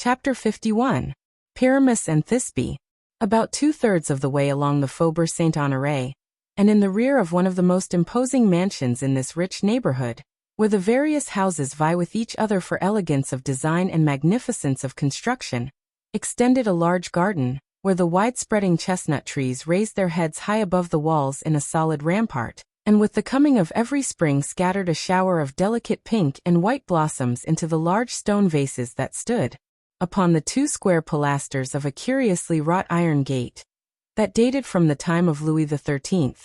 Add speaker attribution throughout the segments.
Speaker 1: Chapter 51. Pyramus and Thisbe. About 2/3 of the way along the Faubourg Saint-Honoré, and in the rear of one of the most imposing mansions in this rich neighborhood, where the various houses vie with each other for elegance of design and magnificence of construction, extended a large garden, where the wide-spreading chestnut trees raised their heads high above the walls in a solid rampart, and with the coming of every spring scattered a shower of delicate pink and white blossoms into the large stone vases that stood upon the two square pilasters of a curiously wrought iron gate that dated from the time of Louis XIII.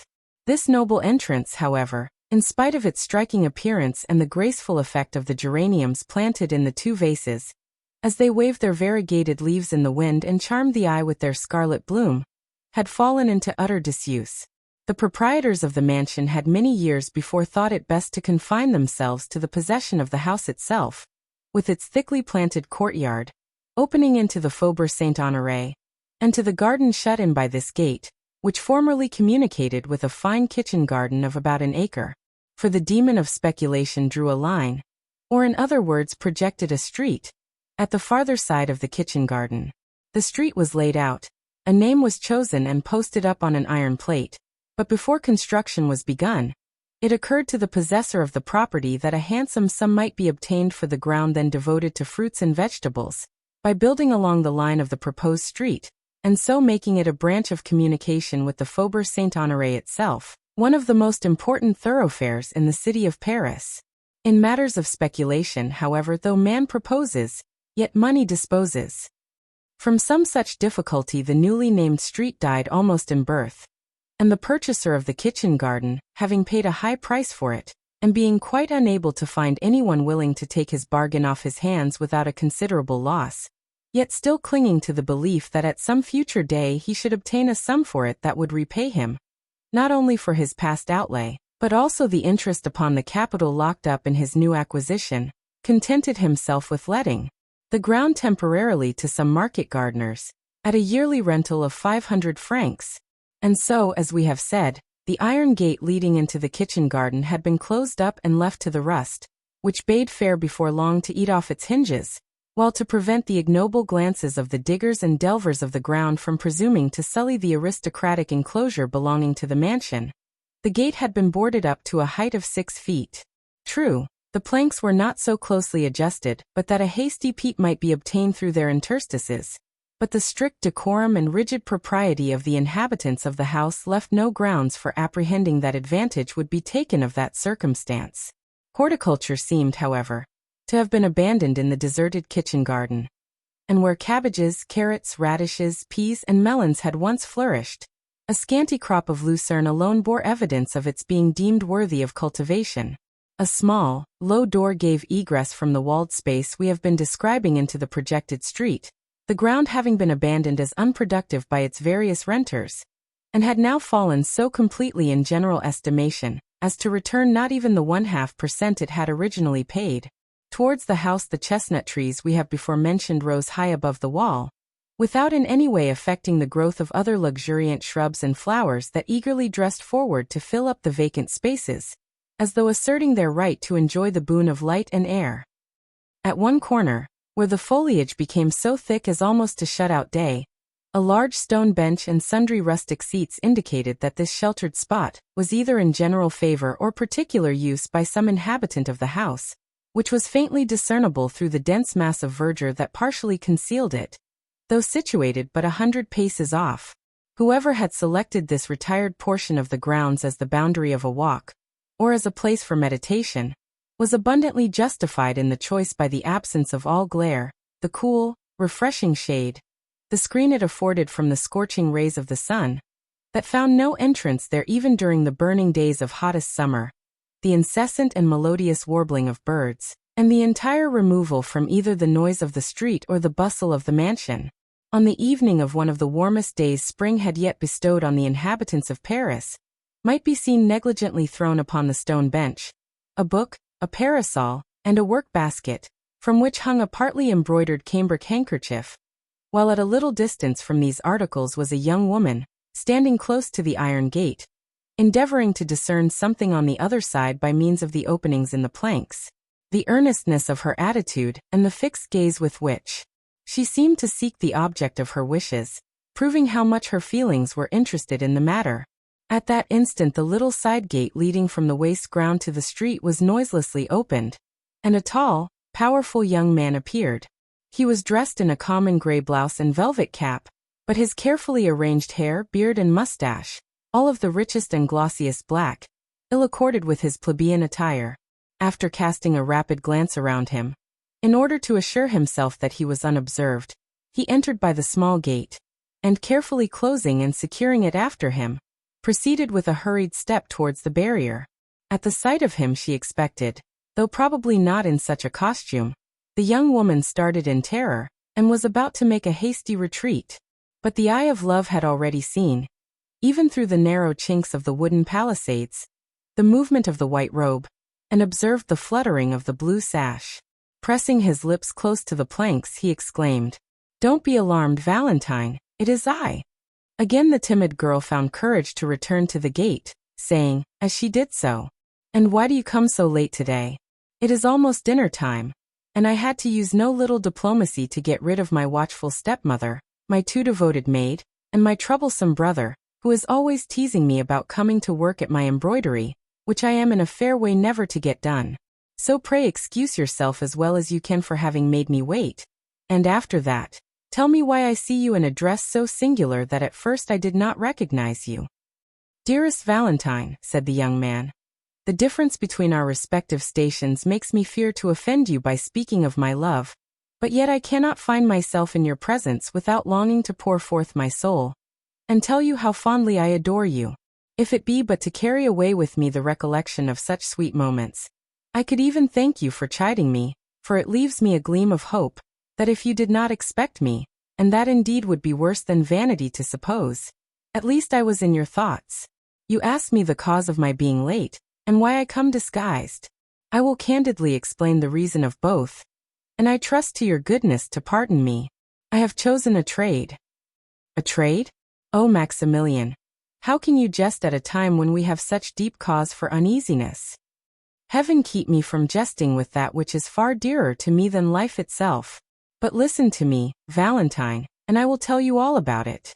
Speaker 1: This noble entrance, however, in spite of its striking appearance and the graceful effect of the geraniums planted in the two vases, as they waved their variegated leaves in the wind and charmed the eye with their scarlet bloom, had fallen into utter disuse. The proprietors of the mansion had many years before thought it best to confine themselves to the possession of the house itself, with its thickly planted courtyard, opening into the Faubourg Saint-Honoré, and to the garden shut in by this gate, which formerly communicated with a fine kitchen garden of about an acre. For the demon of speculation drew a line, or in other words projected a street, at the farther side of the kitchen garden. The street was laid out, a name was chosen and posted up on an iron plate, but before construction was begun, it occurred to the possessor of the property that a handsome sum might be obtained for the ground then devoted to fruits and vegetables, by building along the line of the proposed street, and so making it a branch of communication with the Faubourg Saint-Honoré itself, one of the most important thoroughfares in the city of Paris. In matters of speculation, however, though man proposes, yet money disposes. From some such difficulty the newly named street died almost in birth, and the purchaser of the kitchen garden, having paid a high price for it, and being quite unable to find anyone willing to take his bargain off his hands without a considerable loss, yet still clinging to the belief that at some future day he should obtain a sum for it that would repay him, not only for his past outlay, but also the interest upon the capital locked up in his new acquisition, contented himself with letting the ground temporarily to some market gardeners, at a yearly rental of 500 francs. And so, as we have said, the iron gate leading into the kitchen garden had been closed up and left to the rust, which bade fair before long to eat off its hinges, while to prevent the ignoble glances of the diggers and delvers of the ground from presuming to sully the aristocratic enclosure belonging to the mansion, the gate had been boarded up to a height of 6 feet. True, the planks were not so closely adjusted but that a hasty peep might be obtained through their interstices, but the strict decorum and rigid propriety of the inhabitants of the house left no grounds for apprehending that advantage would be taken of that circumstance. Horticulture seemed, however, to have been abandoned in the deserted kitchen garden, and where cabbages, carrots, radishes, peas, and melons had once flourished, a scanty crop of lucerne alone bore evidence of its being deemed worthy of cultivation. A small, low door gave egress from the walled space we have been describing into the projected street, the ground having been abandoned as unproductive by its various renters, and had now fallen so completely in general estimation as to return not even the 0.5% it had originally paid. Towards the house the chestnut trees we have before mentioned rose high above the wall, without in any way affecting the growth of other luxuriant shrubs and flowers that eagerly dressed forward to fill up the vacant spaces, as though asserting their right to enjoy the boon of light and air. At one corner, where the foliage became so thick as almost to shut out day, a large stone bench and sundry rustic seats indicated that this sheltered spot was either in general favor or particular use by some inhabitant of the house, which was faintly discernible through the dense mass of verdure that partially concealed it, though situated but 100 paces off. Whoever had selected this retired portion of the grounds as the boundary of a walk, or as a place for meditation, was abundantly justified in the choice by the absence of all glare, the cool, refreshing shade, the screen it afforded from the scorching rays of the sun, that found no entrance there even during the burning days of hottest summer, the incessant and melodious warbling of birds, and the entire removal from either the noise of the street or the bustle of the mansion. On the evening of one of the warmest days spring had yet bestowed on the inhabitants of Paris, might be seen negligently thrown upon the stone bench, a book, a parasol, and a work-basket, from which hung a partly embroidered cambric handkerchief, while at a little distance from these articles was a young woman, standing close to the iron gate, endeavoring to discern something on the other side by means of the openings in the planks. The earnestness of her attitude, and the fixed gaze with which She seemed to seek the object of her wishes, proving how much her feelings were interested in the matter. At that instant the little side gate leading from the waste ground to the street was noiselessly opened, and a tall, powerful young man appeared. He was dressed in a common gray blouse and velvet cap, but his carefully arranged hair, beard and mustache, all of the richest and glossiest black, ill-accorded with his plebeian attire. After casting a rapid glance around him, in order to assure himself that he was unobserved, he entered by the small gate, and carefully closing and securing it after him, proceeded with a hurried step towards the barrier. At the sight of him she expected, though probably not in such a costume, the young woman started in terror, and was about to make a hasty retreat. But the eye of love had already seen, even through the narrow chinks of the wooden palisades, the movement of the white robe, and observed the fluttering of the blue sash. Pressing his lips close to the planks, he exclaimed, "Don't be alarmed, Valentine, it is I." Again the timid girl found courage to return to the gate, saying, as she did so, "And why do you come so late today? It is almost dinner time, and I had to use no little diplomacy to get rid of my watchful stepmother, my too devoted maid, and my troublesome brother, who is always teasing me about coming to work at my embroidery, which I am in a fair way never to get done. So pray excuse yourself as well as you can for having made me wait. And after that, tell me why I see you in a dress so singular that at first I did not recognize you." "Dearest Valentine," said the young man, "the difference between our respective stations makes me fear to offend you by speaking of my love, but yet I cannot find myself in your presence without longing to pour forth my soul, and tell you how fondly I adore you, if it be but to carry away with me the recollection of such sweet moments. I could even thank you for chiding me, for it leaves me a gleam of hope, that if you did not expect me, and that indeed would be worse than vanity to suppose, at least I was in your thoughts. You ask me the cause of my being late, and why I come disguised. I will candidly explain the reason of both, and I trust to your goodness to pardon me. I have chosen a trade." "A trade? Oh, Maximilian, how can you jest at a time when we have such deep cause for uneasiness? Heaven keep me from jesting with that which is far dearer to me than life itself. But listen to me, Valentine, and I will tell you all about it.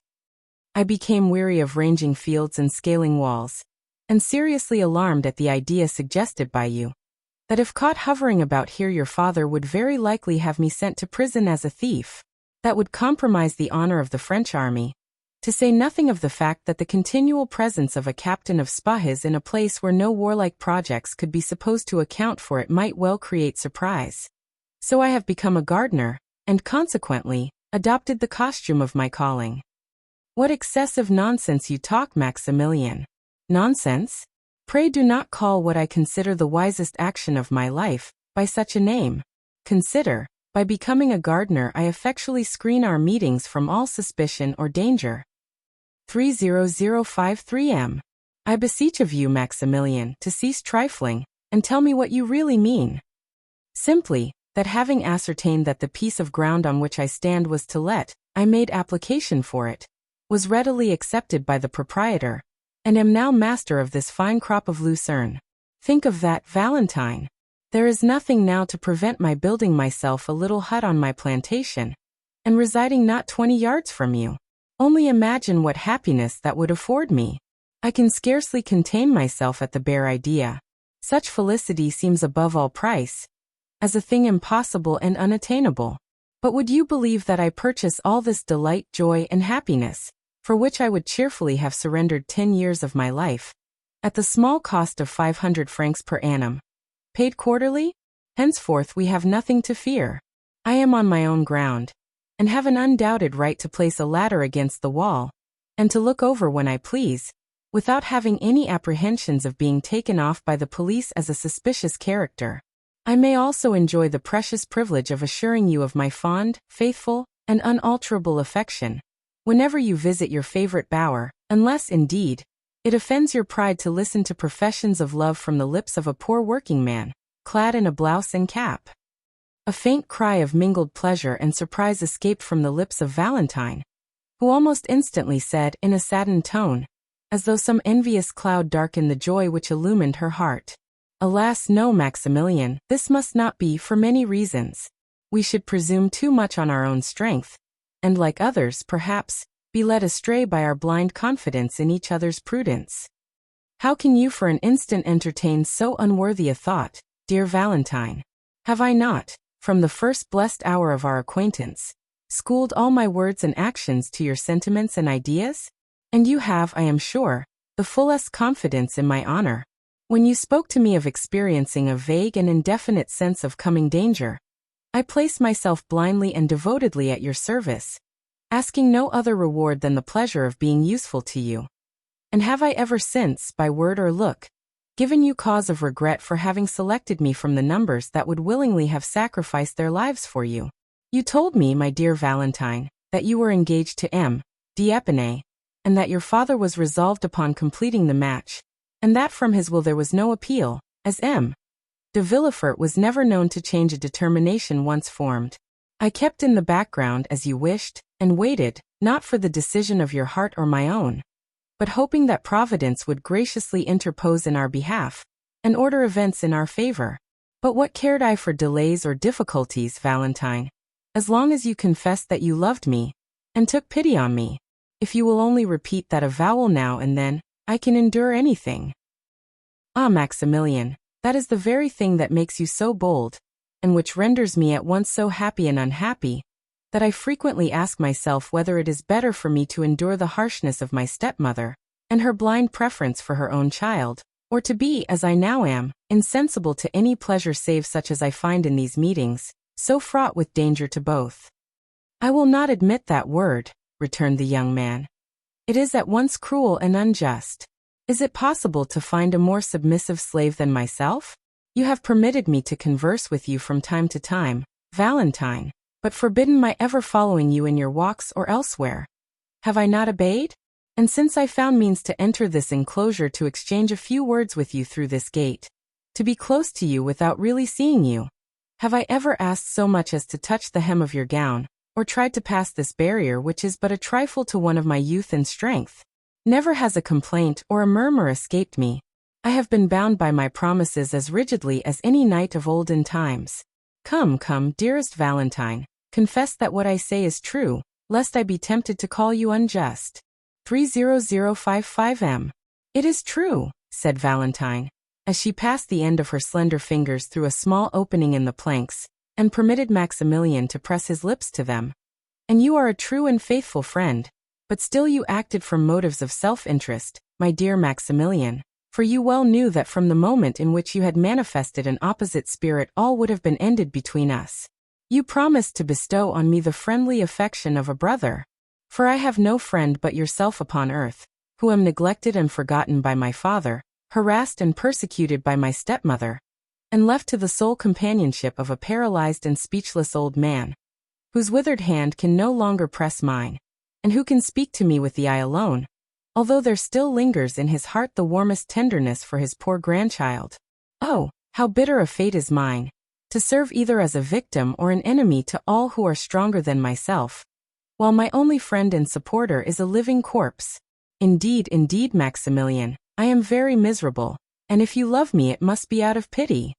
Speaker 1: I became weary of ranging fields and scaling walls, and seriously alarmed at the idea suggested by you, that if caught hovering about here your father would very likely have me sent to prison as a thief. That would compromise the honor of the French army, to say nothing of the fact that the continual presence of a captain of Spahis in a place where no warlike projects could be supposed to account for it might well create surprise. So I have become a gardener, and consequently, adopted the costume of my calling." "What excessive nonsense you talk, Maximilian." "Nonsense? Pray do not call what I consider the wisest action of my life by such a name. Consider, by becoming a gardener I effectually screen our meetings from all suspicion or danger." 30053 M. "I beseech of you, Maximilian, to cease trifling, and tell me what you really mean." "Simply, that having ascertained that the piece of ground on which I stand was to let, I made application for it, was readily accepted by the proprietor, and am now master of this fine crop of lucerne. Think of that, Valentine. There is nothing now to prevent my building myself a little hut on my plantation, and residing not 20 yards from you. Only imagine what happiness that would afford me. I can scarcely contain myself at the bare idea. Such felicity seems above all price, as a thing impossible and unattainable. But would you believe that I purchase all this delight, joy, and happiness, for which I would cheerfully have surrendered 10 years of my life, at the small cost of 500 francs per annum, paid quarterly? Henceforth we have nothing to fear. I am on my own ground, and have an undoubted right to place a ladder against the wall, and to look over when I please, without having any apprehensions of being taken off by the police as a suspicious character. I may also enjoy the precious privilege of assuring you of my fond, faithful, and unalterable affection, whenever you visit your favorite bower, unless, indeed, it offends your pride to listen to professions of love from the lips of a poor working man, clad in a blouse and cap." A faint cry of mingled pleasure and surprise escaped from the lips of Valentine, who almost instantly said, in a saddened tone, as though some envious cloud darkened the joy which illumined her heart, "Alas, no, Maximilian, this must not be, for many reasons. we should presume too much on our own strength, and like others, perhaps, be led astray by our blind confidence in each other's prudence. How can you for an instant entertain so unworthy a thought, dear Valentine? Have I not, from the first blessed hour of our acquaintance, schooled all my words and actions to your sentiments and ideas? And you have, I am sure, the fullest confidence in my honor. When you spoke to me of experiencing a vague and indefinite sense of coming danger, I placed myself blindly and devotedly at your service, asking no other reward than the pleasure of being useful to you. And have I ever since, by word or look, given you cause of regret for having selected me from the numbers that would willingly have sacrificed their lives for you? You told me, my dear Valentine, that you were engaged to M. d'Épinay, and that your father was resolved upon completing the match, and that from his will there was no appeal, as M. de Villefort was never known to change a determination once formed. I kept in the background as you wished, and waited, not for the decision of your heart or my own, but hoping that Providence would graciously interpose in our behalf, and order events in our favor. But what cared I for delays or difficulties, Valentine, as long as you confessed that you loved me, and took pity on me? If you will only repeat that avowal now and then, I can endure anything. Ah, Maximilian, that is the very thing that makes you so bold, and which renders me at once so happy and unhappy, that I frequently ask myself whether it is better for me to endure the harshness of my stepmother, and her blind preference for her own child, or to be, as I now am, insensible to any pleasure save such as I find in these meetings, so fraught with danger to both. I will not admit that word, returned the young man. It is at once cruel and unjust. Is it possible to find a more submissive slave than myself? You have permitted me to converse with you from time to time, Valentine, but forbidden my ever following you in your walks or elsewhere. Have I not obeyed? And since I found means to enter this enclosure to exchange a few words with you through this gate, to be close to you without really seeing you, have I ever asked so much as to touch the hem of your gown, or tried to pass this barrier which is but a trifle to one of my youth and strength? Never has a complaint or a murmur escaped me. I have been bound by my promises as rigidly as any knight of olden times. Come, come, dearest Valentine, confess that what I say is true, lest I be tempted to call you unjust. 30055M. It is true, said Valentine, as she passed the end of her slender fingers through a small opening in the planks, and permitted Maximilian to press his lips to them. And you are a true and faithful friend, but still you acted from motives of self-interest, my dear Maximilian, for you well knew that from the moment in which you had manifested an opposite spirit all would have been ended between us. You promised to bestow on me the friendly affection of a brother, for I have no friend but yourself upon earth, who am neglected and forgotten by my father, harassed and persecuted by my stepmother, and left to the sole companionship of a paralyzed and speechless old man, whose withered hand can no longer press mine, and who can speak to me with the eye alone, although there still lingers in his heart the warmest tenderness for his poor grandchild. Oh, how bitter a fate is mine, to serve either as a victim or an enemy to all who are stronger than myself, while my only friend and supporter is a living corpse. Indeed, indeed, Maximilian, I am very miserable, and if you love me it must be out of pity.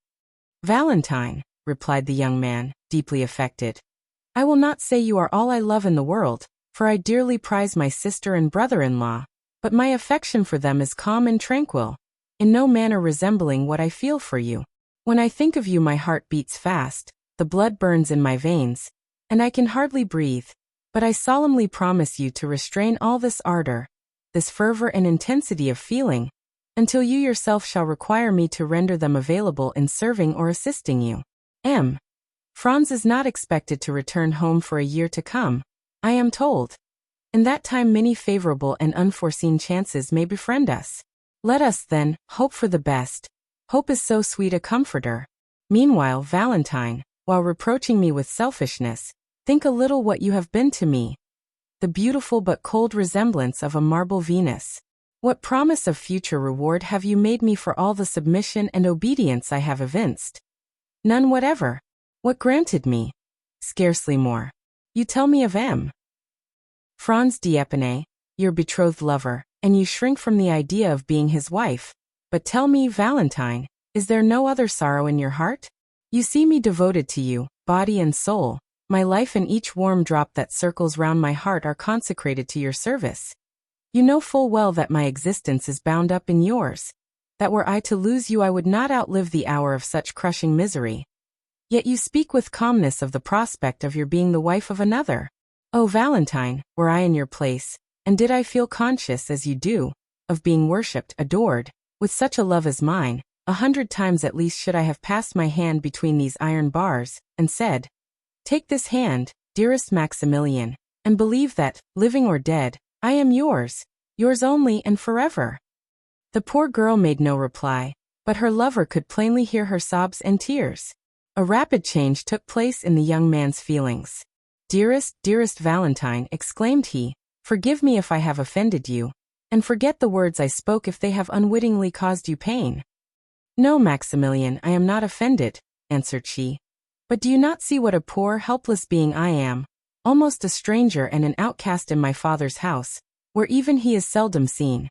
Speaker 1: Valentine, replied the young man, deeply affected, I will not say you are all I love in the world, for I dearly prize my sister and brother-in-law, but my affection for them is calm and tranquil, in no manner resembling what I feel for you. When I think of you my heart beats fast, the blood burns in my veins, and I can hardly breathe, but I solemnly promise you to restrain all this ardor, this fervor and intensity of feeling, until you yourself shall require me to render them available in serving or assisting you. M. Franz is not expected to return home for a year to come, I am told. In that time many favorable and unforeseen chances may befriend us. Let us, then, hope for the best. Hope is so sweet a comforter. Meanwhile, Valentine, while reproaching me with selfishness, think a little what you have been to me. The beautiful but cold resemblance of a marble Venus. What promise of future reward have you made me for all the submission and obedience I have evinced? None whatever. What granted me? Scarcely more. You tell me of M. Franz d'Épinay, your betrothed lover, and you shrink from the idea of being his wife. But tell me, Valentine, is there no other sorrow in your heart? You see me devoted to you, body and soul. My life and each warm drop that circles round my heart are consecrated to your service. You know full well that my existence is bound up in yours, that were I to lose you I would not outlive the hour of such crushing misery. Yet you speak with calmness of the prospect of your being the wife of another. Oh, Valentine, were I in your place, and did I feel conscious as you do, of being worshipped, adored, with such a love as mine, 100 times at least should I have passed my hand between these iron bars, and said, "Take this hand, dearest Maximilian, and believe that, living or dead, I am yours only and forever." The poor girl made no reply, but her lover could plainly hear her sobs and tears. A rapid change took place in the young man's feelings. "Dearest, dearest Valentine," exclaimed he, "forgive me if I have offended you, and forget the words I spoke if they have unwittingly caused you pain." "No, Maximilian, I am not offended," answered she. "But do you not see what a poor, helpless being I am, almost a stranger and an outcast in my father's house, where even he is seldom seen,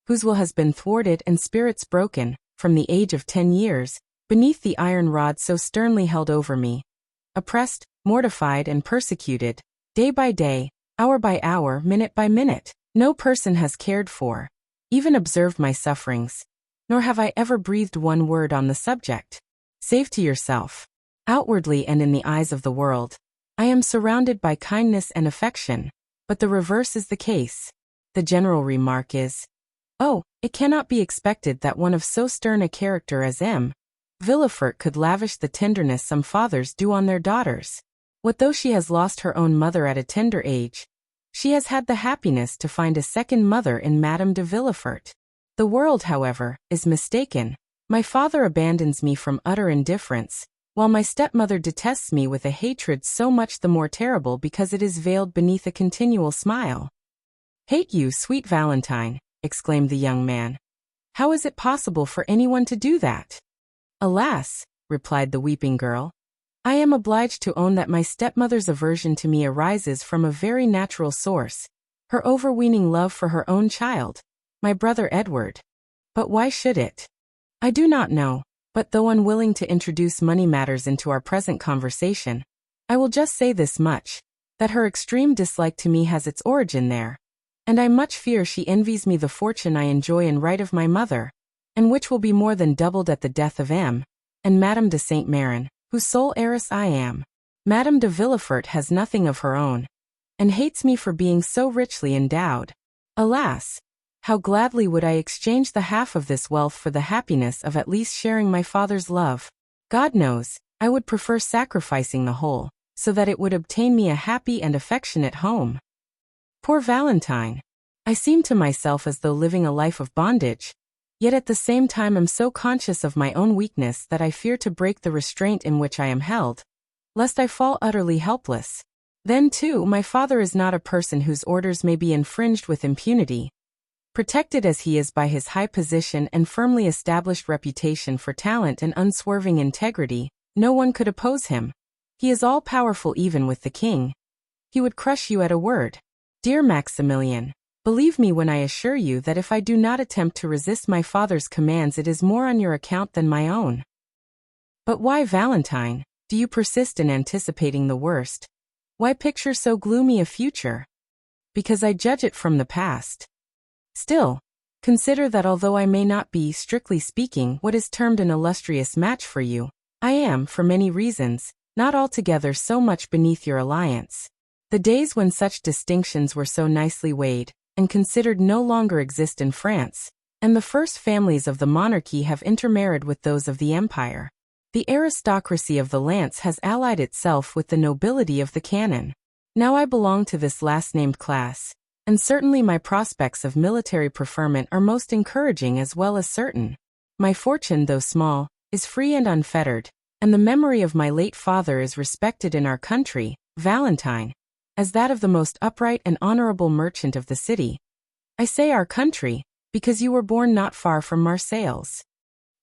Speaker 1: whose will has been thwarted and spirits broken, from the age of 10 years, beneath the iron rod so sternly held over me, oppressed, mortified and persecuted, day by day, hour by hour, minute by minute. No person has cared for, even observed my sufferings, nor have I ever breathed one word on the subject, save to yourself. Outwardly and in the eyes of the world, I am surrounded by kindness and affection, but the reverse is the case. The general remark is, 'Oh, it cannot be expected that one of so stern a character as M. Villefort could lavish the tenderness some fathers do on their daughters. What though she has lost her own mother at a tender age? She has had the happiness to find a second mother in Madame de Villefort. The world, however, is mistaken. My father abandons me from utter indifference, while my stepmother detests me with a hatred so much the more terrible because it is veiled beneath a continual smile." "Hate you, sweet Valentine," exclaimed the young man. "How is it possible for anyone to do that?" "Alas," replied the weeping girl, "I am obliged to own that my stepmother's aversion to me arises from a very natural source, her overweening love for her own child, my brother Edward. But why should it? I do not know, but though unwilling to introduce money matters into our present conversation, I will just say this much, that her extreme dislike to me has its origin there, and I much fear she envies me the fortune I enjoy in right of my mother, and which will be more than doubled at the death of M. and Madame de Saint Méran, whose sole heiress I am. Madame de Villefort has nothing of her own, and hates me for being so richly endowed. Alas! How gladly would I exchange the half of this wealth for the happiness of at least sharing my father's love. God knows, I would prefer sacrificing the whole, so that it would obtain me a happy and affectionate home. Poor Valentine! I seem to myself as though living a life of bondage, yet at the same time am so conscious of my own weakness that I fear to break the restraint in which I am held, lest I fall utterly helpless. Then too, my father is not a person whose orders may be infringed with impunity. Protected as he is by his high position and firmly established reputation for talent and unswerving integrity, no one could oppose him. He is all-powerful even with the king. He would crush you at a word. Dear Maximilian, believe me when I assure you that if I do not attempt to resist my father's commands it is more on your account than my own." "But why, Valentine, do you persist in anticipating the worst? Why picture so gloomy a future?" "Because I judge it from the past. Still, consider that although I may not be, strictly speaking, what is termed an illustrious match for you, I am, for many reasons, not altogether so much beneath your alliance. The days when such distinctions were so nicely weighed and considered no longer exist in France, and the first families of the monarchy have intermarried with those of the empire. The aristocracy of the lance has allied itself with the nobility of the cannon. Now I belong to this last-named class, and certainly my prospects of military preferment are most encouraging as well as certain. My fortune, though small, is free and unfettered, and the memory of my late father is respected in our country, Valentine, as that of the most upright and honorable merchant of the city. I say our country, because you were born not far from Marseilles.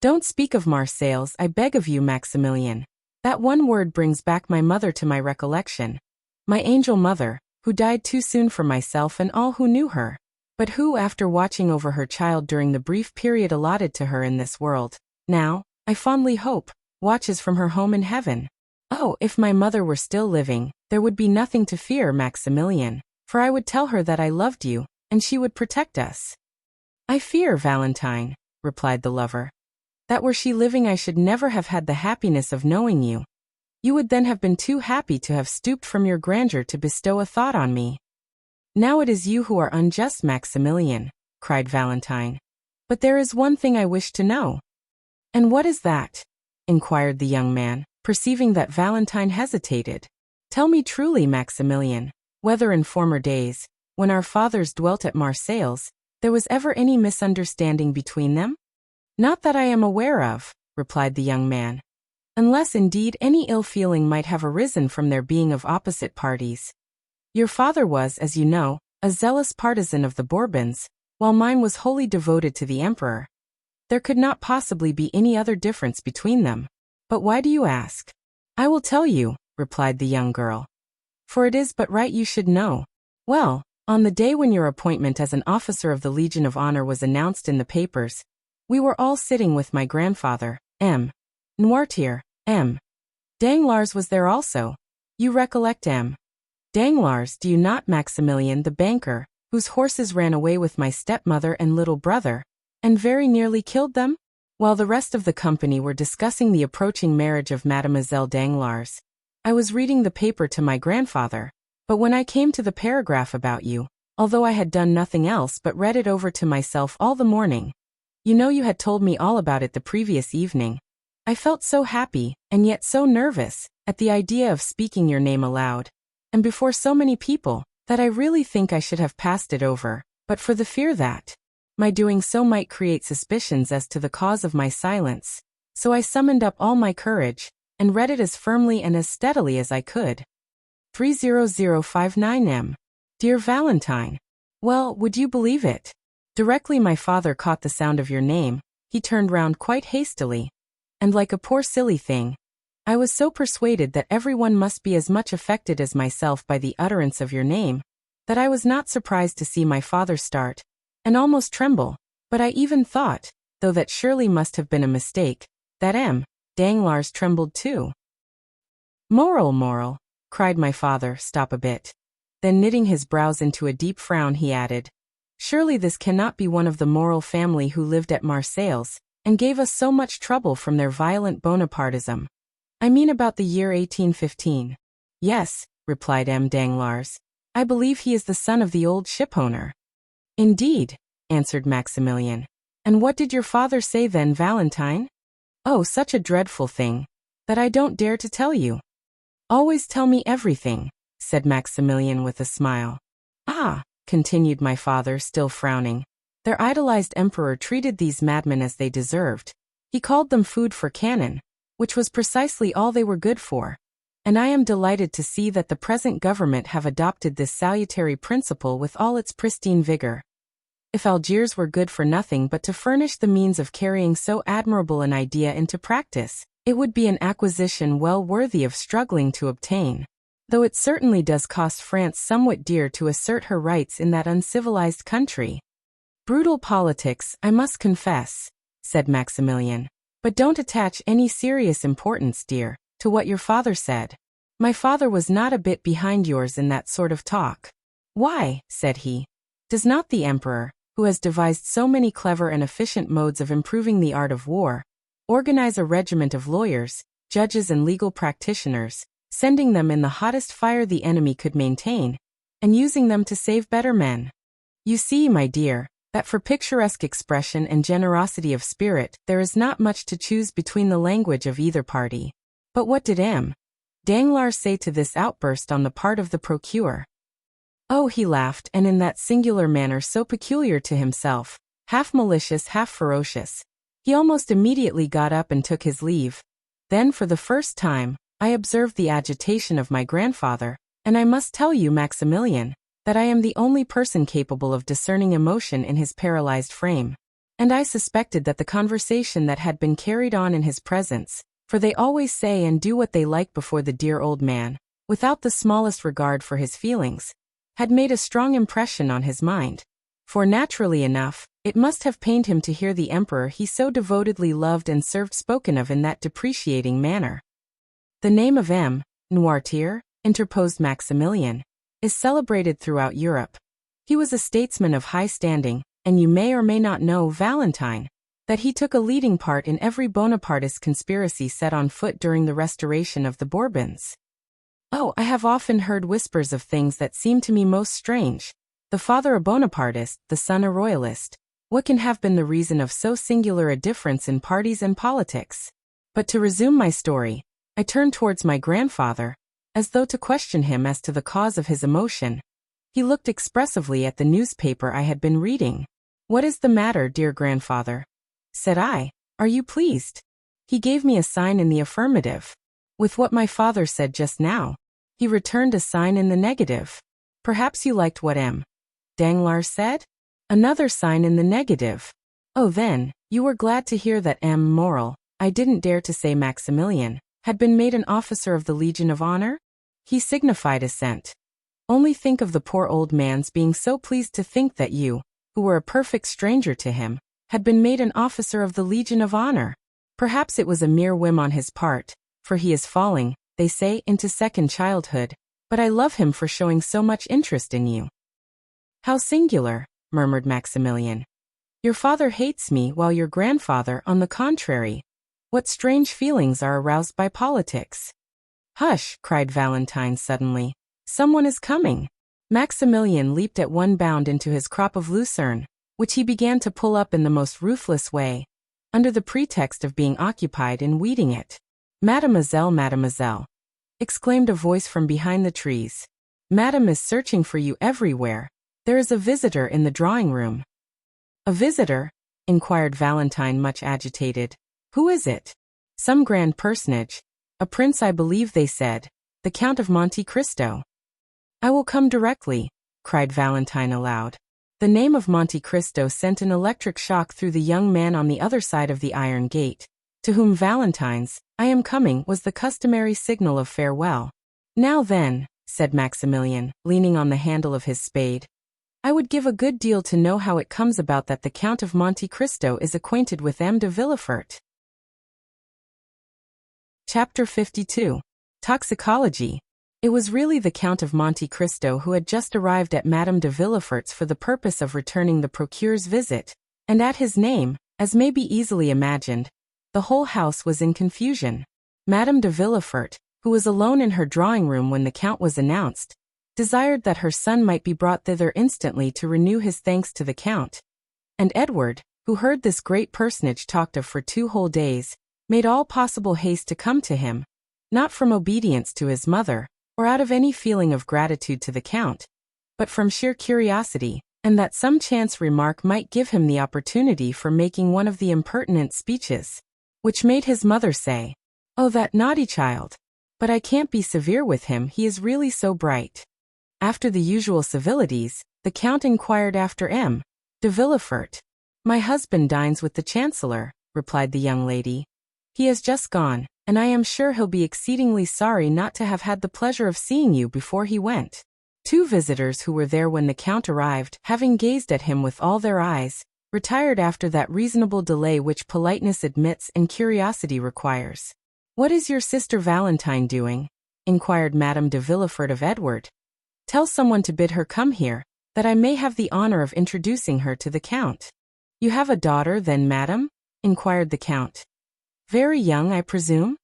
Speaker 1: Don't speak of Marseilles, I beg of you, Maximilian. That one word brings back my mother to my recollection. My angel mother, who died too soon for myself and all who knew her, but who, after watching over her child during the brief period allotted to her in this world, now, I fondly hope, watches from her home in heaven. "Oh, if my mother were still living, there would be nothing to fear, Maximilian, for I would tell her that I loved you, and she would protect us." "I fear, Valentine," replied the lover, "that were she living I should never have had the happiness of knowing you. You would then have been too happy to have stooped from your grandeur to bestow a thought on me." "Now it is you who are unjust, Maximilian," cried Valentine. "But there is one thing I wish to know." "And what is that?" inquired the young man, perceiving that Valentine hesitated. "Tell me truly, Maximilian, whether in former days, when our fathers dwelt at Marseilles, there was ever any misunderstanding between them?" "Not that I am aware of," replied the young man, "unless indeed any ill feeling might have arisen from their being of opposite parties. Your father was, as you know, a zealous partisan of the Bourbons, while mine was wholly devoted to the emperor. There could not possibly be any other difference between them. But why do you ask?" "I will tell you," replied the young girl, "for it is but right you should know. Well, on the day when your appointment as an officer of the Legion of Honor was announced in the papers, we were all sitting with my grandfather, M. Noirtier. M. Danglars was there also. You recollect M. Danglars, do you not, Maximilian, the banker, whose horses ran away with my stepmother and little brother, and very nearly killed them? While the rest of the company were discussing the approaching marriage of Mademoiselle Danglars, I was reading the paper to my grandfather, but when I came to the paragraph about you, although I had done nothing else but read it over to myself all the morning, you know you had told me all about it the previous evening, I felt so happy, and yet so nervous, at the idea of speaking your name aloud, and before so many people, that I really think I should have passed it over, but for the fear that my doing so might create suspicions as to the cause of my silence, so I summoned up all my courage, and read it as firmly and as steadily as I could. 30059M. Dear Valentine. Well, would you believe it? Directly my father caught the sound of your name, he turned round quite hastily, and like a poor silly thing, I was so persuaded that everyone must be as much affected as myself by the utterance of your name, that I was not surprised to see my father start, and almost tremble, but I even thought, though that surely must have been a mistake, that M. Danglars trembled too. Moral, cried my father, stop a bit. Then knitting his brows into a deep frown he added, surely this cannot be one of the Morel family who lived at Marseilles, and gave us so much trouble from their violent Bonapartism. I mean about the year 1815. Yes, replied M. Danglars. I believe he is the son of the old shipowner. Indeed, answered Maximilian. And what did your father say then, Valentine? Oh, such a dreadful thing, that I don't dare to tell you. Always tell me everything, said Maximilian with a smile. Ah, continued my father, still frowning, their idolized emperor treated these madmen as they deserved. He called them food for cannon, which was precisely all they were good for, and I am delighted to see that the present government have adopted this salutary principle with all its pristine vigor. If Algiers were good for nothing but to furnish the means of carrying so admirable an idea into practice, it would be an acquisition well worthy of struggling to obtain, though it certainly does cost France somewhat dear to assert her rights in that uncivilized country. Brutal politics, I must confess, said Maximilian. But don't attach any serious importance, dear, to what your father said. My father was not a bit behind yours in that sort of talk. Why, said he, does not the emperor, who has devised so many clever and efficient modes of improving the art of war, organize a regiment of lawyers, judges and legal practitioners, sending them in the hottest fire the enemy could maintain, and using them to save better men? You see, my dear, that for picturesque expression and generosity of spirit there is not much to choose between the language of either party. But what did M. Danglars say to this outburst on the part of the procureur? Oh, he laughed, and in that singular manner so peculiar to himself, half malicious, half ferocious. He almost immediately got up and took his leave. Then for the first time, I observed the agitation of my grandfather, and I must tell you, Maximilian, that I am the only person capable of discerning emotion in his paralyzed frame. And I suspected that the conversation that had been carried on in his presence, for they always say and do what they like before the dear old man, without the smallest regard for his feelings, had made a strong impression on his mind. For naturally enough, it must have pained him to hear the emperor he so devotedly loved and served spoken of in that depreciating manner. The name of M. Noirtier, interposed Maximilian, is celebrated throughout Europe. He was a statesman of high standing, and you may or may not know, Valentine, that he took a leading part in every Bonapartist conspiracy set on foot during the restoration of the Bourbons. Oh, I have often heard whispers of things that seem to me most strange. The father a Bonapartist, the son a royalist. What can have been the reason of so singular a difference in parties and politics? But to resume my story, I turned towards my grandfather, as though to question him as to the cause of his emotion. He looked expressively at the newspaper I had been reading. "What is the matter, dear grandfather?" said I. "Are you pleased?" He gave me a sign in the affirmative. With what my father said just now, he returned a sign in the negative. "Perhaps you liked what M. Danglars said?" Another sign in the negative. "Oh, then, you were glad to hear that M. Morel, I didn't dare to say Maximilian, had been made an officer of the Legion of Honor?" He signified assent. "Only think of the poor old man's being so pleased to think that you, who were a perfect stranger to him, had been made an officer of the Legion of Honor. Perhaps it was a mere whim on his part, for he is falling, they say, into second childhood, but I love him for showing so much interest in you." "How singular," murmured Maximilian. "Your father hates me while your grandfather, on the contrary. What strange feelings are aroused by politics." "Hush," cried Valentine suddenly. "Someone is coming." Maximilian leaped at one bound into his crop of lucerne, which he began to pull up in the most ruthless way, under the pretext of being occupied in weeding it. "Mademoiselle, mademoiselle," exclaimed a voice from behind the trees. "Madame is searching for you everywhere. There is a visitor in the drawing-room." "A visitor?" inquired Valentine, much agitated. "Who is it?" "Some grand personage. A prince, I believe they said. The Count of Monte Cristo." "I will come directly," cried Valentine aloud. The name of Monte Cristo sent an electric shock through the young man on the other side of the iron gate, to whom Valentine's "I am coming" was the customary signal of farewell. "Now then," said Maximilian, leaning on the handle of his spade, "I would give a good deal to know how it comes about that the Count of Monte Cristo is acquainted with M. de Villefort." Chapter 52. Toxicology. It was really the Count of Monte Cristo who had just arrived at Madame de Villefort's for the purpose of returning the procureur's visit, and at his name, as may be easily imagined, the whole house was in confusion. Madame de Villefort, who was alone in her drawing-room when the Count was announced, desired that her son might be brought thither instantly to renew his thanks to the Count, and Edward, who heard this great personage talked of for 2 whole days, made all possible haste to come to him, not from obedience to his mother, or out of any feeling of gratitude to the Count, but from sheer curiosity, and that some chance remark might give him the opportunity for making one of the impertinent speeches, which made his mother say, "Oh, that naughty child! But I can't be severe with him, he is really so bright." After the usual civilities, the Count inquired after M. de Villefort. "My husband dines with the Chancellor," replied the young lady. "He has just gone, and I am sure he'll be exceedingly sorry not to have had the pleasure of seeing you before he went." 2 visitors who were there when the Count arrived, having gazed at him with all their eyes, retired after that reasonable delay which politeness admits and curiosity requires. "What is your sister Valentine doing?" inquired Madame de Villefort of Edward. "Tell someone to bid her come here, that I may have the honor of introducing her to the Count." "You have a daughter, then, madame?" inquired the Count. "Very young, I presume?"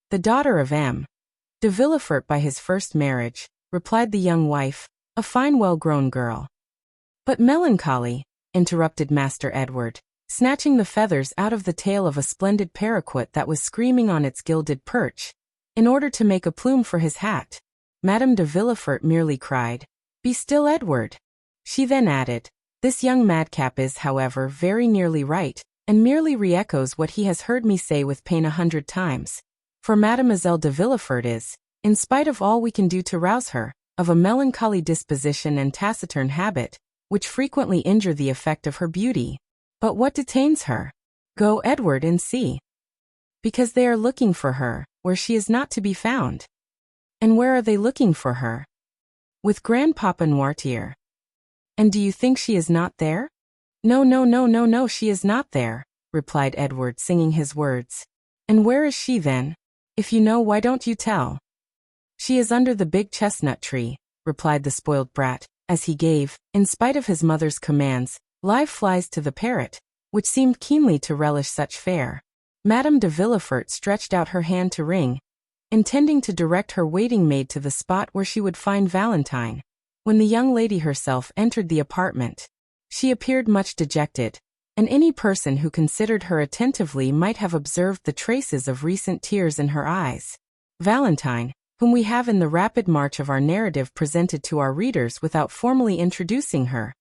Speaker 1: "The daughter of M. de Villefort by his first marriage," replied the young wife, "a fine well-grown girl." "But melancholy," interrupted Master Edward, snatching the feathers out of the tail of a splendid paroquet that was screaming on its gilded perch, in order to make a plume for his hat. Madame de Villefort merely cried, "Be still, Edward." She then added, "This young madcap is, however, very nearly right, and merely re-echoes what he has heard me say with pain 100 times. For Mademoiselle de Villefort is, in spite of all we can do to rouse her, of a melancholy disposition and taciturn habit, which frequently injure the effect of her beauty. But what detains her? Go, Edward, and see." "Because they are looking for her, where she is not to be found." "And where are they looking for her?" "With Grandpapa Noirtier." "And do you think she is not there?" "No, no, no, no, no, she is not there," replied Edward, singing his words. "And where is she, then?" If you know, why don't you tell? She is under the big chestnut tree, replied the spoiled brat, as he gave, in spite of his mother's commands, live flies to the parrot, which seemed keenly to relish such fare. Madame de Villefort stretched out her hand to ring, intending to direct her waiting maid to the spot where she would find Valentine. When the young lady herself entered the apartment, she appeared much dejected, and any person who considered her attentively might have observed the traces of recent tears in her eyes. Valentine, whom we have in the rapid march of our narrative presented to our readers without formally introducing her,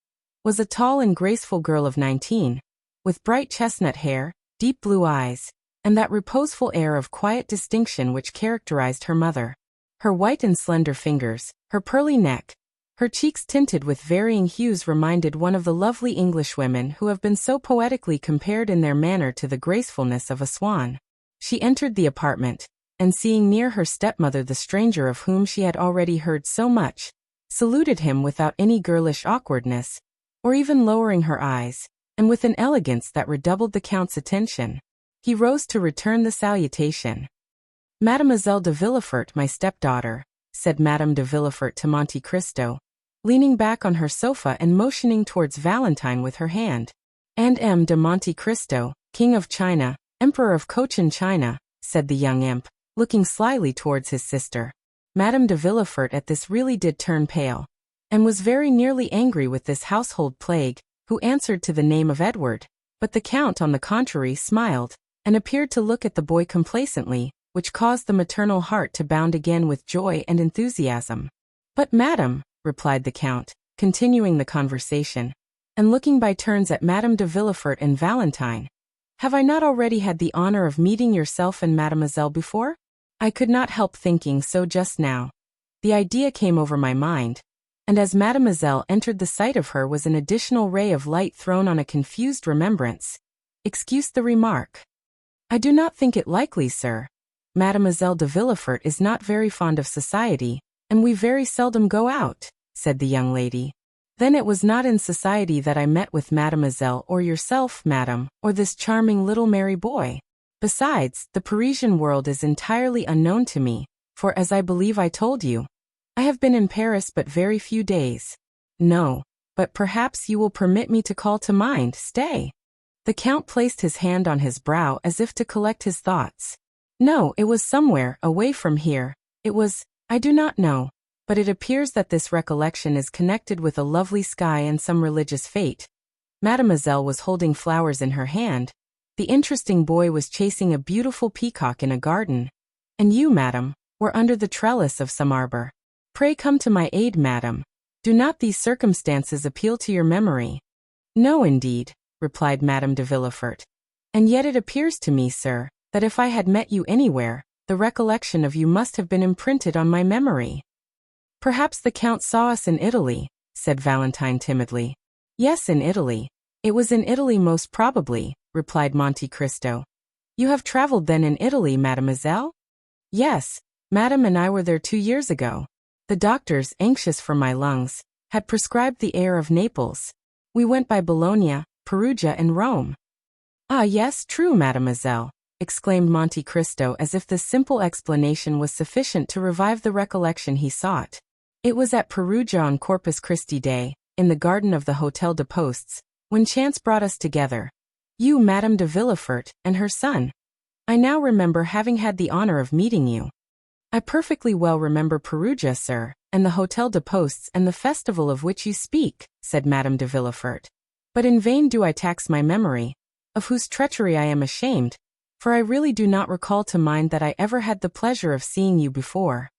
Speaker 1: was a tall and graceful girl of 19, with bright chestnut hair, deep blue eyes, and that reposeful air of quiet distinction which characterized her mother. Her white and slender fingers, her pearly neck, her cheeks tinted with varying hues reminded one of the lovely Englishwomen who have been so poetically compared in their manner to the gracefulness of a swan. She entered the apartment, and seeing near her stepmother the stranger of whom she had already heard so much, saluted him without any girlish awkwardness, or even lowering her eyes, and with an elegance that redoubled the Count's attention. He rose to return the salutation. Mademoiselle de Villefort, my stepdaughter, said Madame de Villefort to Monte Cristo, leaning back on her sofa and motioning towards Valentine with her hand. And M. de Monte Cristo, King of China, Emperor of Cochin China, said the young imp, looking slyly towards his sister. Madame de Villefort at this really did turn pale, and was very nearly angry with this household plague, who answered to the name of Edward, but the Count on the contrary smiled, and appeared to look at the boy complacently, which caused the maternal heart to bound again with joy and enthusiasm. But madam, replied the Count, continuing the conversation, and looking by turns at Madame de Villefort and Valentine, have I not already had the honor of meeting yourself and mademoiselle before? I could not help thinking so just now. The idea came over my mind, and as mademoiselle entered the sight of her was an additional ray of light thrown on a confused remembrance. Excuse the remark. I do not think it likely, sir. Mademoiselle de Villefort is not very fond of society, and we very seldom go out, said the young lady. Then it was not in society that I met with mademoiselle or yourself, madam, or this charming little merry boy. Besides, the Parisian world is entirely unknown to me, for as I believe I told you, I have been in Paris but very few days. No, but perhaps you will permit me to call to mind. Stay. The Count placed his hand on his brow as if to collect his thoughts. No, it was somewhere, away from here. It was, I do not know, but it appears that this recollection is connected with a lovely sky and some religious fate. Mademoiselle was holding flowers in her hand. The interesting boy was chasing a beautiful peacock in a garden. And you, madam, were under the trellis of some arbor. Pray come to my aid, madam. Do not these circumstances appeal to your memory? No, indeed, replied Madame de Villefort. And yet it appears to me, sir, that if I had met you anywhere, the recollection of you must have been imprinted on my memory. Perhaps the Count saw us in Italy, said Valentine timidly. Yes, in Italy. It was in Italy most probably, replied Monte Cristo. You have traveled then in Italy, mademoiselle? Yes, madam, and I were there 2 years ago. The doctors, anxious for my lungs, had prescribed the air of Naples. We went by Bologna, Perugia, and Rome. Ah yes, true, mademoiselle, exclaimed Monte Cristo as if this simple explanation was sufficient to revive the recollection he sought. It was at Perugia on Corpus Christi Day, in the garden of the Hôtel de Postes, when chance brought us together. You, Madame de Villefort, and her son. I now remember having had the honor of meeting you. I perfectly well remember Perugia, sir, and the Hôtel de Postes and the festival of which you speak, said Madame de Villefort. But in vain do I tax my memory, of whose treachery I am ashamed, for I really do not recall to mind that I ever had the pleasure of seeing you before.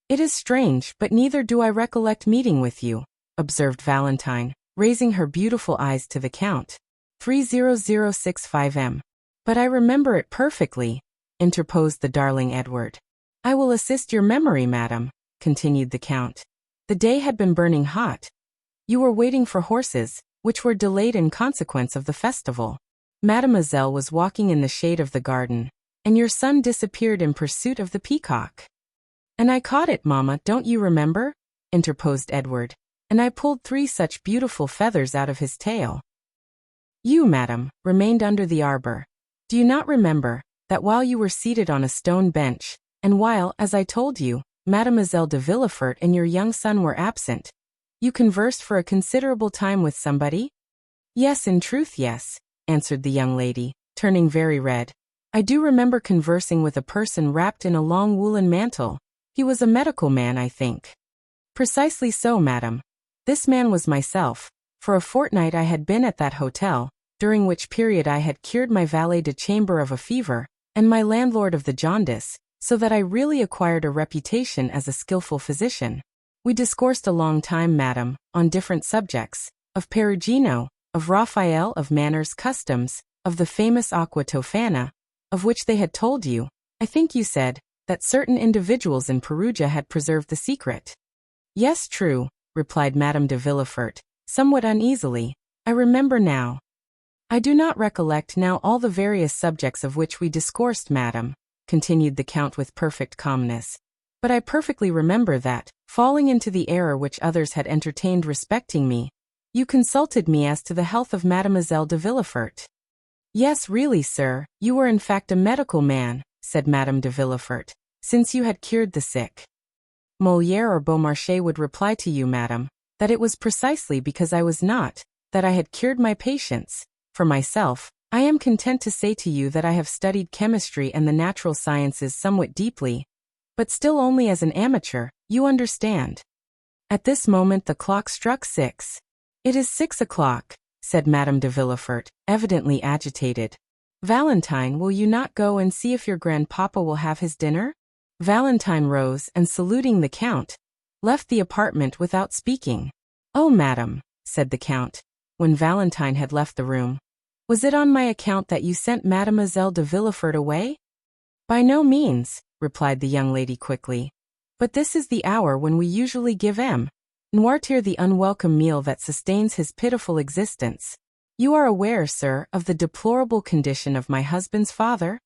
Speaker 1: It is strange, but neither do I recollect meeting with you, observed Valentine, raising her beautiful eyes to the Count. 30065 But I remember it perfectly, interposed the darling Edward. I will assist your memory, madam, continued the Count. The day had been burning hot. You were waiting for horses, which were delayed in consequence of the festival. Mademoiselle was walking in the shade of the garden, and your son disappeared in pursuit of the peacock. And I caught it, mamma, don't you remember? Interposed Edward, and I pulled 3 such beautiful feathers out of his tail. You, madam, remained under the arbor. Do you not remember that while you were seated on a stone bench, And while, as I told you, Mademoiselle de Villefort and your young son were absent, you conversed for a considerable time with somebody? Yes, in truth, yes, answered the young lady, turning very red. I do remember conversing with a person wrapped in a long woolen mantle. He was a medical man, I think. Precisely so, madam. This man was myself. For a fortnight I had been at that hotel, during which period I had cured my valet de chambre of a fever, and my landlord of the jaundice, so that I really acquired a reputation as a skillful physician. We discoursed a long time, madam, on different subjects, of Perugino, of Raphael, of manners, customs, of the famous Aqua Tofana, of which they had told you, I think you said, that certain individuals in Perugia had preserved the secret. Yes, true, replied Madame de Villefort, somewhat uneasily. I remember now. I do not recollect now all the various subjects of which we discoursed, madam, continued the Count with perfect calmness. But I perfectly remember that, falling into the error which others had entertained respecting me, you consulted me as to the health of Mademoiselle de Villefort. Yes, really, sir, you were in fact a medical man, said Madame de Villefort, since you had cured the sick. Molière or Beaumarchais would reply to you, madam, that it was precisely because I was not, that I had cured my patients. For myself, I am content to say to you that I have studied chemistry and the natural sciences somewhat deeply, but still only as an amateur, you understand. At this moment the clock struck 6. It is 6 o'clock, said Madame de Villefort, evidently agitated. Valentine, will you not go and see if your grandpapa will have his dinner? Valentine rose and, saluting the Count, left the apartment without speaking. Oh, madam, said the Count, when Valentine had left the room. Was it on my account that you sent Mademoiselle de Villefort away? By no means, replied the young lady quickly. But this is the hour when we usually give M. Noirtier the unwelcome meal that sustains his pitiful existence. You are aware, sir, of the deplorable condition of my husband's father?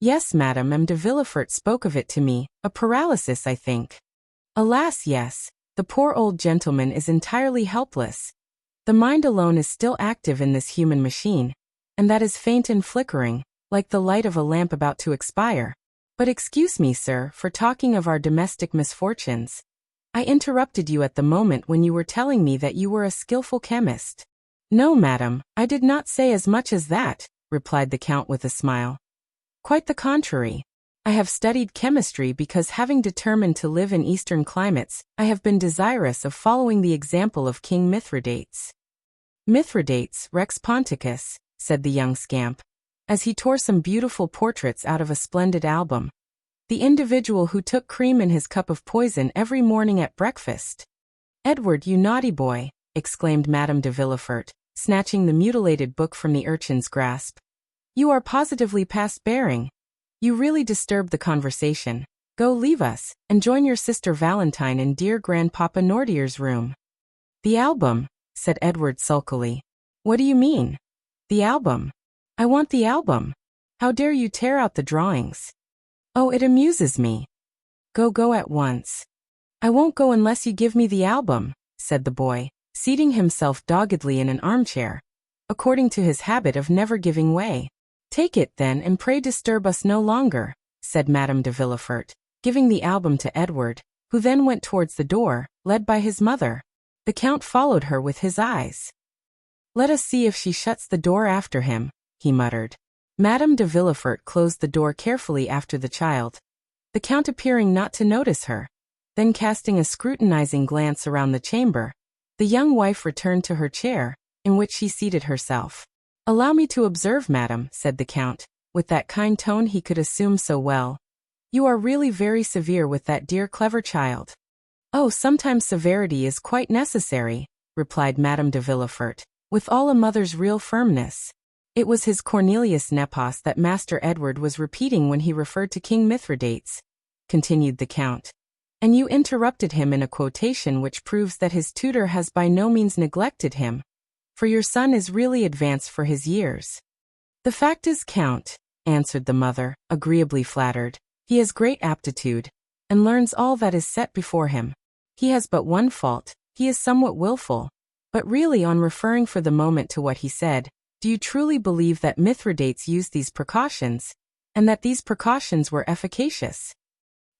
Speaker 1: Yes, madam, M. de Villefort spoke of it to me, a paralysis, I think. Alas, yes, the poor old gentleman is entirely helpless. The mind alone is still active in this human machine, and that is faint and flickering, like the light of a lamp about to expire. But excuse me, sir, for talking of our domestic misfortunes. I interrupted you at the moment when you were telling me that you were a skillful chemist. No, madam, I did not say as much as that, replied the Count with a smile. Quite the contrary. I have studied chemistry because, having determined to live in Eastern climates, I have been desirous of following the example of King Mithridates. Mithridates, Rex Ponticus, said the young scamp, as he tore some beautiful portraits out of a splendid album. The individual who took cream in his cup of poison every morning at breakfast. Edward, you naughty boy, exclaimed Madame de Villefort, snatching the mutilated book from the urchin's grasp. You are positively past bearing. You really disturb the conversation. Go, leave us, and join your sister Valentine in dear Grandpapa Noirtier's room. The album, said Edward sulkily. What do you mean? The album. I want the album. How dare you tear out the drawings? Oh, it amuses me. Go at once. I won't go unless you give me the album, said the boy, seating himself doggedly in an armchair, according to his habit of never giving way. Take it then, and pray disturb us no longer, said Madame de Villefort, giving the album to Edward, who then went towards the door, led by his mother. The Count followed her with his eyes. Let us see if she shuts the door after him, he muttered. Madame de Villefort closed the door carefully after the child, the Count appearing not to notice her. Then, casting a scrutinizing glance around the chamber, the young wife returned to her chair, in which she seated herself. Allow me to observe, madam, said the Count, with that kind tone he could assume so well. You are really very severe with that dear clever child. Oh, sometimes severity is quite necessary, replied Madame de Villefort, with all a mother's real firmness. It was his Cornelius Nepos that Master Edward was repeating when he referred to King Mithridates, continued the Count. And you interrupted him in a quotation which proves that his tutor has by no means neglected him, for your son is really advanced for his years. The fact is, Count, answered the mother, agreeably flattered, he has great aptitude, and learns all that is set before him. He has but one fault, he is somewhat willful. But really, on referring for the moment to what he said, do you truly believe that Mithridates used these precautions, and that these precautions were efficacious?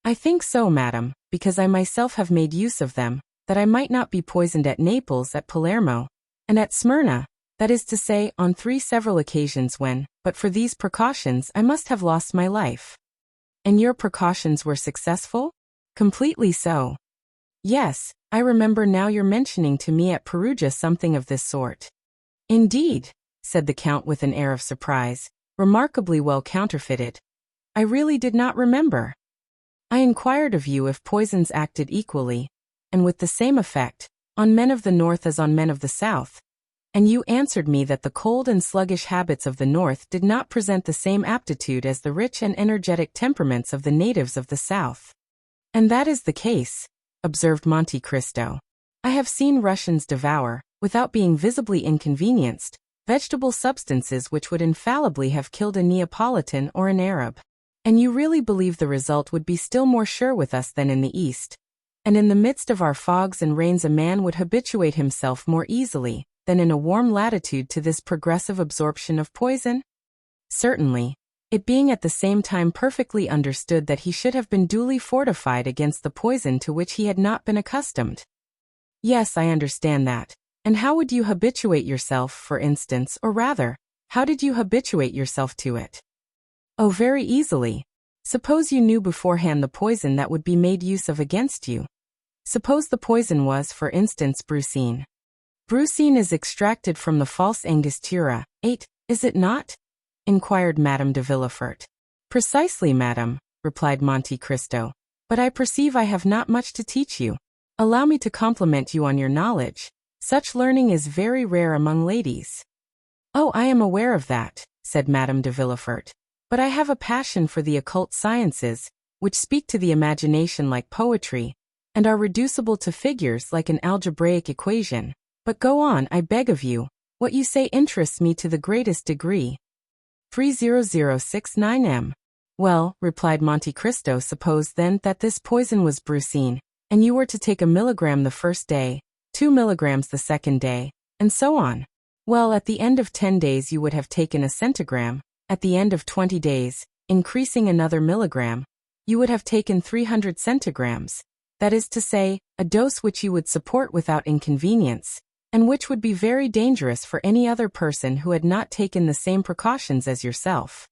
Speaker 1: I think so, madam, because I myself have made use of them, that I might not be poisoned at Naples, at Palermo, and at Smyrna, that is to say, on 3 several occasions when, but for these precautions, I must have lost my life. And your precautions were successful? Completely so. Yes, I remember now you're mentioning to me at Perugia something of this sort. Indeed, said the Count with an air of surprise, remarkably well counterfeited. I really did not remember. I inquired of you if poisons acted equally, and with the same effect, on men of the north as on men of the south, and you answered me that the cold and sluggish habits of the north did not present the same aptitude as the rich and energetic temperaments of the natives of the south. And that is the case, observed Monte Cristo. I have seen Russians devour, without being visibly inconvenienced, vegetable substances which would infallibly have killed a Neapolitan or an Arab. And you really believe the result would be still more sure with us than in the East. And in the midst of our fogs and rains a man would habituate himself more easily than in a warm latitude to this progressive absorption of poison? Certainly, it being at the same time perfectly understood that he should have been duly fortified against the poison to which he had not been accustomed. Yes, I understand that. And how would you habituate yourself, for instance, or rather, how did you habituate yourself to it? Oh, very easily. Suppose you knew beforehand the poison that would be made use of against you. Suppose the poison was, for instance, brucine. Brucine is extracted from the false angostura, 8, is it not? Inquired Madame de Villefort. Precisely, madam, replied Monte Cristo. But I perceive I have not much to teach you. Allow me to compliment you on your knowledge. Such learning is very rare among ladies. Oh, I am aware of that, said Madame de Villefort. But I have a passion for the occult sciences, which speak to the imagination like poetry, and are reducible to figures like an algebraic equation. But go on, I beg of you. What you say interests me to the greatest degree. 30069M. Well, replied Monte Cristo, suppose then that this poison was brucine, and you were to take 1 milligram the first day, 2 milligrams the second day, and so on. Well, at the end of 10 days you would have taken a centigram, at the end of 20 days, increasing another milligram, you would have taken 300 centigrams, that is to say, a dose which you would support without inconvenience, and which would be very dangerous for any other person who had not taken the same precautions as yourself.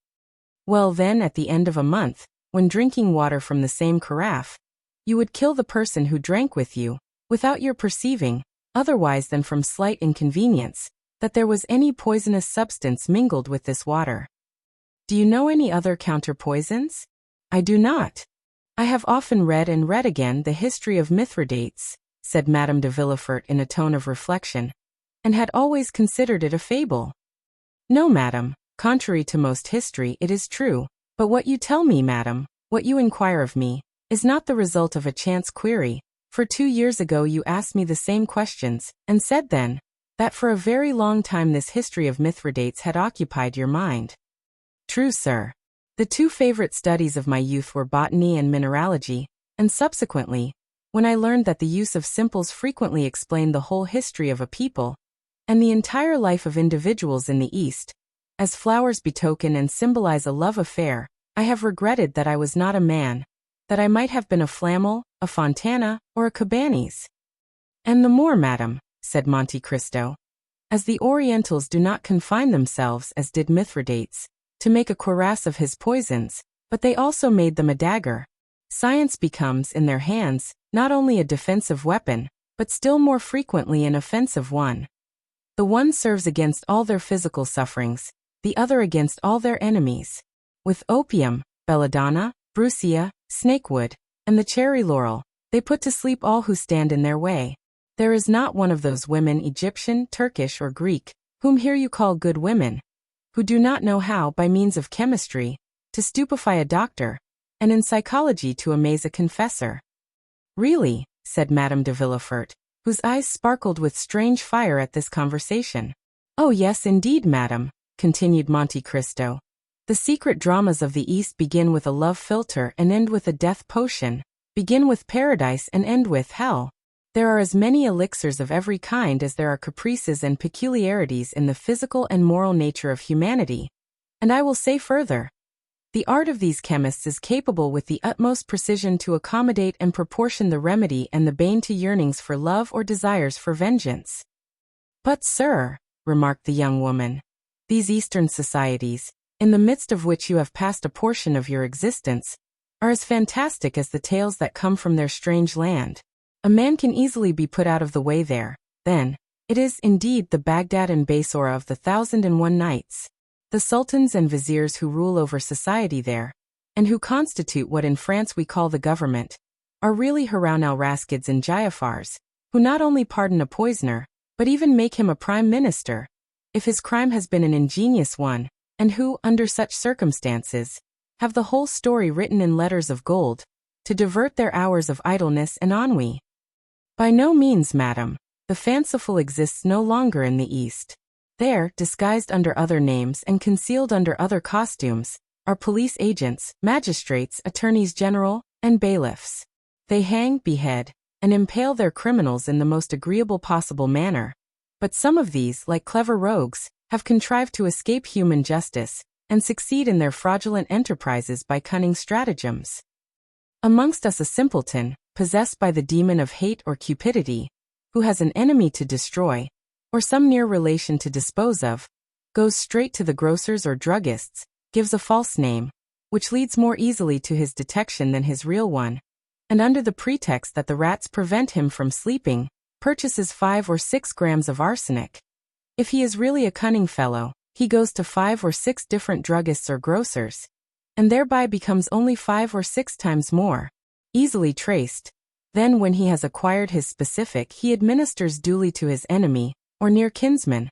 Speaker 1: Well then, at the end of a month, when drinking water from the same carafe, you would kill the person who drank with you, without your perceiving, otherwise than from slight inconvenience, that there was any poisonous substance mingled with this water. Do you know any other counterpoisons? I do not. I have often read and read again the history of Mithridates, said Madame de Villefort in a tone of reflection, and had always considered it a fable. No, madam, contrary to most history, it is true, but what you tell me, madam, what you inquire of me, is not the result of a chance query, for 2 years ago you asked me the same questions, and said then, that for a very long time this history of Mithridates had occupied your mind. True, sir. The 2 favorite studies of my youth were botany and mineralogy, and subsequently, when I learned that the use of simples frequently explained the whole history of a people, and the entire life of individuals in the East, as flowers betoken and symbolize a love affair, I have regretted that I was not a man, that I might have been a Flamel, a Fontana, or a Cabanis. And the more, madam, said Monte Cristo, as the Orientals do not confine themselves, as did Mithridates, to make a cuirass of his poisons, but they also made them a dagger. Science becomes, in their hands, not only a defensive weapon, but still more frequently an offensive one. The one serves against all their physical sufferings, the other against all their enemies. With opium, belladonna, brucia, snakewood, and the cherry laurel, they put to sleep all who stand in their way. There is not one of those women, Egyptian, Turkish, or Greek, whom here you call good women, who do not know how, by means of chemistry, to stupefy a doctor, and in psychology to amaze a confessor. Really, said Madame de Villefort, whose eyes sparkled with strange fire at this conversation. Oh yes, indeed, madam, continued Monte Cristo. The secret dramas of the East begin with a love philtre and end with a death potion, begin with paradise and end with hell. There are as many elixirs of every kind as there are caprices and peculiarities in the physical and moral nature of humanity. And I will say further, The art of these chemists is capable with the utmost precision to accommodate and proportion the remedy and the bane to yearnings for love or desires for vengeance. But sir, remarked the young woman, these Eastern societies, in the midst of which you have passed a portion of your existence, are as fantastic as the tales that come from their strange land. A man can easily be put out of the way there, then. It is, indeed, the Baghdad and Basora of the 1001 Nights. The sultans and viziers who rule over society there, and who constitute what in France we call the government, are really Harun al-Raskids and Ja'afars, who not only pardon a poisoner, but even make him a prime minister, if his crime has been an ingenious one, and who, under such circumstances, have the whole story written in letters of gold, to divert their hours of idleness and ennui. By no means, madam. The fanciful exists no longer in the East. There, disguised under other names and concealed under other costumes, are police agents, magistrates, attorneys general, and bailiffs. They hang, behead, and impale their criminals in the most agreeable possible manner. But some of these, like clever rogues, have contrived to escape human justice, and succeed in their fraudulent enterprises by cunning stratagems. Amongst us a simpleton, possessed by the demon of hate or cupidity, who has an enemy to destroy, or some near relation to dispose of, goes straight to the grocers or druggists, gives a false name, which leads more easily to his detection than his real one, and under the pretext that the rats prevent him from sleeping, purchases 5 or 6 grams of arsenic. If he is really a cunning fellow, he goes to 5 or 6 different druggists or grocers, and thereby becomes only 5 or 6 times more easily traced. Then when he has acquired his specific, he administers duly to his enemy, or near kinsman,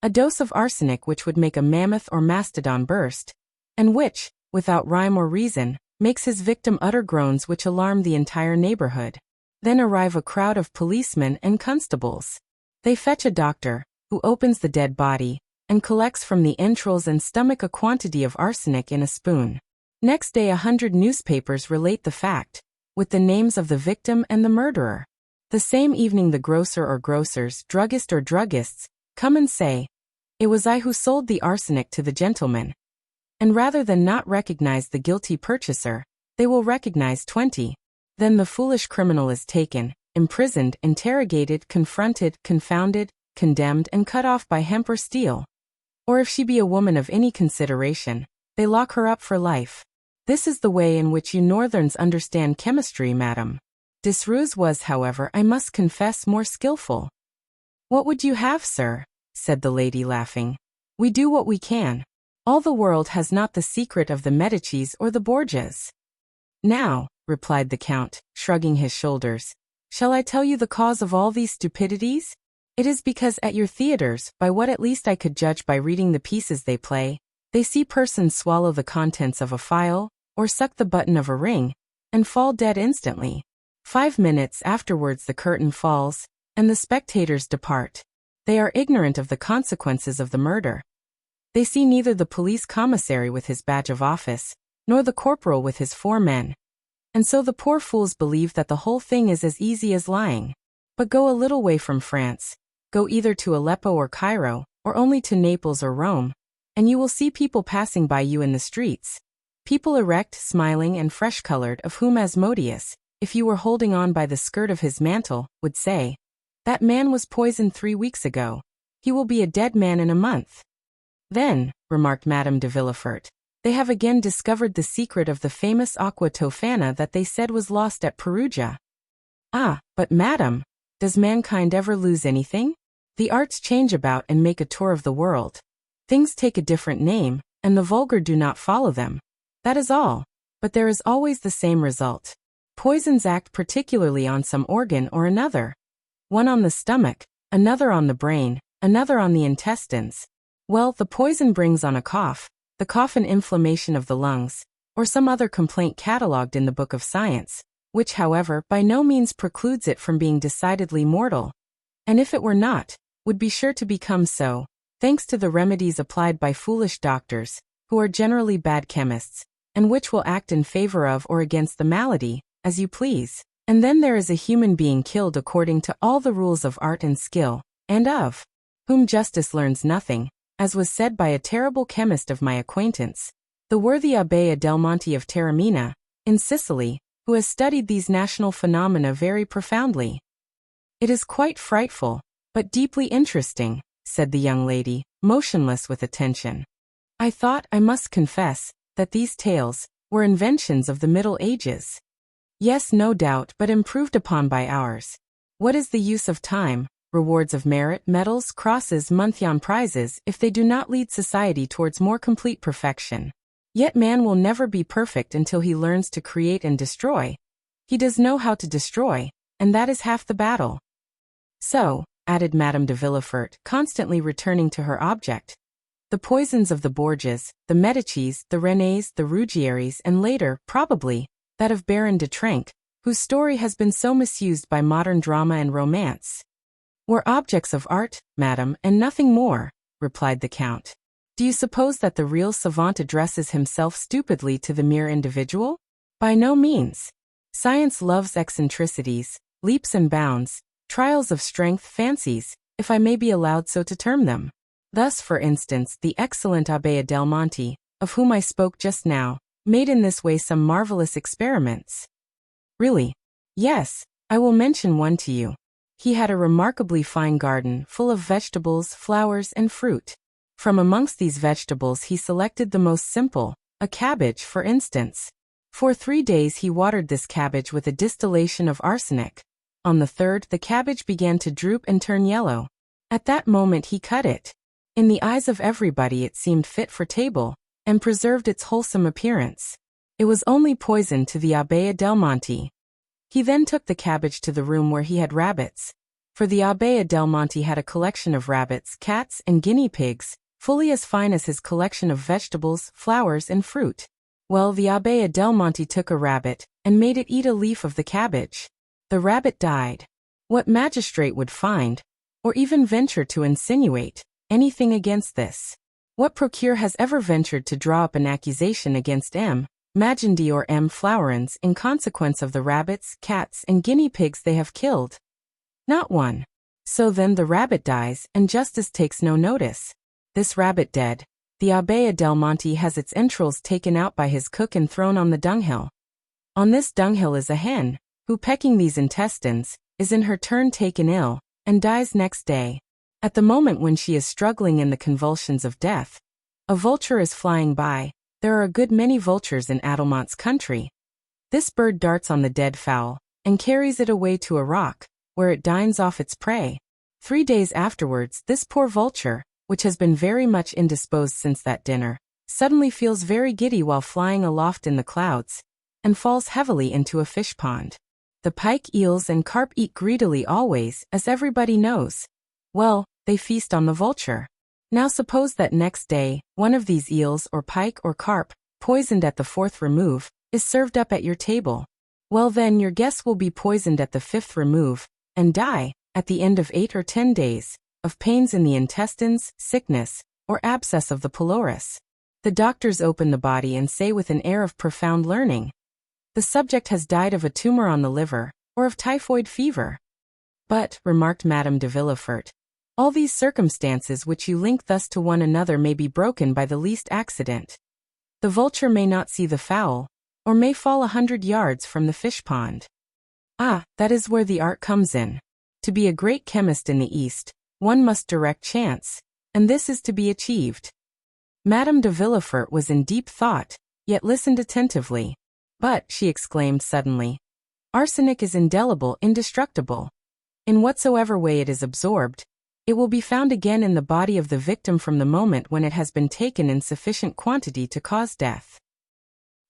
Speaker 1: a dose of arsenic which would make a mammoth or mastodon burst, and which, without rhyme or reason, makes his victim utter groans which alarm the entire neighborhood. Then arrive a crowd of policemen and constables. They fetch a doctor, who opens the dead body, and collects from the entrails and stomach a quantity of arsenic in a spoon. Next day 100 newspapers relate the fact, with the names of the victim and the murderer. The same evening the grocer or grocers, druggist or druggists, come and say, "It was I who sold the arsenic to the gentleman." And rather than not recognize the guilty purchaser, they will recognize 20. Then the foolish criminal is taken, imprisoned, interrogated, confronted, confounded, condemned, and cut off by hemp or steel. Or if she be a woman of any consideration, they lock her up for life. This is the way in which you northerns understand chemistry, madam. Desrues was, however, I must confess, more skillful. What would you have, sir? Said the lady, laughing. We do what we can. All the world has not the secret of the Medicis or the Borgias. Now, replied the Count, shrugging his shoulders, shall I tell you the cause of all these stupidities? It is because at your theatres, by what at least I could judge by reading the pieces they play, they see persons swallow the contents of a phial, or suck the button of a ring, and fall dead instantly. 5 minutes afterwards the curtain falls, and the spectators depart. They are ignorant of the consequences of the murder. They see neither the police commissary with his badge of office, nor the corporal with his 4 men. And so the poor fools believe that the whole thing is as easy as lying. But go a little way from France, go either to Aleppo or Cairo, or only to Naples or Rome, and you will see people passing by you in the streets. People erect, smiling, and fresh-colored, of whom Asmodeus, if you were holding on by the skirt of his mantle, would say, "That man was poisoned 3 weeks ago. He will be a dead man in a month." Then, remarked Madame de Villefort, they have again discovered the secret of the famous aqua tofana that they said was lost at Perugia. Ah, but madam, does mankind ever lose anything? The arts change about and make a tour of the world. Things take a different name, and the vulgar do not follow them. That is all, but there is always the same result. Poisons act particularly on some organ or another. One on the stomach, another on the brain, another on the intestines. Well, the poison brings on a cough, the cough an inflammation of the lungs, or some other complaint catalogued in the book of science, which, however, by no means precludes it from being decidedly mortal. And if it were not, would be sure to become so, thanks to the remedies applied by foolish doctors, who are generally bad chemists, and which will act in favor of or against the malady, as you please. And then there is a human being killed according to all the rules of art and skill, and of whom justice learns nothing, as was said by a terrible chemist of my acquaintance. The worthy Abbé Adelmonte of Taormina, in Sicily, who has studied these national phenomena very profoundly. It is quite frightful, but deeply interesting, said the young lady, motionless with attention. I thought, I must confess, that these tales were inventions of the Middle Ages. Yes, no doubt, but improved upon by ours. What is the use of time, rewards of merit, medals, crosses, Monthyon prizes, if they do not lead society towards more complete perfection? Yet man will never be perfect until he learns to create and destroy. He does know how to destroy, and that is half the battle. So, added Madame de Villefort, constantly returning to her object, the poisons of the Borgias, the Medicis, the Renés, the Ruggieris, and later, probably, that of Baron de Trenck, whose story has been so misused by modern drama and romance, were objects of art, madame, and nothing more, replied the Count. Do you suppose that the real savant addresses himself stupidly to the mere individual? By no means. Science loves eccentricities, leaps and bounds, trials of strength, fancies, if I may be allowed so to term them. Thus, for instance, the excellent Abbé Adelmonte, of whom I spoke just now, made in this way some marvelous experiments. Really? Yes, I will mention one to you. He had a remarkably fine garden, full of vegetables, flowers, and fruit. From amongst these vegetables he selected the most simple, a cabbage, for instance. For 3 days he watered this cabbage with a distillation of arsenic. On the third, the cabbage began to droop and turn yellow. At that moment he cut it. In the eyes of everybody it seemed fit for table, and preserved its wholesome appearance. It was only poison to the Abbé Adelmonte. He then took the cabbage to the room where he had rabbits. For the Abbé Adelmonte had a collection of rabbits, cats, and guinea pigs, fully as fine as his collection of vegetables, flowers, and fruit. Well, the Abbé Adelmonte took a rabbit, and made it eat a leaf of the cabbage. The rabbit died. What magistrate would find, or even venture to insinuate, anything against this? What procureur has ever ventured to draw up an accusation against M. Magendie or M. Flourens in consequence of the rabbits, cats, and guinea pigs they have killed? Not one. So then the rabbit dies, and justice takes no notice. This rabbit dead, the Abbé Adelmonte has its entrails taken out by his cook and thrown on the dunghill. On this dunghill is a hen, who, pecking these intestines, is in her turn taken ill, and dies next day. At the moment when she is struggling in the convulsions of death, a vulture is flying by. There are a good many vultures in Adelmonte's country. This bird darts on the dead fowl, and carries it away to a rock, where it dines off its prey. 3 days afterwards, this poor vulture, which has been very much indisposed since that dinner, suddenly feels very giddy while flying aloft in the clouds, and falls heavily into a fish pond. The pike, eels, and carp eat greedily always, as everybody knows. Well, they feast on the vulture. Now suppose that next day, one of these eels or pike or carp, poisoned at the 4th remove, is served up at your table. Well then, your guests will be poisoned at the 5th remove, and die, at the end of 8 or 10 days, of pains in the intestines, sickness, or abscess of the pylorus. The doctors open the body and say with an air of profound learning, the subject has died of a tumor on the liver, or of typhoid fever. But, remarked Madame de Villefort, all these circumstances which you link thus to one another may be broken by the least accident. The vulture may not see the fowl, or may fall 100 yards from the fish pond. Ah, that is where the art comes in. To be a great chemist in the East, one must direct chance, and this is to be achieved. Madame de Villefort was in deep thought, yet listened attentively. But, she exclaimed suddenly, arsenic is indelible, indestructible. In whatsoever way it is absorbed, it will be found again in the body of the victim from the moment when it has been taken in sufficient quantity to cause death.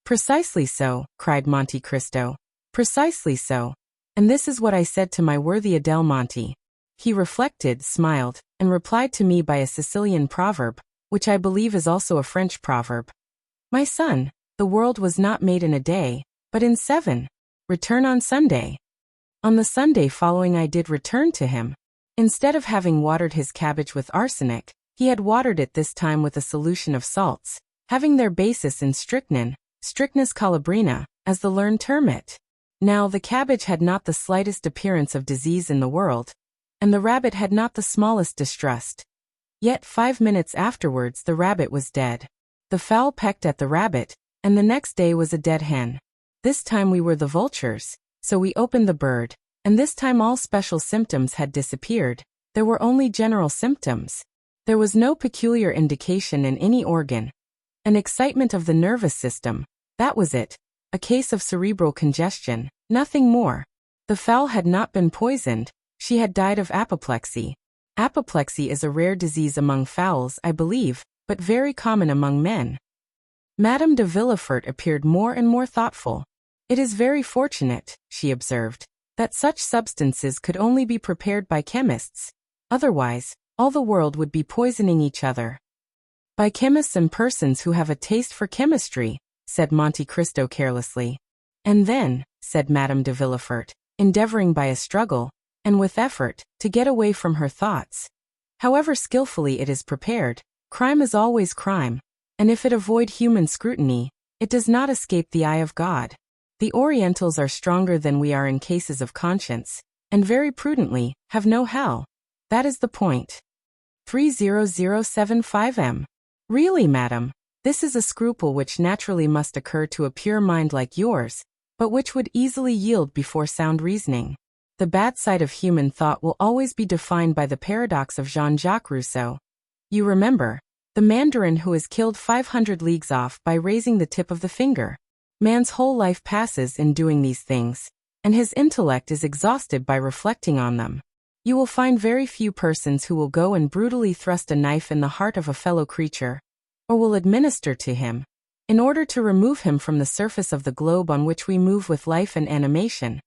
Speaker 1: Precisely so, cried Monte Cristo. Precisely so. And this is what I said to my worthy Adelmonte. He reflected, smiled, and replied to me by a Sicilian proverb, which I believe is also a French proverb. My son, the world was not made in a day, but in 7. Return on Sunday. On the Sunday following I did return to him. Instead of having watered his cabbage with arsenic, he had watered it this time with a solution of salts, having their basis in strychnine, strychnus colubrina, as the learned term it. Now the cabbage had not the slightest appearance of disease in the world, and the rabbit had not the smallest distrust. Yet 5 minutes afterwards the rabbit was dead. The fowl pecked at the rabbit, and the next day was a dead hen. This time we were the vultures, so we opened the bird, and this time all special symptoms had disappeared. There were only general symptoms. There was no peculiar indication in any organ. An excitement of the nervous system, that was it. A case of cerebral congestion, nothing more. The fowl had not been poisoned, she had died of apoplexy. Apoplexy is a rare disease among fowls, I believe, but very common among men. Madame de Villefort appeared more and more thoughtful. It is very fortunate, she observed, that such substances could only be prepared by chemists. Otherwise, all the world would be poisoning each other. By chemists and persons who have a taste for chemistry, said Monte Cristo carelessly. And then, said Madame de Villefort, endeavoring by a struggle, and with effort, to get away from her thoughts. However skillfully it is prepared, crime is always crime, and if it avoid human scrutiny, it does not escape the eye of God. The Orientals are stronger than we are in cases of conscience, and very prudently, have no hell. That is the point. 30075M. Really, madam, this is a scruple which naturally must occur to a pure mind like yours, but which would easily yield before sound reasoning. The bad side of human thought will always be defined by the paradox of Jean-Jacques Rousseau. You remember, the mandarin who is killed 500 leagues off by raising the tip of the finger. Man's whole life passes in doing these things, and his intellect is exhausted by reflecting on them. You will find very few persons who will go and brutally thrust a knife in the heart of a fellow creature, or will administer to him, in order to remove him from the surface of the globe on which we move with life and animation,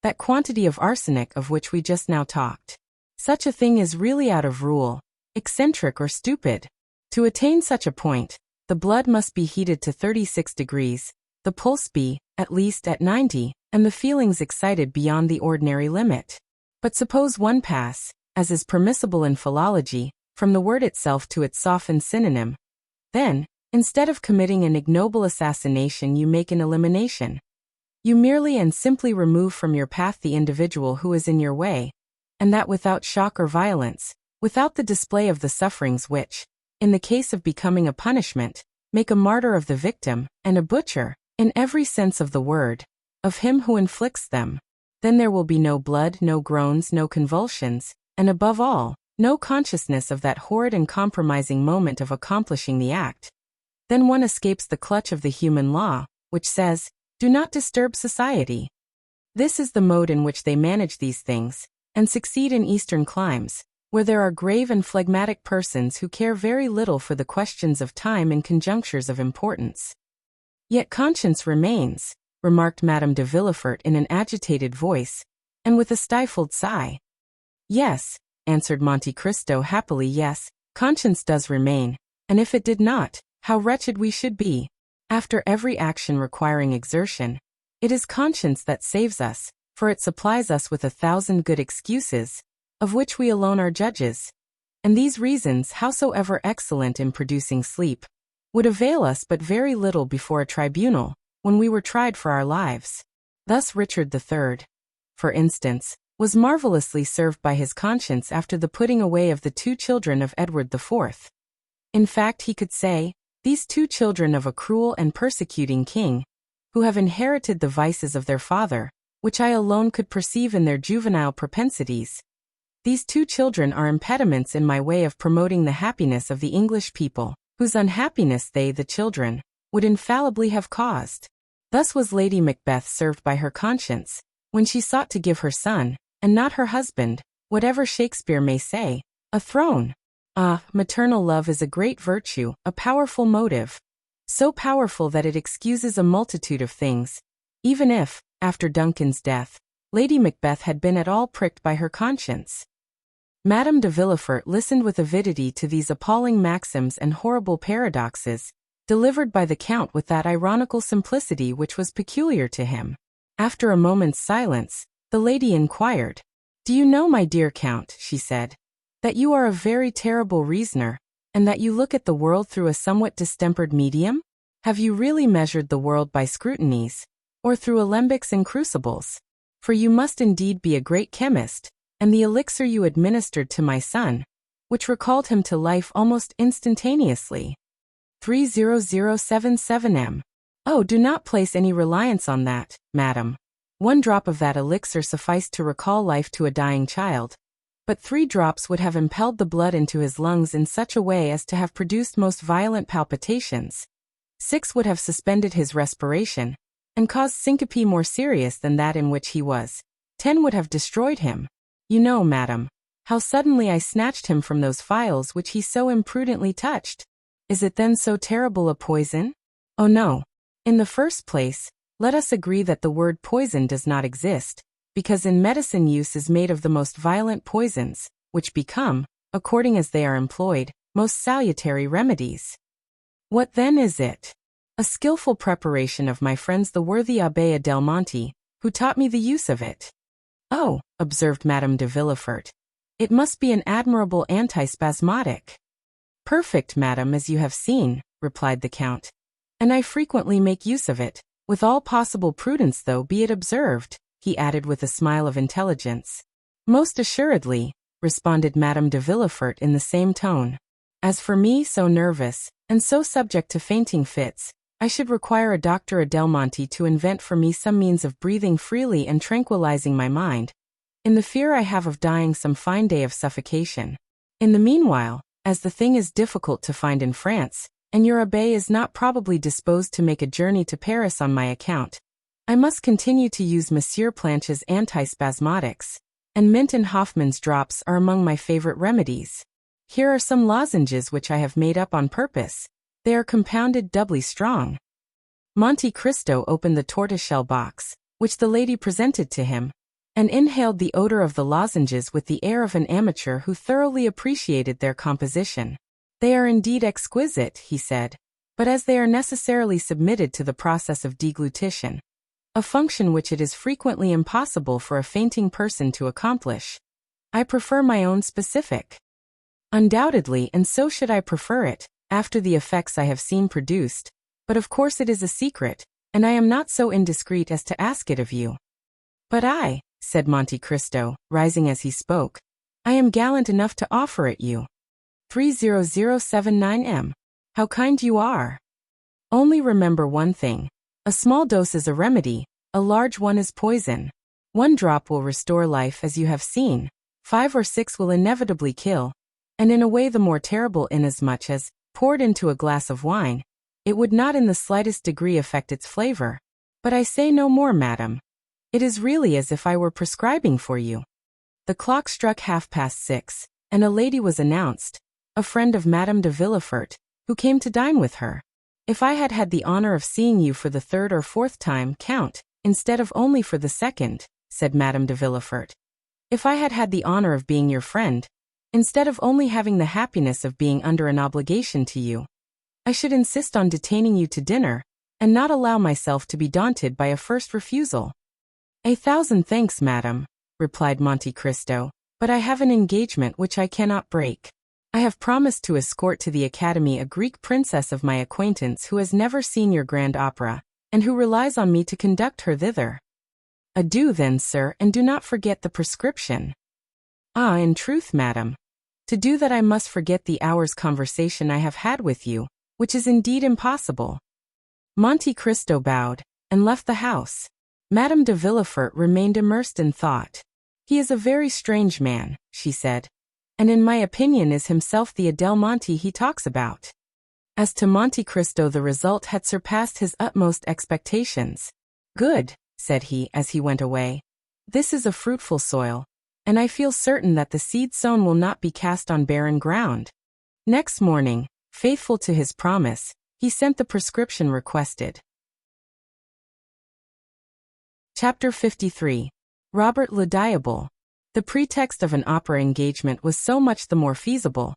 Speaker 1: that quantity of arsenic of which we just now talked. Such a thing is really out of rule, eccentric or stupid. To attain such a point, the blood must be heated to 36 degrees, the pulse be, at least, at 90, and the feelings excited beyond the ordinary limit. But suppose one pass, as is permissible in philology, from the word itself to its softened synonym. Then, instead of committing an ignoble assassination, you make an elimination. You merely and simply remove from your path the individual who is in your way, and that without shock or violence, without the display of the sufferings which, in the case of becoming a punishment, make a martyr of the victim, and a butcher, in every sense of the word, of him who inflicts them. Then there will be no blood, no groans, no convulsions, and above all, no consciousness of that horrid and compromising moment of accomplishing the act. Then one escapes the clutch of the human law, which says, do not disturb society. This is the mode in which they manage these things, and succeed in Eastern climes, where there are grave and phlegmatic persons who care very little for the questions of time and conjunctures of importance. Yet conscience remains, remarked Madame de Villefort in an agitated voice, and with a stifled sigh. Yes, answered Monte Cristo happily, yes, conscience does remain, and if it did not, how wretched we should be. After every action requiring exertion, it is conscience that saves us, for it supplies us with 1,000 good excuses, of which we alone are judges. And these reasons, howsoever excellent in producing sleep, would avail us but very little before a tribunal, when we were tried for our lives. Thus Richard III, for instance, was marvelously served by his conscience after the putting away of the 2 children of Edward IV. In fact, he could say, these 2 children of a cruel and persecuting king, who have inherited the vices of their father, which I alone could perceive in their juvenile propensities. These 2 children are impediments in my way of promoting the happiness of the English people, whose unhappiness they, the children, would infallibly have caused. Thus was Lady Macbeth served by her conscience, when she sought to give her son, and not her husband, whatever Shakespeare may say, a throne. Ah, maternal love is a great virtue, a powerful motive. So powerful that it excuses a multitude of things. Even if, after Duncan's death, Lady Macbeth had been at all pricked by her conscience. Madame de Villefort listened with avidity to these appalling maxims and horrible paradoxes, delivered by the Count with that ironical simplicity which was peculiar to him. After a moment's silence, the lady inquired, "Do you know, my dear Count," she said, "that you are a very terrible reasoner, and that you look at the world through a somewhat distempered medium? Have you really measured the world by scrutinies, or through alembics and crucibles? For you must indeed be a great chemist, and the elixir you administered to my son, which recalled him to life almost instantaneously, 30077M. Oh, do not place any reliance on that, madam. 1 drop of that elixir sufficed to recall life to a dying child, but 3 drops would have impelled the blood into his lungs in such a way as to have produced most violent palpitations. 6 would have suspended his respiration, and caused syncope more serious than that in which he was. 10 would have destroyed him. You know, madam, how suddenly I snatched him from those phials which he so imprudently touched. Is it then so terrible a poison? Oh no. In the first place, let us agree that the word poison does not exist, because in medicine use is made of the most violent poisons, which become, according as they are employed, most salutary remedies. What then is it? A skillful preparation of my friends the worthy Abbé del Monte, who taught me the use of it. Oh, observed Madame de Villefort, it must be an admirable antispasmodic. Perfect, madam, as you have seen, replied the Count, and I frequently make use of it, with all possible prudence though be it observed, he added with a smile of intelligence. Most assuredly, responded Madame de Villefort in the same tone. As for me, so nervous, and so subject to fainting fits, I should require a Dr. Adelmonte to invent for me some means of breathing freely and tranquilizing my mind, in the fear I have of dying some fine day of suffocation. In the meanwhile, as the thing is difficult to find in France, and your abbé is not probably disposed to make a journey to Paris on my account, I must continue to use Monsieur Planche's antispasmodics, and Mint and Hoffman's drops are among my favorite remedies. Here are some lozenges which I have made up on purpose. They are compounded doubly strong. Monte Cristo opened the tortoiseshell box, which the lady presented to him, and inhaled the odor of the lozenges with the air of an amateur who thoroughly appreciated their composition. They are indeed exquisite, he said, but as they are necessarily submitted to the process of deglutition, a function which it is frequently impossible for a fainting person to accomplish, I prefer my own specific. Undoubtedly, and so should I prefer it, after the effects I have seen produced, but of course it is a secret, and I am not so indiscreet as to ask it of you. But I, said Monte Cristo, rising as he spoke, I am gallant enough to offer it you. 30079M. How kind you are. Only remember one thing. A small dose is a remedy, a large one is poison. 1 drop will restore life as you have seen, 5 or 6 will inevitably kill, and in a way the more terrible inasmuch as, poured into a glass of wine, it would not in the slightest degree affect its flavor. But I say no more, madam. It is really as if I were prescribing for you. The clock struck 6:30, and a lady was announced, a friend of Madame de Villefort, who came to dine with her. If I had had the honor of seeing you for the 3rd or 4th time, Count, instead of only for the 2nd, said Madame de Villefort. If I had had the honor of being your friend, instead of only having the happiness of being under an obligation to you, I should insist on detaining you to dinner, and not allow myself to be daunted by a first refusal. 1,000 thanks, madam, replied Monte Cristo, but I have an engagement which I cannot break. I have promised to escort to the Academy a Greek princess of my acquaintance who has never seen your grand opera, and who relies on me to conduct her thither. Adieu then, sir, and do not forget the prescription. Ah, in truth, madam. To do that I must forget the hour's conversation I have had with you, which is indeed impossible. Monte Cristo bowed, and left the house. Madame de Villefort remained immersed in thought. He is a very strange man, she said, and in my opinion is himself the Adelmonte he talks about. As to Monte Cristo, the result had surpassed his utmost expectations. Good, said he as he went away. This is a fruitful soil, and I feel certain that the seed sown will not be cast on barren ground. Next morning, faithful to his promise, he sent the prescription requested. Chapter 53. Robert le Diable. The pretext of an opera engagement was so much the more feasible,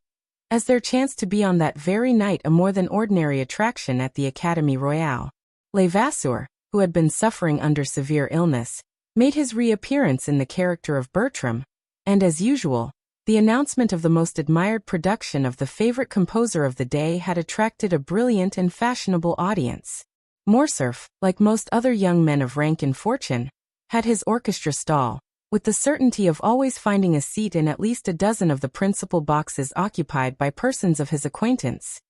Speaker 1: as there chanced to be on that very night a more than ordinary attraction at the Académie Royale. Levasseur, who had been suffering under severe illness, made his reappearance in the character of Bertram, and as usual, the announcement of the most admired production of the favorite composer of the day had attracted a brilliant and fashionable audience. Morcerf, like most other young men of rank and fortune, had his orchestra stall, with the certainty of always finding a seat in at least a dozen of the principal boxes occupied by persons of his acquaintance.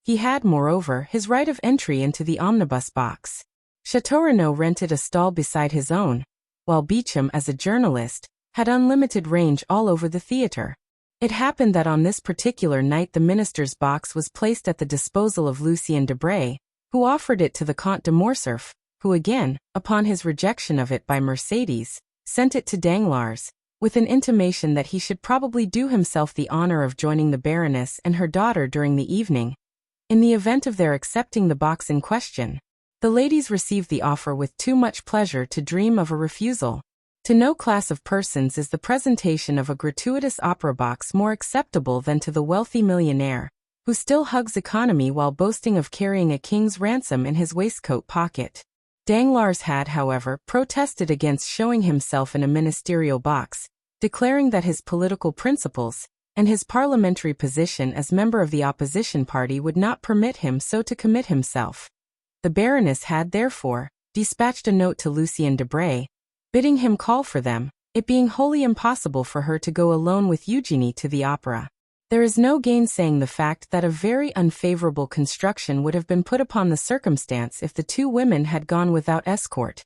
Speaker 1: He had, moreover, his right of entry into the omnibus box. Chateau Renaud rented a stall beside his own, while Beecham, as a journalist, had unlimited range all over the theatre. It happened that on this particular night the minister's box was placed at the disposal of Lucien Debray, who offered it to the Comte de Morcerf, who again, upon his rejection of it by Mercédès, sent it to Danglars, with an intimation that he should probably do himself the honor of joining the Baroness and her daughter during the evening, in the event of their accepting the box in question. The ladies received the offer with too much pleasure to dream of a refusal. To no class of persons is the presentation of a gratuitous opera box more acceptable than to the wealthy millionaire, who still hugs economy while boasting of carrying a king's ransom in his waistcoat pocket. Danglars had, however, protested against showing himself in a ministerial box, declaring that his political principles, and his parliamentary position as member of the opposition party would not permit him so to commit himself. The Baroness had, therefore, dispatched a note to Lucien Debray, bidding him call for them, it being wholly impossible for her to go alone with Eugenie to the opera. There is no gainsaying the fact that a very unfavorable construction would have been put upon the circumstance if the two women had gone without escort,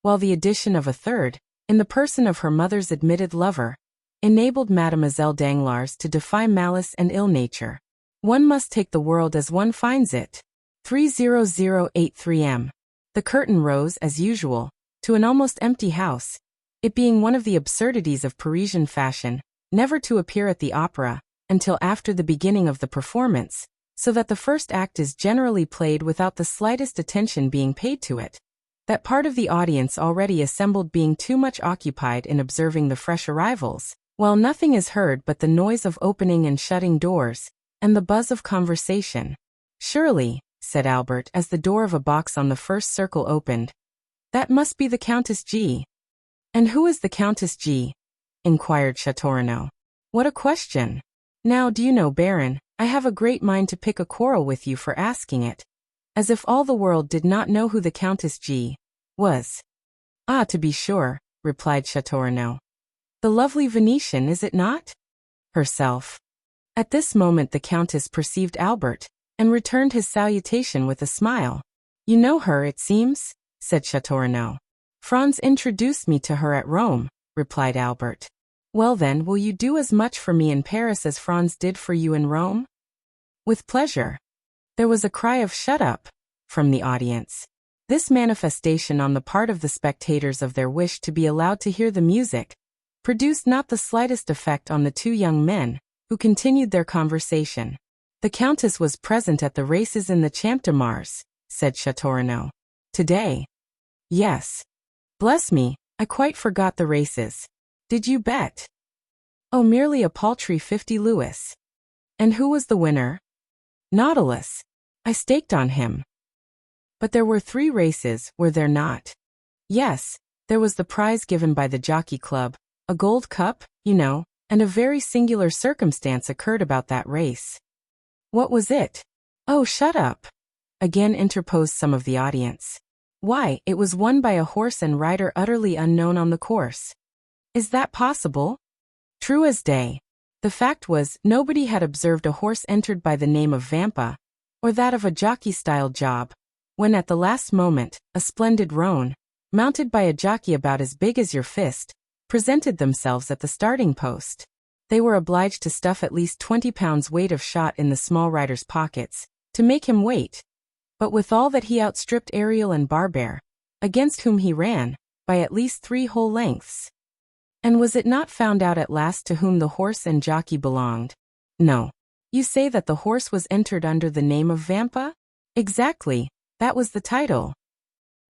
Speaker 1: while the addition of a third, in the person of her mother's admitted lover, enabled Mademoiselle Danglars to defy malice and ill nature. One must take the world as one finds it. 30083 m. The curtain rose, as usual, to an almost empty house, it being one of the absurdities of Parisian fashion, never to appear at the opera until after the beginning of the performance, so that the first act is generally played without the slightest attention being paid to it, that part of the audience already assembled being too much occupied in observing the fresh arrivals, while nothing is heard but the noise of opening and shutting doors, and the buzz of conversation. "Surely," said Albert as the door of a box on the first circle opened, "that must be the Countess G." "And who is the Countess G?" inquired Chateau Renaud. "What a question! Now, do you know, Baron, I have a great mind to pick a quarrel with you for asking it. As if all the world did not know who the Countess G was." "Ah, to be sure," replied Chateau Renaud. "The lovely Venetian, is it not?" "Herself." At this moment the Countess perceived Albert, and returned his salutation with a smile. "You know her, it seems?" said Chateau Renaud. "Franz introduced me to her at Rome," replied Albert. "Well then, will you do as much for me in Paris as Franz did for you in Rome?" "With pleasure." There was a cry of "Shut up!" from the audience. This manifestation on the part of the spectators of their wish to be allowed to hear the music produced not the slightest effect on the two young men, who continued their conversation. "The Countess was present at the races in the Champ de Mars," said Chateau Renaud. "Today?" "Yes." "Bless me, I quite forgot the races. Did you bet?" "Oh, merely a paltry 50 louis. "And who was the winner?" "Nautilus. I staked on him." "But there were 3 races, were there not?" "Yes, there was the prize given by the Jockey Club, a gold cup, you know, and a very singular circumstance occurred about that race." "What was it?" "Oh, shut up!" again interposed some of the audience. "Why, it was won by a horse and rider utterly unknown on the course." "Is that possible?" "True as day. The fact was, nobody had observed a horse entered by the name of Vampa, or that of a jockey-style job, when at the last moment, a splendid roan, mounted by a jockey about as big as your fist, presented themselves at the starting post. They were obliged to stuff at least 20 pounds weight of shot in the small rider's pockets, to make him wait. But withal that he outstripped Ariel and Barbare, against whom he ran, by at least 3 whole lengths. And was it not found out at last to whom the horse and jockey belonged?" "No." "You say that the horse was entered under the name of Vampa?" "Exactly, that was the title."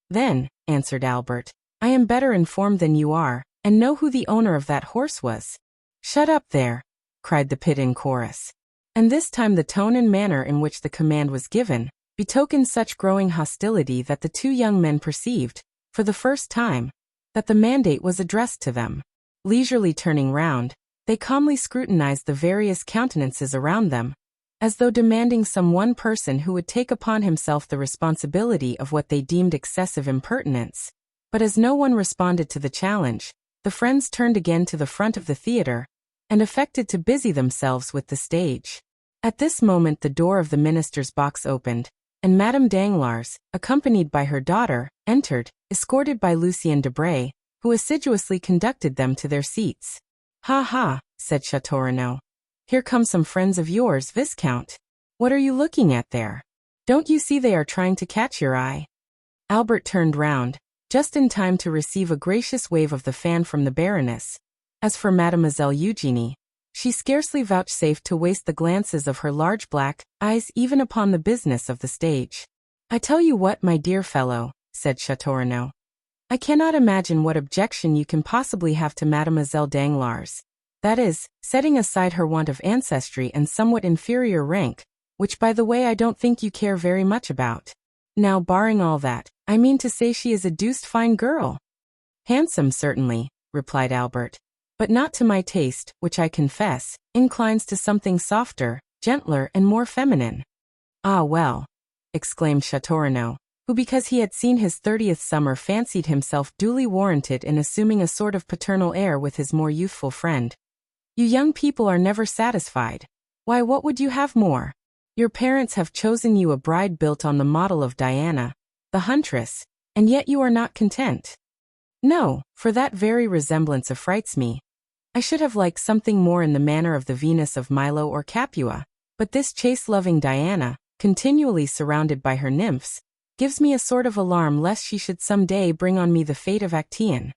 Speaker 1: "Then," answered Albert, "I am better informed than you are, and know who the owner of that horse was." "Shut up there!" cried the pit in chorus. And this time the tone and manner in which the command was given betokened such growing hostility that the two young men perceived, for the first time, that the mandate was addressed to them. Leisurely turning round, they calmly scrutinized the various countenances around them, as though demanding some one person who would take upon himself the responsibility of what they deemed excessive impertinence. But as no one responded to the challenge, the friends turned again to the front of the theatre, and affected to busy themselves with the stage. At this moment the door of the minister's box opened, and Madame Danglars, accompanied by her daughter, entered, escorted by Lucien Debray, who assiduously conducted them to their seats. "Ha ha," said Château Renaud. "Here come some friends of yours, Viscount. What are you looking at there? Don't you see they are trying to catch your eye?" Albert turned round, just in time to receive a gracious wave of the fan from the Baroness. As for Mademoiselle Eugénie, she scarcely vouchsafed to waste the glances of her large black eyes even upon the business of the stage. "I tell you what, my dear fellow," said Château Renaud, "I cannot imagine what objection you can possibly have to Mademoiselle Danglars. That is, setting aside her want of ancestry and somewhat inferior rank, which by the way I don't think you care very much about. Now barring all that, I mean to say she is a deuced fine girl." "Handsome, certainly," replied Albert, "but not to my taste, which I confess, inclines to something softer, gentler and more feminine." "Ah well," exclaimed Château Renaud, who because he had seen his 30th summer fancied himself duly warranted in assuming a sort of paternal air with his more youthful friend. "You young people are never satisfied. Why, what would you have more? Your parents have chosen you a bride built on the model of Diana, the huntress, and yet you are not content." "No, for that very resemblance affrights me. I should have liked something more in the manner of the Venus of Milo or Capua, but this chase-loving Diana, continually surrounded by her nymphs, gives me a sort of alarm lest she should some day bring on me the fate of Actaeon."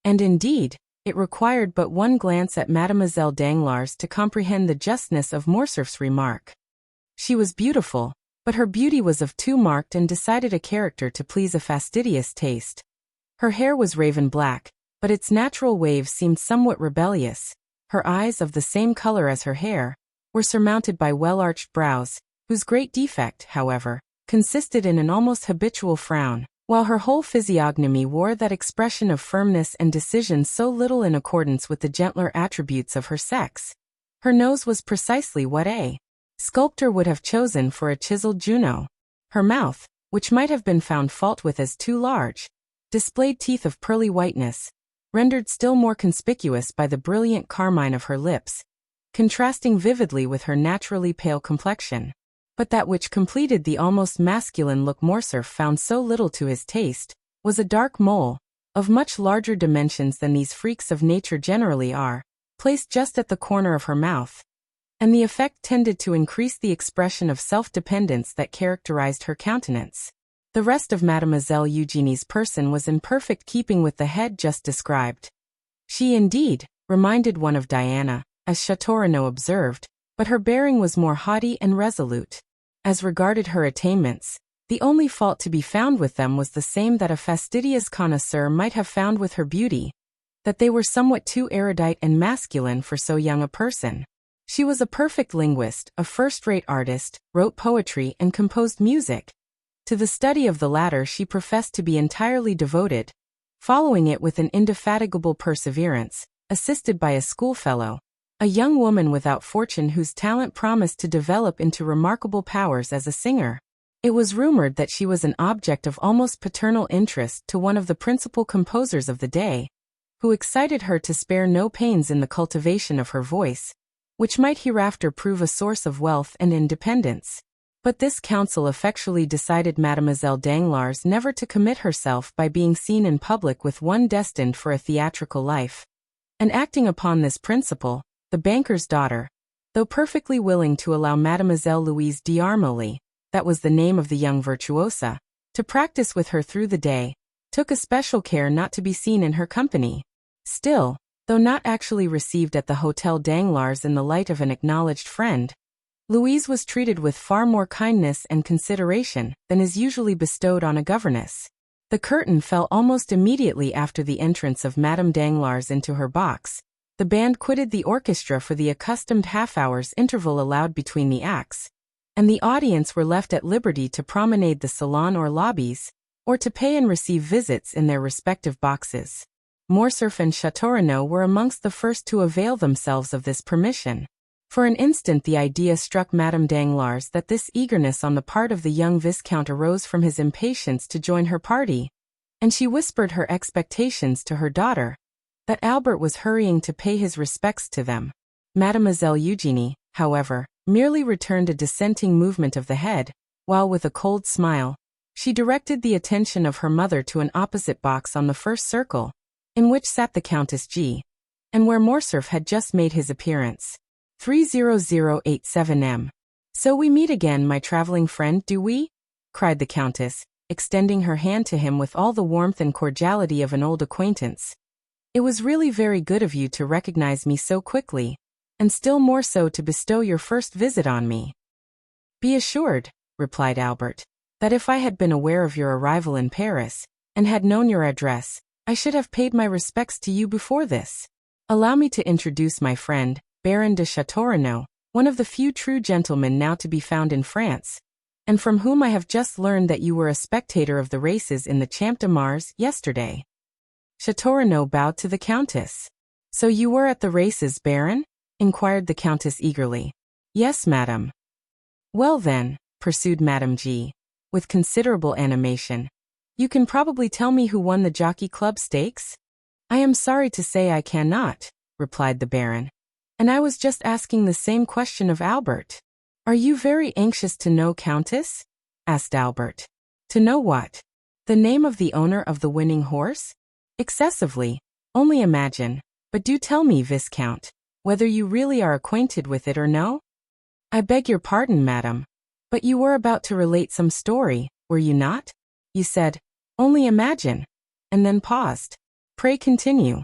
Speaker 1: And indeed, it required but one glance at Mademoiselle Danglars to comprehend the justness of Morcerf's remark. She was beautiful, but her beauty was of too marked and decided a character to please a fastidious taste. Her hair was raven black, but its natural waves seemed somewhat rebellious. Her eyes, of the same color as her hair, were surmounted by well-arched brows, whose great defect, however, consisted in an almost habitual frown, while her whole physiognomy wore that expression of firmness and decision so little in accordance with the gentler attributes of her sex. Her nose was precisely what a sculptor would have chosen for a chiseled Juno. Her mouth, which might have been found fault with as too large, displayed teeth of pearly whiteness, rendered still more conspicuous by the brilliant carmine of her lips, contrasting vividly with her naturally pale complexion. But that which completed the almost masculine look Morcerf found so little to his taste, was a dark mole, of much larger dimensions than these freaks of nature generally are, placed just at the corner of her mouth, and the effect tended to increase the expression of self-dependence that characterized her countenance. The rest of Mademoiselle Eugénie's person was in perfect keeping with the head just described. She indeed reminded one of Diana, as Château Renaud observed, but her bearing was more haughty and resolute. As regarded her attainments, the only fault to be found with them was the same that a fastidious connoisseur might have found with her beauty, that they were somewhat too erudite and masculine for so young a person. She was a perfect linguist, a first-rate artist, wrote poetry and composed music. To the study of the latter she professed to be entirely devoted, following it with an indefatigable perseverance, assisted by a schoolfellow, a young woman without fortune whose talent promised to develop into remarkable powers as a singer. It was rumored that she was an object of almost paternal interest to one of the principal composers of the day, who excited her to spare no pains in the cultivation of her voice, which might hereafter prove a source of wealth and independence. But this counsel effectually decided Mademoiselle Danglars never to commit herself by being seen in public with one destined for a theatrical life. And acting upon this principle, the banker's daughter, though perfectly willing to allow Mademoiselle Louise d'Armilly, that was the name of the young virtuosa, to practice with her through the day, took especial care not to be seen in her company. Still, though not actually received at the Hotel Danglars in the light of an acknowledged friend, Louise was treated with far more kindness and consideration than is usually bestowed on a governess. The curtain fell almost immediately after the entrance of Madame Danglars into her box. The band quitted the orchestra for the accustomed half-hour's interval allowed between the acts, and the audience were left at liberty to promenade the salon or lobbies, or to pay and receive visits in their respective boxes. Morcerf and Château Renaud were amongst the first to avail themselves of this permission. For an instant the idea struck Madame Danglars that this eagerness on the part of the young Viscount arose from his impatience to join her party, and she whispered her expectations to her daughter, that Albert was hurrying to pay his respects to them. Mademoiselle Eugénie, however, merely returned a dissenting movement of the head, while with a cold smile, she directed the attention of her mother to an opposite box on the first circle, in which sat the Countess G, and where Morcerf had just made his appearance. 30087M. So we meet again, my traveling friend, do we? Cried the Countess, extending her hand to him with all the warmth and cordiality of an old acquaintance. It was really very good of you to recognize me so quickly, and still more so to bestow your first visit on me. Be assured, replied Albert, that if I had been aware of your arrival in Paris, and had known your address, I should have paid my respects to you before this. Allow me to introduce my friend, Baron de Châteaurenaud, one of the few true gentlemen now to be found in France, and from whom I have just learned that you were a spectator of the races in the Champ de Mars yesterday. Châteaurenaud bowed to the Countess. So you were at the races, Baron? Inquired the Countess eagerly. Yes, madam. Well then, pursued Madame G, with considerable animation, you can probably tell me who won the Jockey Club stakes? I am sorry to say I cannot, replied the Baron. And I was just asking the same question of Albert. Are you very anxious to know, Countess? Asked Albert. To know what? The name of the owner of the winning horse? Excessively. Only imagine. But do tell me, Viscount, whether you really are acquainted with it or no? I beg your pardon, madam. But you were about to relate some story, were you not? You said, only imagine, and then paused. Pray continue.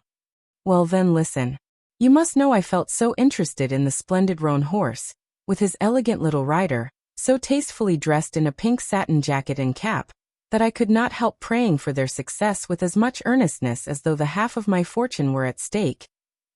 Speaker 1: Well then listen. You must know I felt so interested in the splendid roan horse, with his elegant little rider, so tastefully dressed in a pink satin jacket and cap, that I could not help praying for their success with as much earnestness as though the half of my fortune were at stake.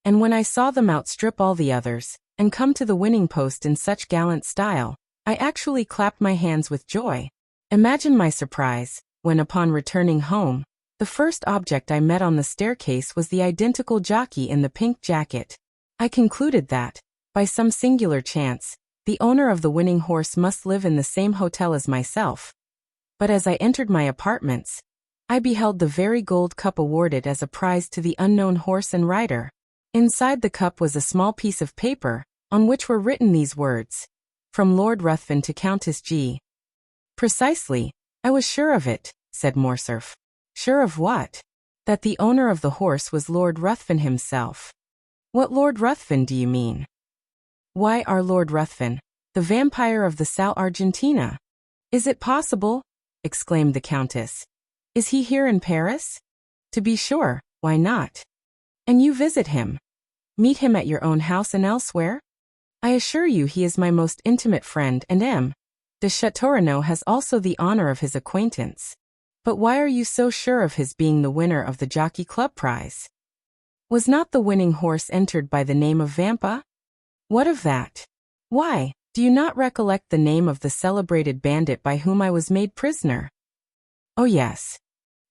Speaker 1: And when I saw them outstrip all the others, and come to the winning post in such gallant style, I actually clapped my hands with joy. Imagine my surprise, when upon returning home, the first object I met on the staircase was the identical jockey in the pink jacket. I concluded that, by some singular chance, the owner of the winning horse must live in the same hotel as myself. But as I entered my apartments, I beheld the very gold cup awarded as a prize to the unknown horse and rider. Inside the cup was a small piece of paper, on which were written these words, from Lord Ruthven to Countess G. Precisely, I was sure of it, said Morcerf. Sure of what? That the owner of the horse was Lord Ruthven himself. What Lord Ruthven do you mean? Why, our Lord Ruthven, the vampire of the Sal Argentina. Is it possible? Exclaimed the Countess. Is he here in Paris? To be sure, why not? And you visit him? Meet him at your own house and elsewhere? I assure you he is my most intimate friend, and M. de Châteaurenaud has also the honor of his acquaintance. But why are you so sure of his being the winner of the Jockey Club prize? Was not the winning horse entered by the name of Vampa? What of that? Why, do you not recollect the name of the celebrated bandit by whom I was made prisoner? Oh yes.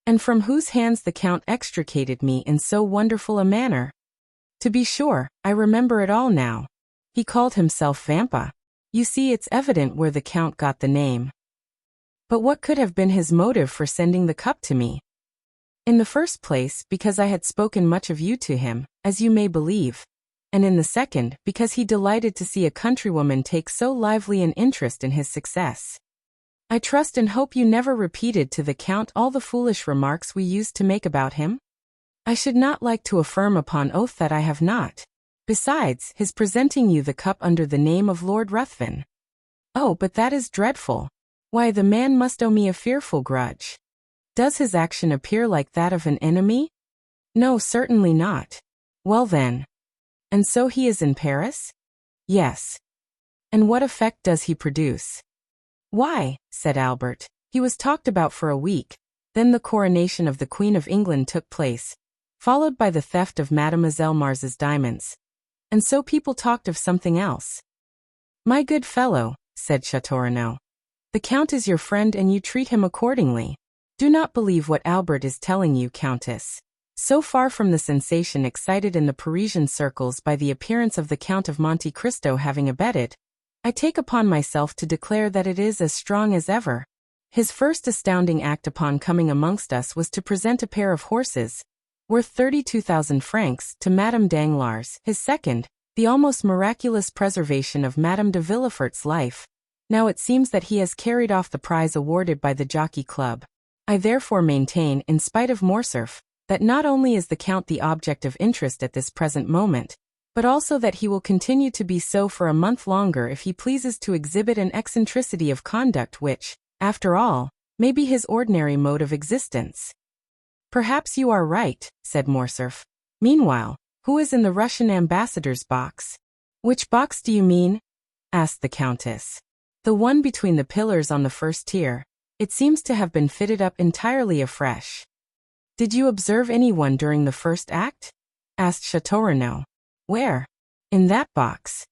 Speaker 1: And from whose hands the Count extricated me in so wonderful a manner? To be sure, I remember it all now. He called himself Vampa. You see, it's evident where the Count got the name. But what could have been his motive for sending the cup to me? In the first place, because I had spoken much of you to him, as you may believe, and in the second, because he delighted to see a countrywoman take so lively an interest in his success. I trust and hope you never repeated to the Count all the foolish remarks we used to make about him? I should not like to affirm upon oath that I have not. Besides, his presenting you the cup under the name of Lord Ruthven. Oh, but that is dreadful. Why, the man must owe me a fearful grudge. Does his action appear like that of an enemy? No, certainly not. Well then. And so he is in Paris? Yes. And what effect does he produce? Why, said Albert, he was talked about for a week. Then the coronation of the Queen of England took place, followed by the theft of Mademoiselle Mars's diamonds. And so people talked of something else. My good fellow, said Châteaurenaud, the Count is your friend and you treat him accordingly. Do not believe what Albert is telling you, Countess. So far from the sensation excited in the Parisian circles by the appearance of the Count of Monte Cristo having abetted, I take upon myself to declare that it is as strong as ever. His first astounding act upon coming amongst us was to present a pair of horses, worth 32,000 francs, to Madame Danglars. His second, the almost miraculous preservation of Madame de Villefort's life. Now it seems that he has carried off the prize awarded by the Jockey Club. I therefore maintain, in spite of Morcerf, that not only is the Count the object of interest at this present moment, but also that he will continue to be so for a month longer if he pleases to exhibit an eccentricity of conduct which, after all, may be his ordinary mode of existence." "Perhaps you are right," said Morcerf. "Meanwhile, who is in the Russian ambassador's box?" "Which box do you mean?" asked the Countess. "The one between the pillars on the first tier. It seems to have been fitted up entirely afresh." "Did you observe anyone during the first act?" asked Château-Renaud. "Where? In that box?"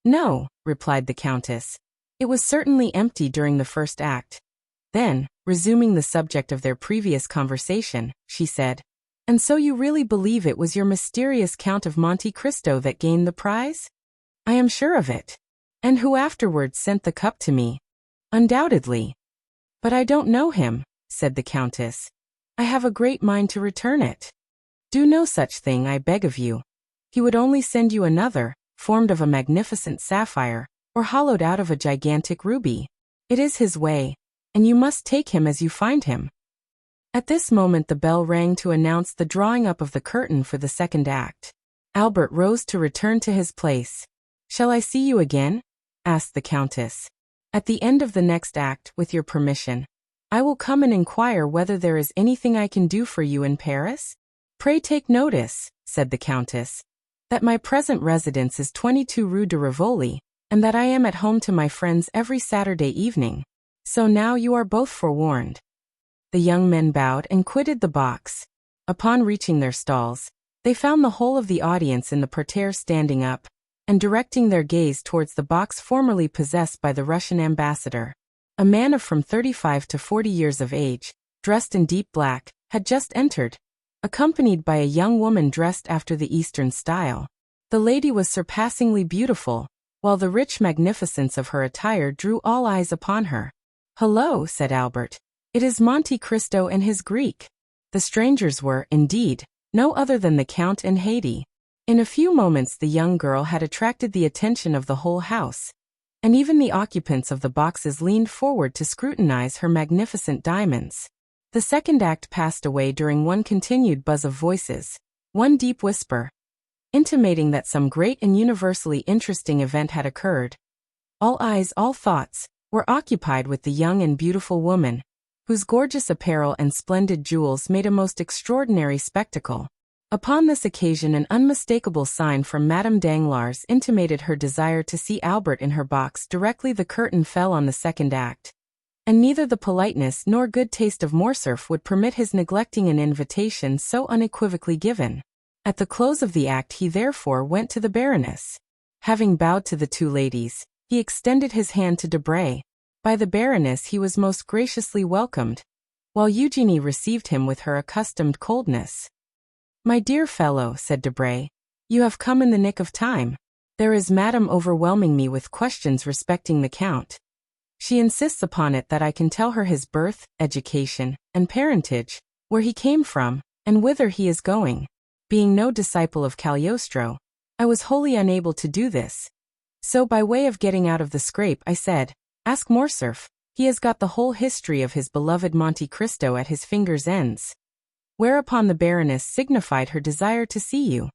Speaker 1: "No," replied the Countess. "It was certainly empty during the first act." Then, resuming the subject of their previous conversation, she said, "And so you really believe it was your mysterious Count of Monte Cristo that gained the prize?" "I am sure of it." "And who afterwards sent the cup to me?" "Undoubtedly." "But I don't know him," said the Countess. "I have a great mind to return it." "Do no such thing, I beg of you. He would only send you another, formed of a magnificent sapphire, or hollowed out of a gigantic ruby. It is his way, and you must take him as you find him." At this moment the bell rang to announce the drawing up of the curtain for the second act. Albert rose to return to his place. "Shall I see you again?" asked the Countess. "At the end of the next act, with your permission. I will come and inquire whether there is anything I can do for you in Paris." "Pray take notice," said the Countess, "that my present residence is 22 Rue de Rivoli, and that I am at home to my friends every Saturday evening. So now you are both forewarned." The young men bowed and quitted the box. Upon reaching their stalls, they found the whole of the audience in the parterre standing up, and directing their gaze towards the box formerly possessed by the Russian ambassador. A man of from 35 to 40 years of age, dressed in deep black, had just entered, accompanied by a young woman dressed after the Eastern style. The lady was surpassingly beautiful, while the rich magnificence of her attire drew all eyes upon her. "Hello," said Albert. "It is Monte Cristo and his Greek." The strangers were, indeed, no other than the Count and Haydée. In a few moments the young girl had attracted the attention of the whole house, and even the occupants of the boxes leaned forward to scrutinize her magnificent diamonds. The second act passed away during one continued buzz of voices, one deep whisper, intimating that some great and universally interesting event had occurred. All eyes, all thoughts, were occupied with the young and beautiful woman, whose gorgeous apparel and splendid jewels made a most extraordinary spectacle. Upon this occasion an unmistakable sign from Madame Danglars intimated her desire to see Albert in her box directly the curtain fell on the second act, and neither the politeness nor good taste of Morcerf would permit his neglecting an invitation so unequivocally given. At the close of the act he therefore went to the Baroness. Having bowed to the two ladies, he extended his hand to Debray. By the Baroness he was most graciously welcomed, while Eugénie received him with her accustomed coldness. "My dear fellow," said Debray, "you have come in the nick of time. There is Madame overwhelming me with questions respecting the Count. She insists upon it that I can tell her his birth, education, and parentage, where he came from, and whither he is going. Being no disciple of Cagliostro, I was wholly unable to do this. So by way of getting out of the scrape I said, 'Ask Morcerf, he has got the whole history of his beloved Monte Cristo at his fingers' ends.' Whereupon the Baroness signified her desire to see you."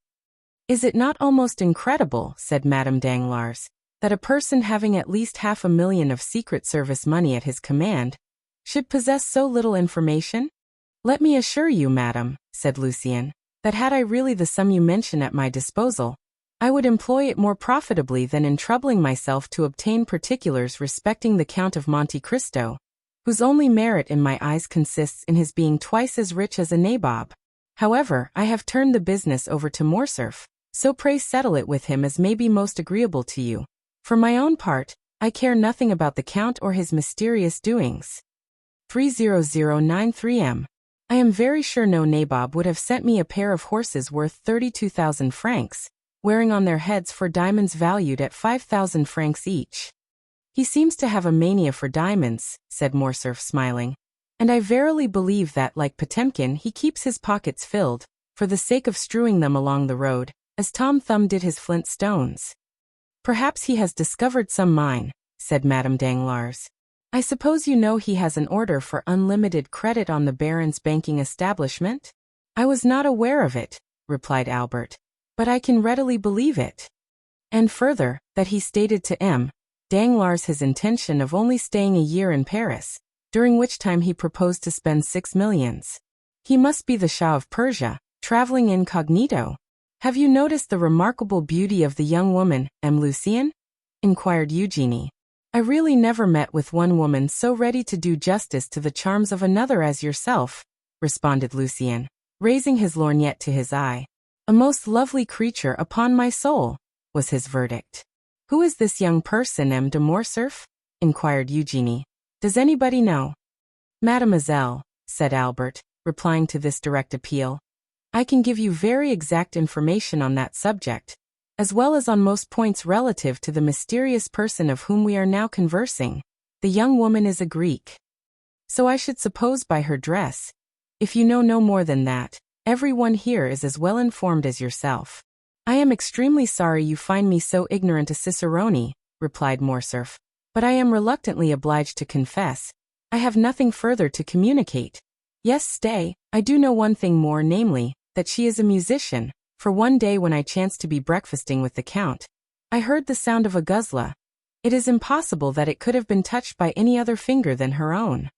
Speaker 1: "Is it not almost incredible," said Madame Danglars, "that a person having at least 500,000 of Secret Service money at his command should possess so little information?" "Let me assure you, madame," said Lucien, "that had I really the sum you mention at my disposal, I would employ it more profitably than in troubling myself to obtain particulars respecting the Count of Monte Cristo, whose only merit in my eyes consists in his being twice as rich as a nabob. However, I have turned the business over to Morcerf, so pray settle it with him as may be most agreeable to you. For my own part, I care nothing about the Count or his mysterious doings. 30093M. I am very sure no nabob would have sent me a pair of horses worth 32,000 francs, wearing on their heads 4 diamonds valued at 5,000 francs each." "He seems to have a mania for diamonds," said Morcerf, smiling, "and I verily believe that, like Potemkin, he keeps his pockets filled, for the sake of strewing them along the road, as Tom Thumb did his flint stones. Perhaps he has discovered some mine, said Madame Danglars. I suppose you know he has an order for unlimited credit on the Baron's banking establishment? I was not aware of it, replied Albert, but I can readily believe it. And further, that he stated to M. Danglars his intention of only staying a year in Paris, during which time he proposed to spend 6 millions. He must be the Shah of Persia, traveling incognito. Have you noticed the remarkable beauty of the young woman, M. Lucien? Inquired Eugenie. I really never met with one woman so ready to do justice to the charms of another as yourself, responded Lucien, raising his lorgnette to his eye. A most lovely creature, upon my soul, was his verdict. Who is this young person, M. de Morcerf? Inquired Eugenie. Does anybody know? Mademoiselle, said Albert, replying to this direct appeal. I can give you very exact information on that subject, as well as on most points relative to the mysterious person of whom we are now conversing. The young woman is a Greek. So I should suppose by her dress. If you know no more than that, everyone here is as well informed as yourself. I am extremely sorry you find me so ignorant a cicerone, replied Morcerf, but I am reluctantly obliged to confess, I have nothing further to communicate. Yes, stay, I do know one thing more, namely, that she is a musician, for one day when I chanced to be breakfasting with the Count, I heard the sound of a guzla. It is impossible that it could have been touched by any other finger than her own.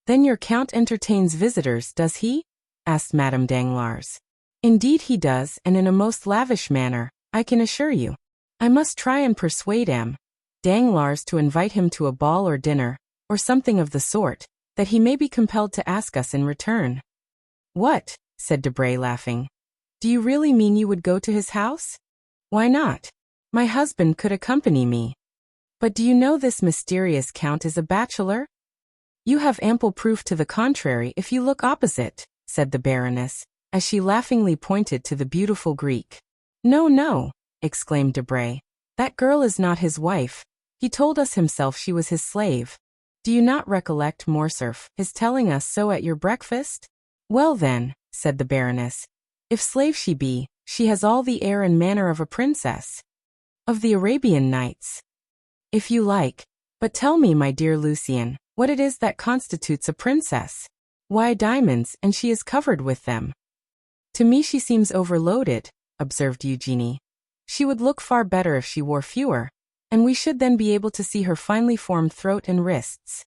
Speaker 1: Then your Count entertains visitors, does he? Asked Madame Danglars. Indeed he does, and in a most lavish manner, I can assure you. I must try and persuade M. Danglars to invite him to a ball or dinner, or something of the sort, that he may be compelled to ask us in return. What? Said Debray, laughing. Do you really mean you would go to his house? Why not? My husband could accompany me. But do you know this mysterious Count is a bachelor? You have ample proof to the contrary if you look opposite, said the Baroness, as she laughingly pointed to the beautiful Greek. No, no, exclaimed Debray. That girl is not his wife. He told us himself she was his slave. Do you not recollect, Morcerf, his telling us so at your breakfast? Well then, said the Baroness, if slave she be, she has all the air and manner of a princess. Of the Arabian Nights. If you like, but tell me, my dear Lucien, what it is that constitutes a princess. Why, diamonds, and she is covered with them. To me she seems overloaded, observed Eugenie. She would look far better if she wore fewer, and we should then be able to see her finely formed throat and wrists.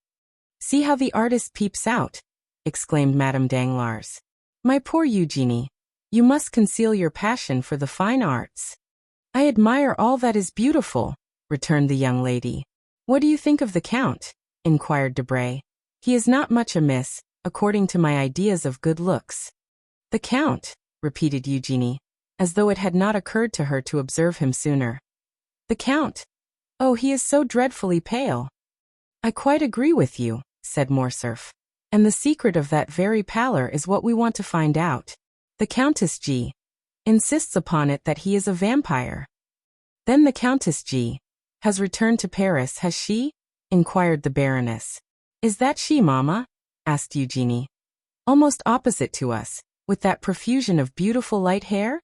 Speaker 1: See how the artist peeps out, exclaimed Madame Danglars. My poor Eugenie, you must conceal your passion for the fine arts. I admire all that is beautiful, returned the young lady. What do you think of the Count? Inquired Debray. He is not much amiss, according to my ideas of good looks. The Count, repeated Eugenie, as though it had not occurred to her to observe him sooner. The Count. Oh, he is so dreadfully pale. I quite agree with you, said Morcerf. And the secret of that very pallor is what we want to find out. The Countess G. insists upon it that he is a vampire. Then the Countess G. has returned to Paris, has she? Inquired the Baroness. Is that she, Mamma? Asked Eugenie. Almost opposite to us, with that profusion of beautiful light hair?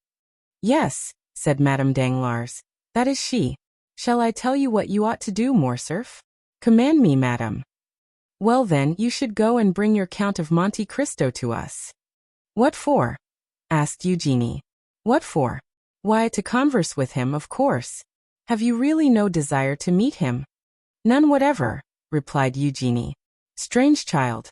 Speaker 1: Yes, said Madame Danglars, that is she. Shall I tell you what you ought to do, Morcerf? Command me, madame. Well then, you should go and bring your Count of Monte Cristo to us. What for? Asked Eugenie. What for? Why, to converse with him, of course. Have you really no desire to meet him? None whatever, replied Eugenie. Strange child,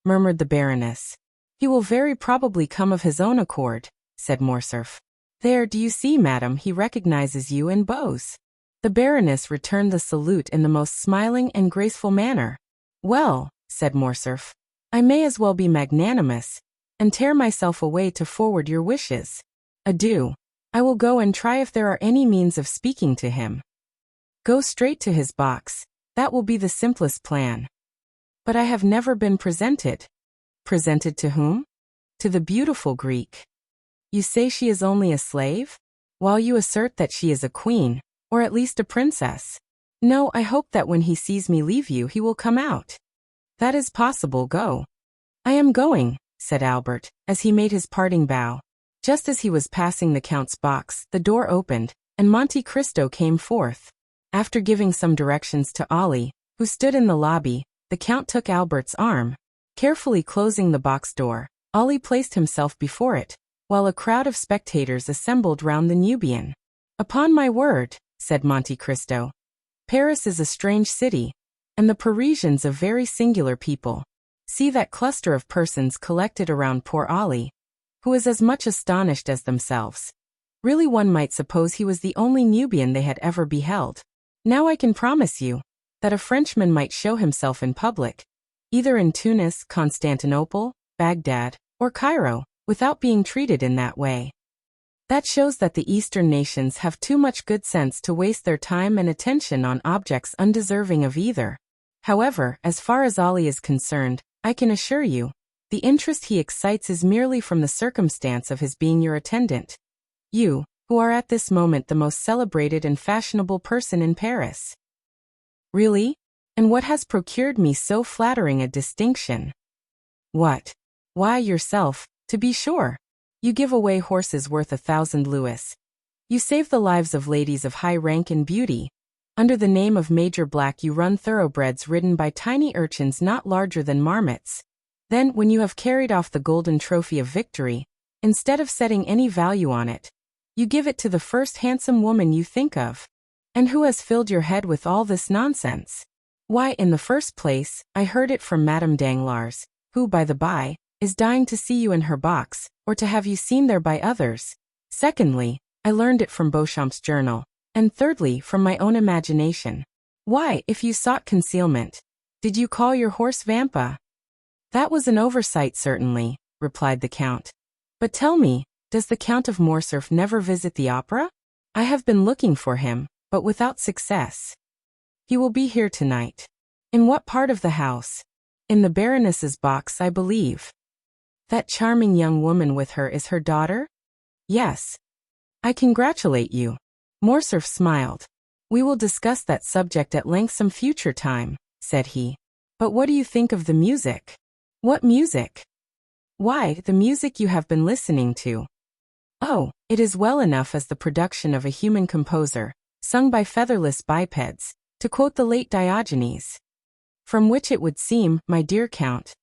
Speaker 1: murmured the Baroness. He will very probably come of his own accord, said Morcerf. There, do you see, madam, he recognizes you and bows. The Baroness returned the salute in the most smiling and graceful manner. Well, said Morcerf, I may as well be magnanimous, and tear myself away to forward your wishes. Adieu. I will go and try if there are any means of speaking to him. Go straight to his box, that will be the simplest plan. But I have never been presented. Presented to whom? To the beautiful Greek. You say she is only a slave? While you assert that she is a queen, or at least a princess. No, I hope that when he sees me leave you he will come out. That is possible, go. I am going, said Albert, as he made his parting bow. Just as he was passing the Count's box, the door opened, and Monte Cristo came forth. After giving some directions to Ollie, who stood in the lobby, the Count took Albert's arm. Carefully closing the box door, Ollie placed himself before it, while a crowd of spectators assembled round the Nubian. "Upon my word," said Monte Cristo, "Paris is a strange city, and the Parisians a very singular people. See that cluster of persons collected around poor Ollie, who is as much astonished as themselves. Really one might suppose he was the only Nubian they had ever beheld. Now I can promise you that a Frenchman might show himself in public, either in Tunis, Constantinople, Baghdad, or Cairo, without being treated in that way. That shows that the Eastern nations have too much good sense to waste their time and attention on objects undeserving of either. However, as far as Ollie is concerned, I can assure you, the interest he excites is merely from the circumstance of his being your attendant. You, who are at this moment the most celebrated and fashionable person in Paris." "Really? And what has procured me so flattering a distinction?" "What? Why, yourself, to be sure. You give away horses worth 1,000 louis. You save the lives of ladies of high rank and beauty. Under the name of Major Black you run thoroughbreds ridden by tiny urchins not larger than marmots. Then, when you have carried off the golden trophy of victory, instead of setting any value on it, you give it to the first handsome woman you think of. And who has filled your head with all this nonsense?" "Why, in the first place, I heard it from Madame Danglars, who, by the by, is dying to see you in her box, or to have you seen there by others. Secondly, I learned it from Beauchamp's journal. And thirdly, from my own imagination." "Why, if you sought concealment, did you call your horse Vampa?" "That was an oversight certainly," replied the Count. "But tell me, does the Count of Morcerf never visit the opera? I have been looking for him, but without success." "He will be here tonight." "In what part of the house?" "In the Baroness's box, I believe." "That charming young woman with her is her daughter?" "Yes." "I congratulate you." Morcerf smiled. "We will discuss that subject at length some future time," said he. "But what do you think of the music?" "What music?" "Why, the music you have been listening to." "Oh, it is well enough as the production of a human composer, sung by featherless bipeds, to quote the late Diogenes. From which it would seem, my dear Count,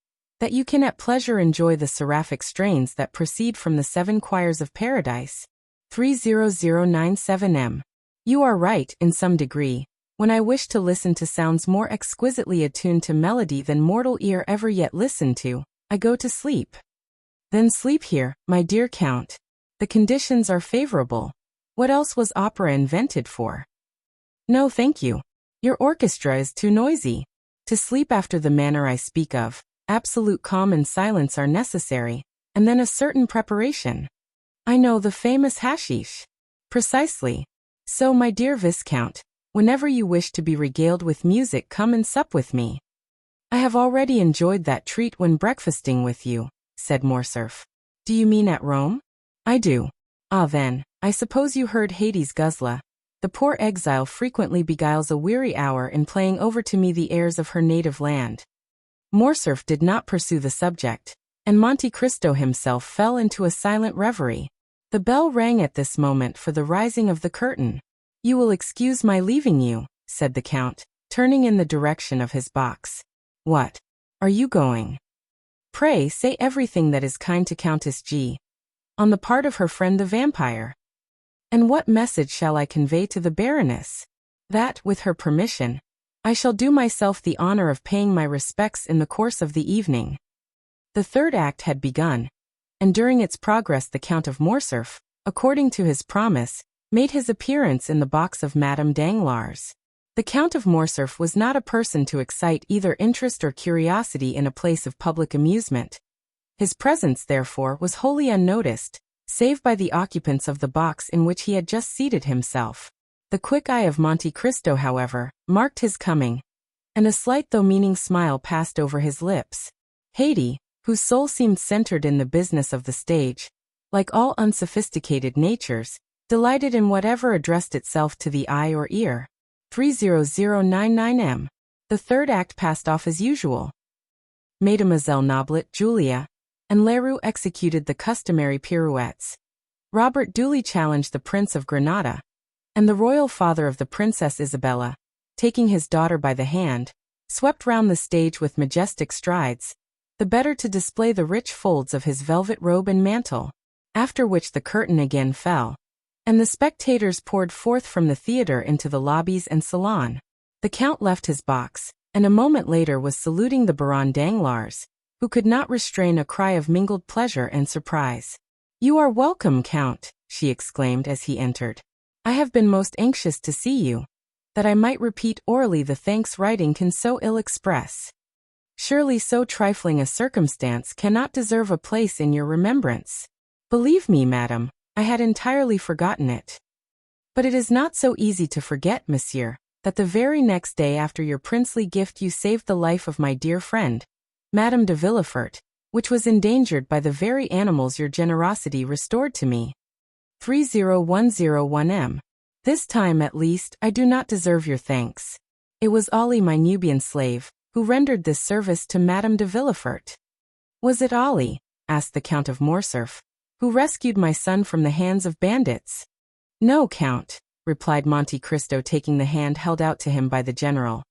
Speaker 1: that you can at pleasure enjoy the seraphic strains that proceed from the 7 choirs of Paradise. 30097 You are right, in some degree, when I wish to listen to sounds more exquisitely attuned to melody than mortal ear ever yet listened to, I go to sleep." "Then sleep here, my dear Count. The conditions are favorable. What else was opera invented for?" "No, thank you. Your orchestra is too noisy. To sleep after the manner I speak of, absolute calm and silence are necessary, and then a certain preparation." "I know, the famous hashish." "Precisely. So, my dear Viscount, whenever you wish to be regaled with music, come and sup with me." "I have already enjoyed that treat when breakfasting with you," said Morcerf. "Do you mean at Rome?" "I do." "Ah then, I suppose you heard Haydée's Guzla. The poor exile frequently beguiles a weary hour in playing over to me the airs of her native land." Morcerf did not pursue the subject, and Monte Cristo himself fell into a silent reverie. The bell rang at this moment for the rising of the curtain. "You will excuse my leaving you," said the Count, turning in the direction of his box. "What? Are you going?" "Pray say everything that is kind to Countess G. on the part of her friend the vampire." "And what message shall I convey to the Baroness?" "That, with her permission, I shall do myself the honor of paying my respects in the course of the evening." The third act had begun, and during its progress the Count of Morcerf, according to his promise, made his appearance in the box of Madame Danglars. The Count of Morcerf was not a person to excite either interest or curiosity in a place of public amusement. His presence, therefore, was wholly unnoticed, save by the occupants of the box in which he had just seated himself. The quick eye of Monte Cristo, however, marked his coming, and a slight though meaning smile passed over his lips. Haydée, whose soul seemed centered in the business of the stage, like all unsophisticated natures, delighted in whatever addressed itself to the eye or ear. 30099 The third act passed off as usual. Mademoiselle Noblet, Julia, and Leroux executed the customary pirouettes, Robert duly challenged the Prince of Granada, and the royal father of the Princess Isabella, taking his daughter by the hand, swept round the stage with majestic strides, the better to display the rich folds of his velvet robe and mantle, after which the curtain again fell, and the spectators poured forth from the theatre into the lobbies and salon. The Count left his box, and a moment later was saluting the Baron Danglars, who could not restrain a cry of mingled pleasure and surprise. "You are welcome, Count," she exclaimed as he entered. "I have been most anxious to see you, that I might repeat orally the thanks writing can so ill express. Surely so trifling a circumstance cannot deserve a place in your remembrance. Believe me, madam, I had entirely forgotten it. But it is not so easy to forget, monsieur, that the very next day after your princely gift you saved the life of my dear friend, Madame de Villefort, which was endangered by the very animals your generosity restored to me. 30101M. This time at least I do not deserve your thanks. It was Ali, my Nubian slave, who rendered this service to Madame de Villefort." "Was it Ali," asked the Count of Morcerf, "who rescued my son from the hands of bandits?" "No, Count," replied Monte Cristo, taking the hand held out to him by the general.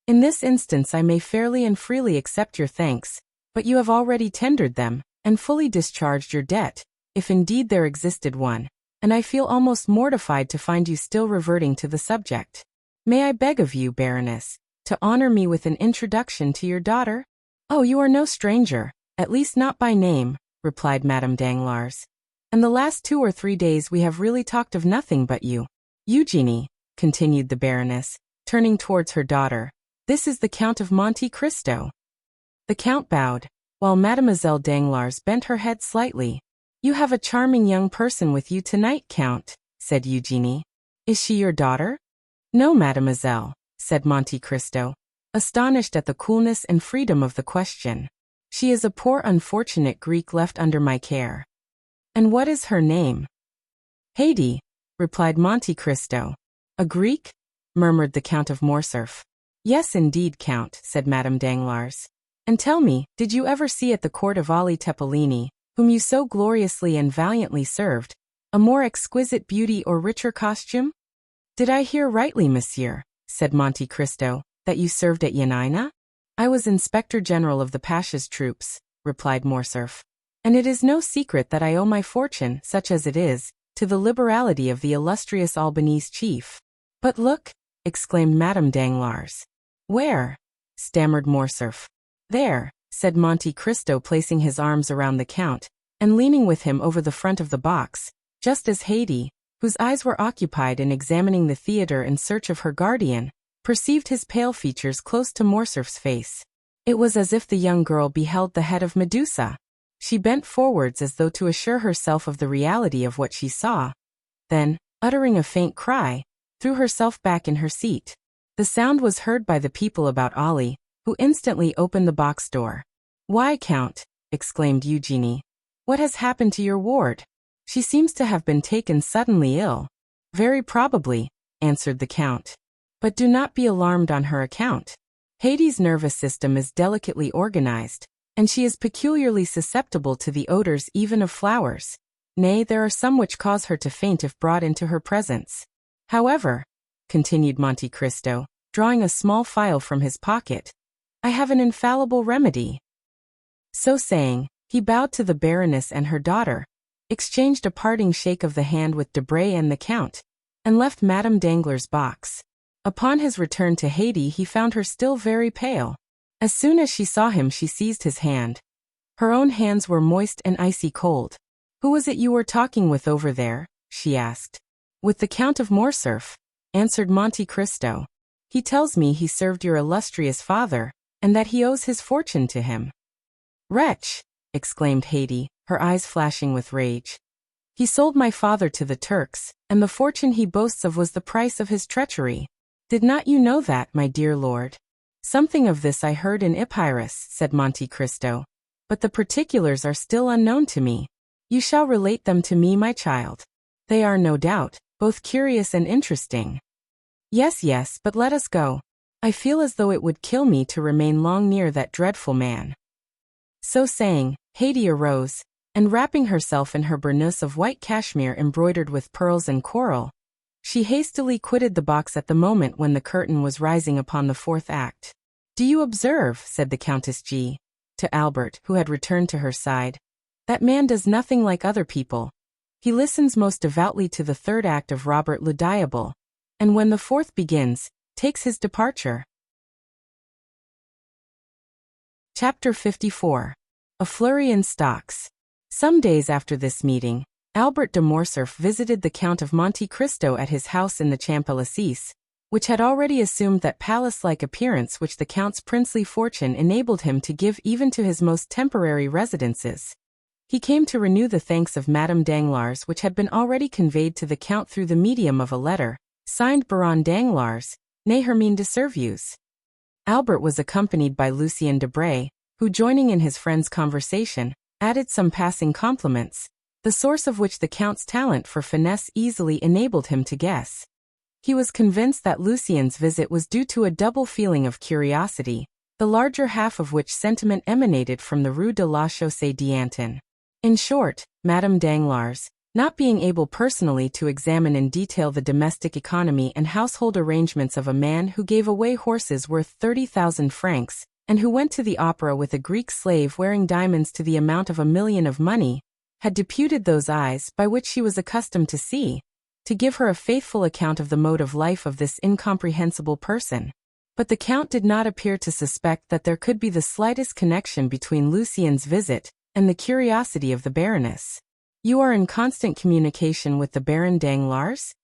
Speaker 1: "In this instance I may fairly and freely accept your thanks, but you have already tendered them, and fully discharged your debt, if indeed there existed one, and I feel almost mortified to find you still reverting to the subject. May I beg of you, Baroness, to honor me with an introduction to your daughter?" "Oh, you are no stranger, at least not by name," replied Madame Danglars. "And the last 2 or 3 days we have really talked of nothing but you. Eugenie," continued the Baroness, turning towards her daughter, "this is the Count of Monte Cristo." The Count bowed, while Mademoiselle Danglars bent her head slightly. "You have a charming young person with you tonight, Count," said Eugenie. "Is she your daughter?" "No, mademoiselle," said Monte Cristo, astonished at the coolness and freedom of the question. "She is a poor unfortunate Greek left under my care." "And what is her name?" "Haydée," replied Monte Cristo. "A Greek?" murmured the Count of Morcerf. "Yes, indeed, Count," said Madame Danglars. "And tell me, did you ever see at the court of Ali Tepelini, whom you so gloriously and valiantly served, a more exquisite beauty or richer costume?" "Did I hear rightly, monsieur," said Monte Cristo, "that you served at Yanina?" "I was Inspector General of the Pasha's troops," replied Morcerf. "And it is no secret that I owe my fortune, such as it is, to the liberality of the illustrious Albanese chief." "But look!" exclaimed Madame Danglars. "Where?" stammered Morcerf. "There," said Monte Cristo, placing his arms around the Count, and leaning with him over the front of the box, just as Haydée, whose eyes were occupied in examining the theatre in search of her guardian, perceived his pale features close to Morcerf's face. It was as if the young girl beheld the head of Medusa. She bent forwards as though to assure herself of the reality of what she saw. Then, uttering a faint cry, threw herself back in her seat. The sound was heard by the people about Ali, who instantly opened the box door. "Why, Count," exclaimed Eugenie, "what has happened to your ward? She seems to have been taken suddenly ill." "Very probably," answered the Count. "But do not be alarmed on her account. Haydée's nervous system is delicately organized, and she is peculiarly susceptible to the odors even of flowers. Nay, there are some which cause her to faint if brought into her presence. However," continued Monte Cristo, drawing a small phial from his pocket, "I have an infallible remedy." So saying, he bowed to the Baroness and her daughter, exchanged a parting shake of the hand with Debray and the Count, and left Madame Danglars' box. Upon his return to Haydée he found her still very pale. As soon as she saw him she seized his hand. Her own hands were moist and icy cold. "Who was it you were talking with over there?" she asked. "With the Count of Morcerf," answered Monte Cristo. "He tells me he served your illustrious father, and that he owes his fortune to him." "Wretch!" exclaimed Haydée, her eyes flashing with rage. "He sold my father to the Turks, and the fortune he boasts of was the price of his treachery. Did not you know that, my dear lord?" "Something of this I heard in Epirus," said Monte Cristo, "but the particulars are still unknown to me. You shall relate them to me, my child. They are, no doubt, both curious and interesting." Yes, but let us go. I feel as though it would kill me to remain long near that dreadful man." So saying, Haydée arose, and wrapping herself in her burnous of white cashmere embroidered with pearls and coral, she hastily quitted the box at the moment when the curtain was rising upon the fourth act. "Do you observe," said the Countess G. to Albert, who had returned to her side, "that man does nothing like other people. He listens most devoutly to the third act of Robert le Diable, and when the fourth begins, takes his departure." Chapter 54. A Flurry in Stocks. Some days after this meeting, Albert de Morcerf visited the Count of Monte Cristo at his house in the Champs-Élysées, which had already assumed that palace-like appearance which the Count's princely fortune enabled him to give even to his most temporary residences. He came to renew the thanks of Madame Danglars which had been already conveyed to the Count through the medium of a letter, signed Baron Danglars, née Hermine de Servius. Albert was accompanied by Lucien Debray, who, joining in his friend's conversation, added some passing compliments, the source of which the Count's talent for finesse easily enabled him to guess. He was convinced that Lucien's visit was due to a double feeling of curiosity, the larger half of which sentiment emanated from the Rue de la Chaussée-d'Antin. In short, Madame Danglars, not being able personally to examine in detail the domestic economy and household arrangements of a man who gave away horses worth 30,000 francs, and who went to the opera with a Greek slave wearing diamonds to the amount of 1,000,000 of money, had deputed those eyes, by which she was accustomed to see, to give her a faithful account of the mode of life of this incomprehensible person. But the Count did not appear to suspect that there could be the slightest connection between Lucien's visit and the curiosity of the Baroness. "You are in constant communication with the Baron Danglars?"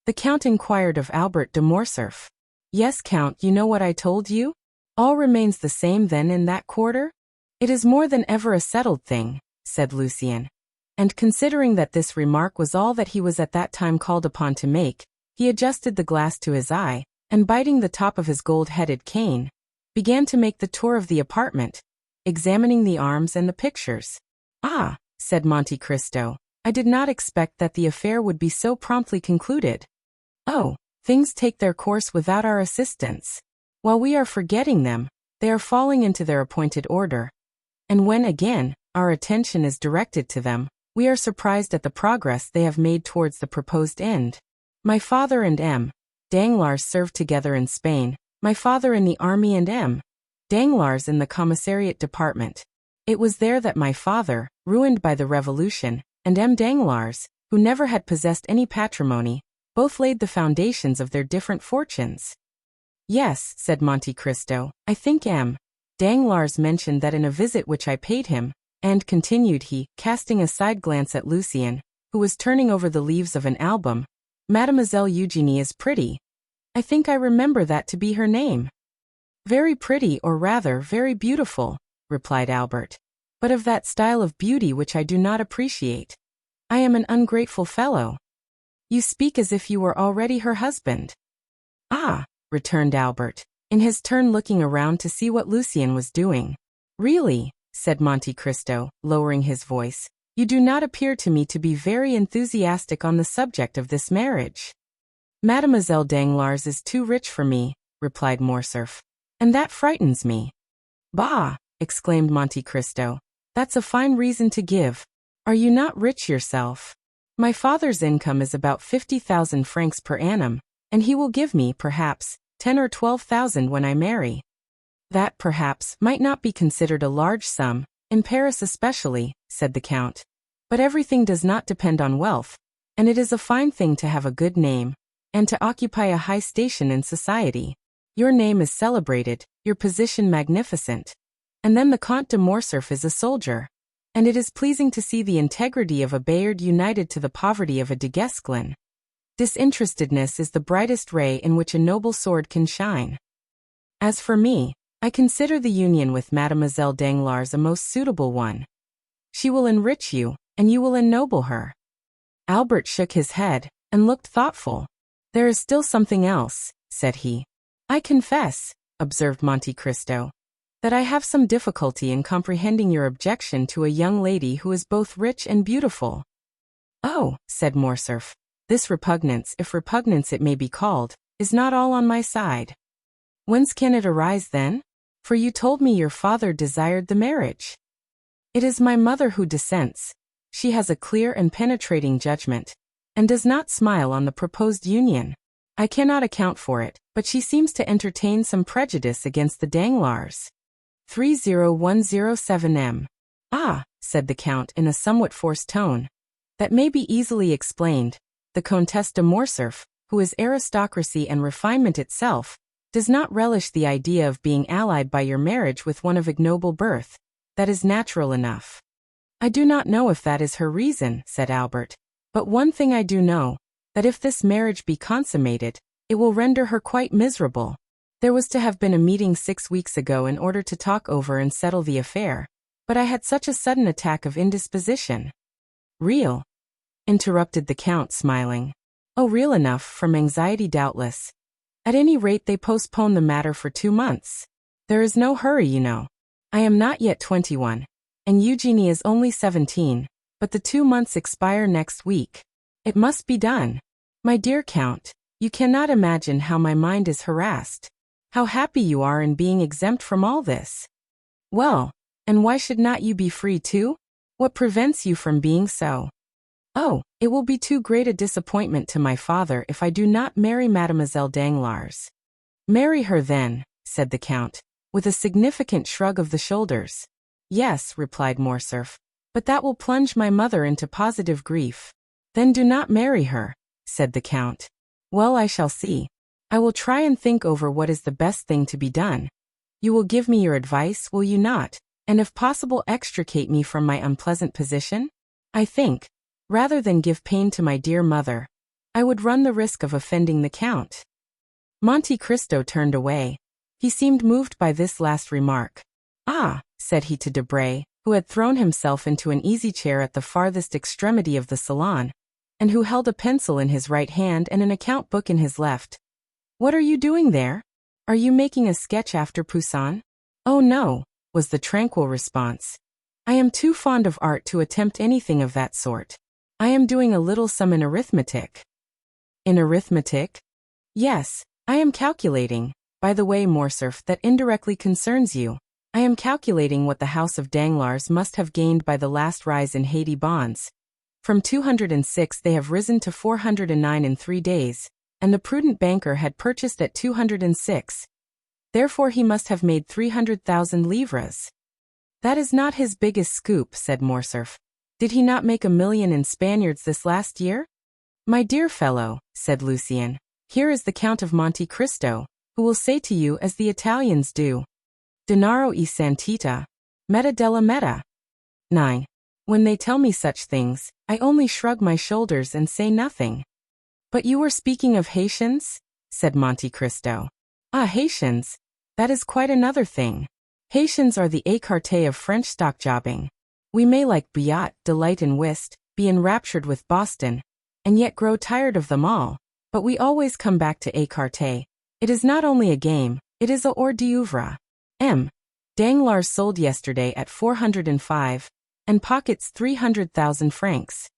Speaker 1: the Count inquired of Albert de Morcerf. "Yes, Count, you know what I told you? All remains the same then in that quarter?" "It is more than ever a settled thing," said Lucien. And considering that this remark was all that he was at that time called upon to make, he adjusted the glass to his eye, and biting the top of his gold-headed cane, began to make the tour of the apartment, examining the arms and the pictures. "Ah," said Monte Cristo, "I did not expect that the affair would be so promptly concluded. Oh, things take their course without our assistance. While we are forgetting them, they are falling into their appointed order. And when, again, our attention is directed to them, we are surprised at the progress they have made towards the proposed end. My father and M. Danglars served together in Spain, my father in the army and M. Danglars in the commissariat department. It was there that my father, ruined by the revolution, and M. Danglars, who never had possessed any patrimony, both laid the foundations of their different fortunes." "Yes," said Monte Cristo, "I think M. Danglars mentioned that in a visit which I paid him, and," continued he, casting a side glance at Lucien, who was turning over the leaves of an album, "Mademoiselle Eugénie is pretty. I think I remember that to be her name." "Very pretty, or rather, very beautiful," replied Albert, "but of that style of beauty which I do not appreciate. I am an ungrateful fellow." "You speak as if you were already her husband." "Ah," returned Albert, in his turn looking around to see what Lucien was doing. "Really," said Monte Cristo, lowering his voice, "you do not appear to me to be very enthusiastic on the subject of this marriage." "Mademoiselle Danglars is too rich for me," replied Morcerf, "and that frightens me." "Bah!" exclaimed Monte Cristo, "that's a fine reason to give. Are you not rich yourself? My father's income is about 50,000 francs per annum, and he will give me, perhaps, 10 or 12,000 when I marry. That, perhaps, might not be considered a large sum, in Paris especially," said the Count. "But everything does not depend on wealth, and it is a fine thing to have a good name, and to occupy a high station in society. Your name is celebrated, your position magnificent. And then the Comte de Morcerf is a soldier, and it is pleasing to see the integrity of a Bayard united to the poverty of a de Guesclin. Disinterestedness is the brightest ray in which a noble sword can shine. As for me, I consider the union with Mademoiselle Danglars a most suitable one. She will enrich you, and you will ennoble her." Albert shook his head, and looked thoughtful. "There is still something else," said he. "I confess," observed Monte Cristo, "that I have some difficulty in comprehending your objection to a young lady who is both rich and beautiful." "Oh," said Morcerf, "this repugnance, if repugnance it may be called, is not all on my side." "Whence can it arise then? For you told me your father desired the marriage." "It is my mother who dissents," She has a clear and penetrating judgment, and does not smile on the proposed union. I cannot account for it, but she seems to entertain some prejudice against the Danglars. 30107M. Ah, said the Count in a somewhat forced tone. That may be easily explained. The Comtesse de Morcerf, who is aristocracy and refinement itself, does not relish the idea of being allied by your marriage with one of ignoble birth. That is natural enough. I do not know if that is her reason, said Albert, but one thing I do know, that if this marriage be consummated, it will render her quite miserable. There was to have been a meeting 6 weeks ago in order to talk over and settle the affair, but I had such a sudden attack of indisposition. Real? Interrupted the Count, smiling. Oh, real enough, from anxiety doubtless. At any rate they postpone the matter for 2 months. There is no hurry, you know. I am not yet 21, and Eugenie is only 17, but the 2 months expire next week. It must be done. My dear Count, you cannot imagine how my mind is harassed. How happy you are in being exempt from all this. Well, and why should not you be free too? What prevents you from being so? Oh, it will be too great a disappointment to my father if I do not marry Mademoiselle Danglars. Marry her then, said the Count, with a significant shrug of the shoulders. Yes, replied Morcerf, but that will plunge my mother into positive grief. Then do not marry her, said the Count. Well, I shall see. I will try and think over what is the best thing to be done. You will give me your advice, will you not, and if possible extricate me from my unpleasant position? I think, rather than give pain to my dear mother, I would run the risk of offending the Count. Monte Cristo turned away. He seemed moved by this last remark. Ah, said he to Debray, who had thrown himself into an easy-chair at the farthest extremity of the salon, and who held a pencil in his right hand and an account book in his left. What are you doing there? Are you making a sketch after Poussin? Oh no, was the tranquil response. I am too fond of art to attempt anything of that sort. I am doing a little sum in arithmetic. In arithmetic? Yes, I am calculating. By the way, Morcerf, that indirectly concerns you. I am calculating what the House of Danglars must have gained by the last rise in Haiti bonds. From 206 they have risen to 409 in 3 days, and the prudent banker had purchased at 206. Therefore he must have made 300,000 livres. That is not his biggest scoop, said Morcerf. Did he not make 1,000,000 in Spaniards this last year? My dear fellow, said Lucien, here is the Count of Monte Cristo, who will say to you as the Italians do, Denaro e santita, meta della meta. 9. When they tell me such things, I only shrug my shoulders and say nothing. But you were speaking of Haitians? Said Monte Cristo. Ah, Haitians. That is quite another thing. Haitians are the écarté of French stock-jobbing. We may like billard, delight in whist, be enraptured with Boston, and yet grow tired of them all, but we always come back to écarté. It is not only a game, it is a hors d'oeuvre. M. Danglars sold yesterday at 405, and pockets 300,000 francs.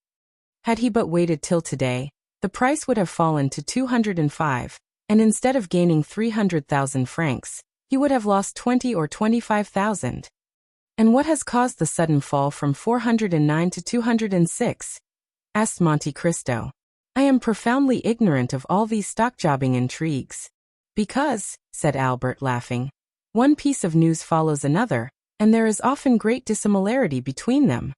Speaker 1: Had he but waited till today, the price would have fallen to 205, and instead of gaining 300,000 francs, he would have lost 20 or 25,000. And what has caused the sudden fall from 409 to 206? Asked Monte Cristo. I am profoundly ignorant of all these stock-jobbing intrigues. Because, said Albert, laughing, one piece of news follows another, and there is often great dissimilarity between them.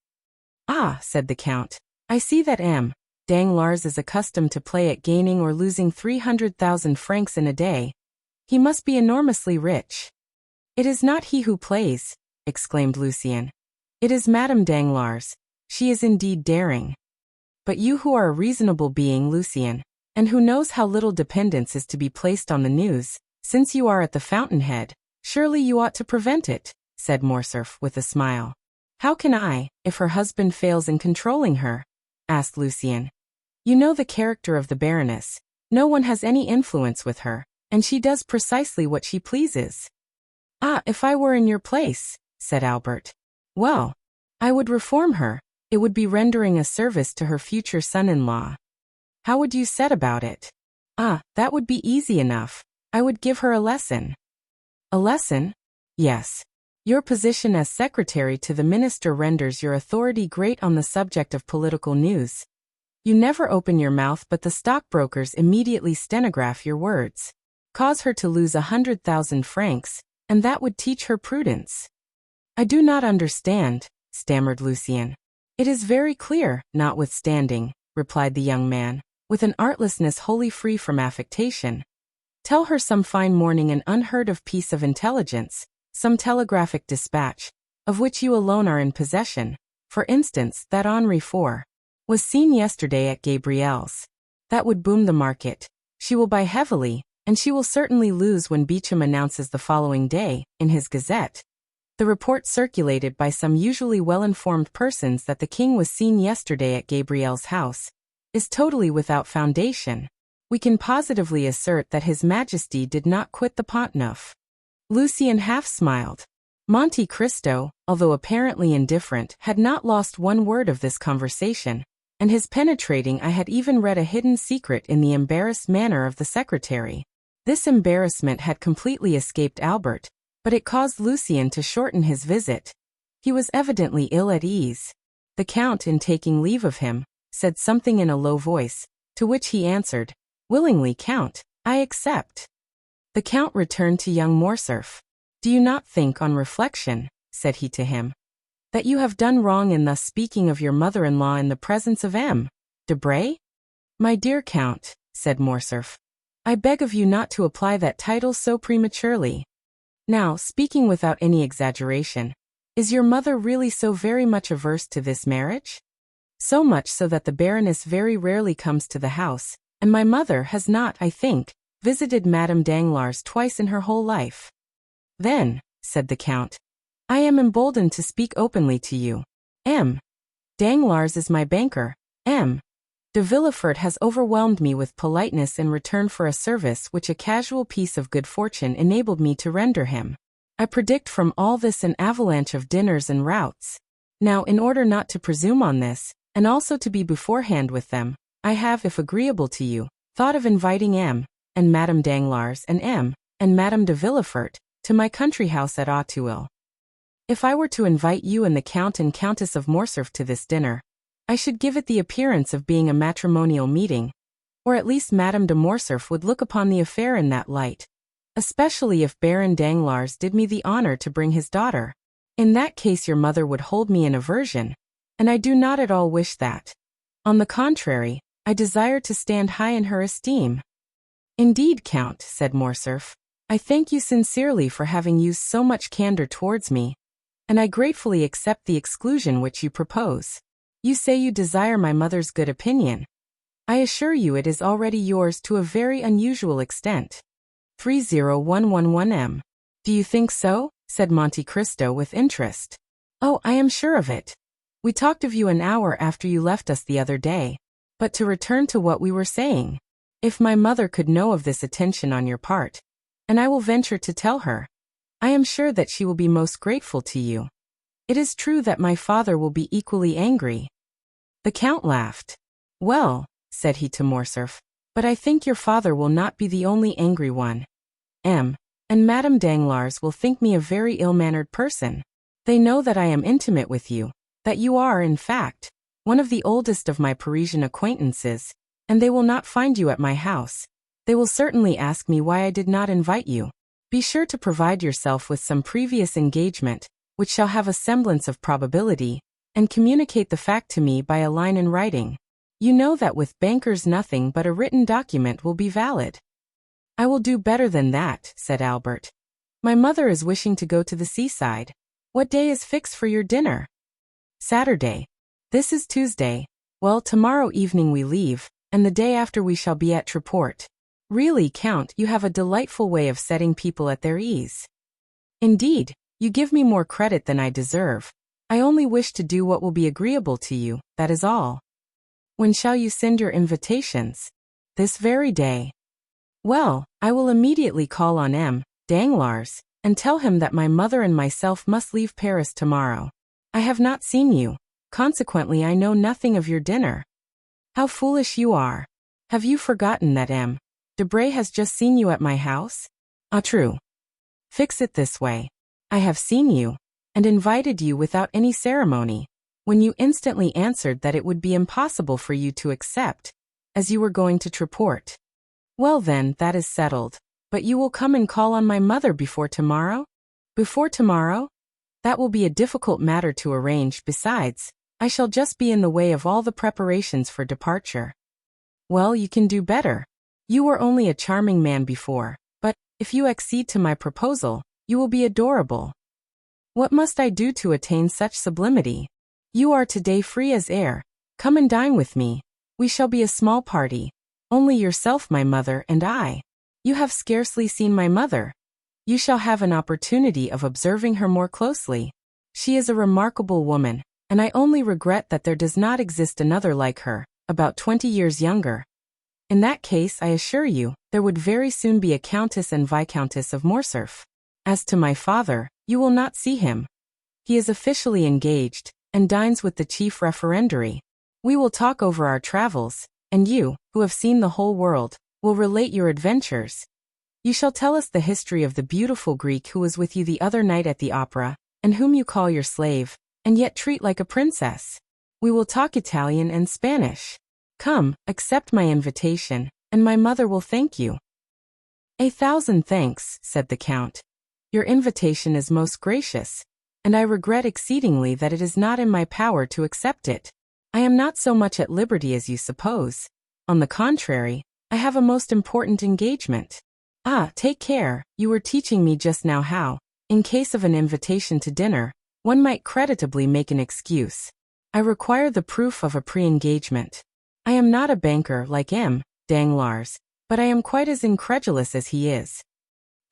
Speaker 1: Ah, said the Count, I see that M. Danglars is accustomed to play at gaining or losing 300,000 francs in a day. He must be enormously rich. It is not he who plays, exclaimed Lucien. It is Madame Danglars. She is indeed daring. But you who are a reasonable being, Lucien, and who knows how little dependence is to be placed on the news, since you are at the fountainhead, surely you ought to prevent it, said Morcerf with a smile. How can I, if her husband fails in controlling her? Asked Lucien. You know the character of the Baroness. No one has any influence with her, and she does precisely what she pleases. Ah, if I were in your place, said Albert. Well, I would reform her. It would be rendering a service to her future son-in-law. How would you set about it? Ah, that would be easy enough. I would give her a lesson. A lesson? Yes. Your position as secretary to the minister renders your authority great on the subject of political news. You never open your mouth, but the stockbrokers immediately stenograph your words. Cause her to lose 100,000 francs, and that would teach her prudence. I do not understand, stammered Lucien. It is very clear, notwithstanding, replied the young man, with an artlessness wholly free from affectation. Tell her some fine morning an unheard-of piece of intelligence, some telegraphic dispatch, of which you alone are in possession. For instance, that Henri IV was seen yesterday at Gabriel's. That would boom the market. She will buy heavily, and she will certainly lose when Beauchamp announces the following day, in his Gazette, the report circulated by some usually well-informed persons that the king was seen yesterday at Gabriel's house, is totally without foundation. We can positively assert that His Majesty did not quit the Pont Neuf. Lucien half smiled. Monte Cristo, although apparently indifferent, had not lost one word of this conversation, and his penetrating eye had even read a hidden secret in the embarrassed manner of the secretary. This embarrassment had completely escaped Albert, but it caused Lucien to shorten his visit. He was evidently ill at ease. The Count, in taking leave of him, said something in a low voice, to which he answered, "Willingly, Count, I accept." The Count returned to young Morcerf. "Do you not think, on reflection," said he to him, "that you have done wrong in thus speaking of your mother-in-law in the presence of M. Debray?" "My dear Count," said Morcerf, "I beg of you not to apply that title so prematurely. Now, speaking without any exaggeration, is your mother really so very much averse to this marriage? So much so that the Baroness very rarely comes to the house, and my mother has not, I think, visited Madame Danglars twice in her whole life." "Then," said the Count, "I am emboldened to speak openly to you. M. Danglars is my banker. M. de Villefort has overwhelmed me with politeness in return for a service which a casual piece of good fortune enabled me to render him. I predict from all this an avalanche of dinners and routs. Now, in order not to presume on this, and also to be beforehand with them, I have, if agreeable to you, thought of inviting M. and Madame Danglars and M. and Madame de Villefort to my country house at Auteuil. If I were to invite you and the Count and Countess of Morcerf to this dinner, I should give it the appearance of being a matrimonial meeting, or at least Madame de Morcerf would look upon the affair in that light, especially if Baron Danglars did me the honor to bring his daughter. In that case your mother would hold me in aversion, and I do not at all wish that. On the contrary, I desire to stand high in her esteem." "Indeed, Count," said Morcerf, "I thank you sincerely for having used so much candor towards me, and I gratefully accept the exclusion which you propose. You say you desire my mother's good opinion. I assure you it is already yours to a very unusual extent. 30111M. "Do you think so?" said Monte Cristo with interest. "Oh, I am sure of it. We talked of you an hour after you left us the other day. But to return to what we were saying, if my mother could know of this attention on your part, and I will venture to tell her, I am sure that she will be most grateful to you. It is true that my father will be equally angry." The Count laughed. "Well," said he to Morcerf, "but I think your father will not be the only angry one. M. and Madame Danglars will think me a very ill-mannered person. They know that I am intimate with you, that you are, in fact, one of the oldest of my Parisian acquaintances, and they will not find you at my house. They will certainly ask me why I did not invite you. Be sure to provide yourself with some previous engagement, which shall have a semblance of probability, and communicate the fact to me by a line in writing. You know that with bankers nothing but a written document will be valid." "I will do better than that," said Albert. "My mother is wishing to go to the seaside. What day is fixed for your dinner?" "Saturday. This is Tuesday. Well, tomorrow evening we leave, and the day after we shall be at Treport. Really, Count, you have a delightful way of setting people at their ease." "Indeed, you give me more credit than I deserve. I only wish to do what will be agreeable to you, that is all." "When shall you send your invitations?" "This very day." "Well, I will immediately call on M. Danglars, and tell him that my mother and myself must leave Paris tomorrow. I have not seen you, consequently I know nothing of your dinner." "How foolish you are! Have you forgotten that M. Debray has just seen you at my house?" "Ah, true. Fix it this way. I have seen you, and invited you without any ceremony, when you instantly answered that it would be impossible for you to accept, as you were going to Treport. Well then, that is settled. But you will come and call on my mother before tomorrow? Before tomorrow? That will be a difficult matter to arrange. Besides, I shall just be in the way of all the preparations for departure. Well, you can do better. You were only a charming man before, but, if you accede to my proposal, you will be adorable. What must I do to attain such sublimity? You are today free as air. Come and dine with me. We shall be a small party. Only yourself, my mother, and I. You have scarcely seen my mother. You shall have an opportunity of observing her more closely. She is a remarkable woman, and I only regret that there does not exist another like her, about 20 years younger. In that case, I assure you, there would very soon be a Countess and Viscountess of Morcerf. As to my father, you will not see him. He is officially engaged, and dines with the chief referendary. We will talk over our travels, and you, who have seen the whole world, will relate your adventures. You shall tell us the history of the beautiful Greek who was with you the other night at the opera, and whom you call your slave, and yet treat like a princess. We will talk Italian and Spanish. Come, accept my invitation, and my mother will thank you. 1,000 thanks, said the Count. Your invitation is most gracious, and I regret exceedingly that it is not in my power to accept it. I am not so much at liberty as you suppose. On the contrary, I have a most important engagement. Ah, take care, you were teaching me just now how, in case of an invitation to dinner, one might creditably make an excuse. I require the proof of a pre-engagement. I am not a banker like M. Danglars, but I am quite as incredulous as he is.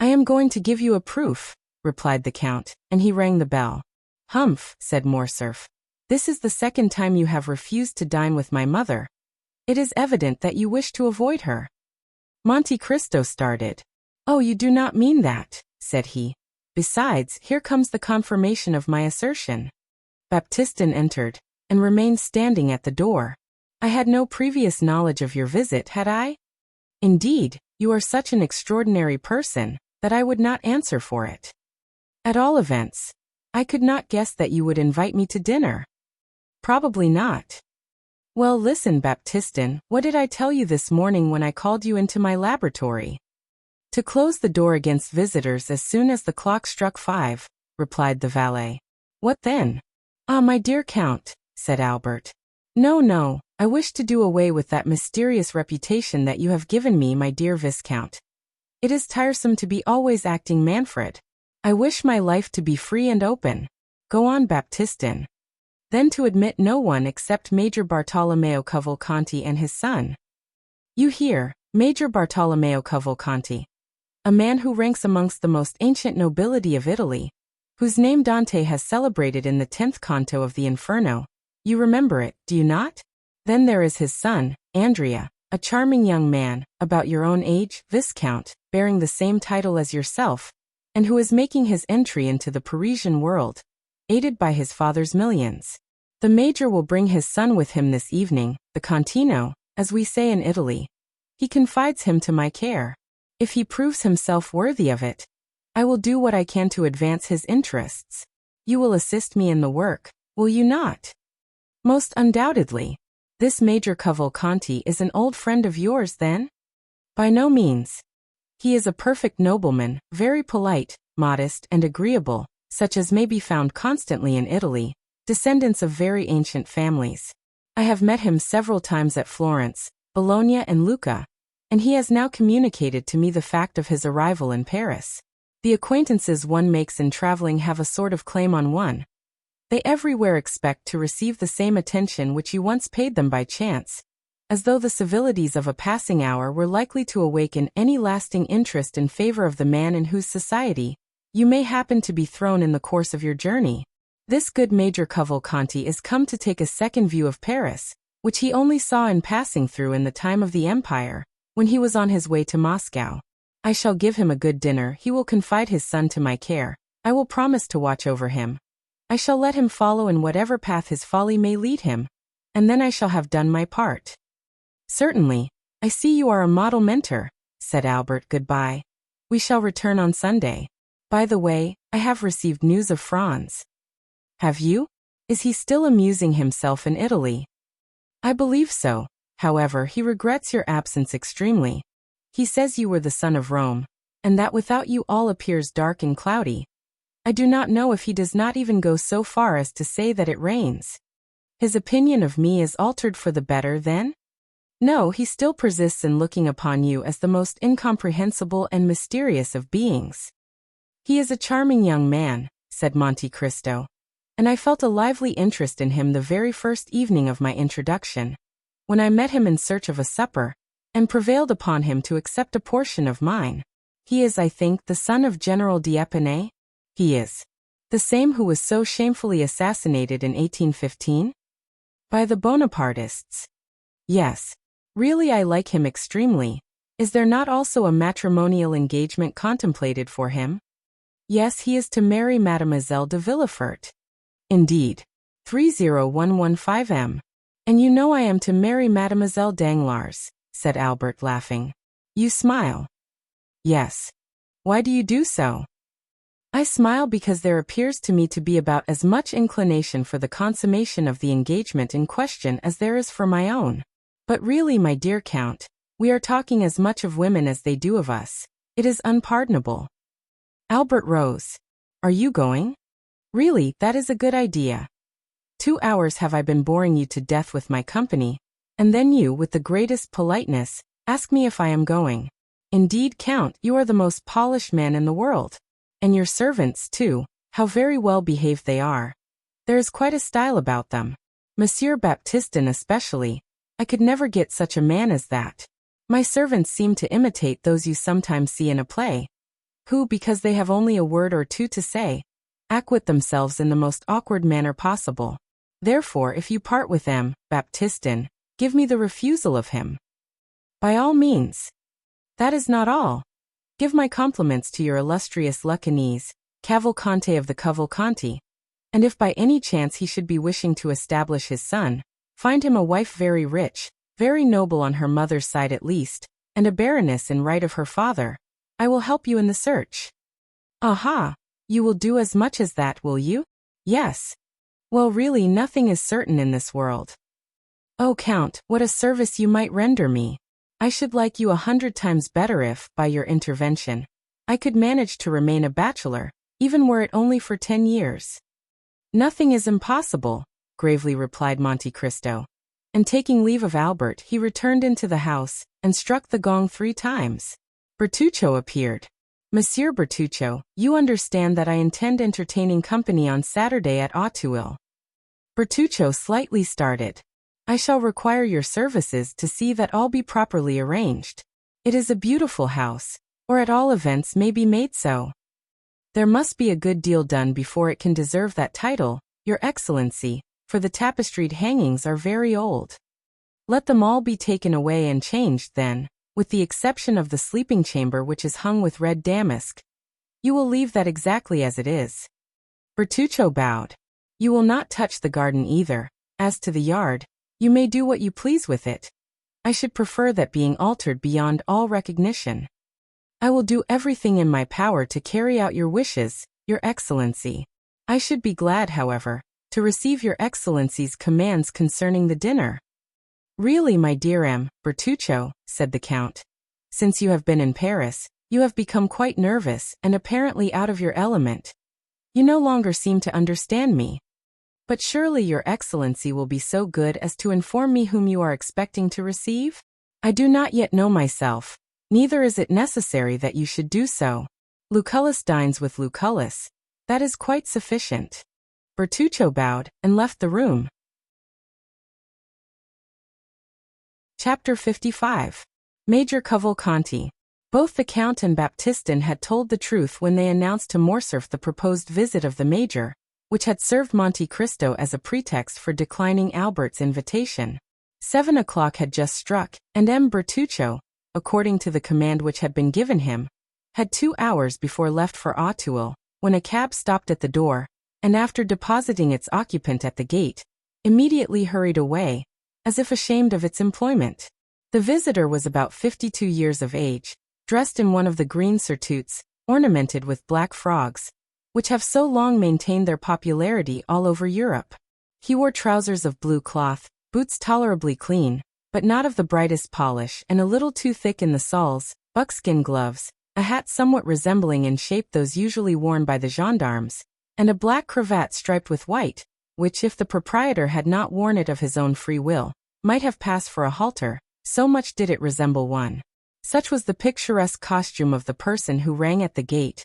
Speaker 1: I am going to give you a proof, replied the Count, and he rang the bell. Humph, said Morcerf. This is the second time you have refused to dine with my mother. It is evident that you wish to avoid her. Monte Cristo started. Oh, you do not mean that, said he. Besides, here comes the confirmation of my assertion. Baptistin entered, and remained standing at the door. I had no previous knowledge of your visit, had I? Indeed, you are such an extraordinary person, that I would not answer for it. At all events, I could not guess that you would invite me to dinner. Probably not. Well, listen, Baptistin, what did I tell you this morning when I called you into my laboratory? To close the door against visitors as soon as the clock struck 5, replied the valet. What then? Ah, my dear Count, said Albert. No, I wish to do away with that mysterious reputation that you have given me, my dear Viscount. It is tiresome to be always acting Manfred. I wish my life to be free and open. Go on, Baptistin. Then to admit no one except Major Bartolomeo Cavalcanti and his son. You hear, Major Bartolomeo Cavalcanti, a man who ranks amongst the most ancient nobility of Italy, whose name Dante has celebrated in the 10th canto of the Inferno. You remember it, do you not? Then there is his son, Andrea, a charming young man, about your own age, Viscount, bearing the same title as yourself, and who is making his entry into the Parisian world, aided by his father's millions. The Major will bring his son with him this evening, the Contino, as we say in Italy. He confides him to my care. If he proves himself worthy of it, I will do what I can to advance his interests. You will assist me in the work, will you not? Most undoubtedly. This Major Cavalcanti is an old friend of yours, then? By no means. He is a perfect nobleman, very polite, modest, and agreeable, such as may be found constantly in Italy, descendants of very ancient families. I have met him several times at Florence, Bologna, and Lucca, and he has now communicated to me the fact of his arrival in Paris. The acquaintances one makes in traveling have a sort of claim on one. They everywhere expect to receive the same attention which you once paid them by chance, as though the civilities of a passing hour were likely to awaken any lasting interest in favor of the man in whose society you may happen to be thrown in the course of your journey. This good Major Cavalcanti is come to take a second view of Paris, which he only saw in passing through in the time of the Empire, when he was on his way to Moscow. I shall give him a good dinner, he will confide his son to my care, I will promise to watch over him. I shall let him follow in whatever path his folly may lead him, and then I shall have done my part. Certainly, I see you are a model mentor, said Albert. Goodbye. We shall return on Sunday. By the way, I have received news of Franz. Have you? Is he still amusing himself in Italy? I believe so. However, he regrets your absence extremely. He says you were the son of Rome, and that without you all appears dark and cloudy. I do not know if he does not even go so far as to say that it rains. His opinion of me is altered for the better, then? No, he still persists in looking upon you as the most incomprehensible and mysterious of beings. He is a charming young man, said Monte Cristo, and I felt a lively interest in him the very first evening of my introduction, when I met him in search of a supper, and prevailed upon him to accept a portion of mine. He is, I think, the son of General d'Épinay? He is. The same who was so shamefully assassinated in 1815? By the Bonapartists. Yes. Really, I like him extremely. Is there not also a matrimonial engagement contemplated for him? Yes, he is to marry Mademoiselle de Villefort. Indeed. 30115M. And you know I am to marry Mademoiselle Danglars, said Albert, laughing. You smile. Yes. Why do you do so? I smile because there appears to me to be about as much inclination for the consummation of the engagement in question as there is for my own. But really, my dear Count, we are talking as much of women as they do of us. It is unpardonable. Albert rose. Are you going? Really, that is a good idea. 2 hours have I been boring you to death with my company, and then you, with the greatest politeness, ask me if I am going. Indeed, Count, you are the most polished man in the world. And your servants, too, how very well behaved they are. There is quite a style about them. Monsieur Baptistin especially. I could never get such a man as that. My servants seem to imitate those you sometimes see in a play, who, because they have only a word or two to say, acquit themselves in the most awkward manner possible. Therefore, if you part with them, Baptistin, give me the refusal of him. By all means. That is not all. Give my compliments to your illustrious Lucanese, Cavalcante of the Cavalcanti, and if by any chance he should be wishing to establish his son, find him a wife very rich, very noble on her mother's side at least, and a baroness in right of her father. I will help you in the search. Aha! You will do as much as that, will you? Yes. Well, really, nothing is certain in this world. Oh, Count, what a service you might render me. I should like you 100 times better if, by your intervention, I could manage to remain a bachelor, even were it only for 10 years. Nothing is impossible, gravely replied Monte Cristo. And taking leave of Albert, he returned into the house, and struck the gong 3 times. Bertuccio appeared. Monsieur Bertuccio, you understand that I intend entertaining company on Saturday at Auteuil. Bertuccio slightly started. I shall require your services to see that all be properly arranged. It is a beautiful house, or at all events may be made so. There must be a good deal done before it can deserve that title, Your Excellency, for the tapestried hangings are very old. Let them all be taken away and changed then, with the exception of the sleeping chamber which is hung with red damask. You will leave that exactly as it is. Bertuccio bowed. You will not touch the garden either. As to the yard, you may do what you please with it. I should prefer that being altered beyond all recognition. I will do everything in my power to carry out your wishes, Your Excellency. I should be glad, however, to receive Your Excellency's commands concerning the dinner. Really, my dear M. Bertuccio, said the Count, since you have been in Paris, you have become quite nervous and apparently out of your element. You no longer seem to understand me. But surely Your Excellency will be so good as to inform me whom you are expecting to receive? I do not yet know myself, neither is it necessary that you should do so. Lucullus dines with Lucullus. That is quite sufficient. Bertuccio bowed and left the room. Chapter 55. Major Cavalcanti. Both the Count and Baptistin had told the truth when they announced to Morcerf the proposed visit of the Major, which had served Monte Cristo as a pretext for declining Albert's invitation. 7 o'clock had just struck, and M. Bertuccio, according to the command which had been given him, had 2 hours before left for Auteuil, when a cab stopped at the door, and after depositing its occupant at the gate, immediately hurried away, as if ashamed of its employment. The visitor was about 52 years of age, dressed in one of the green surtouts, ornamented with black frogs, which have so long maintained their popularity all over Europe. He wore trousers of blue cloth, boots tolerably clean, but not of the brightest polish and a little too thick in the soles, buckskin gloves, a hat somewhat resembling in shape those usually worn by the gendarmes, and a black cravat striped with white, which if the proprietor had not worn it of his own free will, might have passed for a halter, so much did it resemble one. Such was the picturesque costume of the person who rang at the gate,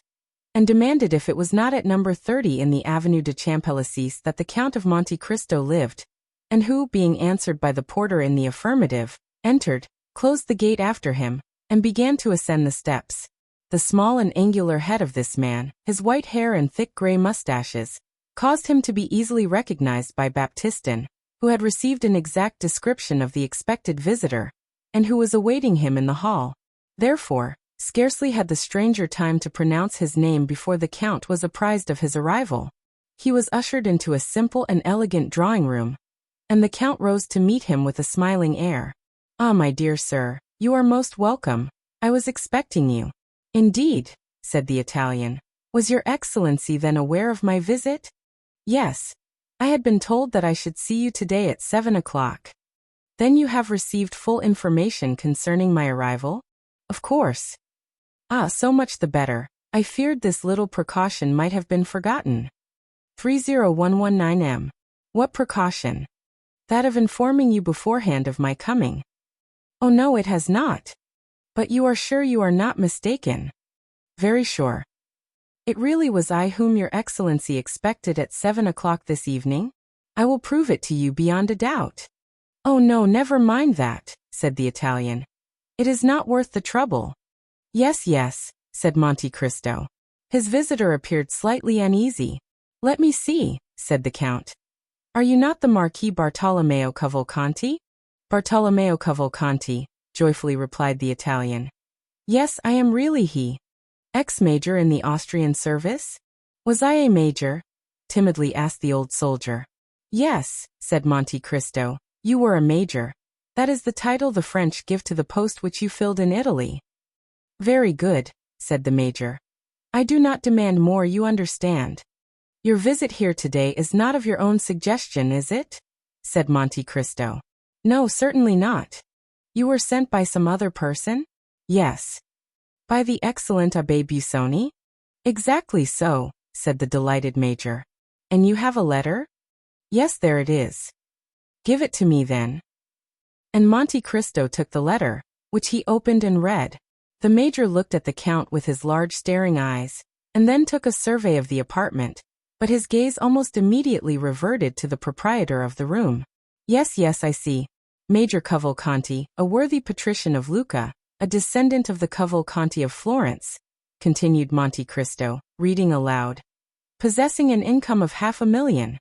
Speaker 1: and demanded if it was not at number 30 in the Avenue de Champs-Élysées that the Count of Monte Cristo lived, and who, being answered by the porter in the affirmative, entered, closed the gate after him, and began to ascend the steps. The small and angular head of this man, his white hair and thick grey mustaches, caused him to be easily recognized by Baptistin, who had received an exact description of the expected visitor, and who was awaiting him in the hall. Therefore, scarcely had the stranger time to pronounce his name before the Count was apprised of his arrival. He was ushered into a simple and elegant drawing-room, and the Count rose to meet him with a smiling air. "Ah, my dear sir, you are most welcome. I was expecting you." "Indeed," said the Italian. "Was your Excellency then aware of my visit?" "Yes. I had been told that I should see you today at 7 o'clock. "Then you have received full information concerning my arrival?" "Of course." "Ah, so much the better. I feared this little precaution might have been forgotten." 30119M. "What precaution?" "That of informing you beforehand of my coming." "Oh no, it has not." "But you are sure you are not mistaken?" "Very sure." "It really was I whom your Excellency expected at 7 o'clock this evening? I will prove it to you beyond a doubt." "Oh no, never mind that," said the Italian. "It is not worth the trouble." "Yes, yes," said Monte Cristo. His visitor appeared slightly uneasy. "Let me see," said the Count. "Are you not the Marquis Bartolomeo Cavalcanti?" "Bartolomeo Cavalcanti," joyfully replied the Italian. "Yes, I am really he." "Ex-major in the Austrian service?" "Was I a major?" timidly asked the old soldier. "Yes," said Monte Cristo, "you were a major. That is the title the French give to the post which you filled in Italy." "Very good," said the major. "I do not demand more, you understand." "Your visit here today is not of your own suggestion, is it?" said Monte Cristo. "No, certainly not." "You were sent by some other person?" "Yes." "By the excellent Abbé Busoni?" "Exactly so," said the delighted major. "And you have a letter?" "Yes, there it is." "Give it to me then." And Monte Cristo took the letter, which he opened and read. The major looked at the Count with his large staring eyes, and then took a survey of the apartment, but his gaze almost immediately reverted to the proprietor of the room. "Yes, yes, I see. Major Cavalcanti, a worthy patrician of Lucca, a descendant of the Cavalcanti of Florence," continued Monte Cristo, reading aloud. "Possessing an income of 500,000.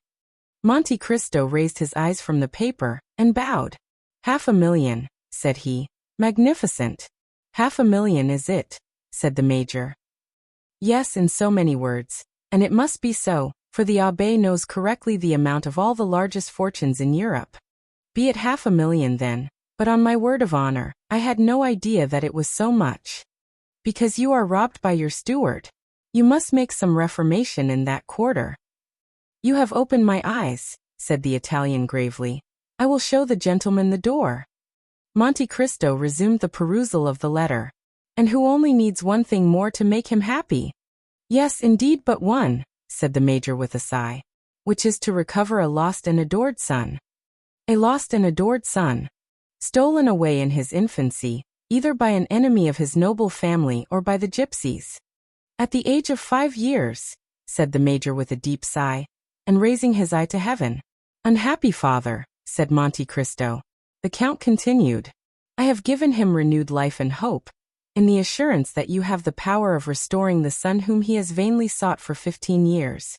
Speaker 1: Monte Cristo raised his eyes from the paper, and bowed. "500,000, said he. "Magnificent." "500,000 is it?" said the major. "Yes, in so many words. And it must be so, for the abbé knows correctly the amount of all the largest fortunes in Europe. Be it 500,000 then, but on my word of honor, I had no idea that it was so much." "Because you are robbed by your steward. You must make some reformation in that quarter." "You have opened my eyes," said the Italian gravely. "I will show the gentleman the door." Monte Cristo resumed the perusal of the letter. "And who only needs one thing more to make him happy?" "Yes, indeed, but one," said the major with a sigh. "Which is to recover a lost and adored son." "A lost and adored son. Stolen away in his infancy, either by an enemy of his noble family or by the gypsies." "At the age of 5 years," said the major with a deep sigh, and raising his eye to heaven. "Unhappy father," said Monte Cristo. The Count continued. "I have given him renewed life and hope, in the assurance that you have the power of restoring the son whom he has vainly sought for 15 years.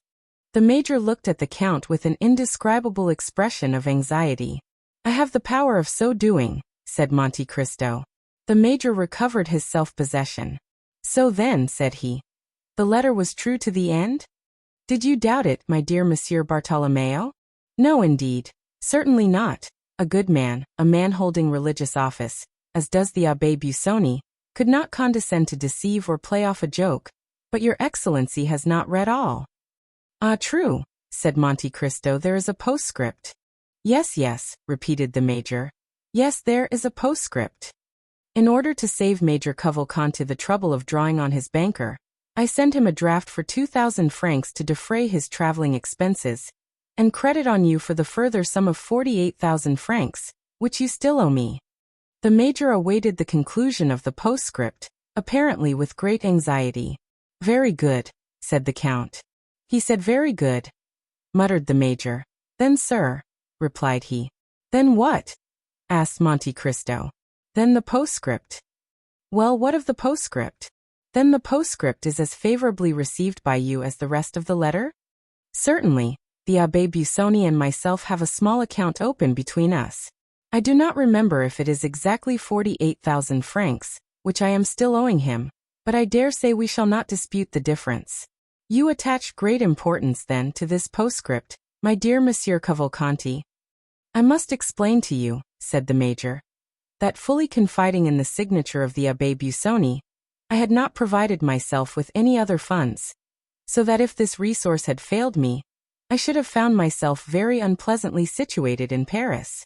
Speaker 1: The major looked at the Count with an indescribable expression of anxiety. "I have the power of so doing," said Monte Cristo. The major recovered his self-possession. "So then," said he, "the letter was true to the end?" "Did you doubt it, my dear Monsieur Bartolomeo?" "No, indeed. Certainly not. A good man, a man holding religious office, as does the Abbé Busoni, could not condescend to deceive or play off a joke, But your Excellency has not read all. Ah, true, said Monte Cristo, there is a postscript. Yes, yes, repeated the Major. Yes, there is a postscript. In order to save Major Cavalcanti the trouble of drawing on his banker, I send him a draft for 2,000 francs to defray his traveling expenses, and credit on you for the further sum of 48,000 francs, which you still owe me. The Major awaited the conclusion of the postscript, apparently with great anxiety. Very good, said the Count. He said very good, muttered the Major. Then, sir, replied he. Then what? Asked Monte Cristo. Then the postscript. Well, what of the postscript? Then the postscript is as favorably received by you as the rest of the letter? Certainly, the Abbé Busoni and myself have a small account open between us. I do not remember if it is exactly 48,000 francs, which I am still owing him, but I dare say we shall not dispute the difference. You attach great importance, then, to this postscript, my dear Monsieur Cavalcanti. I must explain to you, said the Major, that fully confiding in the signature of the Abbé Busoni, I had not provided myself with any other funds, so that if this resource had failed me, I should have found myself very unpleasantly situated in Paris.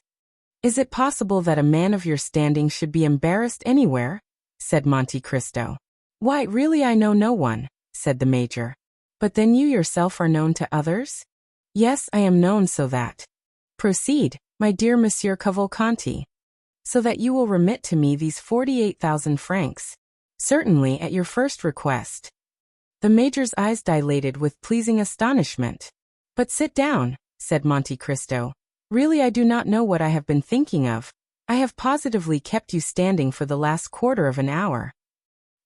Speaker 1: Is it possible that a man of your standing should be embarrassed anywhere? Said Monte Cristo. Why, really I know no one, said the Major. But then you yourself are known to others? Yes, I am known, so that. Proceed, my dear Monsieur Cavalcanti. So that you will remit to me these 48,000 francs. Certainly, at your first request. The Major's eyes dilated with pleasing astonishment. But sit down, said Monte Cristo. Really I do not know what I have been thinking of. I have positively kept you standing for the last quarter of an hour.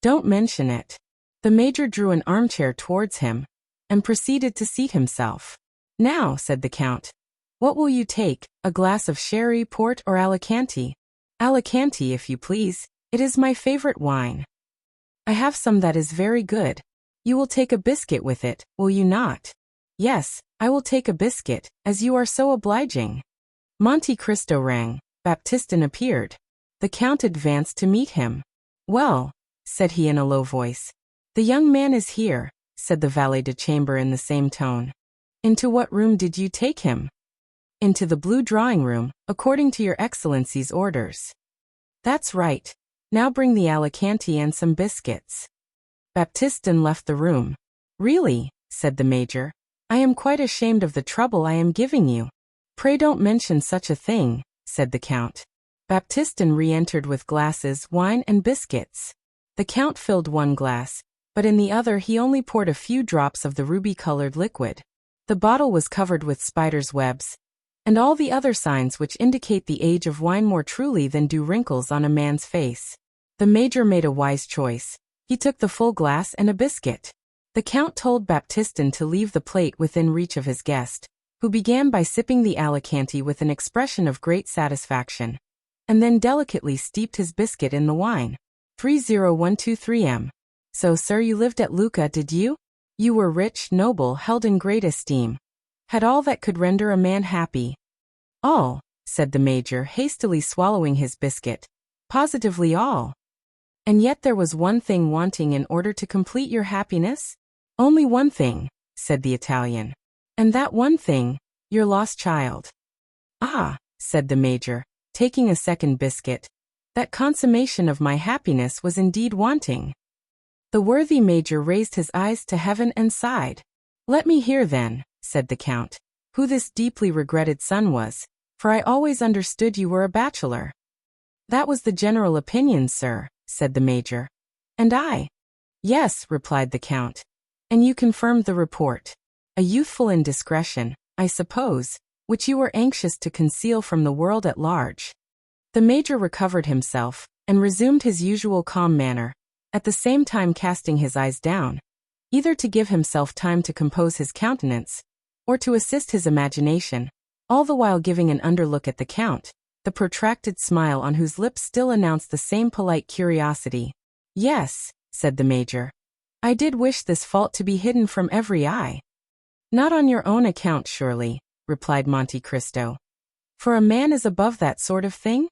Speaker 1: Don't mention it. The Major drew an armchair towards him, and proceeded to seat himself. Now, said the Count, what will you take, a glass of sherry, port, or Alicante? Alicante, if you please. It is my favorite wine. I have some that is very good. You will take a biscuit with it, will you not? Yes, I will take a biscuit, as you are so obliging. Monte Cristo rang. Baptistin appeared. The Count advanced to meet him. Well, said he in a low voice. The young man is here, said the valet de chambre in the same tone. Into what room did you take him? Into the blue drawing-room, according to your Excellency's orders. That's right. Now bring the Alicante and some biscuits. Baptistin left the room. Really, said the Major, I am quite ashamed of the trouble I am giving you. Pray don't mention such a thing, said the Count. Baptistin re-entered with glasses, wine, and biscuits. The Count filled one glass, but in the other he only poured a few drops of the ruby-colored liquid. The bottle was covered with spiders' webs, and all the other signs which indicate the age of wine more truly than do wrinkles on a man's face. The Major made a wise choice. He took the full glass and a biscuit. The Count told Baptistin to leave the plate within reach of his guest, who began by sipping the Alicante with an expression of great satisfaction, and then delicately steeped his biscuit in the wine. 30123 So, sir, you lived at Lucca, did you? You were rich, noble, held in great esteem. Had all that could render a man happy. All, said the Major, hastily swallowing his biscuit. Positively all. And yet there was one thing wanting in order to complete your happiness? Only one thing, said the Italian. And that one thing, your lost child. Ah, said the Major, taking a second biscuit, that consummation of my happiness was indeed wanting. The worthy Major raised his eyes to heaven and sighed. Let me hear then, said the Count, who this deeply regretted son was, for I always understood you were a bachelor. That was the general opinion, sir, said the Major. And I? Yes, replied the Count. And you confirmed the report. A youthful indiscretion, I suppose, which you were anxious to conceal from the world at large. The Major recovered himself, and resumed his usual calm manner, at the same time casting his eyes down, either to give himself time to compose his countenance, or to assist his imagination, all the while giving an underlook at the Count, the protracted smile on whose lips still announced the same polite curiosity. Yes, said the Major. I did wish this fault to be hidden from every eye. Not on your own account, surely, replied Monte Cristo. For a man is above that sort of thing?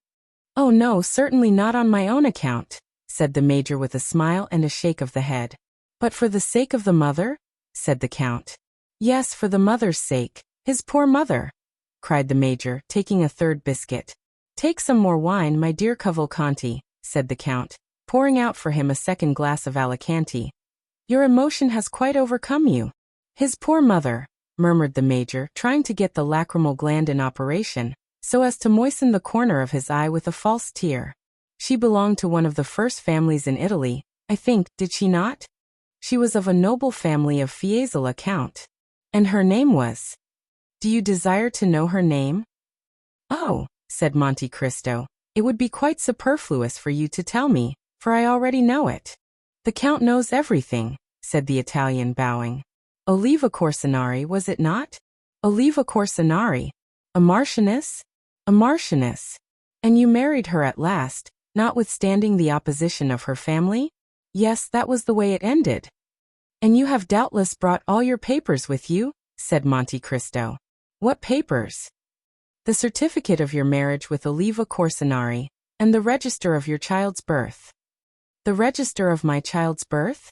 Speaker 1: Oh no, certainly not on my own account, said the Major with a smile and a shake of the head. But for the sake of the mother? Said the Count. Yes, for the mother's sake, his poor mother, cried the Major, taking a third biscuit. Take some more wine, my dear Cavalcanti, said the Count, pouring out for him a second glass of Alicante. Your emotion has quite overcome you. His poor mother, murmured the Major, trying to get the lacrimal gland in operation, so as to moisten the corner of his eye with a false tear. She belonged to one of the first families in Italy, I think, did she not? She was of a noble family of Fiesole, Count. And her name was? Do you desire to know her name? Oh, said Monte Cristo, it would be quite superfluous for you to tell me, for I already know it. The Count knows everything, said the Italian, bowing. Oliva Corsinari, was it not? Oliva Corsinari. A marchioness? A marchioness. And you married her at last, notwithstanding the opposition of her family? Yes, that was the way it ended. And you have doubtless brought all your papers with you? Said Monte Cristo. What papers? The certificate of your marriage with Oliva Corsinari, and the register of your child's birth. The register of my child's birth?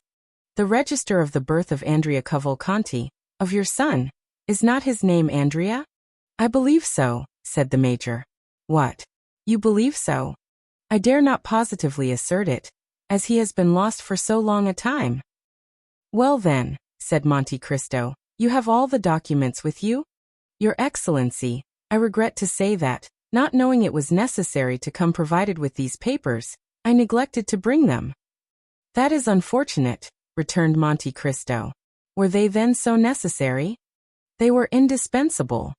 Speaker 1: The register of the birth of Andrea Cavalcanti, of your son. Is not his name Andrea? I believe so, said the Major. What? You believe so? I dare not positively assert it, as he has been lost for so long a time. Well then, said Monte Cristo, you have all the documents with you? Your Excellency, I regret to say that, not knowing it was necessary to come provided with these papers, I neglected to bring them. That is unfortunate, returned Monte Cristo. Were they then so necessary? They were indispensable.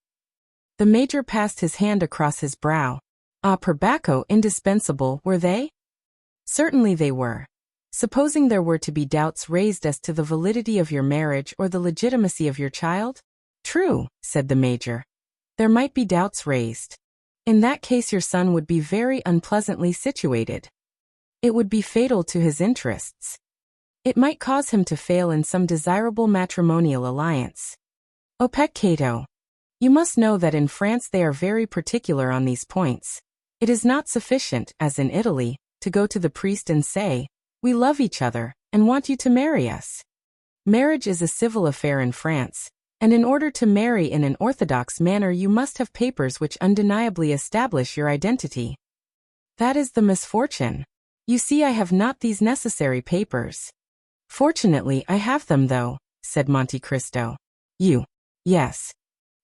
Speaker 1: The Major passed his hand across his brow. Ah, per Bacco, indispensable, were they? Certainly they were. Supposing there were to be doubts raised as to the validity of your marriage or the legitimacy of your child? True, said the Major. There might be doubts raised. In that case your son would be very unpleasantly situated. It would be fatal to his interests. It might cause him to fail in some desirable matrimonial alliance. O peccato! You must know that in France they are very particular on these points. It is not sufficient, as in Italy, to go to the priest and say, "We love each other, and want you to marry us." Marriage is a civil affair in France, and in order to marry in an orthodox manner you must have papers which undeniably establish your identity. That is the misfortune. You see, I have not these necessary papers. Fortunately, I have them though, said Monte Cristo. You? Yes.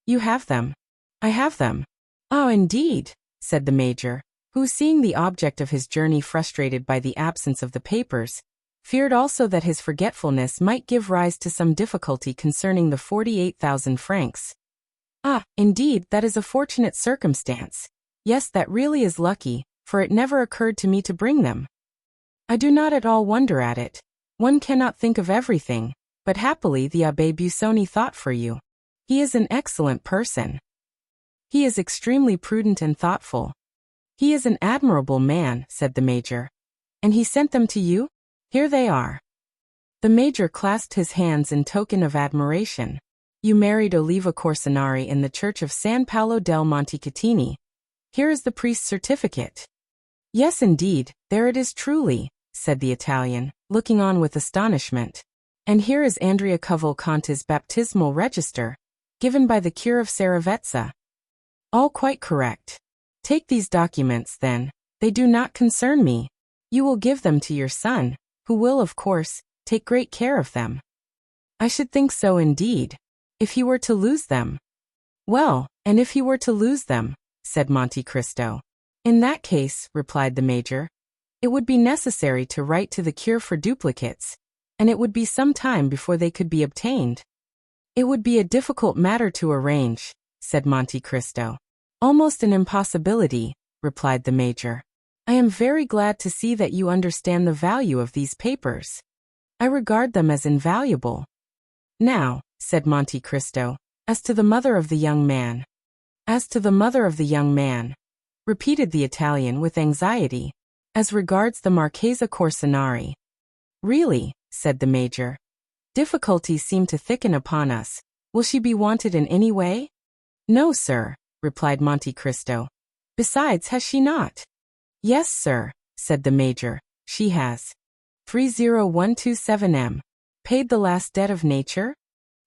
Speaker 1: You have them. I have them. Oh, indeed, said the Major, who, seeing the object of his journey frustrated by the absence of the papers, feared also that his forgetfulness might give rise to some difficulty concerning the 48,000 francs. Ah, indeed, that is a fortunate circumstance. Yes, that really is lucky, for it never occurred to me to bring them. I do not at all wonder at it. One cannot think of everything, but happily the Abbé Busoni thought for you. He is an excellent person. He is extremely prudent and thoughtful. He is an admirable man, said the Major. And he sent them to you? Here they are. The Major clasped his hands in token of admiration. You married Oliva Corsinari in the church of San Paolo del Montecatini. Here is the priest's certificate. Yes, indeed, there it is truly, said the Italian, looking on with astonishment. And here is Andrea Cavalcanti's baptismal register, given by the cure of Seravezza. All quite correct. Take these documents, then. They do not concern me. You will give them to your son, who will, of course, take great care of them. I should think so indeed. If he were to lose them. Well, and if he were to lose them, said Monte Cristo. In that case, replied the Major, it would be necessary to write to the cure for duplicates, and it would be some time before they could be obtained. It would be a difficult matter to arrange, said Monte Cristo. Almost an impossibility, replied the Major. I am very glad to see that you understand the value of these papers. I regard them as invaluable. Now, said Monte Cristo, as to the mother of the young man. As to the mother of the young man, repeated the Italian with anxiety, as regards the Marchesa Corsinari. Really, said the Major. Difficulties seem to thicken upon us. Will she be wanted in any way? No, sir, replied Monte Cristo. Besides, has she not? Yes, sir, said the Major, she has. 30127M. Paid the last debt of nature?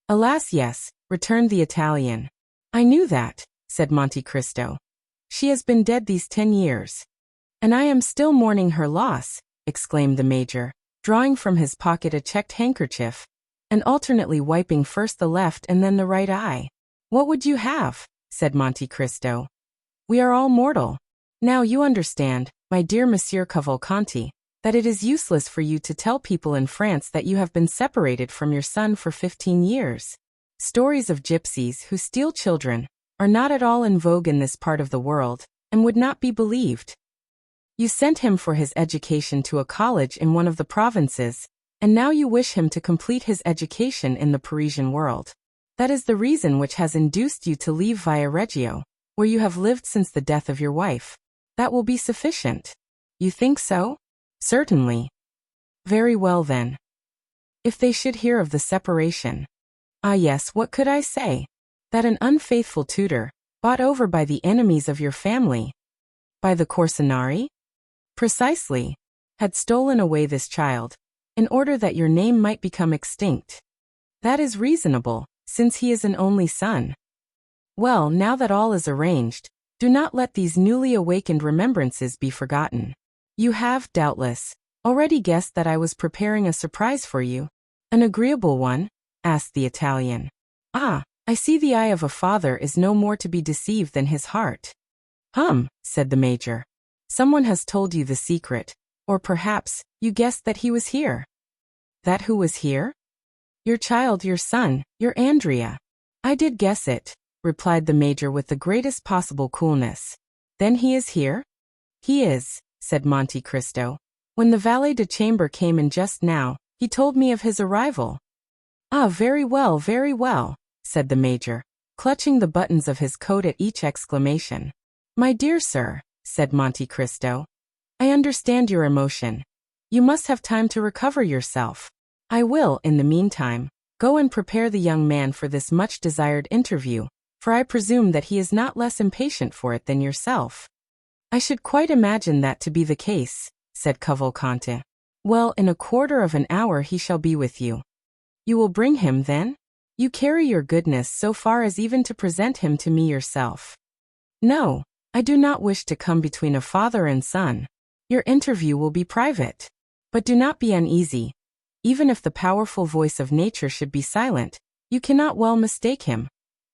Speaker 1: Alas, yes, returned the Italian. I knew that, said Monte Cristo. She has been dead these 10 years. And I am still mourning her loss, exclaimed the Major, drawing from his pocket a checked handkerchief, and alternately wiping first the left and then the right eye. What would you have? Said Monte Cristo. We are all mortal. Now you understand, my dear Monsieur Cavalcanti, that it is useless for you to tell people in France that you have been separated from your son for 15 years. Stories of gypsies who steal children are not at all in vogue in this part of the world, and would not be believed. You sent him for his education to a college in one of the provinces, and now you wish him to complete his education in the Parisian world. That is the reason which has induced you to leave Viareggio, where you have lived since the death of your wife. That will be sufficient. You think so? Certainly. Very well then. If they should hear of the separation. Ah yes, what could I say? That an unfaithful tutor, bought over by the enemies of your family, by the Corsinari? Precisely, had stolen away this child, in order that your name might become extinct. That is reasonable, since he is an only son. Well, now that all is arranged, do not let these newly awakened remembrances be forgotten. You have, doubtless, already guessed that I was preparing a surprise for you. An agreeable one? Asked the Italian. Ah, I see the eye of a father is no more to be deceived than his heart. Said the Major. Someone has told you the secret, or perhaps, you guessed that he was here. That who was here? Your child, your son, your Andrea. I did guess it, replied the Major with the greatest possible coolness. Then he is here? He is, said Monte Cristo. When the valet de chambre came in just now, he told me of his arrival. Ah, very well, said the Major, clutching the buttons of his coat at each exclamation. My dear sir, said Monte Cristo, I understand your emotion. You must have time to recover yourself. I will, in the meantime, go and prepare the young man for this much-desired interview, for I presume that he is not less impatient for it than yourself. I should quite imagine that to be the case, said Cavalcanti. Well, in a quarter of an hour he shall be with you. You will bring him, then? You carry your goodness so far as even to present him to me yourself. No, I do not wish to come between a father and son. Your interview will be private. But do not be uneasy. Even if the powerful voice of nature should be silent, you cannot well mistake him.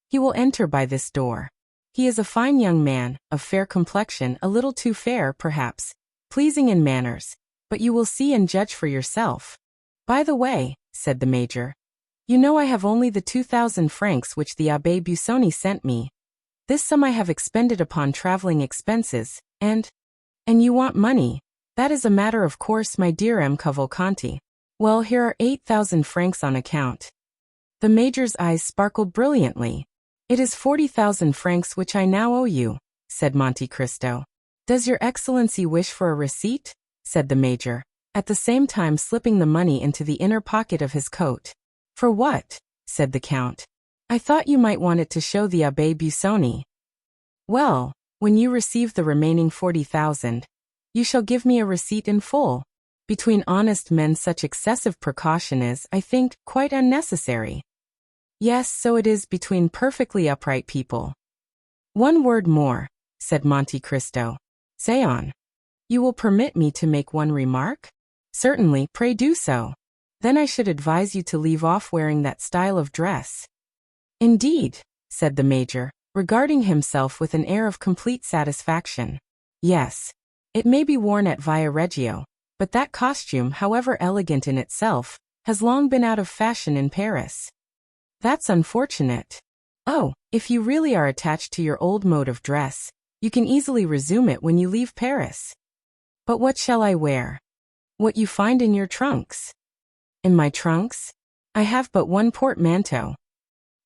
Speaker 1: He will enter by this door. He is a fine young man, of fair complexion, a little too fair, perhaps, pleasing in manners, but you will see and judge for yourself. By the way, said the Major, you know I have only the 2,000 francs which the Abbé Busoni sent me. This sum I have expended upon traveling expenses, and you want money. That is a matter of course, my dear M. Cavalcanti. Well, here are 8,000 francs on account. The Major's eyes sparkled brilliantly. It is 40,000 francs which I now owe you, said Monte Cristo. Does your Excellency wish for a receipt? Said the Major, at the same time slipping the money into the inner pocket of his coat. For what? Said the Count. I thought you might want it to show the Abbé Busoni. Well, when you receive the remaining 40,000, you shall give me a receipt in full. Between honest men such excessive precaution is, I think, quite unnecessary. Yes, so it is between perfectly upright people. One word more, said Monte Cristo. Say on. You will permit me to make one remark? Certainly, pray do so. Then I should advise you to leave off wearing that style of dress. Indeed, said the Major, regarding himself with an air of complete satisfaction. Yes, it may be worn at Viareggio, but that costume, however elegant in itself, has long been out of fashion in Paris. That's unfortunate. Oh, if you really are attached to your old mode of dress, you can easily resume it when you leave Paris. But what shall I wear? What you find in your trunks. In my trunks? I have but one portmanteau.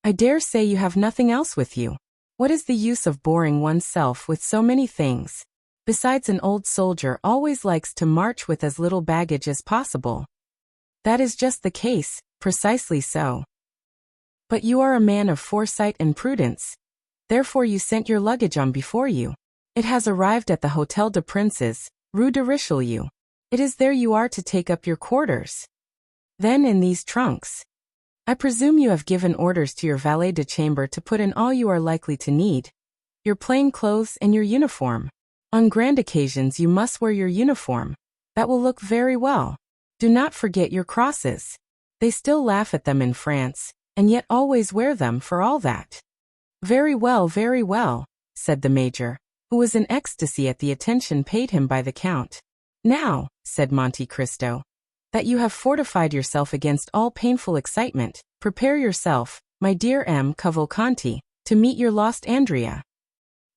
Speaker 1: I dare say you have nothing else with you. What is the use of boring oneself with so many things? Besides, an old soldier always likes to march with as little baggage as possible. That is just the case, precisely so. But you are a man of foresight and prudence. Therefore you sent your luggage on before you. It has arrived at the Hôtel de Princes, Rue de Richelieu. It is there you are to take up your quarters. Then in these trunks. I presume you have given orders to your valet de chambre to put in all you are likely to need. Your plain clothes and your uniform. On grand occasions you must wear your uniform. That will look very well. Do not forget your crosses. They still laugh at them in France, and yet always wear them for all that. Very well, said the Major, who was in ecstasy at the attention paid him by the Count. Now, said Monte Cristo, that you have fortified yourself against all painful excitement, prepare yourself, my dear M. Cavalcanti, to meet your lost Andrea.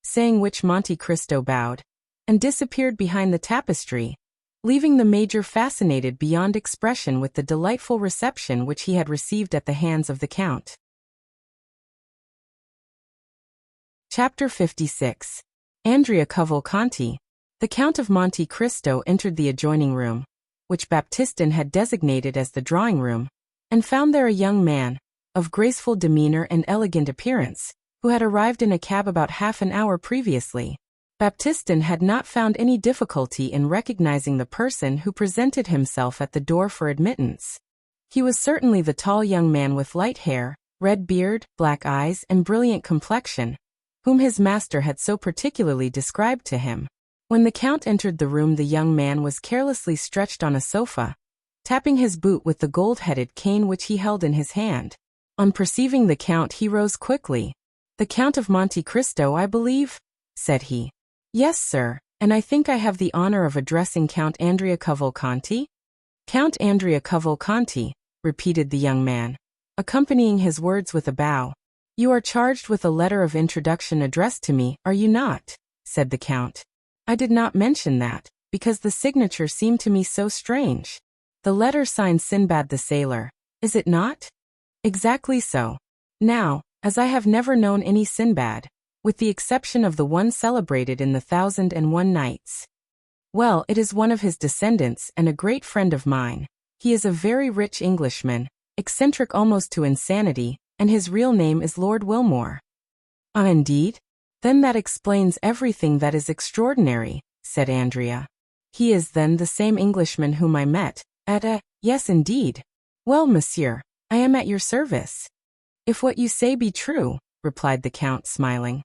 Speaker 1: Saying which Monte Cristo bowed, and disappeared behind the tapestry, leaving the Major fascinated beyond expression with the delightful reception which he had received at the hands of the Count. Chapter 56. Andrea Cavalcanti. The Count of Monte Cristo entered the adjoining room, which Baptistin had designated as the drawing-room, and found there a young man, of graceful demeanor and elegant appearance, who had arrived in a cab about half an hour previously. Baptistin had not found any difficulty in recognizing the person who presented himself at the door for admittance. He was certainly the tall young man with light hair, red beard, black eyes, and brilliant complexion, whom his master had so particularly described to him. When the Count entered the room, the young man was carelessly stretched on a sofa, tapping his boot with the gold-headed cane which he held in his hand. On perceiving the Count, he rose quickly. "The Count of Monte Cristo, I believe?" said he. "Yes, sir, and I think I have the honor of addressing Count Andrea Cavalcanti?" "Count Andrea Cavalcanti," repeated the young man, accompanying his words with a bow. "You are charged with a letter of introduction addressed to me, are you not?" said the Count. "I did not mention that, because the signature seemed to me so strange. The letter signed Sinbad the Sailor, is it not?" "Exactly so. Now, as I have never known any Sinbad, with the exception of the one celebrated in the 1001 Nights. Well, it is one of his descendants and a great friend of mine. He is a very rich Englishman, eccentric almost to insanity, and his real name is Lord Wilmore." "Ah, indeed? Then that explains everything that is extraordinary," said Andrea. "He is then the same Englishman whom I met at Yes, indeed. Well, monsieur, I am at your service." "If what you say be true," replied the Count, smiling,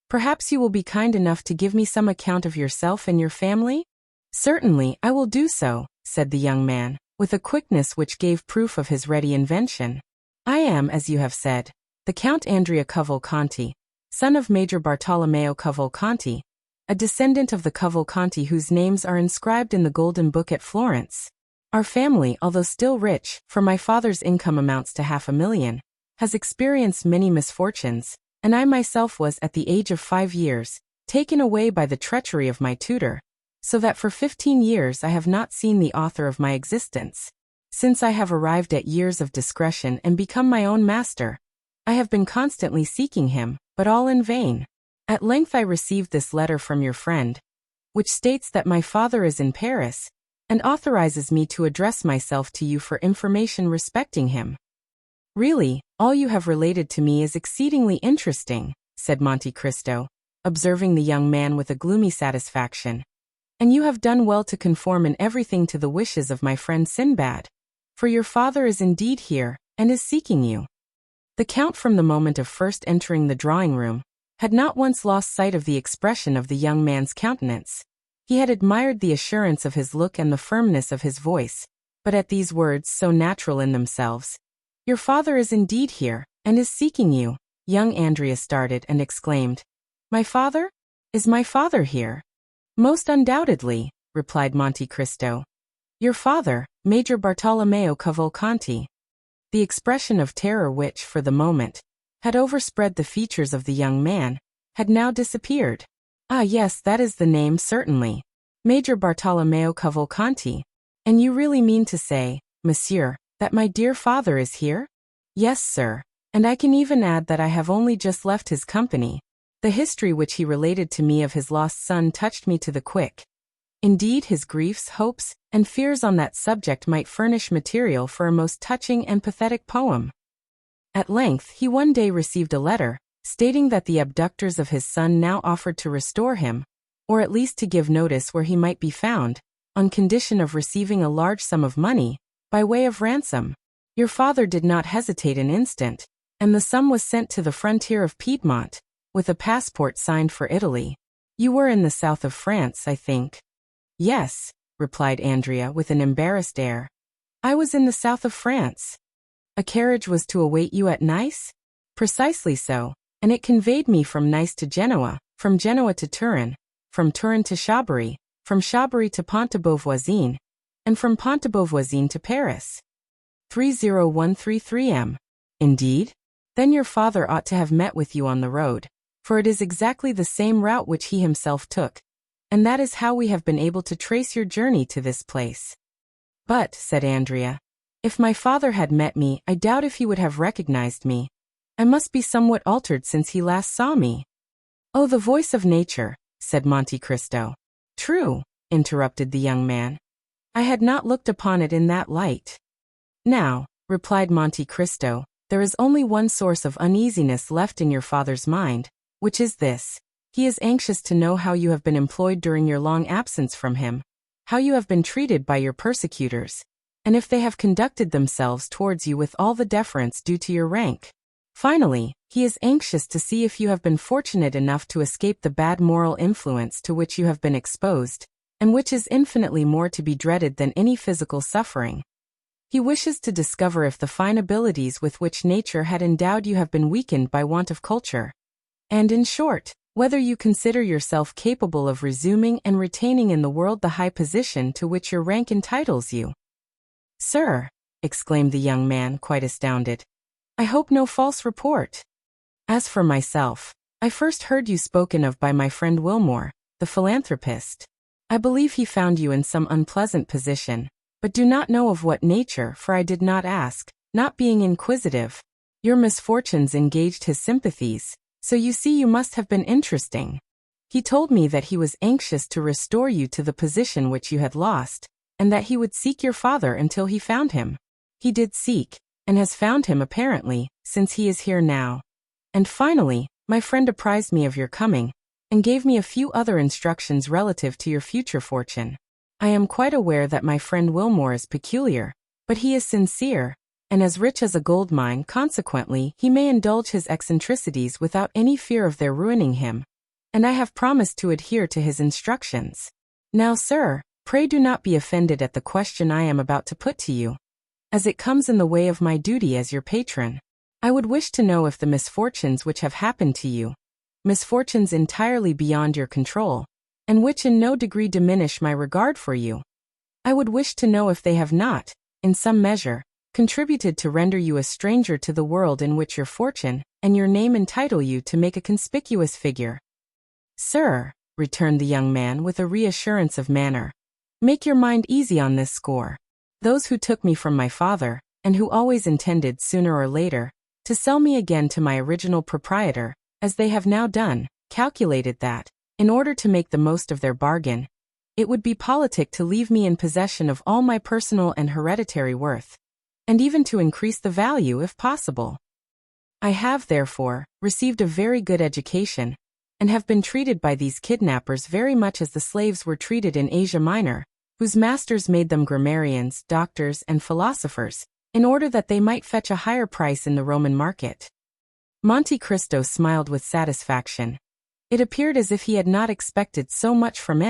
Speaker 1: "perhaps you will be kind enough to give me some account of yourself and your family?" "Certainly, I will do so," said the young man, with a quickness which gave proof of his ready invention. "I am, as you have said, the Count Andrea Cavalcanti, son of Major Bartolomeo Cavalcanti, a descendant of the Cavalcanti whose names are inscribed in the Golden Book at Florence. Our family, although still rich, for my father's income amounts to 500,000, has experienced many misfortunes, and I myself was, at the age of 5 years, taken away by the treachery of my tutor, so that for 15 years I have not seen the author of my existence. Since I have arrived at years of discretion and become my own master, I have been constantly seeking him, but all in vain. At length I received this letter from your friend, which states that my father is in Paris, and authorizes me to address myself to you for information respecting him." "Really, all you have related to me is exceedingly interesting," said Monte Cristo, observing the young man with a gloomy satisfaction. "And you have done well to conform in everything to the wishes of my friend Sinbad, for your father is indeed here, and is seeking you." The Count, from the moment of first entering the drawing-room, had not once lost sight of the expression of the young man's countenance. He had admired the assurance of his look and the firmness of his voice, but at these words, so natural in themselves, "Your father is indeed here, and is seeking you," young Andrea started and exclaimed, "My father? Is my father here?" "Most undoubtedly," replied Monte Cristo. "Your father, Major Bartolomeo Cavalcanti." The expression of terror which, for the moment, had overspread the features of the young man, had now disappeared. "Ah, yes, that is the name, certainly. Major Bartolomeo Cavalcanti. And you really mean to say, monsieur, that my dear father is here?" "Yes, sir, and I can even add that I have only just left his company. The history which he related to me of his lost son touched me to the quick. Indeed, his griefs, hopes, and fears on that subject might furnish material for a most touching and pathetic poem. At length, he one day received a letter, stating that the abductors of his son now offered to restore him, or at least to give notice where he might be found, on condition of receiving a large sum of money, by way of ransom. Your father did not hesitate an instant, and the sum was sent to the frontier of Piedmont, with a passport signed for Italy. You were in the south of France, I think. Yes, replied Andrea with an embarrassed air. I was in the south of France. A carriage was to await you at Nice? Precisely so, and it conveyed me from Nice to Genoa, from Genoa to Turin, from Turin to Chabris, from Chabris to Pont-de-Beauvoisine, and from Pont-de-Beauvoisine to Paris. 30133 m. Indeed? Then your father ought to have met with you on the road, for it is exactly the same route which he himself took, and that is how we have been able to trace your journey to this place. But, said Andrea, if my father had met me, I doubt if he would have recognized me. I must be somewhat altered since he last saw me. Oh, the voice of nature, said Monte Cristo. True, interrupted the young man. I had not looked upon it in that light. Now, replied Monte Cristo, there is only one source of uneasiness left in your father's mind, which is this. He is anxious to know how you have been employed during your long absence from him, how you have been treated by your persecutors, and if they have conducted themselves towards you with all the deference due to your rank. Finally, he is anxious to see if you have been fortunate enough to escape the bad moral influence to which you have been exposed, and which is infinitely more to be dreaded than any physical suffering. He wishes to discover if the fine abilities with which nature had endowed you have been weakened by want of culture. And in short, whether you consider yourself capable of resuming and retaining in the world the high position to which your rank entitles you. Sir, exclaimed the young man, quite astounded, I hope no false report. As for myself, I first heard you spoken of by my friend Wilmore, the philanthropist. I believe he found you in some unpleasant position, but do not know of what nature, for I did not ask, not being inquisitive. Your misfortunes engaged his sympathies, so you see you must have been interesting. He told me that he was anxious to restore you to the position which you had lost, and that he would seek your father until he found him. He did seek, and has found him apparently, since he is here now. And finally, my friend apprised me of your coming, and gave me a few other instructions relative to your future fortune. I am quite aware that my friend Wilmore is peculiar, but he is sincere, and as rich as a gold mine. Consequently, he may indulge his eccentricities without any fear of their ruining him, and I have promised to adhere to his instructions. Now, sir, pray do not be offended at the question I am about to put to you, as it comes in the way of my duty as your patron. I would wish to know if the misfortunes which have happened to you, misfortunes entirely beyond your control, and which in no degree diminish my regard for you, I would wish to know if they have not, in some measure, contributed to render you a stranger to the world in which your fortune and your name entitle you to make a conspicuous figure. Sir, returned the young man with a reassurance of manner, make your mind easy on this score. Those who took me from my father, and who always intended sooner or later to sell me again to my original proprietor, as they have now done, calculated that, in order to make the most of their bargain, it would be politic to leave me in possession of all my personal and hereditary worth, and even to increase the value if possible. I have, therefore, received a very good education, and have been treated by these kidnappers very much as the slaves were treated in Asia Minor, whose masters made them grammarians, doctors, and philosophers, in order that they might fetch a higher price in the Roman market. Monte Cristo smiled with satisfaction. It appeared as if he had not expected so much from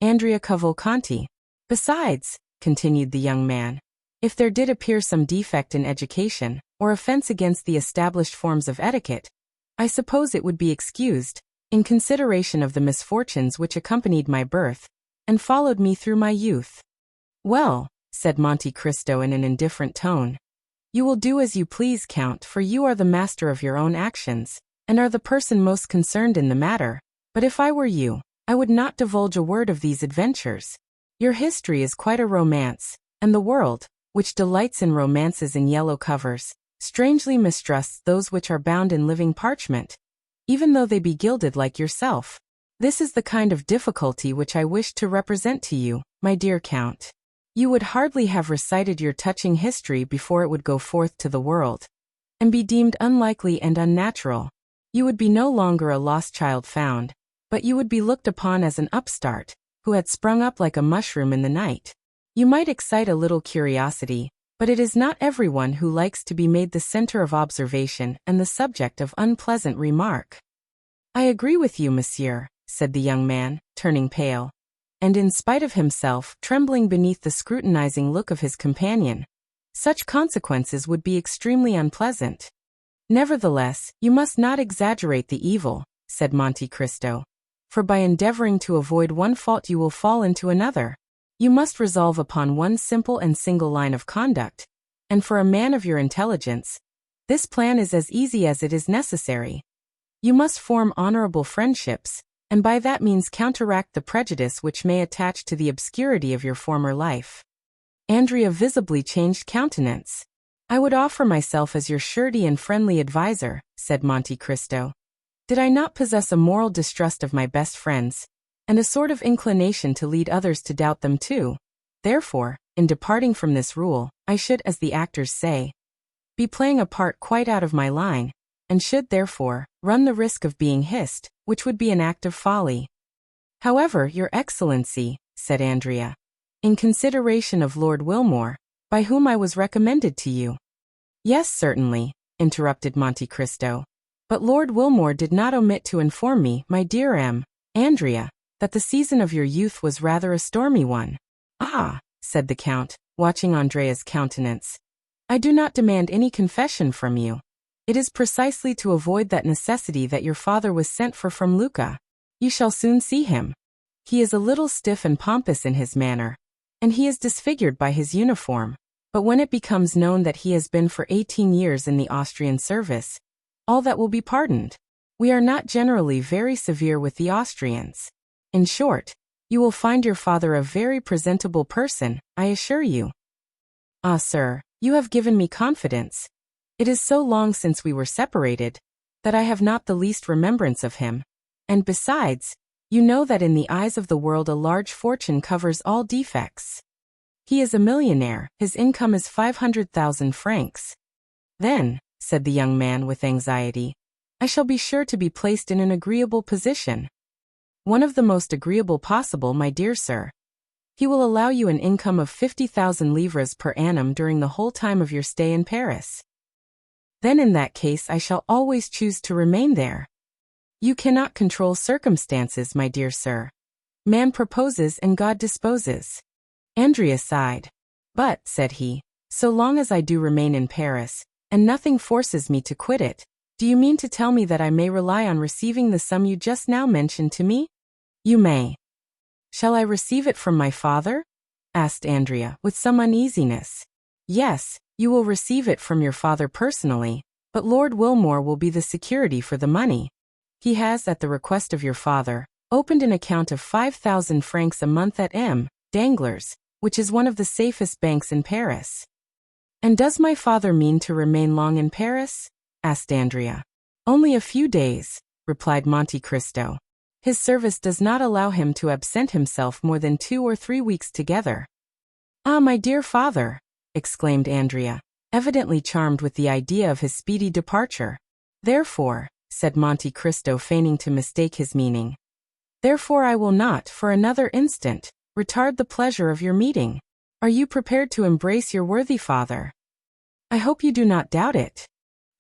Speaker 1: Andrea Cavalcanti. Besides, continued the young man, if there did appear some defect in education, or offense against the established forms of etiquette, I suppose it would be excused, in consideration of the misfortunes which accompanied my birth, and followed me through my youth. Well, said Monte Cristo in an indifferent tone, you will do as you please, Count, for you are the master of your own actions, and are the person most concerned in the matter, but if I were you, I would not divulge a word of these adventures. Your history is quite a romance, and the world, which delights in romances in yellow covers, strangely mistrusts those which are bound in living parchment, even though they be gilded like yourself. This is the kind of difficulty which I wished to represent to you, my dear Count. You would hardly have recited your touching history before it would go forth to the world, and be deemed unlikely and unnatural. You would be no longer a lost child found, but you would be looked upon as an upstart, who had sprung up like a mushroom in the night. You might excite a little curiosity, but it is not everyone who likes to be made the center of observation and the subject of unpleasant remark. I agree with you, monsieur, said the young man, turning pale, and in spite of himself, trembling beneath the scrutinizing look of his companion. Such consequences would be extremely unpleasant. Nevertheless, you must not exaggerate the evil, said Monte Cristo, for by endeavoring to avoid one fault you will fall into another. You must resolve upon one simple and single line of conduct, and for a man of your intelligence, this plan is as easy as it is necessary. You must form honorable friendships, and by that means counteract the prejudice which may attach to the obscurity of your former life. Andrea visibly changed countenance. I would offer myself as your surety and friendly adviser, said Monte Cristo. Did I not possess a moral distrust of my best friends, and a sort of inclination to lead others to doubt them too? Therefore, in departing from this rule, I should, as the actors say, be playing a part quite out of my line, and should therefore run the risk of being hissed, which would be an act of folly. However, your excellency, said Andrea, in consideration of Lord Wilmore, by whom I was recommended to you. Yes, certainly, interrupted Monte Cristo. But Lord Wilmore did not omit to inform me, my dear Andrea, that the season of your youth was rather a stormy one. Ah, said the Count, watching Andrea's countenance. I do not demand any confession from you. It is precisely to avoid that necessity that your father was sent for from Lucca. You shall soon see him. He is a little stiff and pompous in his manner, and he is disfigured by his uniform, but when it becomes known that he has been for 18 years in the Austrian service, all that will be pardoned. We are not generally very severe with the Austrians. In short, you will find your father a very presentable person, I assure you. Ah, sir, you have given me confidence. It is so long since we were separated, that I have not the least remembrance of him, and besides, you know that in the eyes of the world a large fortune covers all defects. He is a millionaire, his income is 500,000 francs. Then, said the young man with anxiety, I shall be sure to be placed in an agreeable position. One of the most agreeable possible, my dear sir. He will allow you an income of 50,000 livres per annum during the whole time of your stay in Paris. Then in that case I shall always choose to remain there. You cannot control circumstances, my dear sir. Man proposes and God disposes. Andrea sighed. But, said he, so long as I do remain in Paris, and nothing forces me to quit it, do you mean to tell me that I may rely on receiving the sum you just now mentioned to me? You may. Shall I receive it from my father? Asked Andrea, with some uneasiness. Yes, you will receive it from your father personally, but Lord Wilmore will be the security for the money. He has, at the request of your father, opened an account of 5,000 francs a month at M. Danglars, which is one of the safest banks in Paris. And does my father mean to remain long in Paris? Asked Andrea. Only a few days, replied Monte Cristo. His service does not allow him to absent himself more than 2 or 3 weeks together. Ah, my dear father, exclaimed Andrea, evidently charmed with the idea of his speedy departure. Therefore, said Monte Cristo, feigning to mistake his meaning, therefore I will not, for another instant, retard the pleasure of your meeting. Are you prepared to embrace your worthy father? I hope you do not doubt it.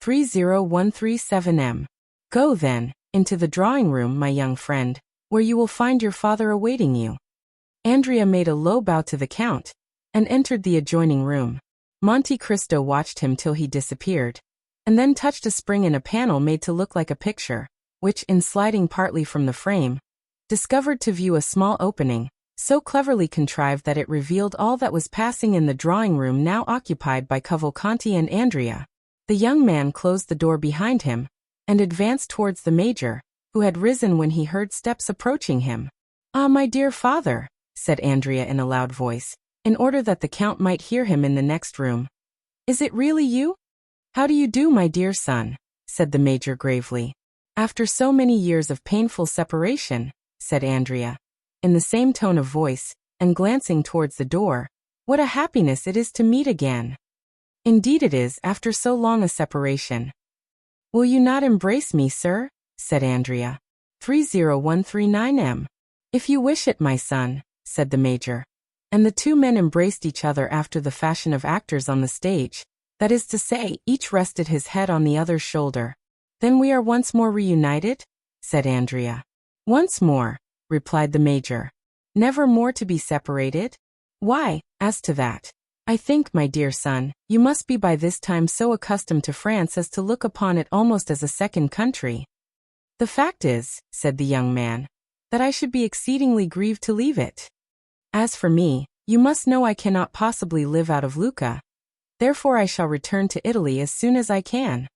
Speaker 1: 30137M. Go, then, into the drawing-room, my young friend, where you will find your father awaiting you. Andrea made a low bow to the Count, and entered the adjoining room. Monte Cristo watched him till he disappeared, and then touched a spring in a panel made to look like a picture, which, in sliding partly from the frame, discovered to view a small opening, so cleverly contrived that it revealed all that was passing in the drawing-room now occupied by Cavalcanti and Andrea. The young man closed the door behind him, and advanced towards the Major, who had risen when he heard steps approaching him. Ah, my dear father, said Andrea in a loud voice, in order that the Count might hear him in the next room. Is it really you? How do you do, my dear son? Said the Major gravely. After so many years of painful separation, said Andrea, in the same tone of voice, and glancing towards the door, what a happiness it is to meet again. Indeed it is, after so long a separation. Will you not embrace me, sir? Said Andrea. 30139M. If you wish it, my son, said the Major. And the two men embraced each other after the fashion of actors on the stage, that is to say, each rested his head on the other's shoulder. "Then we are once more reunited?" said Andrea. "Once more," replied the Major. "Never more to be separated?" "Why, as to that, I think, my dear son, you must be by this time so accustomed to France as to look upon it almost as a second country." "The fact is," said the young man, "that I should be exceedingly grieved to leave it. As for me, you must know I cannot possibly live out of Lucca. Therefore I shall return to Italy as soon as I can.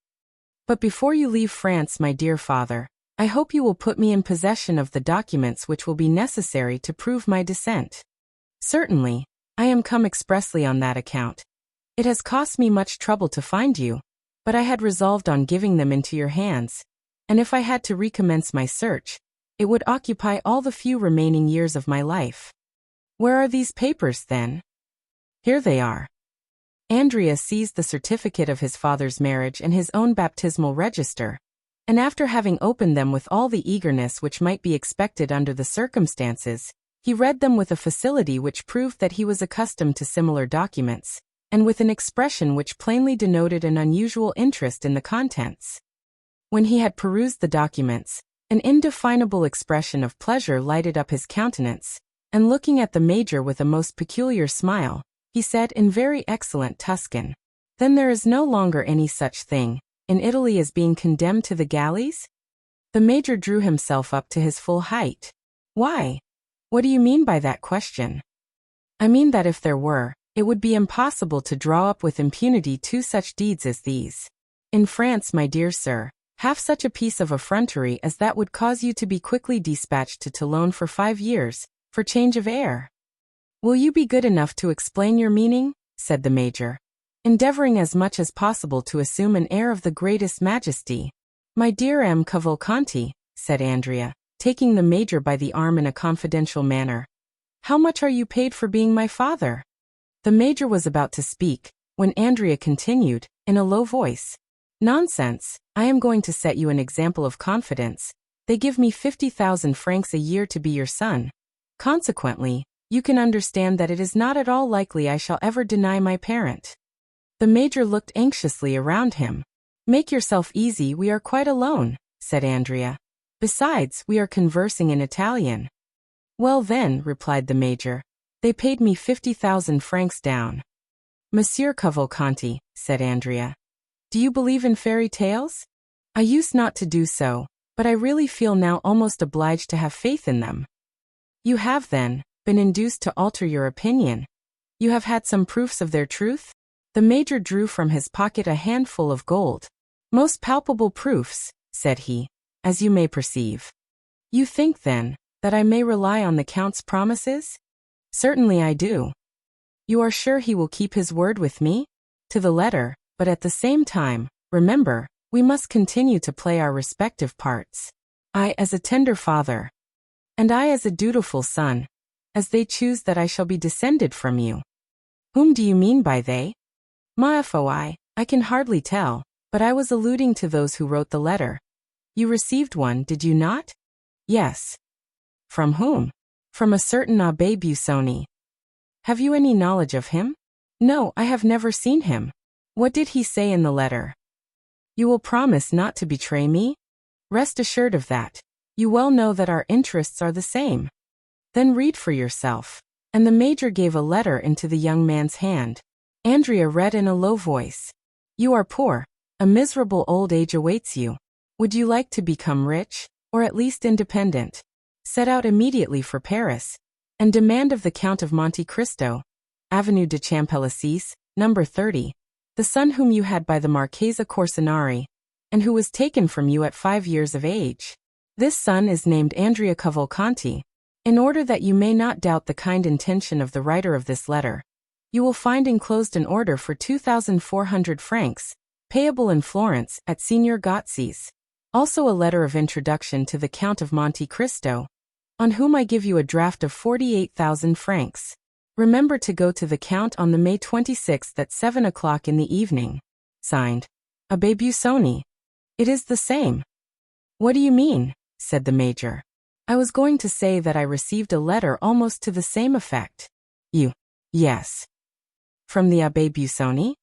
Speaker 1: But before you leave France, my dear father, I hope you will put me in possession of the documents which will be necessary to prove my descent." "Certainly. I am come expressly on that account. It has cost me much trouble to find you, but I had resolved on giving them into your hands, and if I had to recommence my search, it would occupy all the few remaining years of my life." "Where are these papers, then?" "Here they are." Andrea seized the certificate of his father's marriage and his own baptismal register, and after having opened them with all the eagerness which might be expected under the circumstances, he read them with a facility which proved that he was accustomed to similar documents, and with an expression which plainly denoted an unusual interest in the contents. When he had perused the documents, an indefinable expression of pleasure lighted up his countenance, and looking at the Major with a most peculiar smile, he said in very excellent Tuscan, "Then there is no longer any such thing in Italy as being condemned to the galleys?" The Major drew himself up to his full height. "Why? What do you mean by that question?" "I mean that if there were, it would be impossible to draw up with impunity two such deeds as these. In France, my dear sir, half such a piece of effrontery as that would cause you to be quickly dispatched to Toulon for 5 years, for change of air." "Will you be good enough to explain your meaning?" said the Major, endeavoring as much as possible to assume an air of the greatest majesty. "My dear M. Cavalcanti," said Andrea, taking the Major by the arm in a confidential manner, "how much are you paid for being my father?" The Major was about to speak, when Andrea continued, in a low voice, "Nonsense, I am going to set you an example of confidence. They give me 50,000 francs a year to be your son. Consequently, you can understand that it is not at all likely I shall ever deny my parent." The Major looked anxiously around him. "Make yourself easy, we are quite alone," said Andrea. "Besides, we are conversing in Italian." "Well then," replied the Major, "they paid me 50,000 francs down." "Monsieur Cavalcanti," said Andrea, "do you believe in fairy tales?" "I used not to do so, but I really feel now almost obliged to have faith in them." "You have, then, been induced to alter your opinion? You have had some proofs of their truth?" The Major drew from his pocket a handful of gold. "Most palpable proofs," said he, "as you may perceive." "You think, then, that I may rely on the Count's promises?" "Certainly I do." "You are sure he will keep his word with me?" "To the letter, but at the same time, remember, we must continue to play our respective parts. I as a tender father, and I as a dutiful son, as they choose that I shall be descended from you." "Whom do you mean by they?" "Ma foi, I can hardly tell, but I was alluding to those who wrote the letter." "You received one, did you not?" "Yes." "From whom?" "From a certain Abbé Busoni." "Have you any knowledge of him?" "No, I have never seen him." "What did he say in the letter?" "You will promise not to betray me?" "Rest assured of that. You well know that our interests are the same." "Then read for yourself." And the Major gave a letter into the young man's hand. Andrea read in a low voice, "You are poor. A miserable old age awaits you. Would you like to become rich, or at least independent? Set out immediately for Paris, and demand of the Count of Monte Cristo, Avenue de Champelices, number 30, the son whom you had by the Marchesa Corsinari, and who was taken from you at 5 years of age. This son is named Andrea Cavalcanti. In order that you may not doubt the kind intention of the writer of this letter, you will find enclosed an order for 2,400 francs, payable in Florence, at Signor Gozzi's. Also a letter of introduction to the Count of Monte Cristo, on whom I give you a draft of 48,000 francs. Remember to go to the Count on the May 26th at 7 o'clock in the evening. Signed, Abbé Busoni. It is the same." "What do you mean?" said the Major. "I was going to say that I received a letter almost to the same effect." You. Yes. From the Abbé Busoni?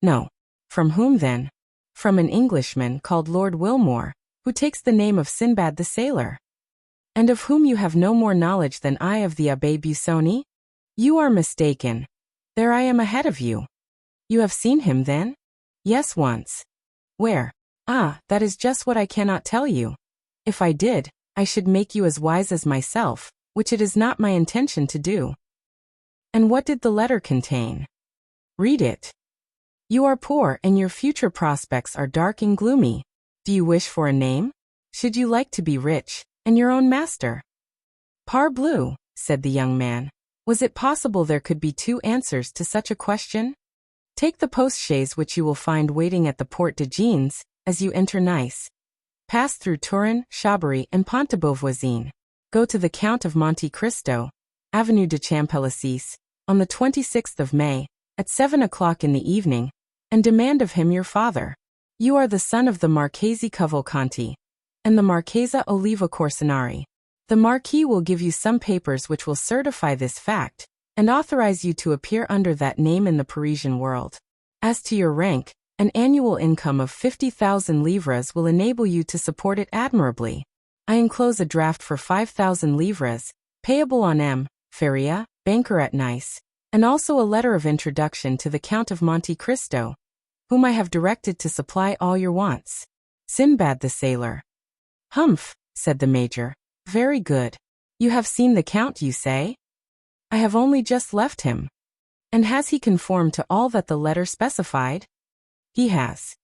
Speaker 1: No. From whom then? From an Englishman called Lord Wilmore, who takes the name of Sinbad the Sailor. And of whom you have no more knowledge than I of the Abbé Busoni? You are mistaken. There I am ahead of you. You have seen him then? Yes, once. Where? Ah, that is just what I cannot tell you. If I did, I should make you as wise as myself, which it is not my intention to do. And what did the letter contain? Read it. You are poor and your future prospects are dark and gloomy. Do you wish for a name? Should you like to be rich, and your own master? Parbleu, said the young man. Was it possible there could be two answers to such a question? Take the post-chaise which you will find waiting at the Porte de Jeans, as you enter Nice. Pass through Turin, Chabéry, and Pont de Beauvoisin. Go to the Count of Monte Cristo, Avenue de Champelissier, on the 26th of May, at 7 o'clock in the evening, and demand of him your father. You are the son of the Marchese Cavalcanti, and the Marchesa Oliva Corsinari. The Marquis will give you some papers which will certify this fact, and authorize you to appear under that name in the Parisian world. As to your rank, an annual income of 50,000 livres will enable you to support it admirably. I enclose a draft for 5,000 livres, payable on M. Feria, banker at Nice, and also a letter of introduction to the Count of Monte Cristo, whom I have directed to supply all your wants. Sinbad the Sailor. Humph, said the Major. Very good. You have seen the Count, you say? I have only just left him. And has he conformed to all that the letter specified? He has.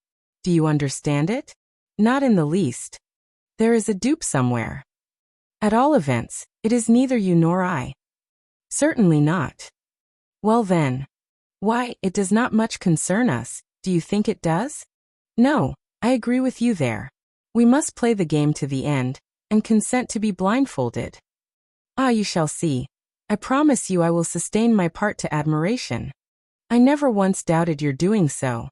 Speaker 1: Do you understand it? Not in the least. There is a dupe somewhere. At all events, it is neither you nor I. Certainly not. Well then. Why, it does not much concern us. Do you think it does? No, I agree with you there. We must play the game to the end, and consent to be blindfolded. Ah, you shall see. I promise you I will sustain my part to admiration. I never once doubted your doing so.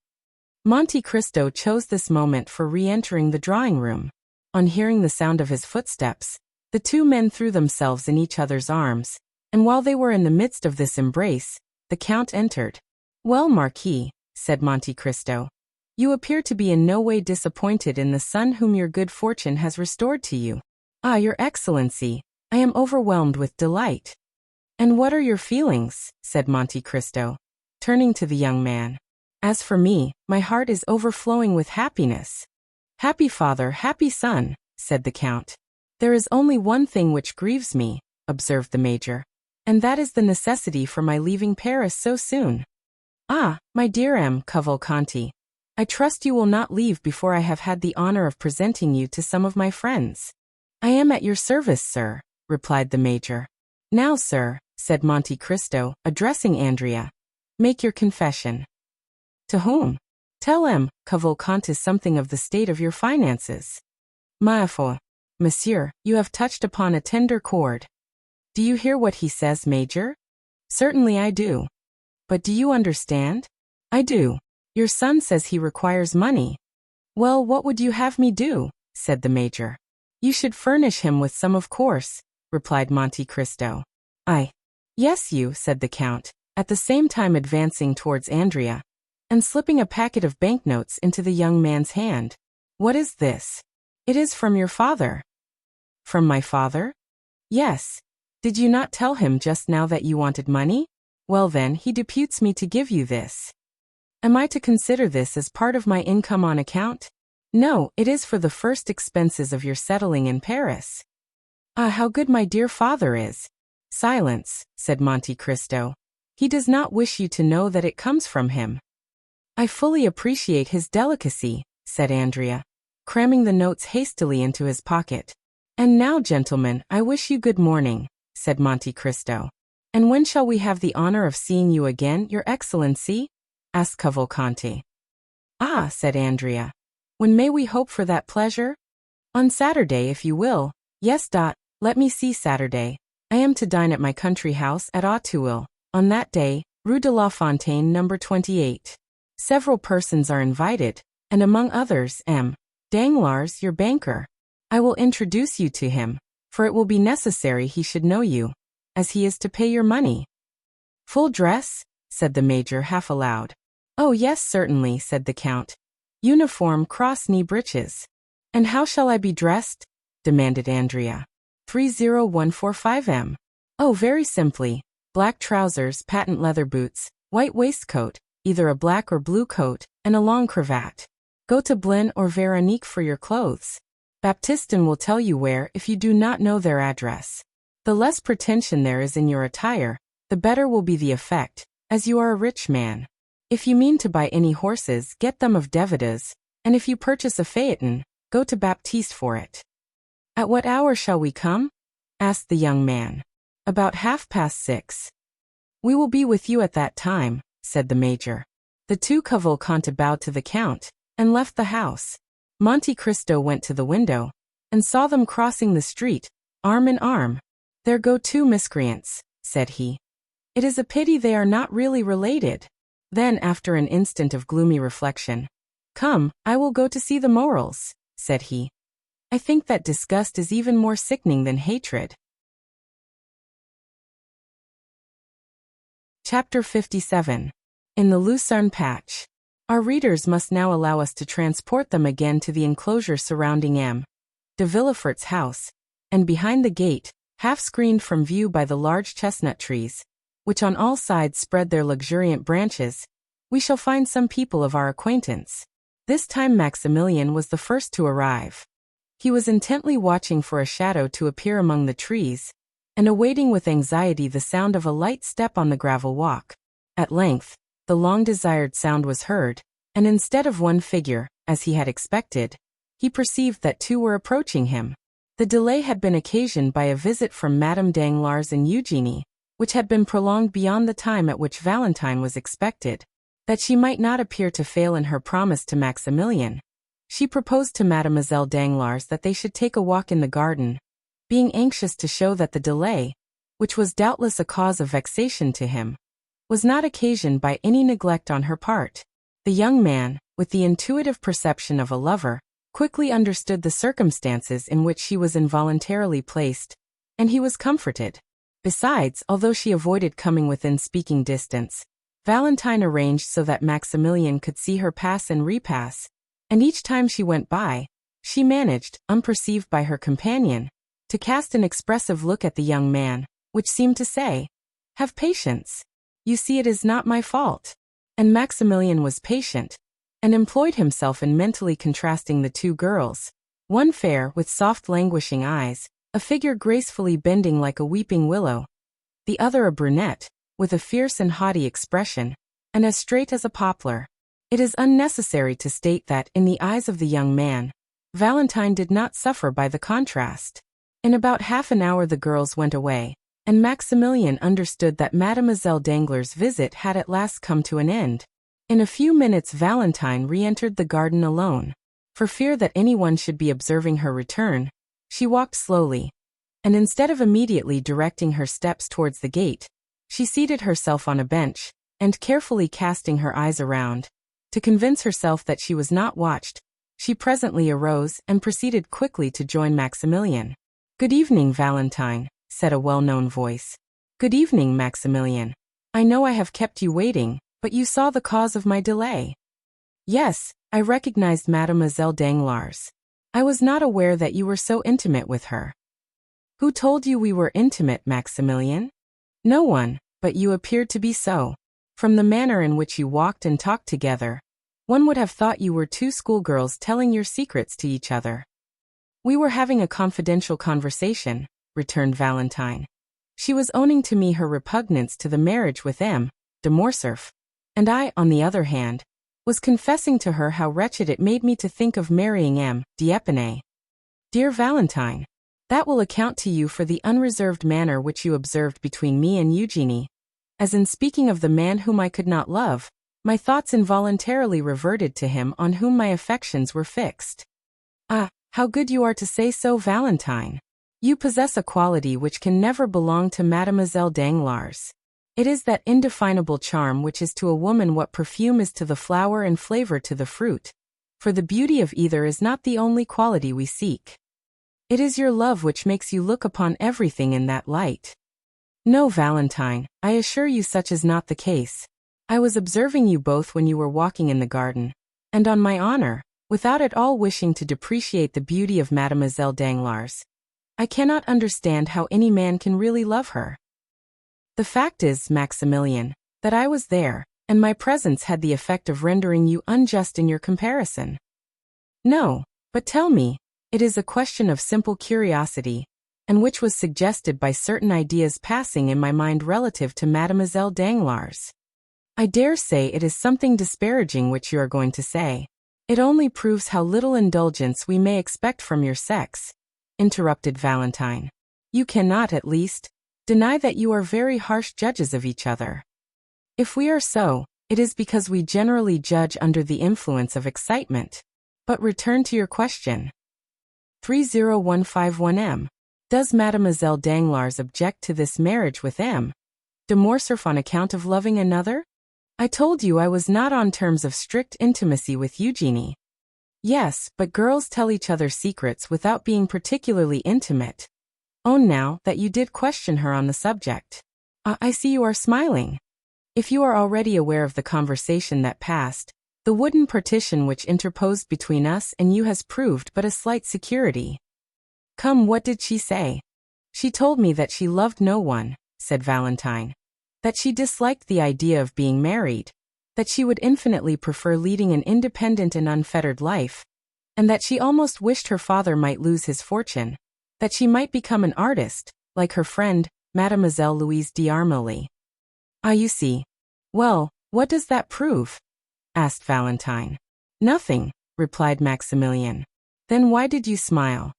Speaker 1: Monte Cristo chose this moment for re-entering the drawing-room. On hearing the sound of his footsteps, the two men threw themselves in each other's arms, and while they were in the midst of this embrace, the Count entered. Well, Marquis, said Monte Cristo, you appear to be in no way disappointed in the son whom your good fortune has restored to you. Ah, your Excellency, I am overwhelmed with delight. And what are your feelings? Said Monte Cristo, turning to the young man. As for me, my heart is overflowing with happiness. Happy father, happy son, said the Count. There is only one thing which grieves me, observed the Major, and that is the necessity for my leaving Paris so soon. Ah, my dear M. Cavalcanti, I trust you will not leave before I have had the honor of presenting you to some of my friends. I am at your service, sir, replied the Major. Now, sir, said Monte Cristo, addressing Andrea, make your confession. To whom? Tell M. Cavalcanti something of the state of your finances. Ma foi, monsieur, you have touched upon a tender chord. Do you hear what he says, Major? Certainly I do. But do you understand? I do. Your son says he requires money. Well, what would you have me do? Said the Major. You should furnish him with some, of course, replied Monte Cristo. Yes, you, said the Count, at the same time advancing towards Andrea, and slipping a packet of banknotes into the young man's hand. What is this? It is from your father. From my father? Yes. Did you not tell him just now that you wanted money? Well then, he deputes me to give you this. Am I to consider this as part of my income on account? No, it is for the first expenses of your settling in Paris. Ah, how good my dear father is. Silence, said Monte Cristo. He does not wish you to know that it comes from him. I fully appreciate his delicacy, said Andrea, cramming the notes hastily into his pocket. And now, gentlemen, I wish you good morning, said Monte Cristo. And when shall we have the honor of seeing you again, your Excellency? Asked Cavalcanti. Ah, said Andrea. When may we hope for that pleasure? On Saturday, if you will. Yes. Let me see Saturday. I am to dine at my country house at Auteuil, on that day, Rue de la Fontaine, number 28. Several persons are invited, and among others, M. Danglars, your banker. I will introduce you to him, for it will be necessary he should know you, as he is to pay your money. Full dress? Said the major half aloud. Oh yes, certainly, said the count. Uniform cross-knee breeches. And how shall I be dressed? Demanded Andrea. 30145M. Oh, very simply. Black trousers, patent leather boots, white waistcoat, either a black or blue coat, and a long cravat. Go to Blin or Veronique for your clothes. Baptistin will tell you where if you do not know their address. The less pretension there is in your attire, the better will be the effect, as you are a rich man. If you mean to buy any horses, get them of Devidas, and if you purchase a phaeton, go to Baptiste for it. At what hour shall we come? Asked the young man. About 6:30. We will be with you at that time, said the major. The two Cavalcanti bowed to the count, and left the house. Monte Cristo went to the window, and saw them crossing the street, arm in arm. There go two miscreants, said he. It is a pity they are not really related. Then, after an instant of gloomy reflection, Come, I will go to see the Morels, said he. I think that disgust is even more sickening than hatred. Chapter 57. In the Lucerne Patch. Our readers must now allow us to transport them again to the enclosure surrounding M. de Villefort's house, and behind the gate, half screened from view by the large chestnut trees, which on all sides spread their luxuriant branches, we shall find some people of our acquaintance. This time Maximilian was the first to arrive. He was intently watching for a shadow to appear among the trees, and awaiting with anxiety the sound of a light step on the gravel walk. At length, the long-desired sound was heard, and instead of one figure, as he had expected, he perceived that two were approaching him. The delay had been occasioned by a visit from Madame Danglars and Eugenie, which had been prolonged beyond the time at which Valentine was expected. That she might not appear to fail in her promise to Maximilian, she proposed to Mademoiselle Danglars that they should take a walk in the garden, being anxious to show that the delay, which was doubtless a cause of vexation to him, was not occasioned by any neglect on her part. The young man, with the intuitive perception of a lover, quickly understood the circumstances in which she was involuntarily placed, and he was comforted. Besides, although she avoided coming within speaking distance, Valentine arranged so that Maximilian could see her pass and repass, and each time she went by, she managed, unperceived by her companion, to cast an expressive look at the young man, which seemed to say, "Have patience. You see it is not my fault." And Maximilian was patient, and employed himself in mentally contrasting the two girls, one fair with soft languishing eyes, a figure gracefully bending like a weeping willow, the other a brunette, with a fierce and haughty expression, and as straight as a poplar. It is unnecessary to state that, in the eyes of the young man, Valentine did not suffer by the contrast. In about half an hour the girls went away, and Maximilian understood that Mademoiselle Danglars' visit had at last come to an end. In a few minutes Valentine re-entered the garden alone. For fear that anyone should be observing her return, she walked slowly, and instead of immediately directing her steps towards the gate, she seated herself on a bench, and carefully casting her eyes around, to convince herself that she was not watched, she presently arose and proceeded quickly to join Maximilian. "Good evening, Valentine," said a well-known voice. "Good evening, Maximilian. I know I have kept you waiting, but you saw the cause of my delay." "Yes, I recognized Mademoiselle Danglars. I was not aware that you were so intimate with her." "Who told you we were intimate, Maximilian?" "No one, but you appeared to be so. From the manner in which you walked and talked together, one would have thought you were two schoolgirls telling your secrets to each other." "We were having a confidential conversation," returned Valentine. "She was owning to me her repugnance to the marriage with M. de Morcerf, and I, on the other hand, was confessing to her how wretched it made me to think of marrying M. d'Épinay. Dear Valentine, that will account to you for the unreserved manner which you observed between me and Eugenie, as in speaking of the man whom I could not love, my thoughts involuntarily reverted to him on whom my affections were fixed." "Ah, how good you are to say so, Valentine. You possess a quality which can never belong to Mademoiselle Danglars. It is that indefinable charm which is to a woman what perfume is to the flower and flavor to the fruit, for the beauty of either is not the only quality we seek. It is your love which makes you look upon everything in that light." No, Valentine, I assure you such is not the case. I was observing you both when you were walking in the garden, and on my honor, without at all wishing to depreciate the beauty of Mademoiselle Danglars, I cannot understand how any man can really love her. The fact is, Maximilian, that I was there, and my presence had the effect of rendering you unjust in your comparison. No, but tell me, it is a question of simple curiosity, and which was suggested by certain ideas passing in my mind relative to Mademoiselle Danglars. I dare say it is something disparaging which you are going to say. It only proves how little indulgence we may expect from your sex, interrupted Valentine. You cannot, at least, deny that you are very harsh judges of each other. If we are so, it is because we generally judge under the influence of excitement. But return to your question. 30151M. Does Mademoiselle Danglars object to this marriage with M. de Morcerf on account of loving another? I told you I was not on terms of strict intimacy with Eugenie. Yes, but girls tell each other secrets without being particularly intimate. Own now that you did question her on the subject. I see you are smiling. If you are already aware of the conversation that passed, the wooden partition which interposed between us and you has proved but a slight security. Come, what did she say? She told me that she loved no one, said Valentine. That she disliked the idea of being married, that she would infinitely prefer leading an independent and unfettered life, and that she almost wished her father might lose his fortune, that she might become an artist, like her friend, Mademoiselle Louise d'Armilly. Ah, you see. Well, what does that prove? Asked Valentine. Nothing, replied Maximilian. Then why did you smile?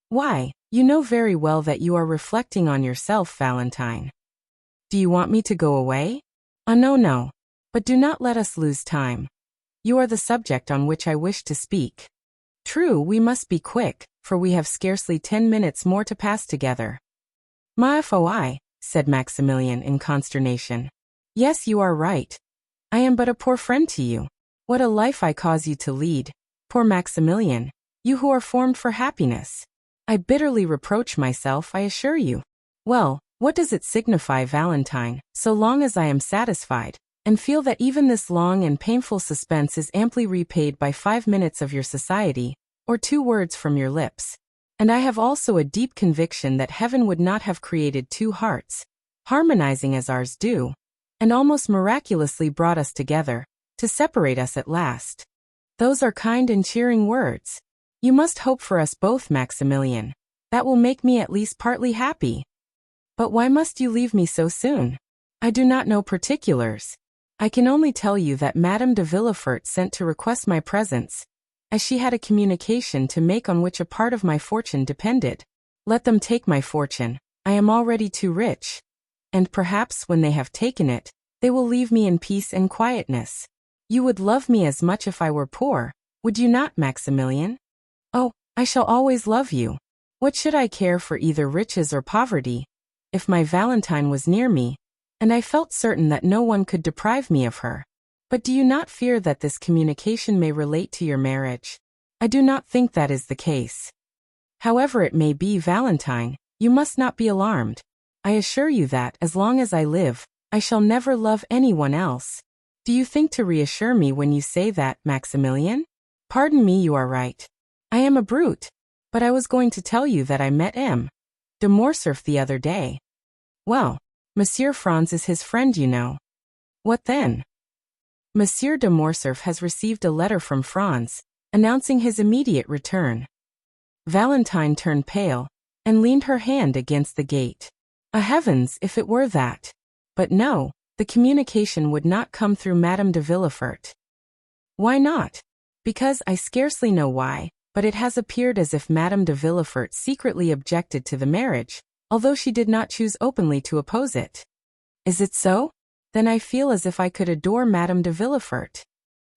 Speaker 1: Why, you know very well that you are reflecting on yourself, Valentine. Do you want me to go away? No. But do not let us lose time. You are the subject on which I wish to speak. True, we must be quick, for we have scarcely 10 minutes more to pass together. Ma foi, said Maximilian in consternation. Yes, you are right. I am but a poor friend to you. What a life I cause you to lead, poor Maximilian, you who are formed for happiness. I bitterly reproach myself, I assure you. Well, what does it signify, Valentine, so long as I am satisfied, and feel that even this long and painful suspense is amply repaid by 5 minutes of your society, or 2 words from your lips. And I have also a deep conviction that heaven would not have created 2 hearts, harmonizing as ours do, and almost miraculously brought us together, to separate us at last. Those are kind and cheering words. You must hope for us both, Maximilian. That will make me at least partly happy. But why must you leave me so soon? I do not know particulars. I can only tell you that Madame de Villefort sent to request my presence, as she had a communication to make on which a part of my fortune depended. Let them take my fortune. I am already too rich. And perhaps when they have taken it, they will leave me in peace and quietness. You would love me as much if I were poor, would you not, Maximilian? Oh, I shall always love you. What should I care for either riches or poverty, if my Valentine was near me, and I felt certain that no one could deprive me of her? But do you not fear that this communication may relate to your marriage? I do not think that is the case. However it may be, Valentine, you must not be alarmed. I assure you that, as long as I live, I shall never love anyone else. Do you think to reassure me when you say that, Maximilian? Pardon me, you are right. I am a brute. But I was going to tell you that I met M. de Morcerf the other day. Well, Monsieur Franz is his friend, you know. What then? Monsieur de Morcerf has received a letter from Franz, announcing his immediate return. Valentine turned pale, and leaned her hand against the gate. Heavens, if it were that! But no, the communication would not come through Madame de Villefort. Why not? Because I scarcely know why, but it has appeared as if Madame de Villefort secretly objected to the marriage, although she did not choose openly to oppose it. Is it so? Then I feel as if I could adore Madame de Villefort.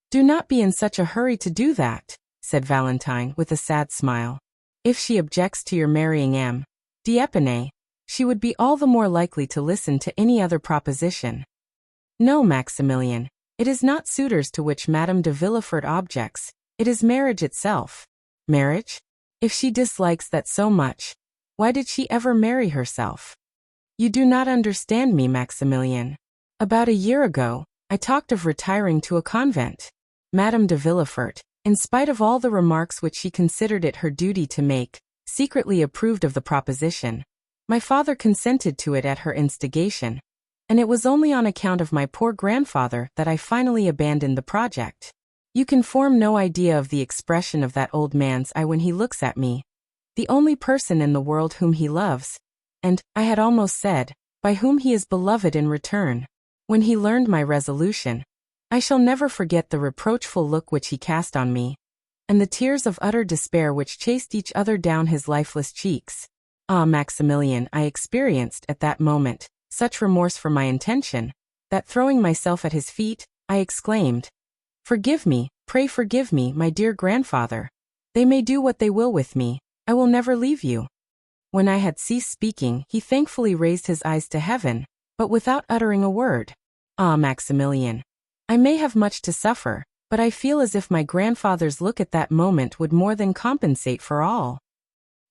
Speaker 1: Do not be in such a hurry to do that, said Valentine with a sad smile. If she objects to your marrying M. d'Épinay, she would be all the more likely to listen to any other proposition. No, Maximilian, it is not suitors to which Madame de Villefort objects, it is marriage itself. Marriage? If she dislikes that so much, why did she ever marry herself? You do not understand me, Maximilian. About a year ago, I talked of retiring to a convent. Madame de Villefort, in spite of all the remarks which she considered it her duty to make, secretly approved of the proposition. My father consented to it at her instigation, and it was only on account of my poor grandfather that I finally abandoned the project. You can form no idea of the expression of that old man's eye when he looks at me, the only person in the world whom he loves, and, I had almost said, by whom he is beloved in return. When he learned my resolution, I shall never forget the reproachful look which he cast on me, and the tears of utter despair which chased each other down his lifeless cheeks. Ah, Maximilian, I experienced, at that moment, such remorse for my intention, that throwing myself at his feet, I exclaimed, "Forgive me, pray forgive me, my dear grandfather. They may do what they will with me, I will never leave you." When I had ceased speaking, he thankfully raised his eyes to heaven, but without uttering a word. Ah, Maximilian, I may have much to suffer, but I feel as if my grandfather's look at that moment would more than compensate for all.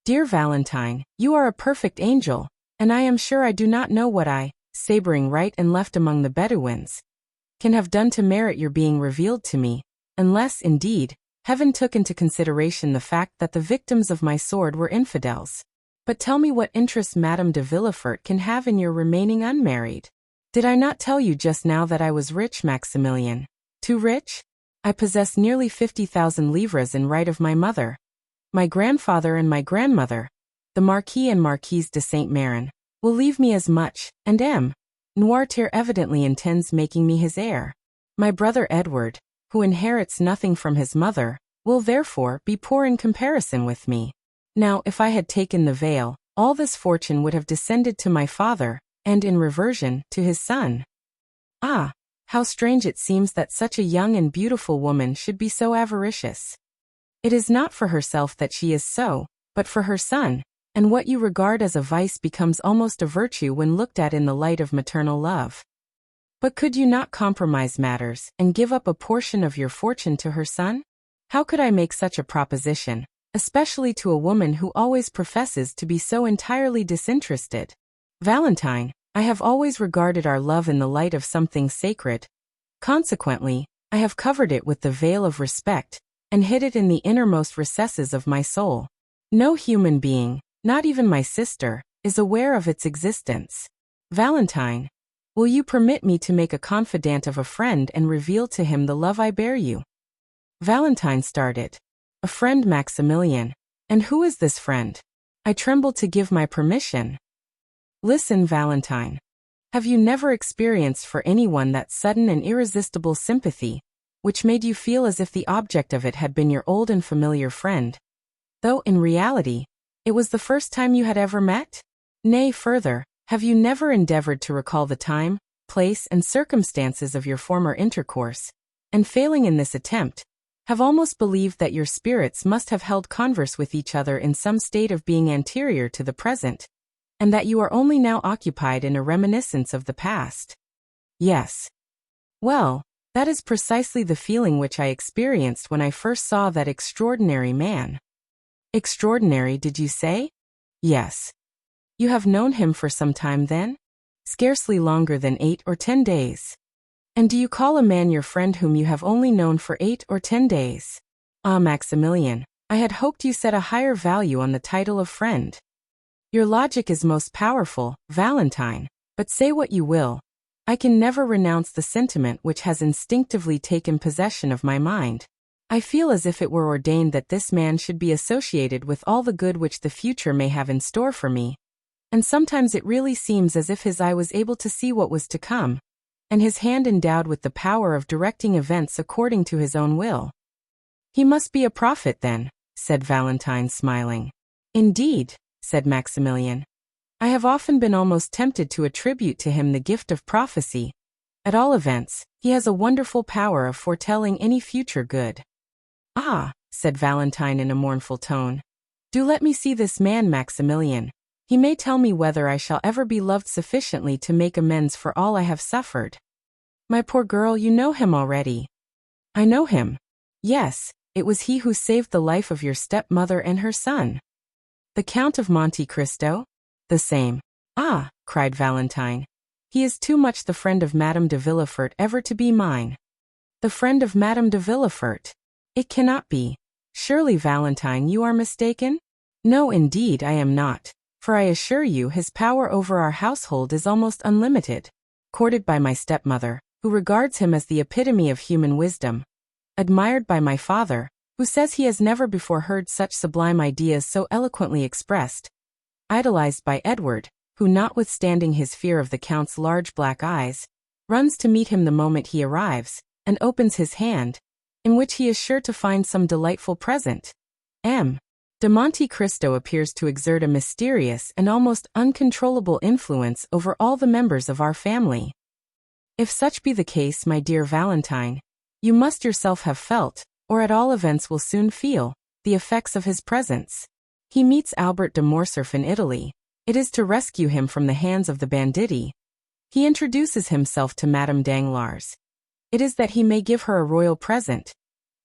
Speaker 1: Dear Valentine, you are a perfect angel, and I am sure I do not know what I, sabering right and left among the Bedouins, can have done to merit your being revealed to me, unless, indeed, heaven took into consideration the fact that the victims of my sword were infidels. But tell me what interest Madame de Villefort can have in your remaining unmarried. Did I not tell you just now that I was rich, Maximilian? Too rich? I possess nearly 50,000 livres in right of my mother. My grandfather and my grandmother, the Marquis and Marquise de Saint-Méran, will leave me as much, and M. Noirtier evidently intends making me his heir. My brother Edward, who inherits nothing from his mother, will therefore be poor in comparison with me. Now, if I had taken the veil, all this fortune would have descended to my father, and in reversion, to his son. Ah, how strange it seems that such a young and beautiful woman should be so avaricious. It is not for herself that she is so, but for her son, and what you regard as a vice becomes almost a virtue when looked at in the light of maternal love. But could you not compromise matters, and give up a portion of your fortune to her son? How could I make such a proposition, especially to a woman who always professes to be so entirely disinterested? Valentine, I have always regarded our love in the light of something sacred. Consequently, I have covered it with the veil of respect, and hid it in the innermost recesses of my soul. No human being, not even my sister, is aware of its existence. Valentine, will you permit me to make a confidant of a friend and reveal to him the love I bear you? Valentine started. A friend, Maximilian. And who is this friend? I trembled to give my permission. Listen, Valentine. Have you never experienced for anyone that sudden and irresistible sympathy, which made you feel as if the object of it had been your old and familiar friend, though, in reality, it was the first time you had ever met? Nay, further, have you never endeavored to recall the time, place, and circumstances of your former intercourse, and failing in this attempt, have almost believed that your spirits must have held converse with each other in some state of being anterior to the present, and that you are only now occupied in a reminiscence of the past? Yes. Well, that is precisely the feeling which I experienced when I first saw that extraordinary man. Extraordinary, did you say? Yes. You have known him for some time then? Scarcely longer than 8 or 10 days. And do you call a man your friend whom you have only known for 8 or 10 days? Ah, Maximilian, I had hoped you set a higher value on the title of friend. Your logic is most powerful, Valentine, but say what you will, I can never renounce the sentiment which has instinctively taken possession of my mind. I feel as if it were ordained that this man should be associated with all the good which the future may have in store for me, and sometimes it really seems as if his eye was able to see what was to come, and his hand endowed with the power of directing events according to his own will. He must be a prophet then, said Valentine, smiling. Indeed, said Maximilian. I have often been almost tempted to attribute to him the gift of prophecy. At all events, he has a wonderful power of foretelling any future good. Ah, said Valentine in a mournful tone. Do let me see this man, Maximilian. He may tell me whether I shall ever be loved sufficiently to make amends for all I have suffered. My poor girl, you know him already. I know him. Yes, it was he who saved the life of your stepmother and her son. The Count of Monte Cristo? The same. Ah, cried Valentine. He is too much the friend of Madame de Villefort ever to be mine. The friend of Madame de Villefort? It cannot be. Surely, Valentine, you are mistaken? No, indeed, I am not. For I assure you his power over our household is almost unlimited. Courted by my stepmother, who regards him as the epitome of human wisdom. Admired by my father, who says he has never before heard such sublime ideas so eloquently expressed. Idolized by Edward, who, notwithstanding his fear of the Count's large black eyes, runs to meet him the moment he arrives, and opens his hand, in which he is sure to find some delightful present. M. de Monte Cristo appears to exert a mysterious and almost uncontrollable influence over all the members of our family. If such be the case, my dear Valentine, you must yourself have felt, or at all events will soon feel, the effects of his presence. He meets Albert de Morcerf in Italy. It is to rescue him from the hands of the banditti. He introduces himself to Madame Danglars. It is that he may give her a royal present.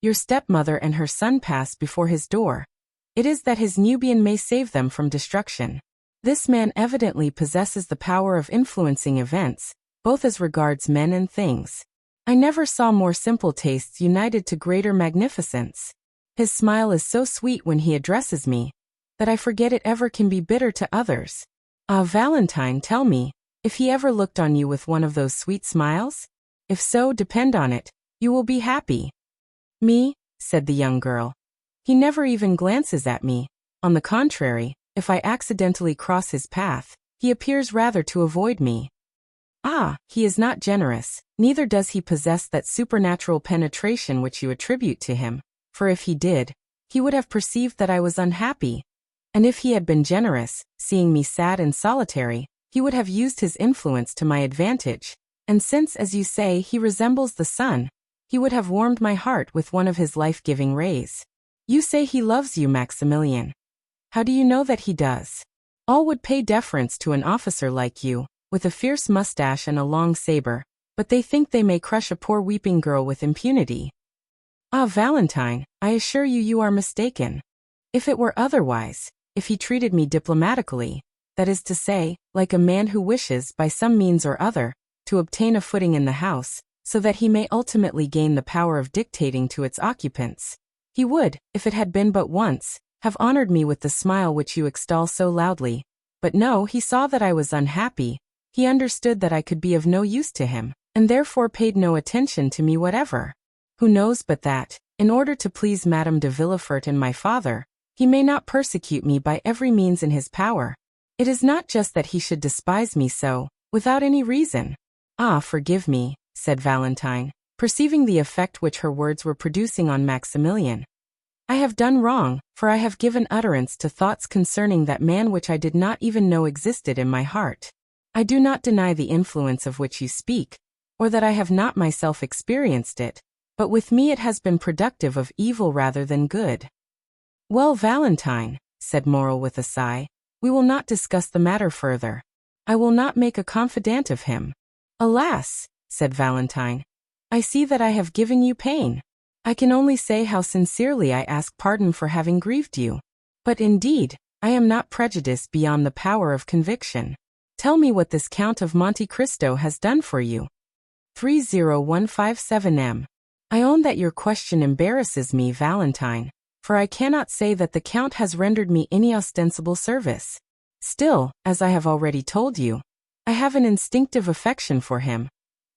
Speaker 1: Your stepmother and her son pass before his door. It is that his Nubian may save them from destruction. This man evidently possesses the power of influencing events, both as regards men and things. I never saw more simple tastes united to greater magnificence. His smile is so sweet when he addresses me, that I forget it ever can be bitter to others. Ah, Valentine, tell me, if he ever looked on you with one of those sweet smiles? If so, depend on it, you will be happy. Me? Said the young girl. He never even glances at me. On the contrary, if I accidentally cross his path, he appears rather to avoid me. Ah, he is not generous, neither does he possess that supernatural penetration which you attribute to him, for if he did, he would have perceived that I was unhappy. And if he had been generous, seeing me sad and solitary, he would have used his influence to my advantage. And since, as you say, he resembles the sun, he would have warmed my heart with one of his life-giving rays. You say he loves you, Maximilian. How do you know that he does? All would pay deference to an officer like you, with a fierce mustache and a long saber, but they think they may crush a poor weeping girl with impunity. Ah, Valentine, I assure you you are mistaken. If it were otherwise, if he treated me diplomatically, that is to say, like a man who wishes, by some means or other, to obtain a footing in the house, so that he may ultimately gain the power of dictating to its occupants, he would, if it had been but once, have honored me with the smile which you extol so loudly. But no, he saw that I was unhappy, he understood that I could be of no use to him, and therefore paid no attention to me whatever. Who knows but that, in order to please Madame de Villefort and my father, he may not persecute me by every means in his power. It is not just that he should despise me so, without any reason. Ah, forgive me, said Valentine, perceiving the effect which her words were producing on Maximilian. I have done wrong, for I have given utterance to thoughts concerning that man which I did not even know existed in my heart. I do not deny the influence of which you speak, or that I have not myself experienced it, but with me it has been productive of evil rather than good. Well, Valentine, said Morrel with a sigh, we will not discuss the matter further. I will not make a confidant of him. Alas, said Valentine, I see that I have given you pain. I can only say how sincerely I ask pardon for having grieved you. But indeed, I am not prejudiced beyond the power of conviction. Tell me what this Count of Monte Cristo has done for you. 30157M. I own that your question embarrasses me, Valentine, for I cannot say that the Count has rendered me any ostensible service. Still, as I have already told you, I have an instinctive affection for him,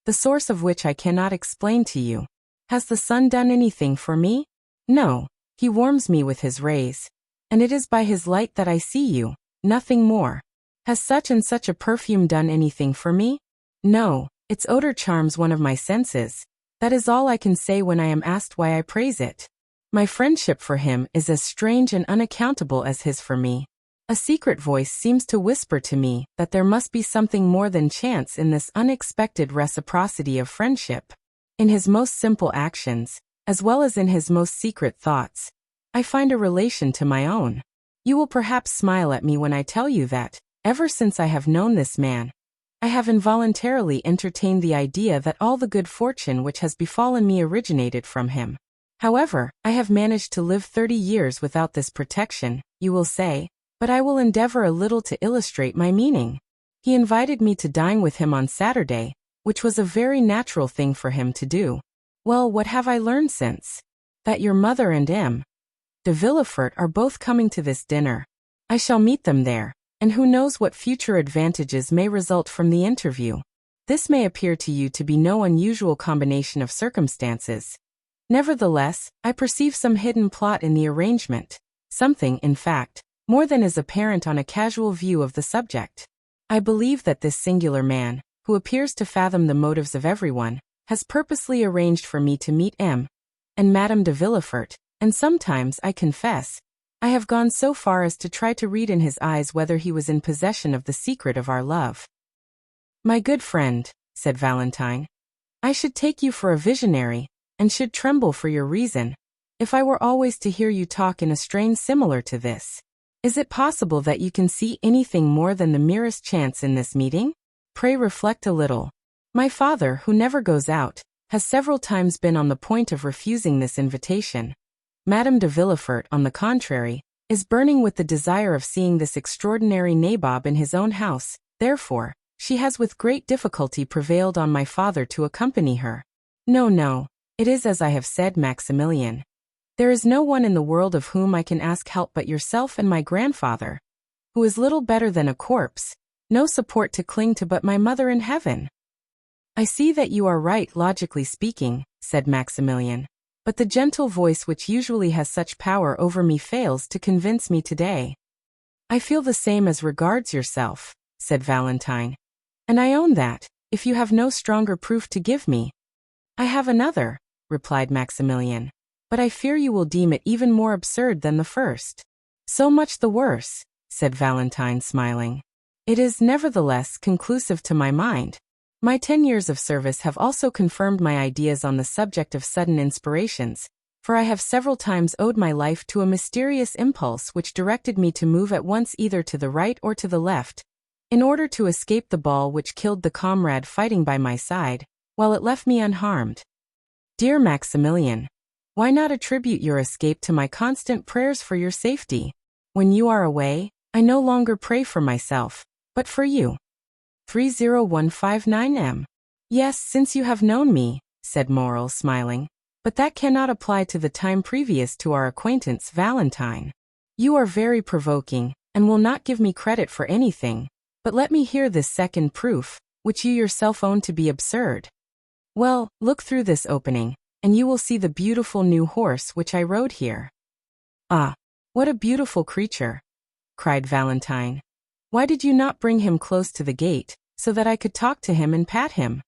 Speaker 1: the source of which I cannot explain to you. Has the sun done anything for me? No, he warms me with his rays, and it is by his light that I see you, nothing more. Has such and such a perfume done anything for me? No, its odor charms one of my senses. That is all I can say when I am asked why I praise it. My friendship for him is as strange and unaccountable as his for me. A secret voice seems to whisper to me that there must be something more than chance in this unexpected reciprocity of friendship. In his most simple actions, as well as in his most secret thoughts, I find a relation to my own. You will perhaps smile at me when I tell you that, ever since I have known this man, I have involuntarily entertained the idea that all the good fortune which has befallen me originated from him. However, I have managed to live 30 years without this protection, you will say, but I will endeavor a little to illustrate my meaning. He invited me to dine with him on Saturday, which was a very natural thing for him to do. Well, what have I learned since? That your mother and M. de Villefort are both coming to this dinner. I shall meet them there, and who knows what future advantages may result from the interview. This may appear to you to be no unusual combination of circumstances. Nevertheless, I perceive some hidden plot in the arrangement. Something, in fact, more than is apparent on a casual view of the subject. I believe that this singular man, who appears to fathom the motives of everyone, has purposely arranged for me to meet M. and Madame de Villefort, and sometimes, I confess, I have gone so far as to try to read in his eyes whether he was in possession of the secret of our love. My good friend, said Valentine, I should take you for a visionary, and should tremble for your reason, if I were always to hear you talk in a strain similar to this. Is it possible that you can see anything more than the merest chance in this meeting? Pray reflect a little. My father, who never goes out, has several times been on the point of refusing this invitation. Madame de Villefort, on the contrary, is burning with the desire of seeing this extraordinary nabob in his own house, therefore, she has with great difficulty prevailed on my father to accompany her. No, it is as I have said, Maximilian. There is no one in the world of whom I can ask help but yourself and my grandfather, who is little better than a corpse, no support to cling to but my mother in heaven. I see that you are right, logically speaking, said Maximilian, but the gentle voice which usually has such power over me fails to convince me today. I feel the same as regards yourself, said Valentine, and I own that, if you have no stronger proof to give me. I have another, replied Maximilian, but I fear you will deem it even more absurd than the first. So much the worse, said Valentine, smiling. It is, nevertheless, conclusive to my mind. My 10 years of service have also confirmed my ideas on the subject of sudden inspirations, for I have several times owed my life to a mysterious impulse which directed me to move at once either to the right or to the left, in order to escape the ball which killed the comrade fighting by my side, while it left me unharmed. Dear Maximilian, why not attribute your escape to my constant prayers for your safety? When you are away, I no longer pray for myself, but for you. 30159M. Yes, since you have known me, said Morel, smiling, but that cannot apply to the time previous to our acquaintance, Valentine. You are very provoking, and will not give me credit for anything, but let me hear this second proof, which you yourself own to be absurd. Well, look through this opening, and you will see the beautiful new horse which I rode here. Ah, what a beautiful creature, cried Valentine. Why did you not bring him close to the gate, so that I could talk to him and pat him?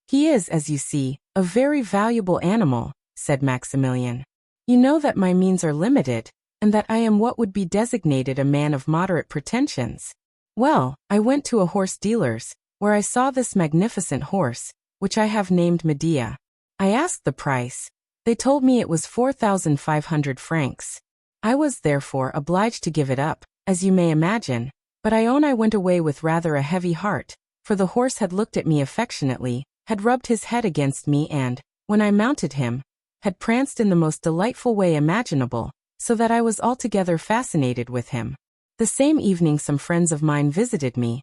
Speaker 1: He is, as you see, a very valuable animal, said Maximilian. You know that my means are limited, and that I am what would be designated a man of moderate pretensions. Well, I went to a horse dealer's, where I saw this magnificent horse, which I have named Medea. I asked the price. They told me it was 4,500 francs. I was therefore obliged to give it up, as you may imagine, but I own I went away with rather a heavy heart, for the horse had looked at me affectionately, had rubbed his head against me and, when I mounted him, had pranced in the most delightful way imaginable, so that I was altogether fascinated with him. The same evening some friends of mine visited me,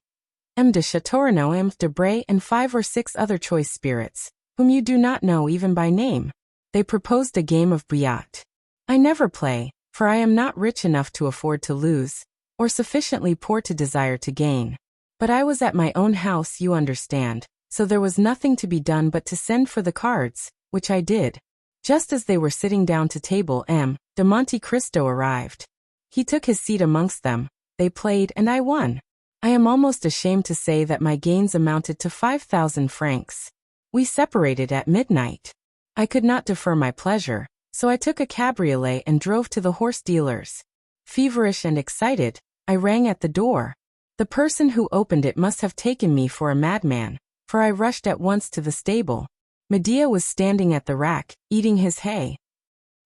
Speaker 1: M. de Chateaurenaud, M. de Bray, and 5 or 6 other choice spirits, whom you do not know even by name. They proposed a game of billard. I never play, for I am not rich enough to afford to lose, or sufficiently poor to desire to gain. But I was at my own house, you understand, so there was nothing to be done but to send for the cards, which I did. Just as they were sitting down to table, M. de Monte Cristo arrived. He took his seat amongst them, they played, and I won. I am almost ashamed to say that my gains amounted to 5,000 francs. We separated at midnight. I could not defer my pleasure, so I took a cabriolet and drove to the horse dealer's. Feverish and excited, I rang at the door. The person who opened it must have taken me for a madman, for I rushed at once to the stable. Medea was standing at the rack, eating his hay.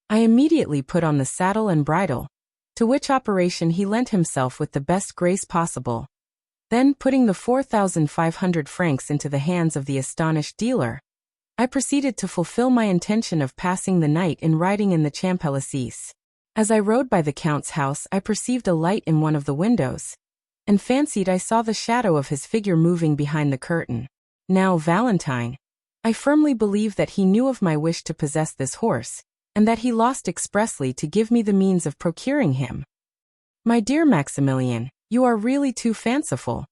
Speaker 1: I immediately put on the saddle and bridle, to which operation he lent himself with the best grace possible. Then, putting the 4,500 francs into the hands of the astonished dealer, I proceeded to fulfill my intention of passing the night in riding in the Champs-Élysées. As I rode by the Count's house, I perceived a light in one of the windows. and fancied I saw the shadow of his figure moving behind the curtain. Now, Valentine, I firmly believe that he knew of my wish to possess this horse, and that he lost expressly to give me the means of procuring him. My dear Maximilian, you are really too fanciful.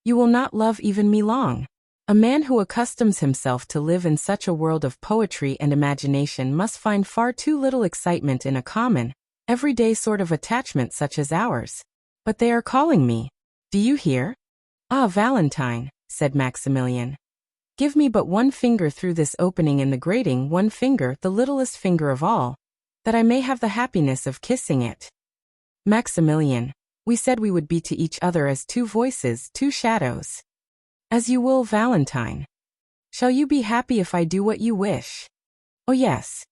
Speaker 1: You will not love even me long. A man who accustoms himself to live in such a world of poetry and imagination must find far too little excitement in a common, everyday sort of attachment such as ours. But they are calling me. Do you hear? Ah, Valentine, said Maximilian. Give me but one finger through this opening in the grating, one finger, the littlest finger of all, that I may have the happiness of kissing it. Maximilian, we said we would be to each other as two voices, two shadows. As you will, Valentine. Shall you be happy if I do what you wish? Oh yes.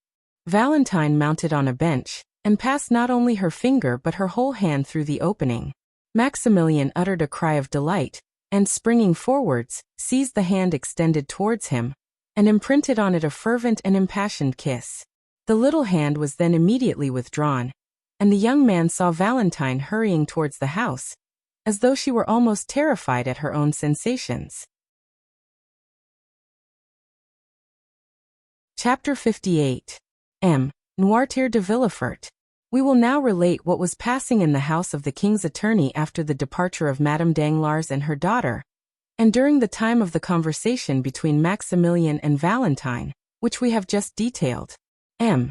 Speaker 1: Valentine mounted on a bench, and passed not only her finger but her whole hand through the opening. Maximilian uttered a cry of delight, and springing forwards, seized the hand extended towards him, and imprinted on it a fervent and impassioned kiss. The little hand was then immediately withdrawn, and the young man saw Valentine hurrying towards the house, as though she were almost terrified at her own sensations. Chapter 58. M. Noirtier de Villefort. We will now relate what was passing in the house of the king's attorney after the departure of Madame Danglars and her daughter, and during the time of the conversation between Maximilian and Valentine, which we have just detailed. M.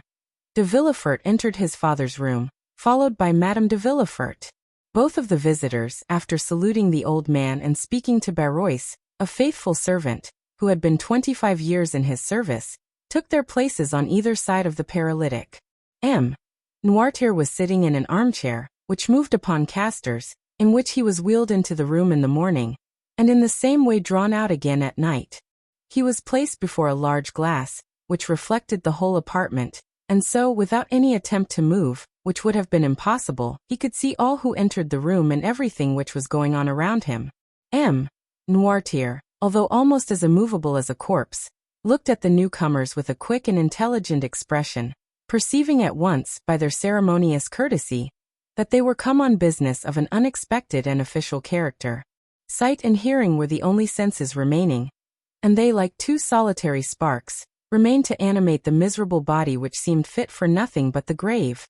Speaker 1: de Villefort entered his father's room, followed by Madame de Villefort. Both of the visitors, after saluting the old man and speaking to Barrois, a faithful servant, who had been 25 years in his service, took their places on either side of the paralytic. M. Noirtier was sitting in an armchair, which moved upon casters, in which he was wheeled into the room in the morning, and in the same way drawn out again at night. He was placed before a large glass, which reflected the whole apartment, and so, without any attempt to move, which would have been impossible, he could see all who entered the room and everything which was going on around him. M. Noirtier, although almost as immovable as a corpse, looked at the newcomers with a quick and intelligent expression, perceiving at once, by their ceremonious courtesy, that they were come on business of an unexpected and official character. Sight and hearing were the only senses remaining, and they, like two solitary sparks, remained to animate the miserable body which seemed fit for nothing but the grave.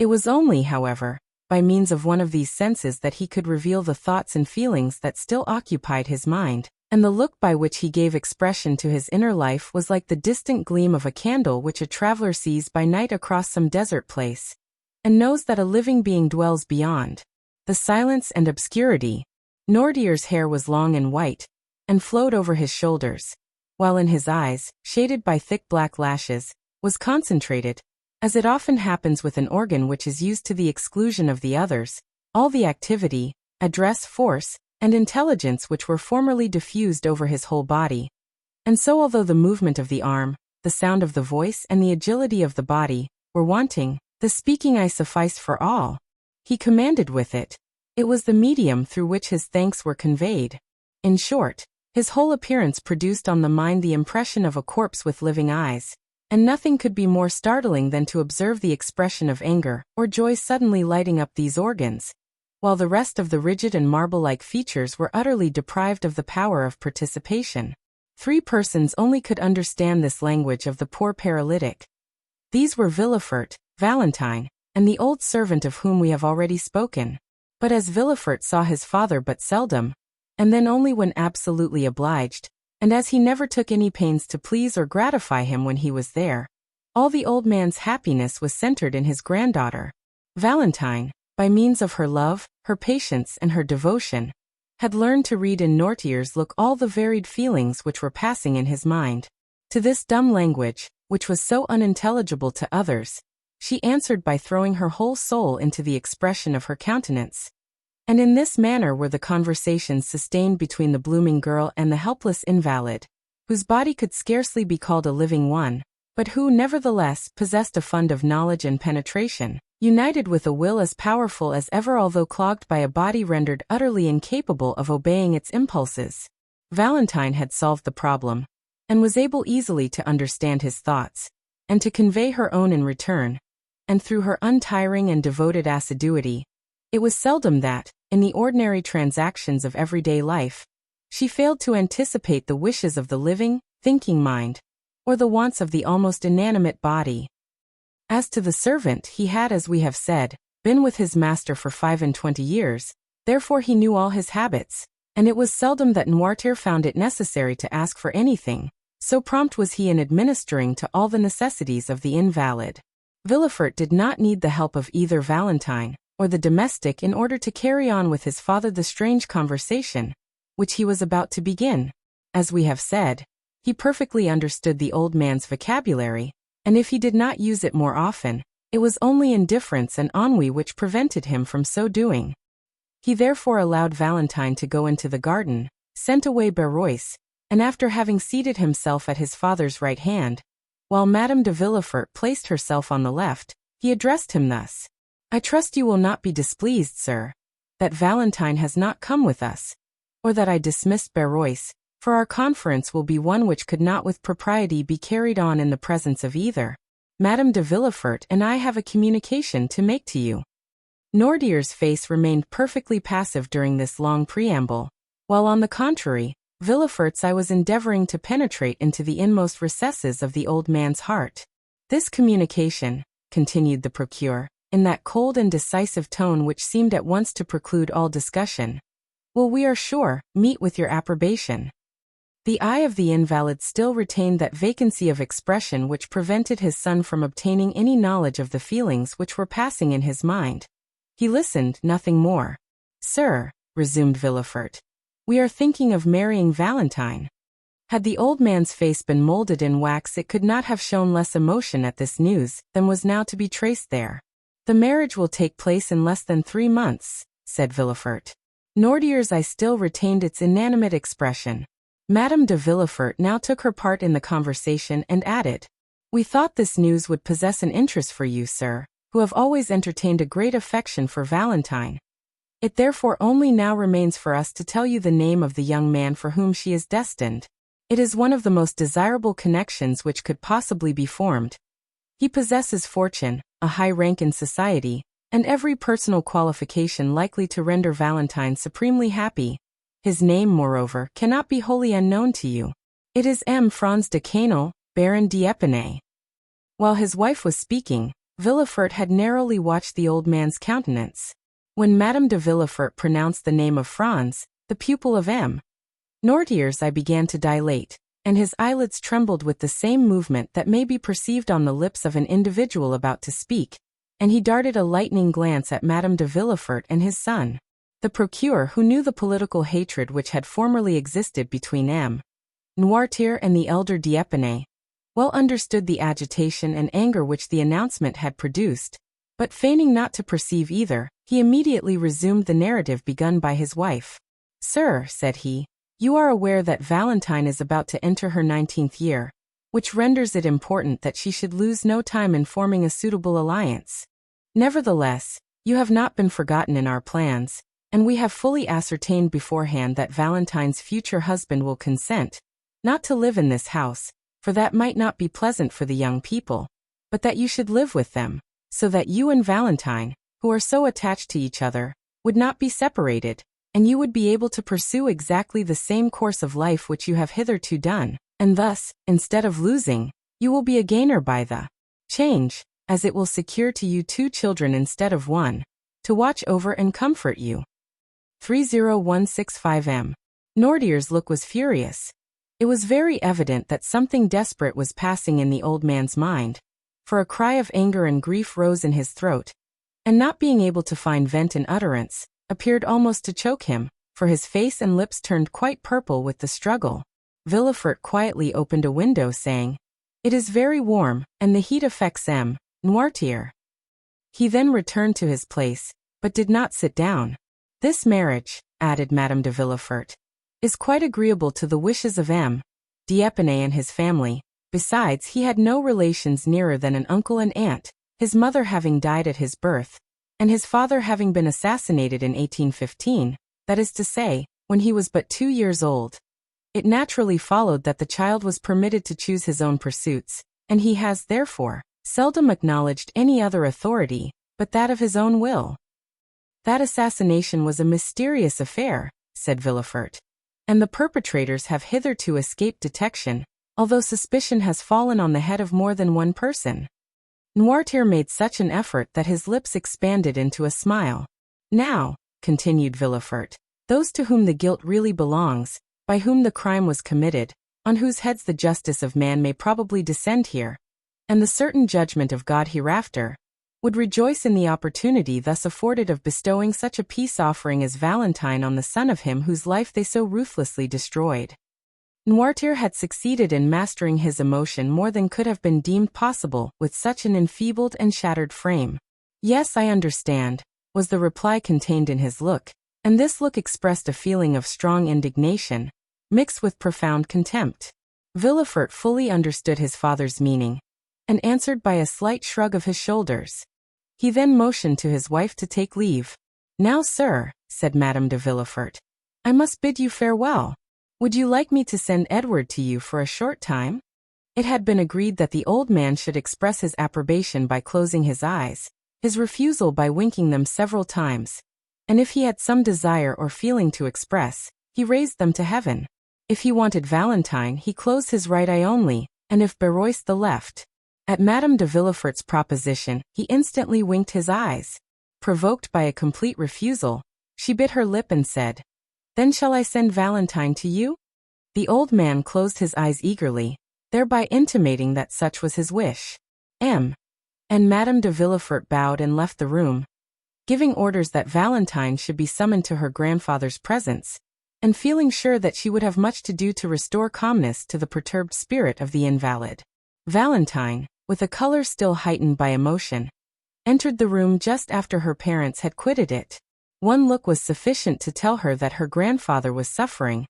Speaker 1: It was only, however, by means of one of these senses that he could reveal the thoughts and feelings that still occupied his mind, and the look by which he gave expression to his inner life was like the distant gleam of a candle which a traveler sees by night across some desert place, and knows that a living being dwells beyond. The silence and obscurity. Noirtier's hair was long and white, and flowed over his shoulders, while in his eyes, shaded by thick black lashes, was concentrated, as it often happens with an organ which is used to the exclusion of the others, all the activity, address, force, and intelligence which were formerly diffused over his whole body. And so although the movement of the arm, the sound of the voice and the agility of the body, were wanting, the speaking eye sufficed for all. He commanded with it. It was the medium through which his thanks were conveyed. In short, his whole appearance produced on the mind the impression of a corpse with living eyes, and nothing could be more startling than to observe the expression of anger or joy suddenly lighting up these organs, while the rest of the rigid and marble-like features were utterly deprived of the power of participation. 3 persons only could understand this language of the poor paralytic. These were Villefort, Valentine, and the old servant of whom we have already spoken. But as Villefort saw his father but seldom, and then only when absolutely obliged, and as he never took any pains to please or gratify him when he was there, all the old man's happiness was centered in his granddaughter. Valentine, by means of her love, her patience and her devotion, had learned to read in Noirtier's look all the varied feelings which were passing in his mind. To this dumb language, which was so unintelligible to others, she answered by throwing her whole soul into the expression of her countenance. And in this manner were the conversations sustained between the blooming girl and the helpless invalid, whose body could scarcely be called a living one, but who nevertheless possessed a fund of knowledge and penetration, united with a will as powerful as ever although clogged by a body rendered utterly incapable of obeying its impulses. Valentine had solved the problem, and was able easily to understand his thoughts, and to convey her own in return, and through her untiring and devoted assiduity, it was seldom that, in the ordinary transactions of everyday life, she failed to anticipate the wishes of the living, thinking mind, or the wants of the almost inanimate body. As to the servant, he had, as we have said, been with his master for 25 years, therefore he knew all his habits, and it was seldom that Noirtier found it necessary to ask for anything, so prompt was he in administering to all the necessities of the invalid. Villefort did not need the help of either Valentine or the domestic in order to carry on with his father the strange conversation, which he was about to begin. As we have said, he perfectly understood the old man's vocabulary, and if he did not use it more often, it was only indifference and ennui which prevented him from so doing. He therefore allowed Valentine to go into the garden, sent away Barrois, and after having seated himself at his father's right hand, while Madame de Villefort placed herself on the left, he addressed him thus: "I trust you will not be displeased, sir, that Valentine has not come with us, or that I dismissed Barrois, for our conference will be one which could not with propriety be carried on in the presence of either. Madame de Villefort and I have a communication to make to you." Noirtier's face remained perfectly passive during this long preamble, while on the contrary, Villefort's eye was endeavoring to penetrate into the inmost recesses of the old man's heart. "This communication," continued the procureur, in that cold and decisive tone which seemed at once to preclude all discussion, "will, we are sure, meet with your approbation." The eye of the invalid still retained that vacancy of expression which prevented his son from obtaining any knowledge of the feelings which were passing in his mind. He listened, nothing more. "Sir," resumed Villefort, "we are thinking of marrying Valentine." Had the old man's face been molded in wax, it could not have shown less emotion at this news than was now to be traced there. "The marriage will take place in less than 3 months, said Villefort. Noirtier's eye still retained its inanimate expression. Madame de Villefort now took her part in the conversation and added, "We thought this news would possess an interest for you, sir, who have always entertained a great affection for Valentine. It therefore only now remains for us to tell you the name of the young man for whom she is destined. It is one of the most desirable connections which could possibly be formed. He possesses fortune, a high rank in society, and every personal qualification likely to render Valentine supremely happy. His name, moreover, cannot be wholly unknown to you. It is M. Franz de Canol, Baron d'Épinay." While his wife was speaking, Villefort had narrowly watched the old man's countenance. When Madame de Villefort pronounced the name of Franz, the pupil of M. Noirtier's eye began to dilate, and his eyelids trembled with the same movement that may be perceived on the lips of an individual about to speak, and he darted a lightning glance at Madame de Villefort and his son. The procureur, who knew the political hatred which had formerly existed between M. Noirtier and the elder d'Épinay, well understood the agitation and anger which the announcement had produced, but feigning not to perceive either, he immediately resumed the narrative begun by his wife. "Sir," said he, "you are aware that Valentine is about to enter her 19th year, which renders it important that she should lose no time in forming a suitable alliance. Nevertheless, you have not been forgotten in our plans, and we have fully ascertained beforehand that Valentine's future husband will consent, not to live in this house, for that might not be pleasant for the young people, but that you should live with them, so that you and Valentine, who are so attached to each other, would not be separated, and you would be able to pursue exactly the same course of life which you have hitherto done, and thus, instead of losing, you will be a gainer by the change, as it will secure to you 2 children instead of 1, to watch over and comfort you." 30165 M. Noirtier's look was furious. It was very evident that something desperate was passing in the old man's mind, for a cry of anger and grief rose in his throat, and not being able to find vent in utterance, appeared almost to choke him, for his face and lips turned quite purple with the struggle. Villefort quietly opened a window, saying, "It is very warm, and the heat affects M. Noirtier." He then returned to his place, but did not sit down. "This marriage," added Madame de Villefort, "is quite agreeable to the wishes of M. d'Épinay and his family. Besides, he had no relations nearer than an uncle and aunt, his mother having died at his birth, and his father having been assassinated in 1815, that is to say, when he was but 2 years old. It naturally followed that the child was permitted to choose his own pursuits, and he has, therefore, seldom acknowledged any other authority but that of his own will. That assassination was a mysterious affair, said Villefort. And the perpetrators have hitherto escaped detection, although suspicion has fallen on the head of more than one person. Noirtier made such an effort that his lips expanded into a smile. Now, continued Villefort, those to whom the guilt really belongs, by whom the crime was committed, on whose heads the justice of man may probably descend here, and the certain judgment of God hereafter, would rejoice in the opportunity thus afforded of bestowing such a peace offering as Valentine on the son of him whose life they so ruthlessly destroyed. Noirtier had succeeded in mastering his emotion more than could have been deemed possible with such an enfeebled and shattered frame. Yes, I understand, was the reply contained in his look, and this look expressed a feeling of strong indignation, mixed with profound contempt. Villefort fully understood his father's meaning, and answered by a slight shrug of his shoulders. He then motioned to his wife to take leave. Now, sir, said Madame de Villefort, I must bid you farewell. Would you like me to send Edward to you for a short time? It had been agreed that the old man should express his approbation by closing his eyes, his refusal by winking them several times, and if he had some desire or feeling to express, he raised them to heaven. If he wanted Valentine, he closed his right eye only, and if Berois the left. At Madame de Villefort's proposition, he instantly winked his eyes. Provoked by a complete refusal, she bit her lip and said, Then shall I send Valentine to you? The old man closed his eyes eagerly, thereby intimating that such was his wish. And Madame de Villefort bowed and left the room, giving orders that Valentine should be summoned to her grandfather's presence, and feeling sure that she would have much to do to restore calmness to the perturbed spirit of the invalid. Valentine, with a color still heightened by emotion, entered the room just after her parents had quitted it. One look was sufficient to tell her that her grandfather was suffering,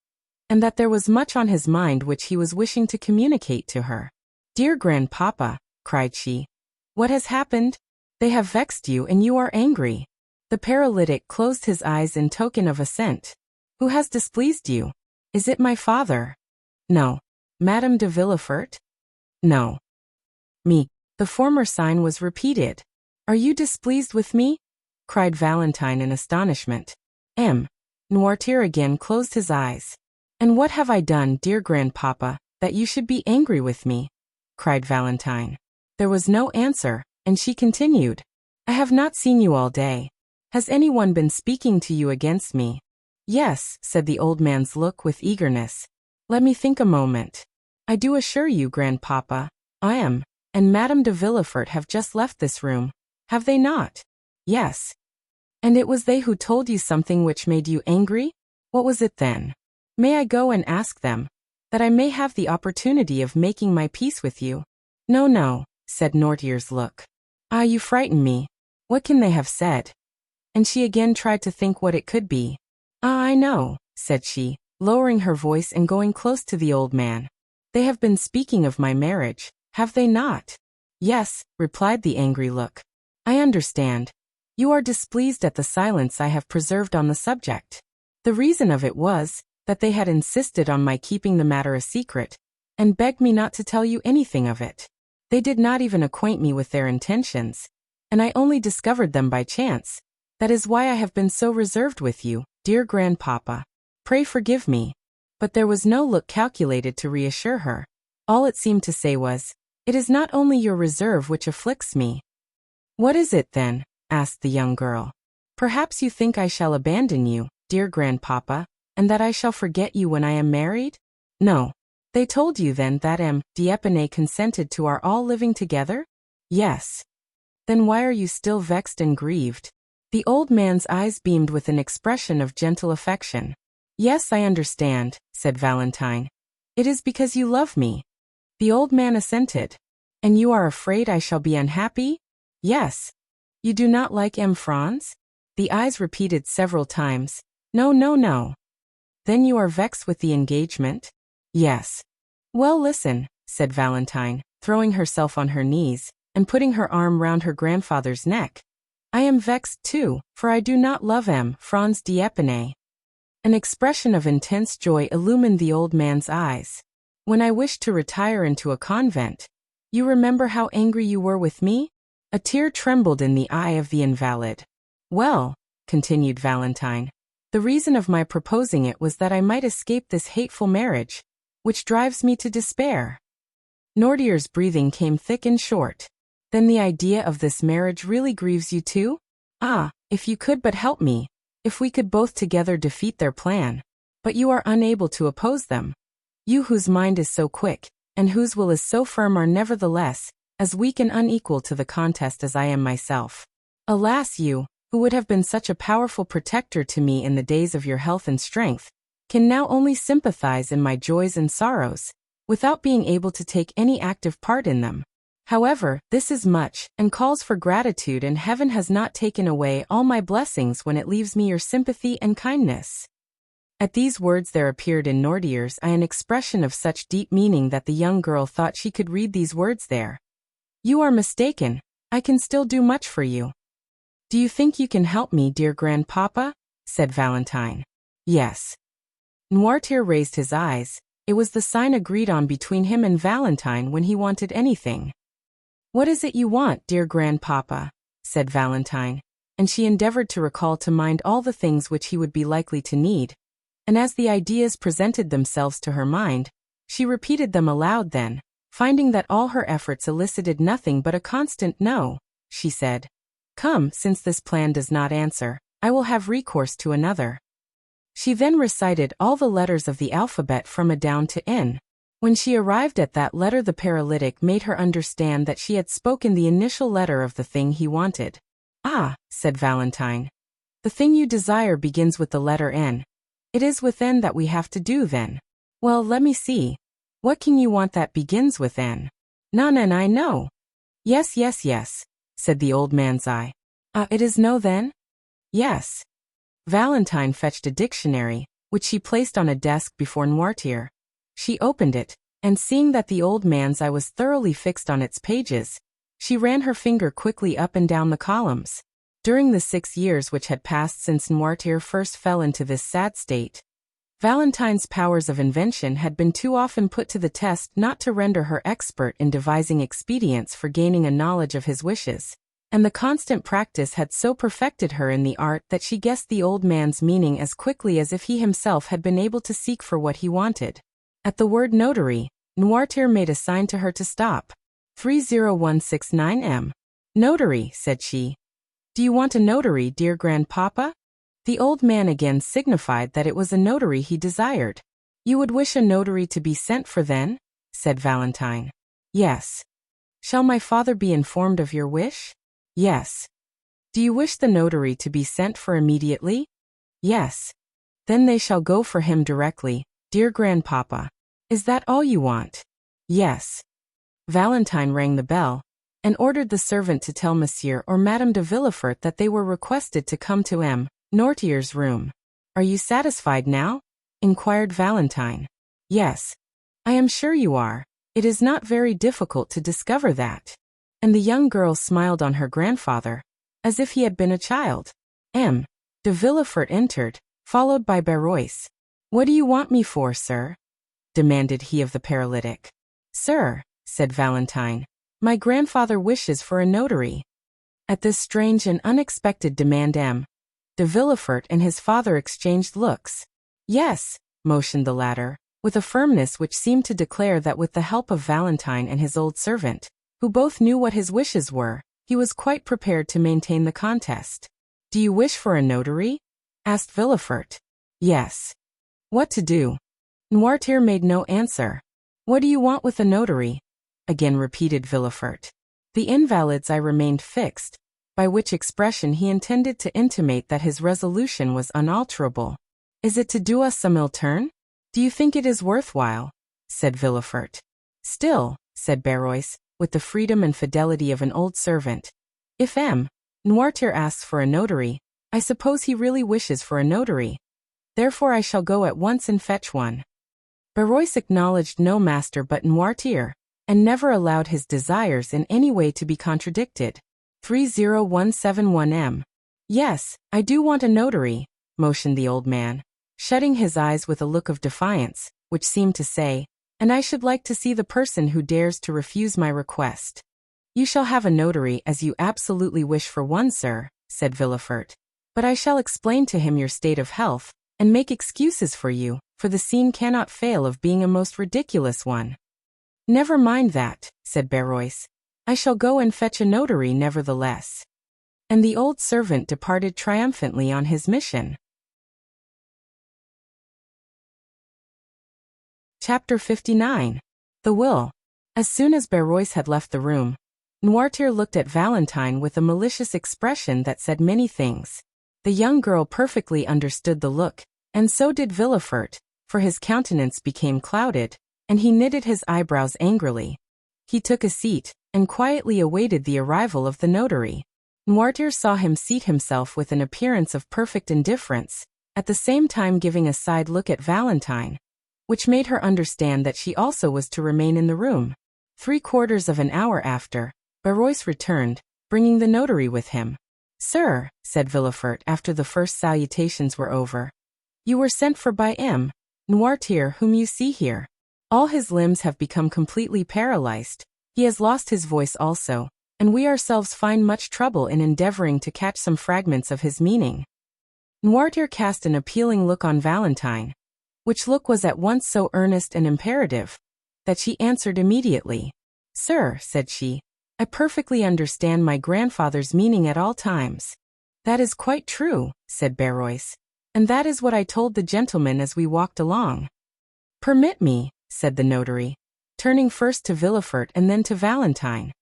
Speaker 1: and that there was much on his mind which he was wishing to communicate to her. Dear grandpapa, cried she, what has happened? They have vexed you and you are angry. The paralytic closed his eyes in token of assent. Who has displeased you? Is it my father? No. Madame de Villefort? No. Me. The former sign was repeated. Are you displeased with me? Cried Valentine in astonishment. Noirtier again closed his eyes. And what have I done, dear grandpapa, that you should be angry with me? Cried Valentine. There was no answer, and she continued. I have not seen you all day. Has anyone been speaking to you against me? Yes, said the old man's look with eagerness. Let me think a moment. I do assure you, grandpapa, I am, and Madame de Villefort have just left this room. Have they not? Yes. And it was they who told you something which made you angry? What was it then? May I go and ask them, that I may have the opportunity of making my peace with you? No, no, said Noirtier's look. Ah, you frighten me. What can they have said? And she again tried to think what it could be. Ah, I know, said she, lowering her voice and going close to the old man. They have been speaking of my marriage, have they not? Yes, replied the angry look. I understand. You are displeased at the silence I have preserved on the subject. The reason of it was, that they had insisted on my keeping the matter a secret, and begged me not to tell you anything of it. They did not even acquaint me with their intentions, and I only discovered them by chance. That is why I have been so reserved with you, dear grandpapa. Pray forgive me. But there was no look calculated to reassure her. All it seemed to say was, It is not only your reserve which afflicts me. What is it then? Asked the young girl. Perhaps you think I shall abandon you, dear grandpapa, and that I shall forget you when I am married? No. They told you then that M. d'Épinay consented to our all living together? Yes. Then why are you still vexed and grieved? The old man's eyes beamed with an expression of gentle affection. Yes, I understand, said Valentine. It is because you love me. The old man assented. And you are afraid I shall be unhappy? Yes. You do not like M. Franz? The eyes repeated several times. No, no, no. Then you are vexed with the engagement? Yes. Well, listen, said Valentine, throwing herself on her knees, and putting her arm round her grandfather's neck. I am vexed too, for I do not love M. Franz d'Épinay. An expression of intense joy illumined the old man's eyes. When I wished to retire into a convent, you remember how angry you were with me? A tear trembled in the eye of the invalid. Well, continued Valentine. The reason of my proposing it was that I might escape this hateful marriage, which drives me to despair. Noirtier's breathing came thick and short. Then the idea of this marriage really grieves you too? Ah, if you could but help me, if we could both together defeat their plan. But you are unable to oppose them. You whose mind is so quick, and whose will is so firm are nevertheless, as weak and unequal to the contest as I am myself. Alas, you, who would have been such a powerful protector to me in the days of your health and strength, can now only sympathize in my joys and sorrows, without being able to take any active part in them. However, this is much, and calls for gratitude, and heaven has not taken away all my blessings when it leaves me your sympathy and kindness. At these words there appeared in Noirtier's eye an expression of such deep meaning that the young girl thought she could read these words there. You are mistaken. I can still do much for you. Do you think you can help me, dear grandpapa? Said Valentine. Yes. Noirtier raised his eyes. It was the sign agreed on between him and Valentine when he wanted anything. What is it you want, dear grandpapa? Said Valentine, and she endeavored to recall to mind all the things which he would be likely to need, and as the ideas presented themselves to her mind, she repeated them aloud. Then, finding that all her efforts elicited nothing but a constant no, she said, Come, since this plan does not answer, I will have recourse to another. She then recited all the letters of the alphabet from A down to N. When she arrived at that letter, the paralytic made her understand that she had spoken the initial letter of the thing he wanted. Ah, said Valentine. The thing you desire begins with the letter N. It is with N that we have to do then. Well, let me see. What can you want that begins with N? None, and I know. Yes, yes, yes, said the old man's eye. It is no then? Yes. Valentine fetched a dictionary, which she placed on a desk before Noirtier. She opened it, and seeing that the old man's eye was thoroughly fixed on its pages, she ran her finger quickly up and down the columns. During the 6 years which had passed since Noirtier first fell into this sad state, Valentine's powers of invention had been too often put to the test not to render her expert in devising expedients for gaining a knowledge of his wishes, and the constant practice had so perfected her in the art that she guessed the old man's meaning as quickly as if he himself had been able to seek for what he wanted. At the word notary, Noirtier made a sign to her to stop. 30169 Notary, said she. Do you want a notary, dear grandpapa? The old man again signified that it was a notary he desired. You would wish a notary to be sent for then? Said Valentine. Yes. Shall my father be informed of your wish? Yes. Do you wish the notary to be sent for immediately? Yes. Then they shall go for him directly, dear grandpapa. Is that all you want? Yes. Valentine rang the bell, and ordered the servant to tell Monsieur or Madame de Villefort that they were requested to come to Noirtier's room. Are you satisfied now? Inquired Valentine. Yes. I am sure you are. It is not very difficult to discover that. And the young girl smiled on her grandfather, as if he had been a child. De Villefort entered, followed by Barrois. What do you want me for, sir? Demanded he of the paralytic. Sir, said Valentine, my grandfather wishes for a notary. At this strange and unexpected demand de Villefort and his father exchanged looks. Yes, motioned the latter, with a firmness which seemed to declare that with the help of Valentine and his old servant, who both knew what his wishes were, he was quite prepared to maintain the contest. Do you wish for a notary? Asked Villefort. Yes. What to do? Noirtier made no answer. What do you want with a notary? Again repeated Villefort. The invalid's eye remained fixed, by which expression he intended to intimate that his resolution was unalterable. Is it to do us some ill turn? Do you think it is worthwhile? Said Villefort. Still, said Barrois, with the freedom and fidelity of an old servant, if Noirtier asks for a notary, I suppose he really wishes for a notary. Therefore I shall go at once and fetch one. Barrois acknowledged no master but Noirtier, and never allowed his desires in any way to be contradicted. 30171 Yes, I do want a notary, motioned the old man, shutting his eyes with a look of defiance, which seemed to say, and I should like to see the person who dares to refuse my request. You shall have a notary as you absolutely wish for one, sir, said Villefort. But I shall explain to him your state of health, and make excuses for you, for the scene cannot fail of being a most ridiculous one." "Never mind that," said Barrois. "I shall go and fetch a notary nevertheless." And the old servant departed triumphantly on his mission. Chapter 59. The Will. As soon as Barrois had left the room, Noirtier looked at Valentine with a malicious expression that said many things. The young girl perfectly understood the look, and so did Villefort, for his countenance became clouded, and he knitted his eyebrows angrily. He took a seat, and quietly awaited the arrival of the notary. Noirtier saw him seat himself with an appearance of perfect indifference, at the same time giving a side look at Valentine, which made her understand that she also was to remain in the room. 3/4 of an hour after, Barrois returned, bringing the notary with him. "Sir," said Villefort after the first salutations were over, "you were sent for by M. Noirtier, whom you see here. All his limbs have become completely paralyzed. He has lost his voice also, and we ourselves find much trouble in endeavoring to catch some fragments of his meaning." Noirtier cast an appealing look on Valentine, which look was at once so earnest and imperative, that she answered immediately. "Sir," said she, "I perfectly understand my grandfather's meaning at all times." "That is quite true," said Barrois, "and that is what I told the gentleman as we walked along." "Permit me," said the notary, turning first to Villefort and then to Valentine,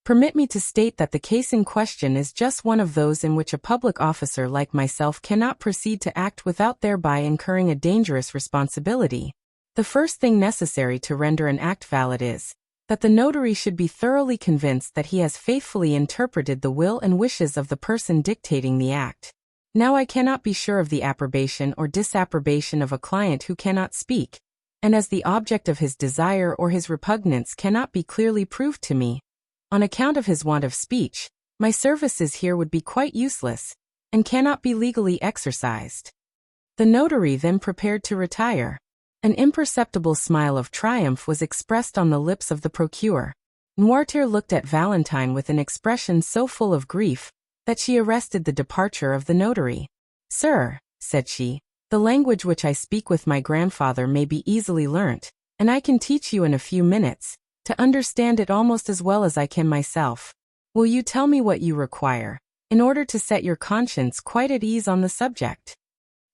Speaker 1: "permit me to state that the case in question is just one of those in which a public officer like myself cannot proceed to act without thereby incurring a dangerous responsibility. The first thing necessary to render an act valid is that the notary should be thoroughly convinced that he has faithfully interpreted the will and wishes of the person dictating the act. Now I cannot be sure of the approbation or disapprobation of a client who cannot speak, and as the object of his desire or his repugnance cannot be clearly proved to me, on account of his want of speech, my services here would be quite useless, and cannot be legally exercised." The notary then prepared to retire. An imperceptible smile of triumph was expressed on the lips of the procureur. Noirtier looked at Valentine with an expression so full of grief that she arrested the departure of the notary. "Sir," said she, "the language which I speak with my grandfather may be easily learnt, and I can teach you in a few minutes to understand it almost as well as I can myself. Will you tell me what you require, in order to set your conscience quite at ease on the subject?"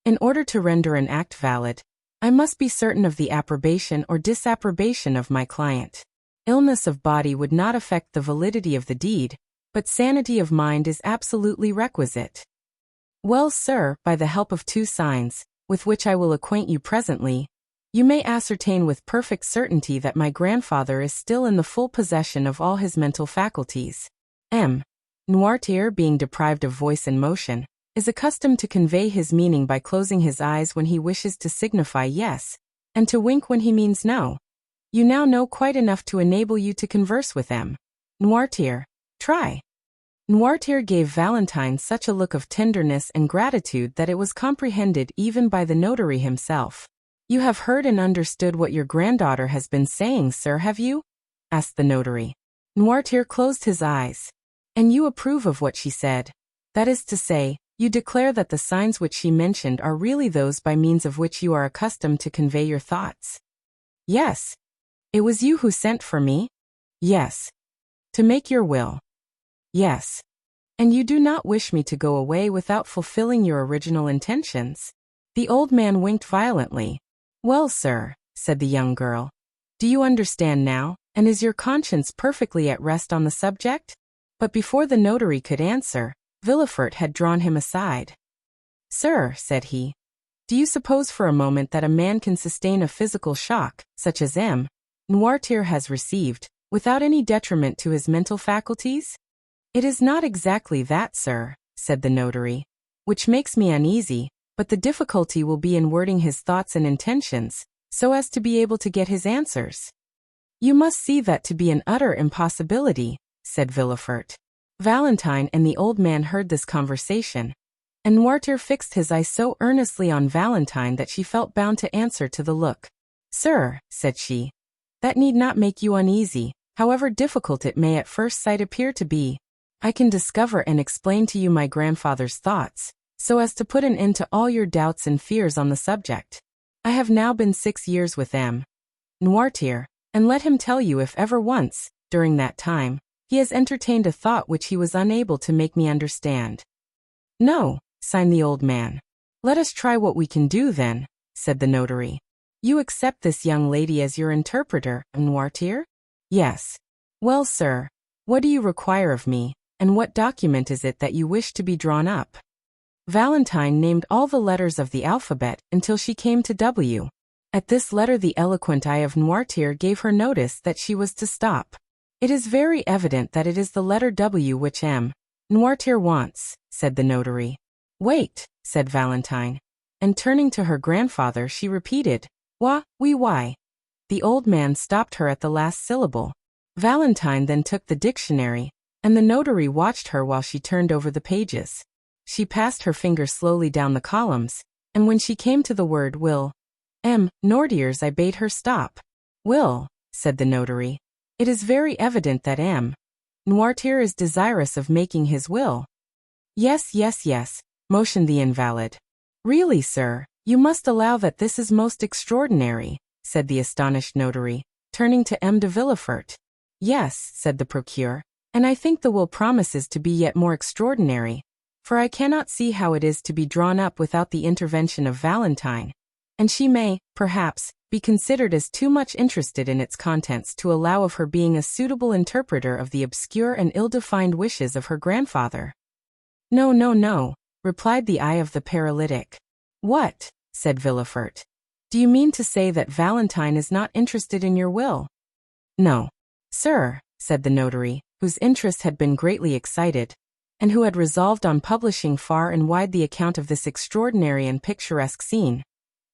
Speaker 1: "In order to render an act valid, I must be certain of the approbation or disapprobation of my client. Illness of body would not affect the validity of the deed, but sanity of mind is absolutely requisite." "Well, sir, by the help of 2 signs, with which I will acquaint you presently, you may ascertain with perfect certainty that my grandfather is still in the full possession of all his mental faculties. M. Noirtier, being deprived of voice and motion, is accustomed to convey his meaning by closing his eyes when he wishes to signify yes, and to wink when he means no. You now know quite enough to enable you to converse with M. Noirtier. Try." Noirtier gave Valentine such a look of tenderness and gratitude that it was comprehended even by the notary himself. "You have heard and understood what your granddaughter has been saying, sir, have you?" asked the notary. Noirtier closed his eyes. "And you approve of what she said? That is to say, you declare that the signs which she mentioned are really those by means of which you are accustomed to convey your thoughts?" "Yes." "It was you who sent for me?" "Yes." "To make your will?" "Yes." "And you do not wish me to go away without fulfilling your original intentions?" The old man winked violently. "Well, sir," said the young girl, "do you understand now, and is your conscience perfectly at rest on the subject?" But before the notary could answer, Villefort had drawn him aside. "Sir," said he, "do you suppose for a moment that a man can sustain a physical shock, such as M. Noirtier has received, without any detriment to his mental faculties?" "It is not exactly that, sir," said the notary, "which makes me uneasy, but the difficulty will be in wording his thoughts and intentions, so as to be able to get his answers." "You must see that to be an utter impossibility," said Villefort. Valentine and the old man heard this conversation, and Noirtier fixed his eyes so earnestly on Valentine that she felt bound to answer to the look. "Sir," said she, "that need not make you uneasy, however difficult it may at first sight appear to be. I can discover and explain to you my grandfather's thoughts, so as to put an end to all your doubts and fears on the subject. I have now been 6 years with M. Noirtier, and let him tell you if ever once, during that time, he has entertained a thought which he was unable to make me understand." "No," sighed the old man. "Let us try what we can do then," said the notary. "You accept this young lady as your interpreter, Noirtier?" "Yes." "Well, sir, what do you require of me, and what document is it that you wish to be drawn up?" Valentine named all the letters of the alphabet until she came to W. At this letter the eloquent eye of Noirtier gave her notice that she was to stop. "It is very evident that it is the letter W which M. Noirtier wants," said the notary. "Wait," said Valentine, and turning to her grandfather she repeated, why. The old man stopped her at the last syllable. Valentine then took the dictionary, and the notary watched her while she turned over the pages. She passed her finger slowly down the columns, and when she came to the word will, M. Noirtier's, I bade her stop. "Will," said the notary. "It is very evident that M. Noirtier is desirous of making his will." Yes, motioned the invalid. "Really, sir, you must allow that this is most extraordinary," said the astonished notary, turning to M. de Villefort. "Yes," said the procureur, "and I think the will promises to be yet more extraordinary, for I cannot see how it is to be drawn up without the intervention of Valentine, and she may, perhaps, be considered as too much interested in its contents to allow of her being a suitable interpreter of the obscure and ill-defined wishes of her grandfather." No, replied the eye of the paralytic. "What?" said Villefort. "Do you mean to say that Valentine is not interested in your will?" "No, sir," said the notary, whose interest had been greatly excited, and who had resolved on publishing far and wide the account of this extraordinary and picturesque scene.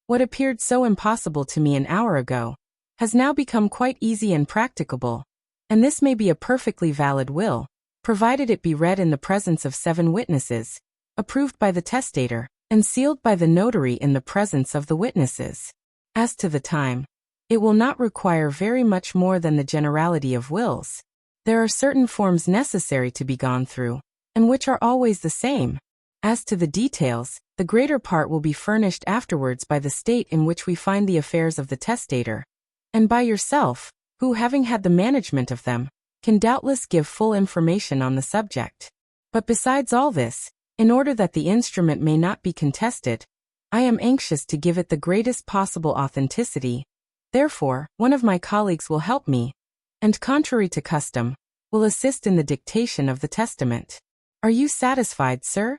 Speaker 1: "What appeared so impossible to me an hour ago has now become quite easy and practicable, and this may be a perfectly valid will, provided it be read in the presence of 7 witnesses, approved by the testator, and sealed by the notary in the presence of the witnesses. As to the time, it will not require very much more than the generality of wills. There are certain forms necessary to be gone through, and which are always the same. As to the details, the greater part will be furnished afterwards by the state in which we find the affairs of the testator, and by yourself, who, having had the management of them, can doubtless give full information on the subject. But besides all this, in order that the instrument may not be contested, I am anxious to give it the greatest possible authenticity. Therefore, one of my colleagues will help me, and contrary to custom, will assist in the dictation of the testament. Are you satisfied, sir?"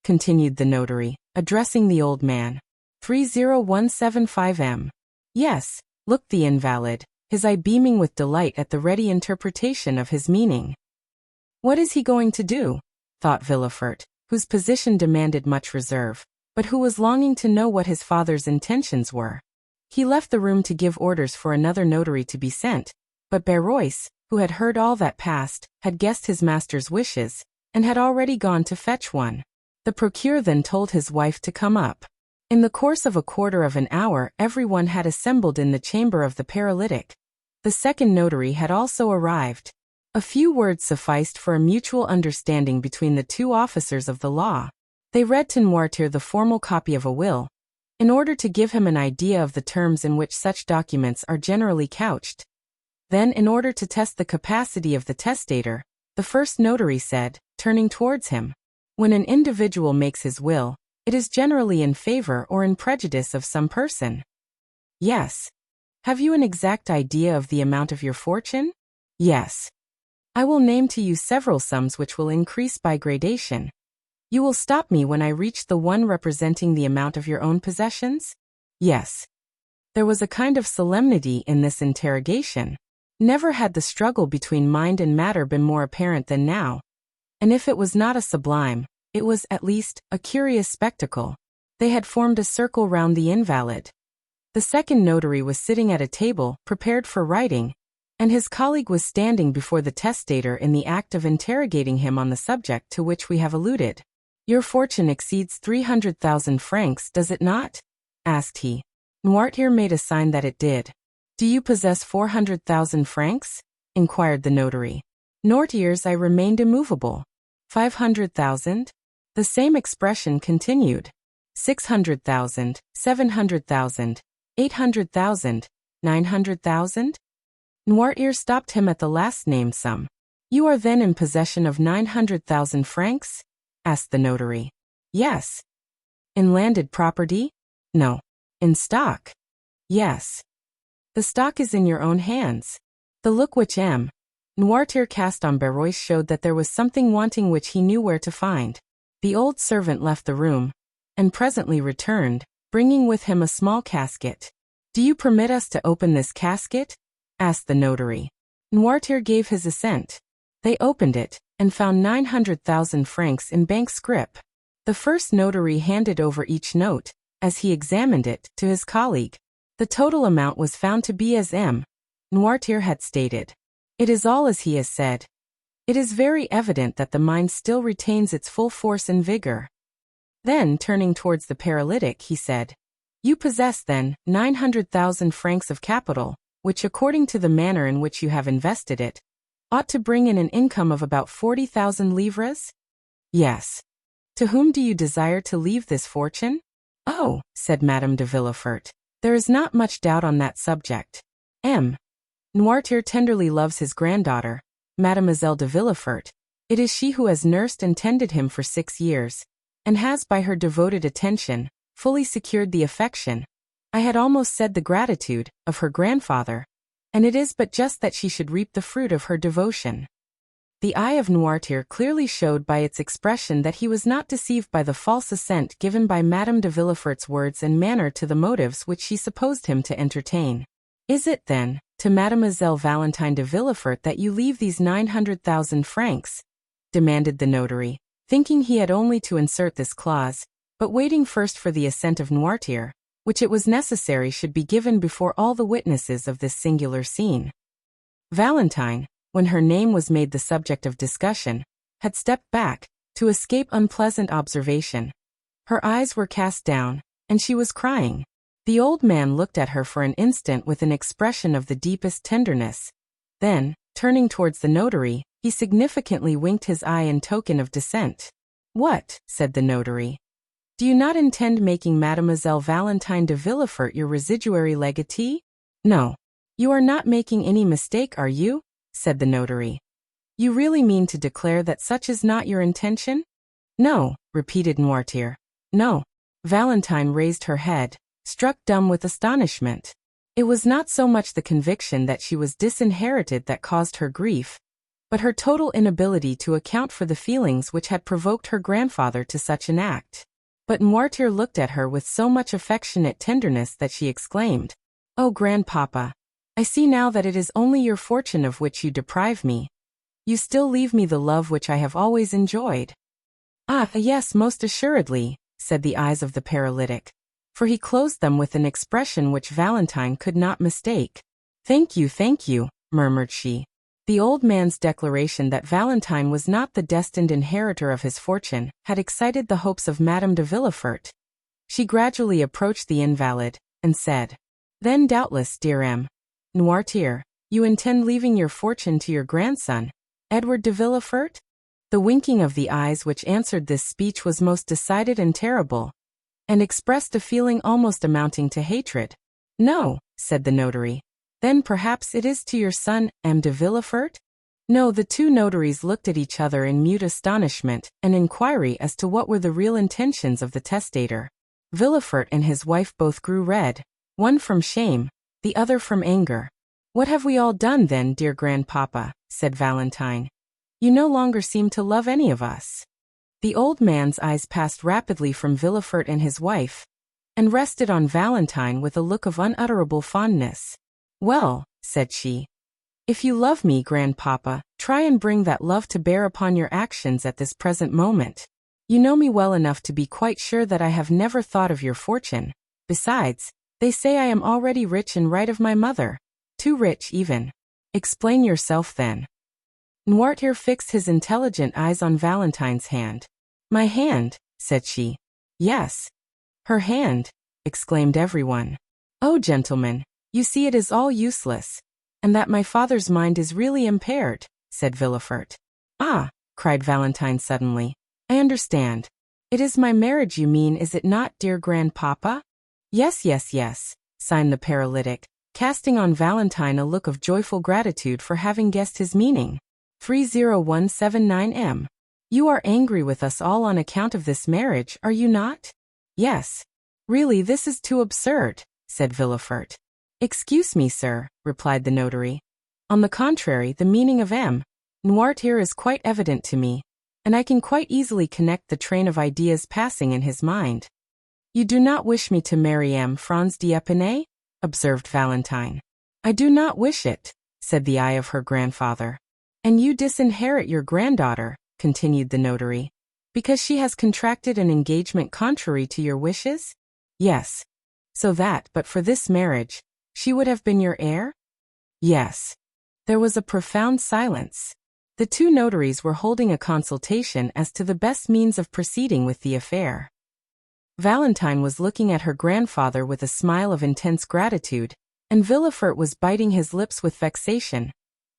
Speaker 1: continued the notary, addressing the old man. 30175 M. "Yes," looked the invalid, his eye beaming with delight at the ready interpretation of his meaning. "What is he going to do?" thought Villefort, whose position demanded much reserve, but who was longing to know what his father's intentions were. He left the room to give orders for another notary to be sent, but Barrois, who had heard all that passed, had guessed his master's wishes, and had already gone to fetch one. The procureur then told his wife to come up. In the course of a quarter of an hour everyone had assembled in the chamber of the paralytic. The second notary had also arrived. A few words sufficed for a mutual understanding between the 2 officers of the law. They read to Noirtier the formal copy of a will, in order to give him an idea of the terms in which such documents are generally couched. Then, in order to test the capacity of the testator, the first notary said, turning towards him, "When an individual makes his will, it is generally in favor or in prejudice of some person." "Yes." "Have you an exact idea of the amount of your fortune?" "Yes." "I will name to you several sums which will increase by gradation. You will stop me when I reach the one representing the amount of your own possessions?" "Yes." There was a kind of solemnity in this interrogation. Never had the struggle between mind and matter been more apparent than now, and if it was not a sublime, it was, at least, a curious spectacle. They had formed a circle round the invalid. The second notary was sitting at a table, prepared for writing, and his colleague was standing before the testator in the act of interrogating him on the subject to which we have alluded. "Your fortune exceeds 300,000 francs, does it not?" asked he. Noirtier made a sign that it did. "Do you possess 400,000 francs?" inquired the notary. Noirtier's eye remained immovable. 500,000? The same expression continued. 600,000, 700,000, 800,000, 900,000? Noirtier stopped him at the last named sum. You are then in possession of 900,000 francs? Asked the notary. Yes. In landed property? No. In stock? Yes. The stock is in your own hands. The look which M. Noirtier cast on Barrois showed that there was something wanting which he knew where to find. The old servant left the room, and presently returned, bringing with him a small casket. Do you permit us to open this casket? Asked the notary. Noirtier gave his assent. They opened it, and found 900,000 francs in bank scrip. The first notary handed over each note, as he examined it, to his colleague. The total amount was found to be as M. Noirtier had stated. It is all as he has said. It is very evident that the mind still retains its full force and vigor. Then, turning towards the paralytic, he said, You possess, then, 900,000 francs of capital, which, according to the manner in which you have invested it, ought to bring in an income of about 40,000 livres? Yes. To whom do you desire to leave this fortune? Oh, said Madame de Villefort, there is not much doubt on that subject. M. Noirtier tenderly loves his granddaughter, Mademoiselle de Villefort. It is she who has nursed and tended him for 6 years, and has, by her devoted attention, fully secured the affection, I had almost said the gratitude, of her grandfather, and it is but just that she should reap the fruit of her devotion. The eye of Noirtier clearly showed by its expression that he was not deceived by the false assent given by Madame de Villefort's words and manner to the motives which she supposed him to entertain. Is it, then, to Mademoiselle Valentine de Villefort that you leave these 900,000 francs? Demanded the notary, thinking he had only to insert this clause, but waiting first for the assent of Noirtier, which it was necessary should be given before all the witnesses of this singular scene. Valentine, when her name was made the subject of discussion, had stepped back, to escape unpleasant observation. Her eyes were cast down, and she was crying. The old man looked at her for an instant with an expression of the deepest tenderness. Then, turning towards the notary, he significantly winked his eye in token of dissent. What? Said the notary. Do you not intend making Mademoiselle Valentine de Villefort your residuary legatee? No. You are not making any mistake, are you? Said the notary. You really mean to declare that such is not your intention? No, repeated Noirtier. No. Valentine raised her head, struck dumb with astonishment. It was not so much the conviction that she was disinherited that caused her grief, but her total inability to account for the feelings which had provoked her grandfather to such an act. But Noirtier looked at her with so much affectionate tenderness that she exclaimed, Oh, grandpapa, I see now that it is only your fortune of which you deprive me. You still leave me the love which I have always enjoyed. Ah, yes, most assuredly, said the eyes of the paralytic, for he closed them with an expression which Valentine could not mistake. Thank you, murmured she. The old man's declaration that Valentine was not the destined inheritor of his fortune had excited the hopes of Madame de Villefort. She gradually approached the invalid, and said, Then doubtless, dear M. Noirtier, you intend leaving your fortune to your grandson, Edward de Villefort? The winking of the eyes which answered this speech was most decided and terrible, and expressed a feeling almost amounting to hatred. No, said the notary. Then perhaps it is to your son, M. de Villefort? No, the two notaries looked at each other in mute astonishment and inquiry as to what were the real intentions of the testator. Villefort and his wife both grew red, one from shame, the other from anger. What have we all done then, dear grandpapa? Said Valentine. You no longer seem to love any of us. The old man's eyes passed rapidly from Villefort and his wife, and rested on Valentine with a look of unutterable fondness. Well, said she, if you love me, grandpapa, try and bring that love to bear upon your actions at this present moment. You know me well enough to be quite sure that I have never thought of your fortune. Besides, they say I am already rich in right of my mother. Too rich, even. Explain yourself, then. Noirtier fixed his intelligent eyes on Valentine's hand. My hand, said she. Yes. Her hand, exclaimed everyone. Oh, gentlemen, you see it is all useless, and that my father's mind is really impaired, said Villefort. Ah, cried Valentine suddenly, I understand. It is my marriage you mean, is it not, dear grandpapa? Yes, yes, yes, signed the paralytic, casting on Valentine a look of joyful gratitude for having guessed his meaning. 30179M. You are angry with us all on account of this marriage, are you not? Yes. Really, this is too absurd, said Villefort. Excuse me, sir, replied the notary. On the contrary, the meaning of M. Noirtier is quite evident to me, and I can quite easily connect the train of ideas passing in his mind. You do not wish me to marry M. Franz d'Épinay? Observed Valentine. I do not wish it, said the eye of her grandfather. And you disinherit your granddaughter, continued the notary, because she has contracted an engagement contrary to your wishes? Yes. So that, but for this marriage, she would have been your heir? Yes. There was a profound silence. The two notaries were holding a consultation as to the best means of proceeding with the affair. Valentine was looking at her grandfather with a smile of intense gratitude, and Villefort was biting his lips with vexation,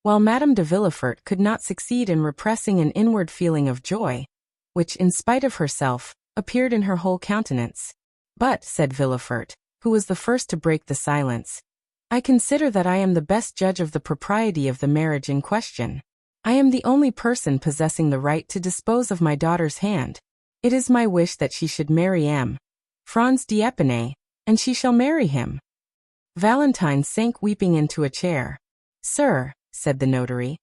Speaker 1: while Madame de Villefort could not succeed in repressing an inward feeling of joy, which, in spite of herself, appeared in her whole countenance. But, said Villefort, who was the first to break the silence, I consider that I am the best judge of the propriety of the marriage in question. I am the only person possessing the right to dispose of my daughter's hand. It is my wish that she should marry M. Franz d'Épinay, and she shall marry him. Valentine sank weeping into a chair. Sir, said the notary,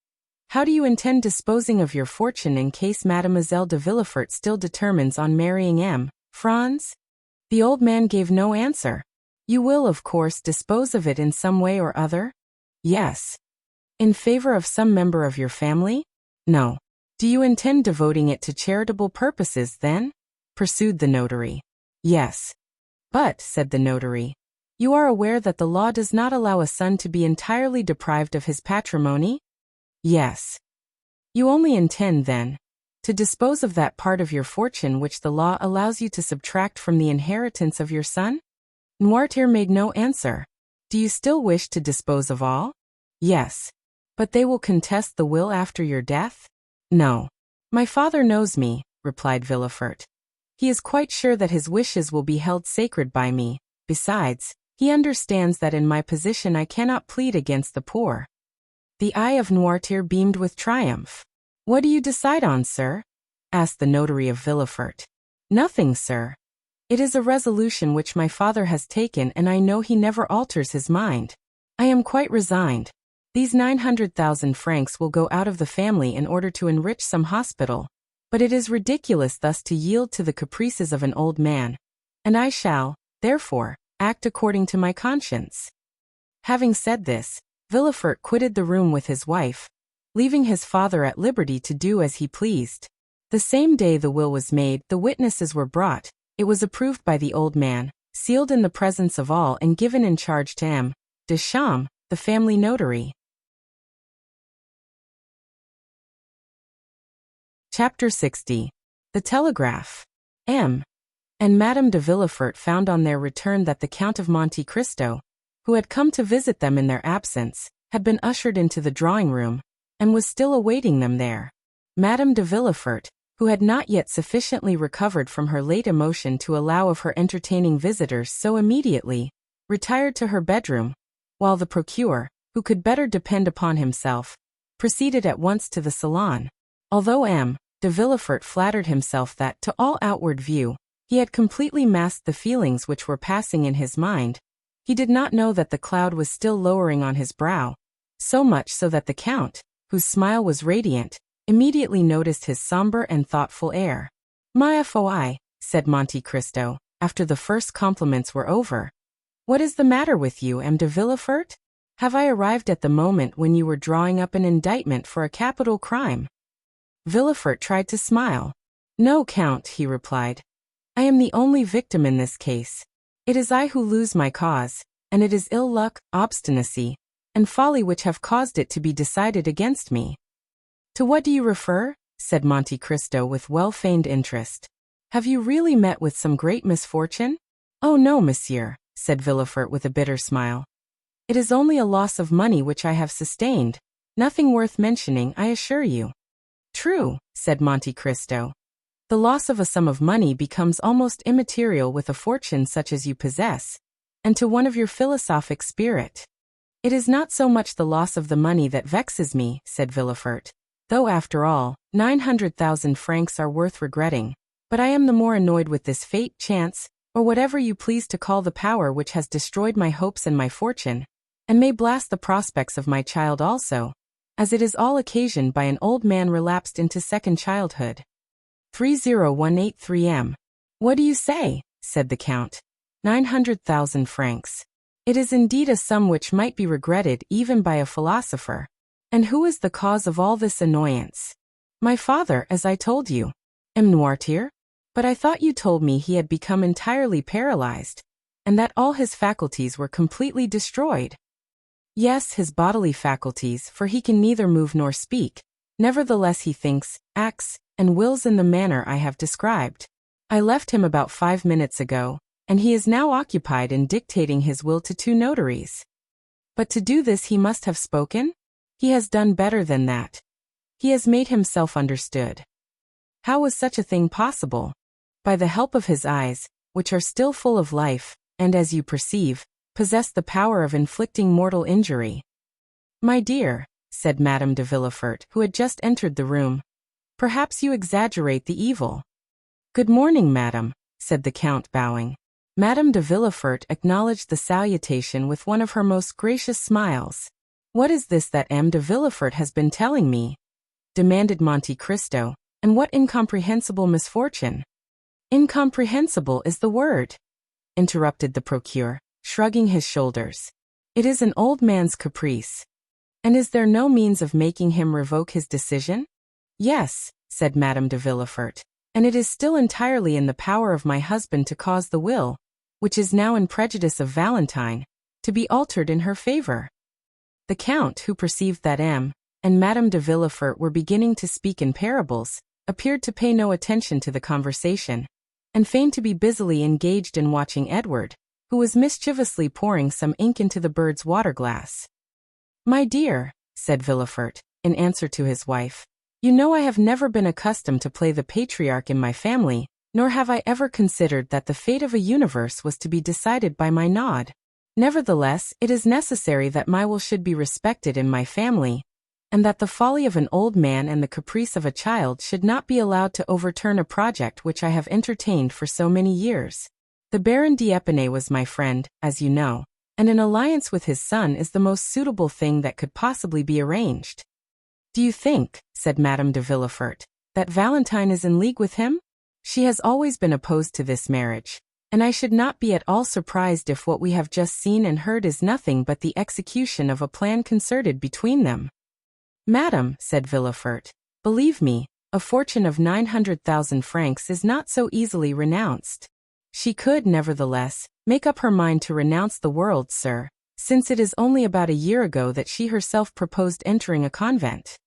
Speaker 1: how do you intend disposing of your fortune in case Mademoiselle de Villefort still determines on marrying M. Franz? The old man gave no answer. You will, of course, dispose of it in some way or other? Yes. In favor of some member of your family? No. Do you intend devoting it to charitable purposes, then? Pursued the notary. Yes. But, said the notary, you are aware that the law does not allow a son to be entirely deprived of his patrimony? Yes. You only intend, then, to dispose of that part of your fortune which the law allows you to subtract from the inheritance of your son? Noirtier made no answer. Do you still wish to dispose of all? Yes. But they will contest the will after your death? No. My father knows me, replied Villefort. He is quite sure that his wishes will be held sacred by me. Besides, he understands that in my position I cannot plead against the poor. The eye of Noirtier beamed with triumph. What do you decide on, sir? Asked the notary of Villefort. Nothing, sir. It is a resolution which my father has taken, and I know he never alters his mind. I am quite resigned. These 900,000 francs will go out of the family in order to enrich some hospital, but it is ridiculous thus to yield to the caprices of an old man, and I shall, therefore, act according to my conscience. Having said this, Villefort quitted the room with his wife, leaving his father at liberty to do as he pleased. The same day the will was made, the witnesses were brought, it was approved by the old man, sealed in the presence of all and given in charge to M. Deschamps, the family notary. Chapter 60. The Telegraph. M. and Madame de Villefort found on their return that the Count of Monte Cristo, who had come to visit them in their absence, had been ushered into the drawing-room, and was still awaiting them there. Madame de Villefort, who had not yet sufficiently recovered from her late emotion to allow of her entertaining visitors so immediately, retired to her bedroom, while the procureur, who could better depend upon himself, proceeded at once to the salon. Although M. de Villefort flattered himself that, to all outward view, he had completely masked the feelings which were passing in his mind, he did not know that the cloud was still lowering on his brow, so much so that the Count, whose smile was radiant, immediately noticed his somber and thoughtful air. "Ma foi," said Monte Cristo, after the first compliments were over. "What is the matter with you, M. de Villefort? Have I arrived at the moment when you were drawing up an indictment for a capital crime?" Villefort tried to smile. "No, Count," he replied. "I am the only victim in this case. It is I who lose my cause, and it is ill luck, obstinacy, and folly which have caused it to be decided against me." "To what do you refer?" said Monte Cristo with well-feigned interest. "Have you really met with some great misfortune?" "Oh no, monsieur," said Villefort with a bitter smile. "It is only a loss of money which I have sustained, nothing worth mentioning, I assure you." "True," said Monte Cristo. The loss of a sum of money becomes almost immaterial with a fortune such as you possess, and to one of your philosophic spirit. It is not so much the loss of the money that vexes me, said Villefort, though after all, 900,000 francs are worth regretting, but I am the more annoyed with this fate, chance, or whatever you please to call the power which has destroyed my hopes and my fortune, and may blast the prospects of my child also, as it is all occasioned by an old man relapsed into second childhood. 30183M. What do you say? Said the Count. 900,000 francs. It is indeed a sum which might be regretted even by a philosopher. And who is the cause of all this annoyance? My father, as I told you. M. Noirtier? But I thought you told me he had become entirely paralyzed, and that all his faculties were completely destroyed. Yes, his bodily faculties, for he can neither move nor speak. Nevertheless he thinks, acts, and wills in the manner I have described. I left him about 5 minutes ago, and he is now occupied in dictating his will to 2 notaries. But to do this he must have spoken? He has done better than that. He has made himself understood. How was such a thing possible? By the help of his eyes, which are still full of life, and as you perceive, possess the power of inflicting mortal injury. My dear, said Madame de Villefort, who had just entered the room, perhaps you exaggerate the evil. Good morning, madame, said the Count, bowing. Madame de Villefort acknowledged the salutation with one of her most gracious smiles. What is this that M. de Villefort has been telling me? Demanded Monte Cristo, and what incomprehensible misfortune? Incomprehensible is the word, interrupted the procureur, shrugging his shoulders. It is an old man's caprice. And is there no means of making him revoke his decision? Yes, said Madame de Villefort, and it is still entirely in the power of my husband to cause the will, which is now in prejudice of Valentine, to be altered in her favor. The Count, who perceived that M. and Madame de Villefort were beginning to speak in parables, appeared to pay no attention to the conversation, and feigned to be busily engaged in watching Edward, who was mischievously pouring some ink into the bird's water-glass. My dear, said Villefort, in answer to his wife, you know I have never been accustomed to play the patriarch in my family, nor have I ever considered that the fate of a universe was to be decided by my nod. Nevertheless, it is necessary that my will should be respected in my family, and that the folly of an old man and the caprice of a child should not be allowed to overturn a project which I have entertained for so many years. The Baron d'Épinay was my friend, as you know, and an alliance with his son is the most suitable thing that could possibly be arranged. Do you think, said Madame de Villefort, that Valentine is in league with him? She has always been opposed to this marriage, and I should not be at all surprised if what we have just seen and heard is nothing but the execution of a plan concerted between them. Madame, said Villefort, believe me, a fortune of 900,000 francs is not so easily renounced. She could, nevertheless, make up her mind to renounce the world, sir, since it is only about a year ago that she herself proposed entering a convent.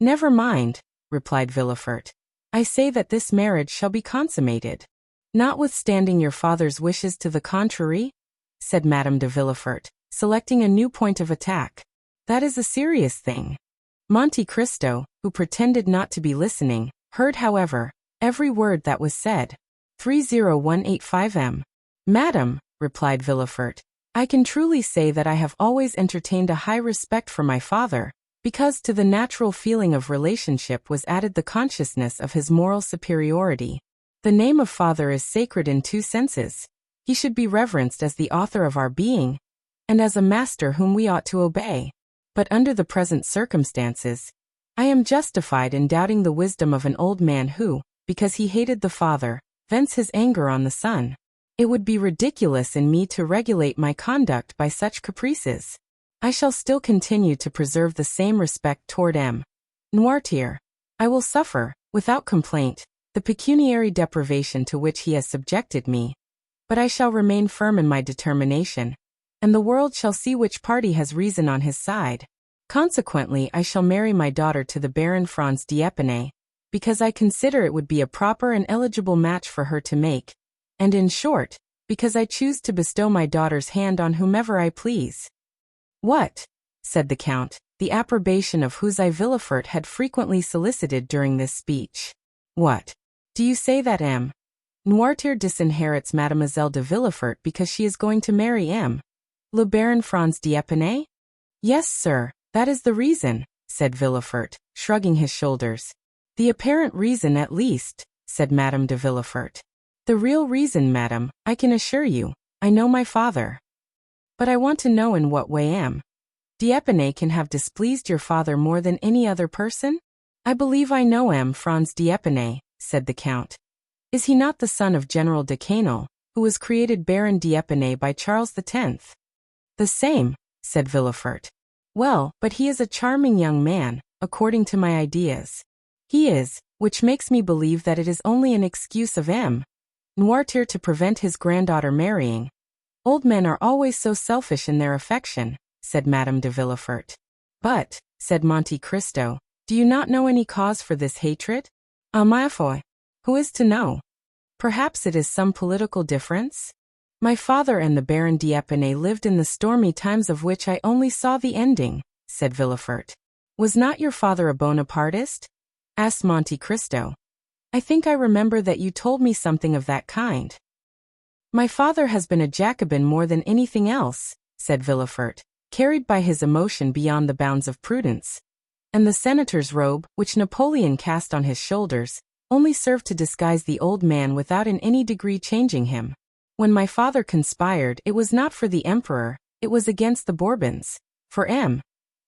Speaker 1: Never mind, replied Villefort. I say that this marriage shall be consummated. Notwithstanding your father's wishes to the contrary? Said Madame de Villefort, selecting a new point of attack. That is a serious thing. Monte Cristo, who pretended not to be listening, heard, however, every word that was said. 30185M. Madame, replied Villefort, I can truly say that I have always entertained a high respect for my father, because to the natural feeling of relationship was added the consciousness of his moral superiority. The name of father is sacred in 2 senses. He should be reverenced as the author of our being, and as a master whom we ought to obey. But under the present circumstances, I am justified in doubting the wisdom of an old man who, because he hated the father, vents his anger on the son. It would be ridiculous in me to regulate my conduct by such caprices. I shall still continue to preserve the same respect toward M. Noirtier. I will suffer, without complaint, the pecuniary deprivation to which he has subjected me, but I shall remain firm in my determination, and the world shall see which party has reason on his side. Consequently, I shall marry my daughter to the Baron Franz d'Épinay, because I consider it would be a proper and eligible match for her to make, and in short, because I choose to bestow my daughter's hand on whomever I please. What? Said the Count, the approbation of whose eye Villefort had frequently solicited during this speech. What? Do you say that M. Noirtier disinherits Mademoiselle de Villefort because she is going to marry M. Le Baron Franz d'Épinay? Yes, sir, that is the reason, said Villefort, shrugging his shoulders. The apparent reason at least, said Madame de Villefort. The real reason, madame, I can assure you. I know my father. But I want to know in what way M. d'Épinay can have displeased your father more than any other person? I believe I know M. Franz d'Épinay, said the Count. Is he not the son of General de Canol, who was created Baron d'Épinay by Charles X? The same, said Villefort. Well, but he is a charming young man, according to my ideas. He is, which makes me believe that it is only an excuse of M. Noirtier to prevent his granddaughter marrying. Old men are always so selfish in their affection, said Madame de Villefort. But, said Monte Cristo, do you not know any cause for this hatred? Ah, ma foi. Who is to know? Perhaps it is some political difference? My father and the Baron d'Épinay lived in the stormy times of which I only saw the ending, said Villefort. Was not your father a Bonapartist? Asked Monte Cristo. I think I remember that you told me something of that kind. My father has been a Jacobin more than anything else, said Villefort, carried by his emotion beyond the bounds of prudence. And the senator's robe, which Napoleon cast on his shoulders, only served to disguise the old man without in any degree changing him. When my father conspired, it was not for the emperor, it was against the Bourbons. For M.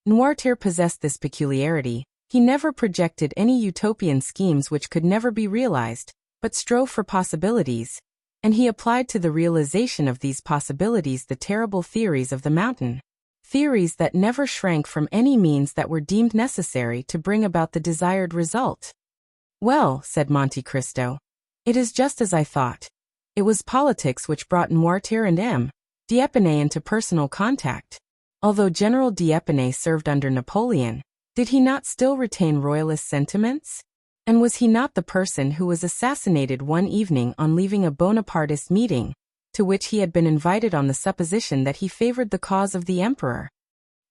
Speaker 1: Noirtier possessed this peculiarity. He never projected any utopian schemes which could never be realized, but strove for possibilities, and he applied to the realization of these possibilities the terrible theories of the mountain. Theories that never shrank from any means that were deemed necessary to bring about the desired result. Well, said Monte Cristo, it is just as I thought. It was politics which brought Noirtier and M. d'Épinay into personal contact. Although General d'Épinay served under Napoleon, did he not still retain royalist sentiments? And was he not the person who was assassinated one evening on leaving a Bonapartist meeting, to which he had been invited on the supposition that he favored the cause of the emperor?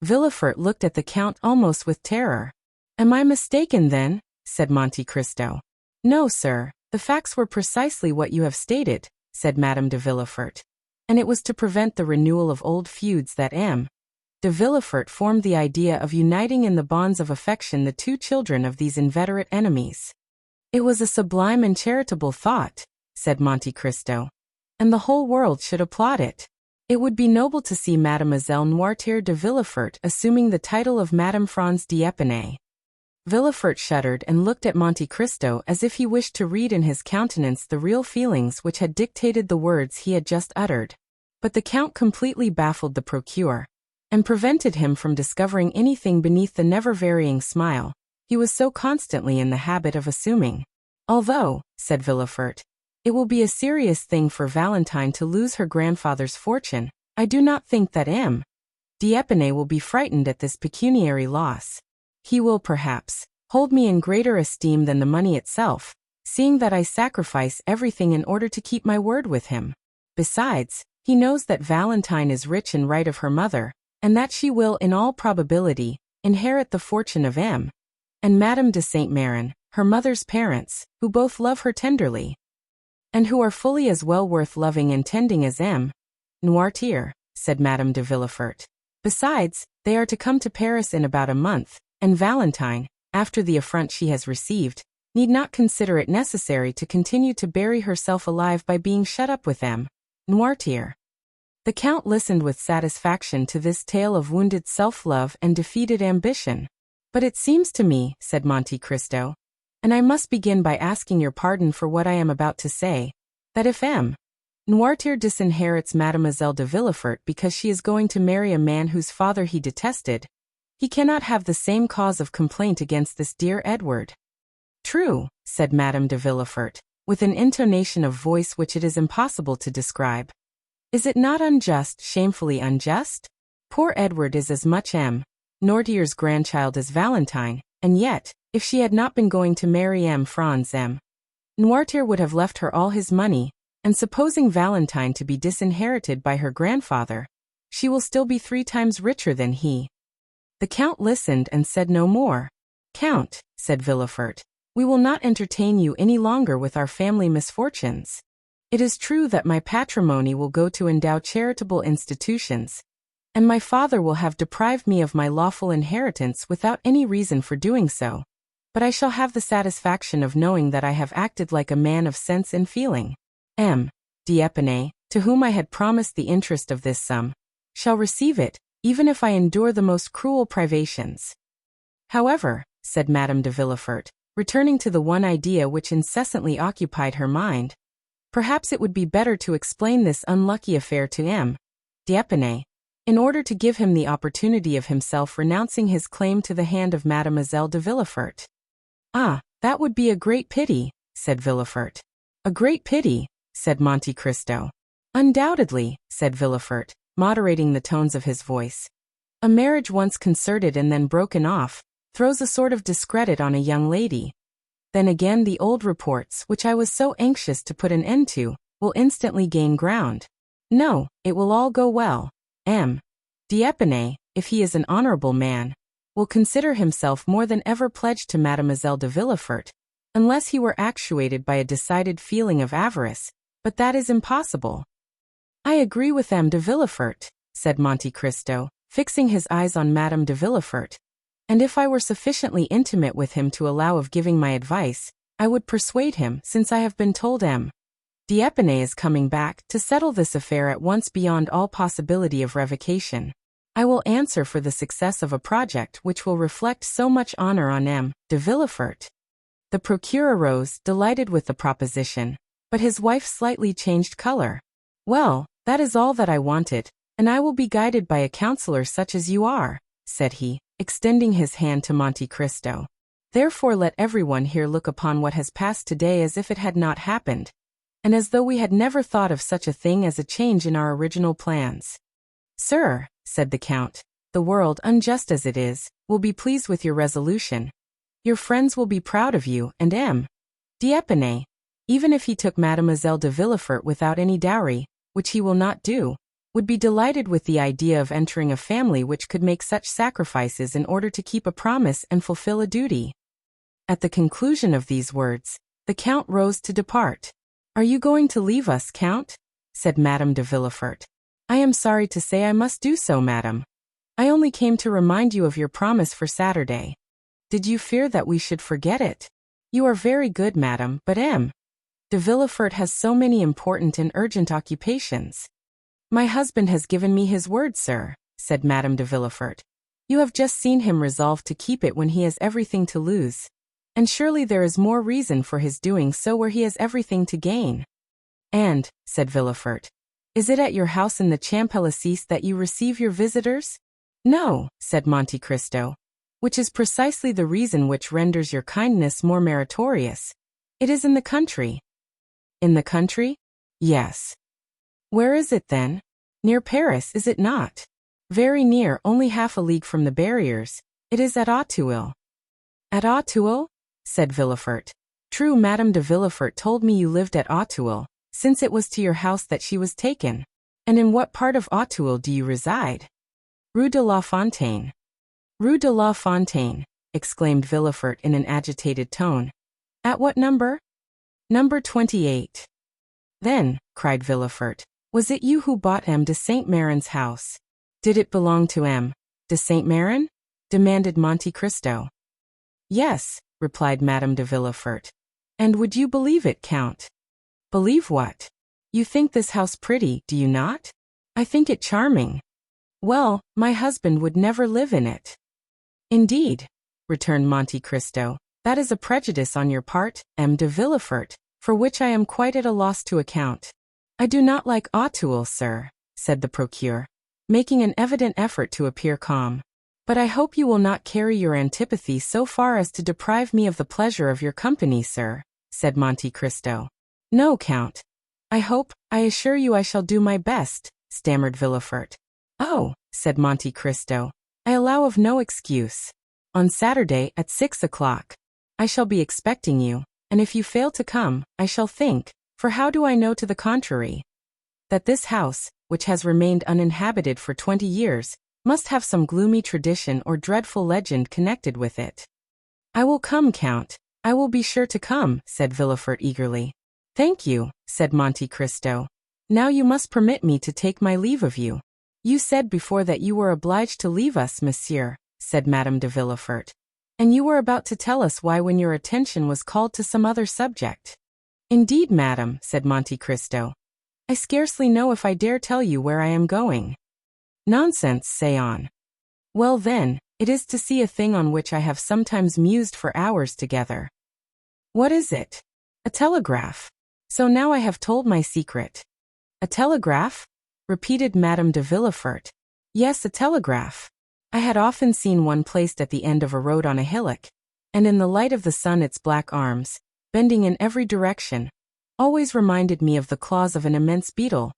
Speaker 1: Villefort looked at the Count almost with terror. Am I mistaken then? Said Monte Cristo. No, sir, the facts were precisely what you have stated, said Madame de Villefort. And it was to prevent the renewal of old feuds that M. de Villefort formed the idea of uniting in the bonds of affection the two children of these inveterate enemies. It was a sublime and charitable thought, said Monte Cristo, and the whole world should applaud it. It would be noble to see Mademoiselle Noirtier de Villefort assuming the title of Madame Franz d'Épinay. Villefort shuddered and looked at Monte Cristo as if he wished to read in his countenance the real feelings which had dictated the words he had just uttered. But the Count completely baffled the procureur, and prevented him from discovering anything beneath the never-varying smile he was so constantly in the habit of assuming. Although, said Villefort, it will be a serious thing for Valentine to lose her grandfather's fortune, I do not think that M. d'Épinay will be frightened at this pecuniary loss. He will perhaps hold me in greater esteem than the money itself, seeing that I sacrifice everything in order to keep my word with him. Besides, he knows that Valentine is rich in right of her mother, and that she will in all probability inherit the fortune of M. and Madame de Saint-Méran, her mother's parents, who both love her tenderly, and who are fully as well worth loving and tending as M. Noirtier, said Madame de Villefort. Besides, they are to come to Paris in about a month, and Valentine, after the affront she has received, need not consider it necessary to continue to bury herself alive by being shut up with M. Noirtier. The Count listened with satisfaction to this tale of wounded self-love and defeated ambition. But it seems to me, said Monte Cristo, and I must begin by asking your pardon for what I am about to say, that if M. Noirtier disinherits Mademoiselle de Villefort because she is going to marry a man whose father he detested, he cannot have the same cause of complaint against this dear Edward. True, said Madame de Villefort, with an intonation of voice which it is impossible to describe. Is it not unjust, shamefully unjust? Poor Edward is as much M. Noirtier's grandchild as Valentine, and yet, if she had not been going to marry M. Franz M. Noirtier would have left her all his money, and supposing Valentine to be disinherited by her grandfather, she will still be 3 times richer than he. The Count listened and said no more. Count, said Villefort, We will not entertain you any longer with our family misfortunes. It is true that my patrimony will go to endow charitable institutions, and my father will have deprived me of my lawful inheritance without any reason for doing so, but I shall have the satisfaction of knowing that I have acted like a man of sense and feeling. M. D'Épinay, to whom I had promised the interest of this sum, shall receive it, even if I endure the most cruel privations. However, said Madame de Villefort, returning to the one idea which incessantly occupied her mind, perhaps it would be better to explain this unlucky affair to M. D'Épinay, in order to give him the opportunity of himself renouncing his claim to the hand of Mademoiselle de Villefort. Ah, that would be a great pity, said Villefort. A great pity, said Monte Cristo. Undoubtedly, said Villefort, moderating the tones of his voice. A marriage once concerted and then broken off throws a sort of discredit on a young lady. Then again the old reports, which I was so anxious to put an end to, will instantly gain ground. No, it will all go well. M. D'Épinay, if he is an honorable man, will consider himself more than ever pledged to Mademoiselle de Villefort, unless he were actuated by a decided feeling of avarice, but that is impossible. I agree with M. de Villefort, said Monte Cristo, fixing his eyes on Madame de Villefort, and if I were sufficiently intimate with him to allow of giving my advice, I would persuade him, since I have been told M. D'Épinay is coming back, to settle this affair at once beyond all possibility of revocation. I will answer for the success of a project which will reflect so much honor on M. de Villefort. The procureur rose, delighted with the proposition, but his wife slightly changed color. Well, that is all that I wanted, and I will be guided by a counselor such as you are, said he, extending his hand to Monte Cristo. Therefore let everyone here look upon what has passed today as if it had not happened, and as though we had never thought of such a thing as a change in our original plans. Sir, said the Count, the world, unjust as it is, will be pleased with your resolution. Your friends will be proud of you, and M. D'Épinay, even if he took Mademoiselle de Villefort without any dowry, which he will not do, would be delighted with the idea of entering a family which could make such sacrifices in order to keep a promise and fulfill a duty. At the conclusion of these words, the Count rose to depart. Are you going to leave us, Count? Said Madame de Villefort. I am sorry to say I must do so, madame. I only came to remind you of your promise for Saturday. Did you fear that we should forget it? You are very good, madame, but M. de Villefort has so many important and urgent occupations. My husband has given me his word, sir, said Madame de Villefort. You have just seen him resolve to keep it when he has everything to lose. And surely there is more reason for his doing so where he has everything to gain. And, said Villefort, is it at your house in the Champs-Élysées that you receive your visitors? No, said Monte Cristo, which is precisely the reason which renders your kindness more meritorious. It is in the country. In the country? Yes. Where is it then? Near Paris, is it not? Very near, only half a league from the barriers. It is at Auteuil. At Auteuil? Said Villefort. True, Madame de Villefort told me you lived at Auteuil, since it was to your house that she was taken. And in what part of Auteuil do you reside? Rue de la Fontaine. Rue de la Fontaine, exclaimed Villefort in an agitated tone. At what number? Number 28. Then, cried Villefort, was it you who bought M. de Saint-Méran's house? Did it belong to M. de Saint-Méran? Demanded Monte Cristo. Yes, replied Madame de Villefort. And would you believe it, Count? Believe what? You think this house pretty, do you not? I think it charming. Well, my husband would never live in it. Indeed, returned Monte Cristo, that is a prejudice on your part, M. de Villefort, for which I am quite at a loss to account. I do not like Auteuil, sir, said the procureur, making an evident effort to appear calm. But I hope you will not carry your antipathy so far as to deprive me of the pleasure of your company, sir, said Monte Cristo. No, Count. I assure you I shall do my best, stammered Villefort. Oh, said Monte Cristo, I allow of no excuse. On Saturday at 6 o'clock. I shall be expecting you, and if you fail to come, I shall think, for how do I know to the contrary, that this house, which has remained uninhabited for 20 years, must have some gloomy tradition or dreadful legend connected with it. I will come, Count, I will be sure to come, said Villefort eagerly. Thank you, said Monte Cristo. Now you must permit me to take my leave of you. You said before that you were obliged to leave us, monsieur, said Madame de Villefort. And you were about to tell us why when your attention was called to some other subject. Indeed, madam, said Monte Cristo. I scarcely know if I dare tell you where I am going. Nonsense, say on. Well then, it is to see a thing on which I have sometimes mused for hours together. What is it? A telegraph. So now I have told my secret. A telegraph? Repeated Madame de Villefort. Yes, a telegraph. I had often seen one placed at the end of a road on a hillock, and in the light of the sun its black arms, bending in every direction, always reminded me of the claws of an immense beetle,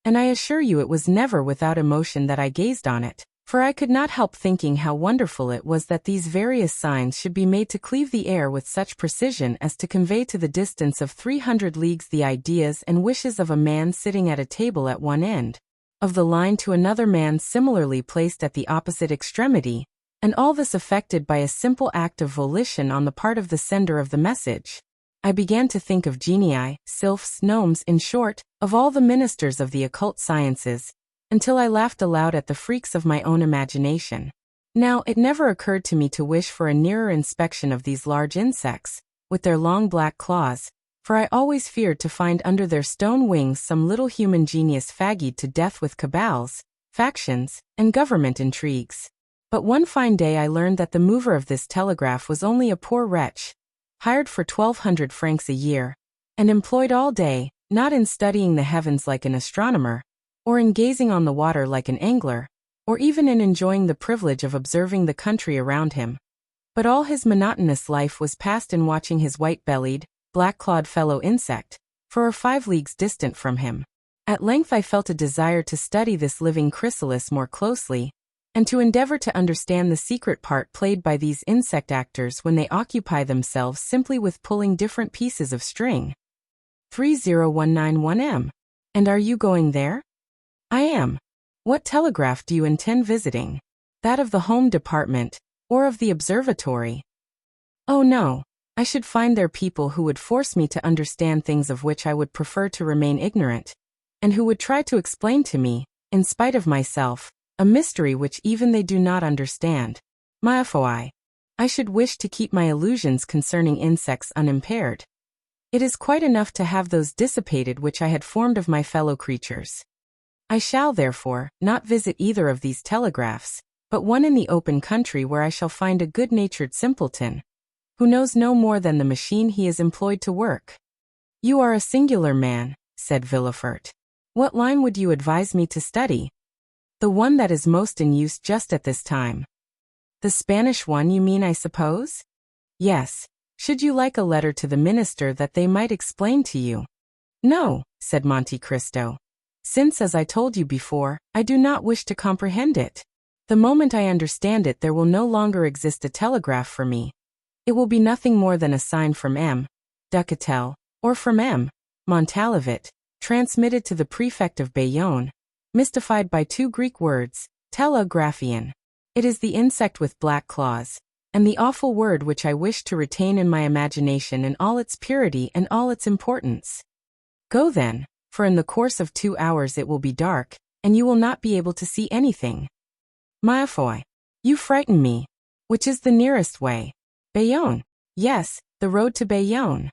Speaker 1: and I assure you it was never without emotion that I gazed on it, for I could not help thinking how wonderful it was that these various signs should be made to cleave the air with such precision as to convey to the distance of 300 leagues the ideas and wishes of a man sitting at a table at one end of the line to another man similarly placed at the opposite extremity, and all this effected by a simple act of volition on the part of the sender of the message. I began to think of genii, sylphs, gnomes, in short, of all the ministers of the occult sciences, until I laughed aloud at the freaks of my own imagination. Now, it never occurred to me to wish for a nearer inspection of these large insects, with their long black claws, for I always feared to find under their stone wings some little human genius fagged to death with cabals, factions, and government intrigues. But one fine day I learned that the mover of this telegraph was only a poor wretch, hired for 1,200 francs a year, and employed all day, not in studying the heavens like an astronomer, or in gazing on the water like an angler, or even in enjoying the privilege of observing the country around him. But all his monotonous life was passed in watching his white-bellied, black-clawed fellow insect, 4 or 5 leagues distant from him. At length I felt a desire to study this living chrysalis more closely, and to endeavor to understand the secret part played by these insect actors when they occupy themselves simply with pulling different pieces of string. 30191M. And are you going there? I am. What telegraph do you intend visiting? That of the Home Department, or of the observatory? Oh no. I should find there people who would force me to understand things of which I would prefer to remain ignorant, and who would try to explain to me, in spite of myself, a mystery which even they do not understand. Ma foi, I should wish to keep my illusions concerning insects unimpaired. It is quite enough to have those dissipated which I had formed of my fellow creatures. I shall, therefore, not visit either of these telegraphs, but one in the open country where I shall find a good-natured simpleton, who knows no more than the machine he is employed to work. You are a singular man, said Villefort. What line would you advise me to study? The one that is most in use just at this time. The Spanish one, you mean, I suppose? Yes. Should you like a letter to the minister that they might explain to you? No, said Monte Cristo. Since, as I told you before, I do not wish to comprehend it. The moment I understand it, there will no longer exist a telegraph for me. It will be nothing more than a sign from M. Ducatel, or from M. Montalivet, transmitted to the prefect of Bayonne, mystified by 2 Greek words, telegraphian. It is the insect with black claws, and the awful word which I wish to retain in my imagination in all its purity and all its importance. Go then, for in the course of 2 hours it will be dark, and you will not be able to see anything. Ma foi, you frighten me. Which is the nearest way? Bayonne. Yes, the road to Bayonne.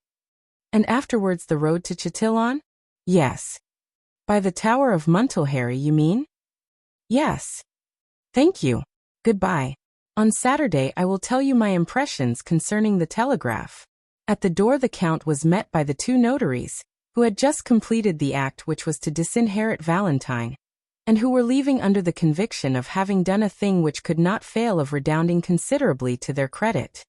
Speaker 1: And afterwards the road to Chatillon? Yes. By the Tower of Montelheri, you mean? Yes. Thank you. Goodbye. On Saturday I will tell you my impressions concerning the telegraph. At the door the Count was met by the 2 notaries, who had just completed the act which was to disinherit Valentine, and who were leaving under the conviction of having done a thing which could not fail of redounding considerably to their credit.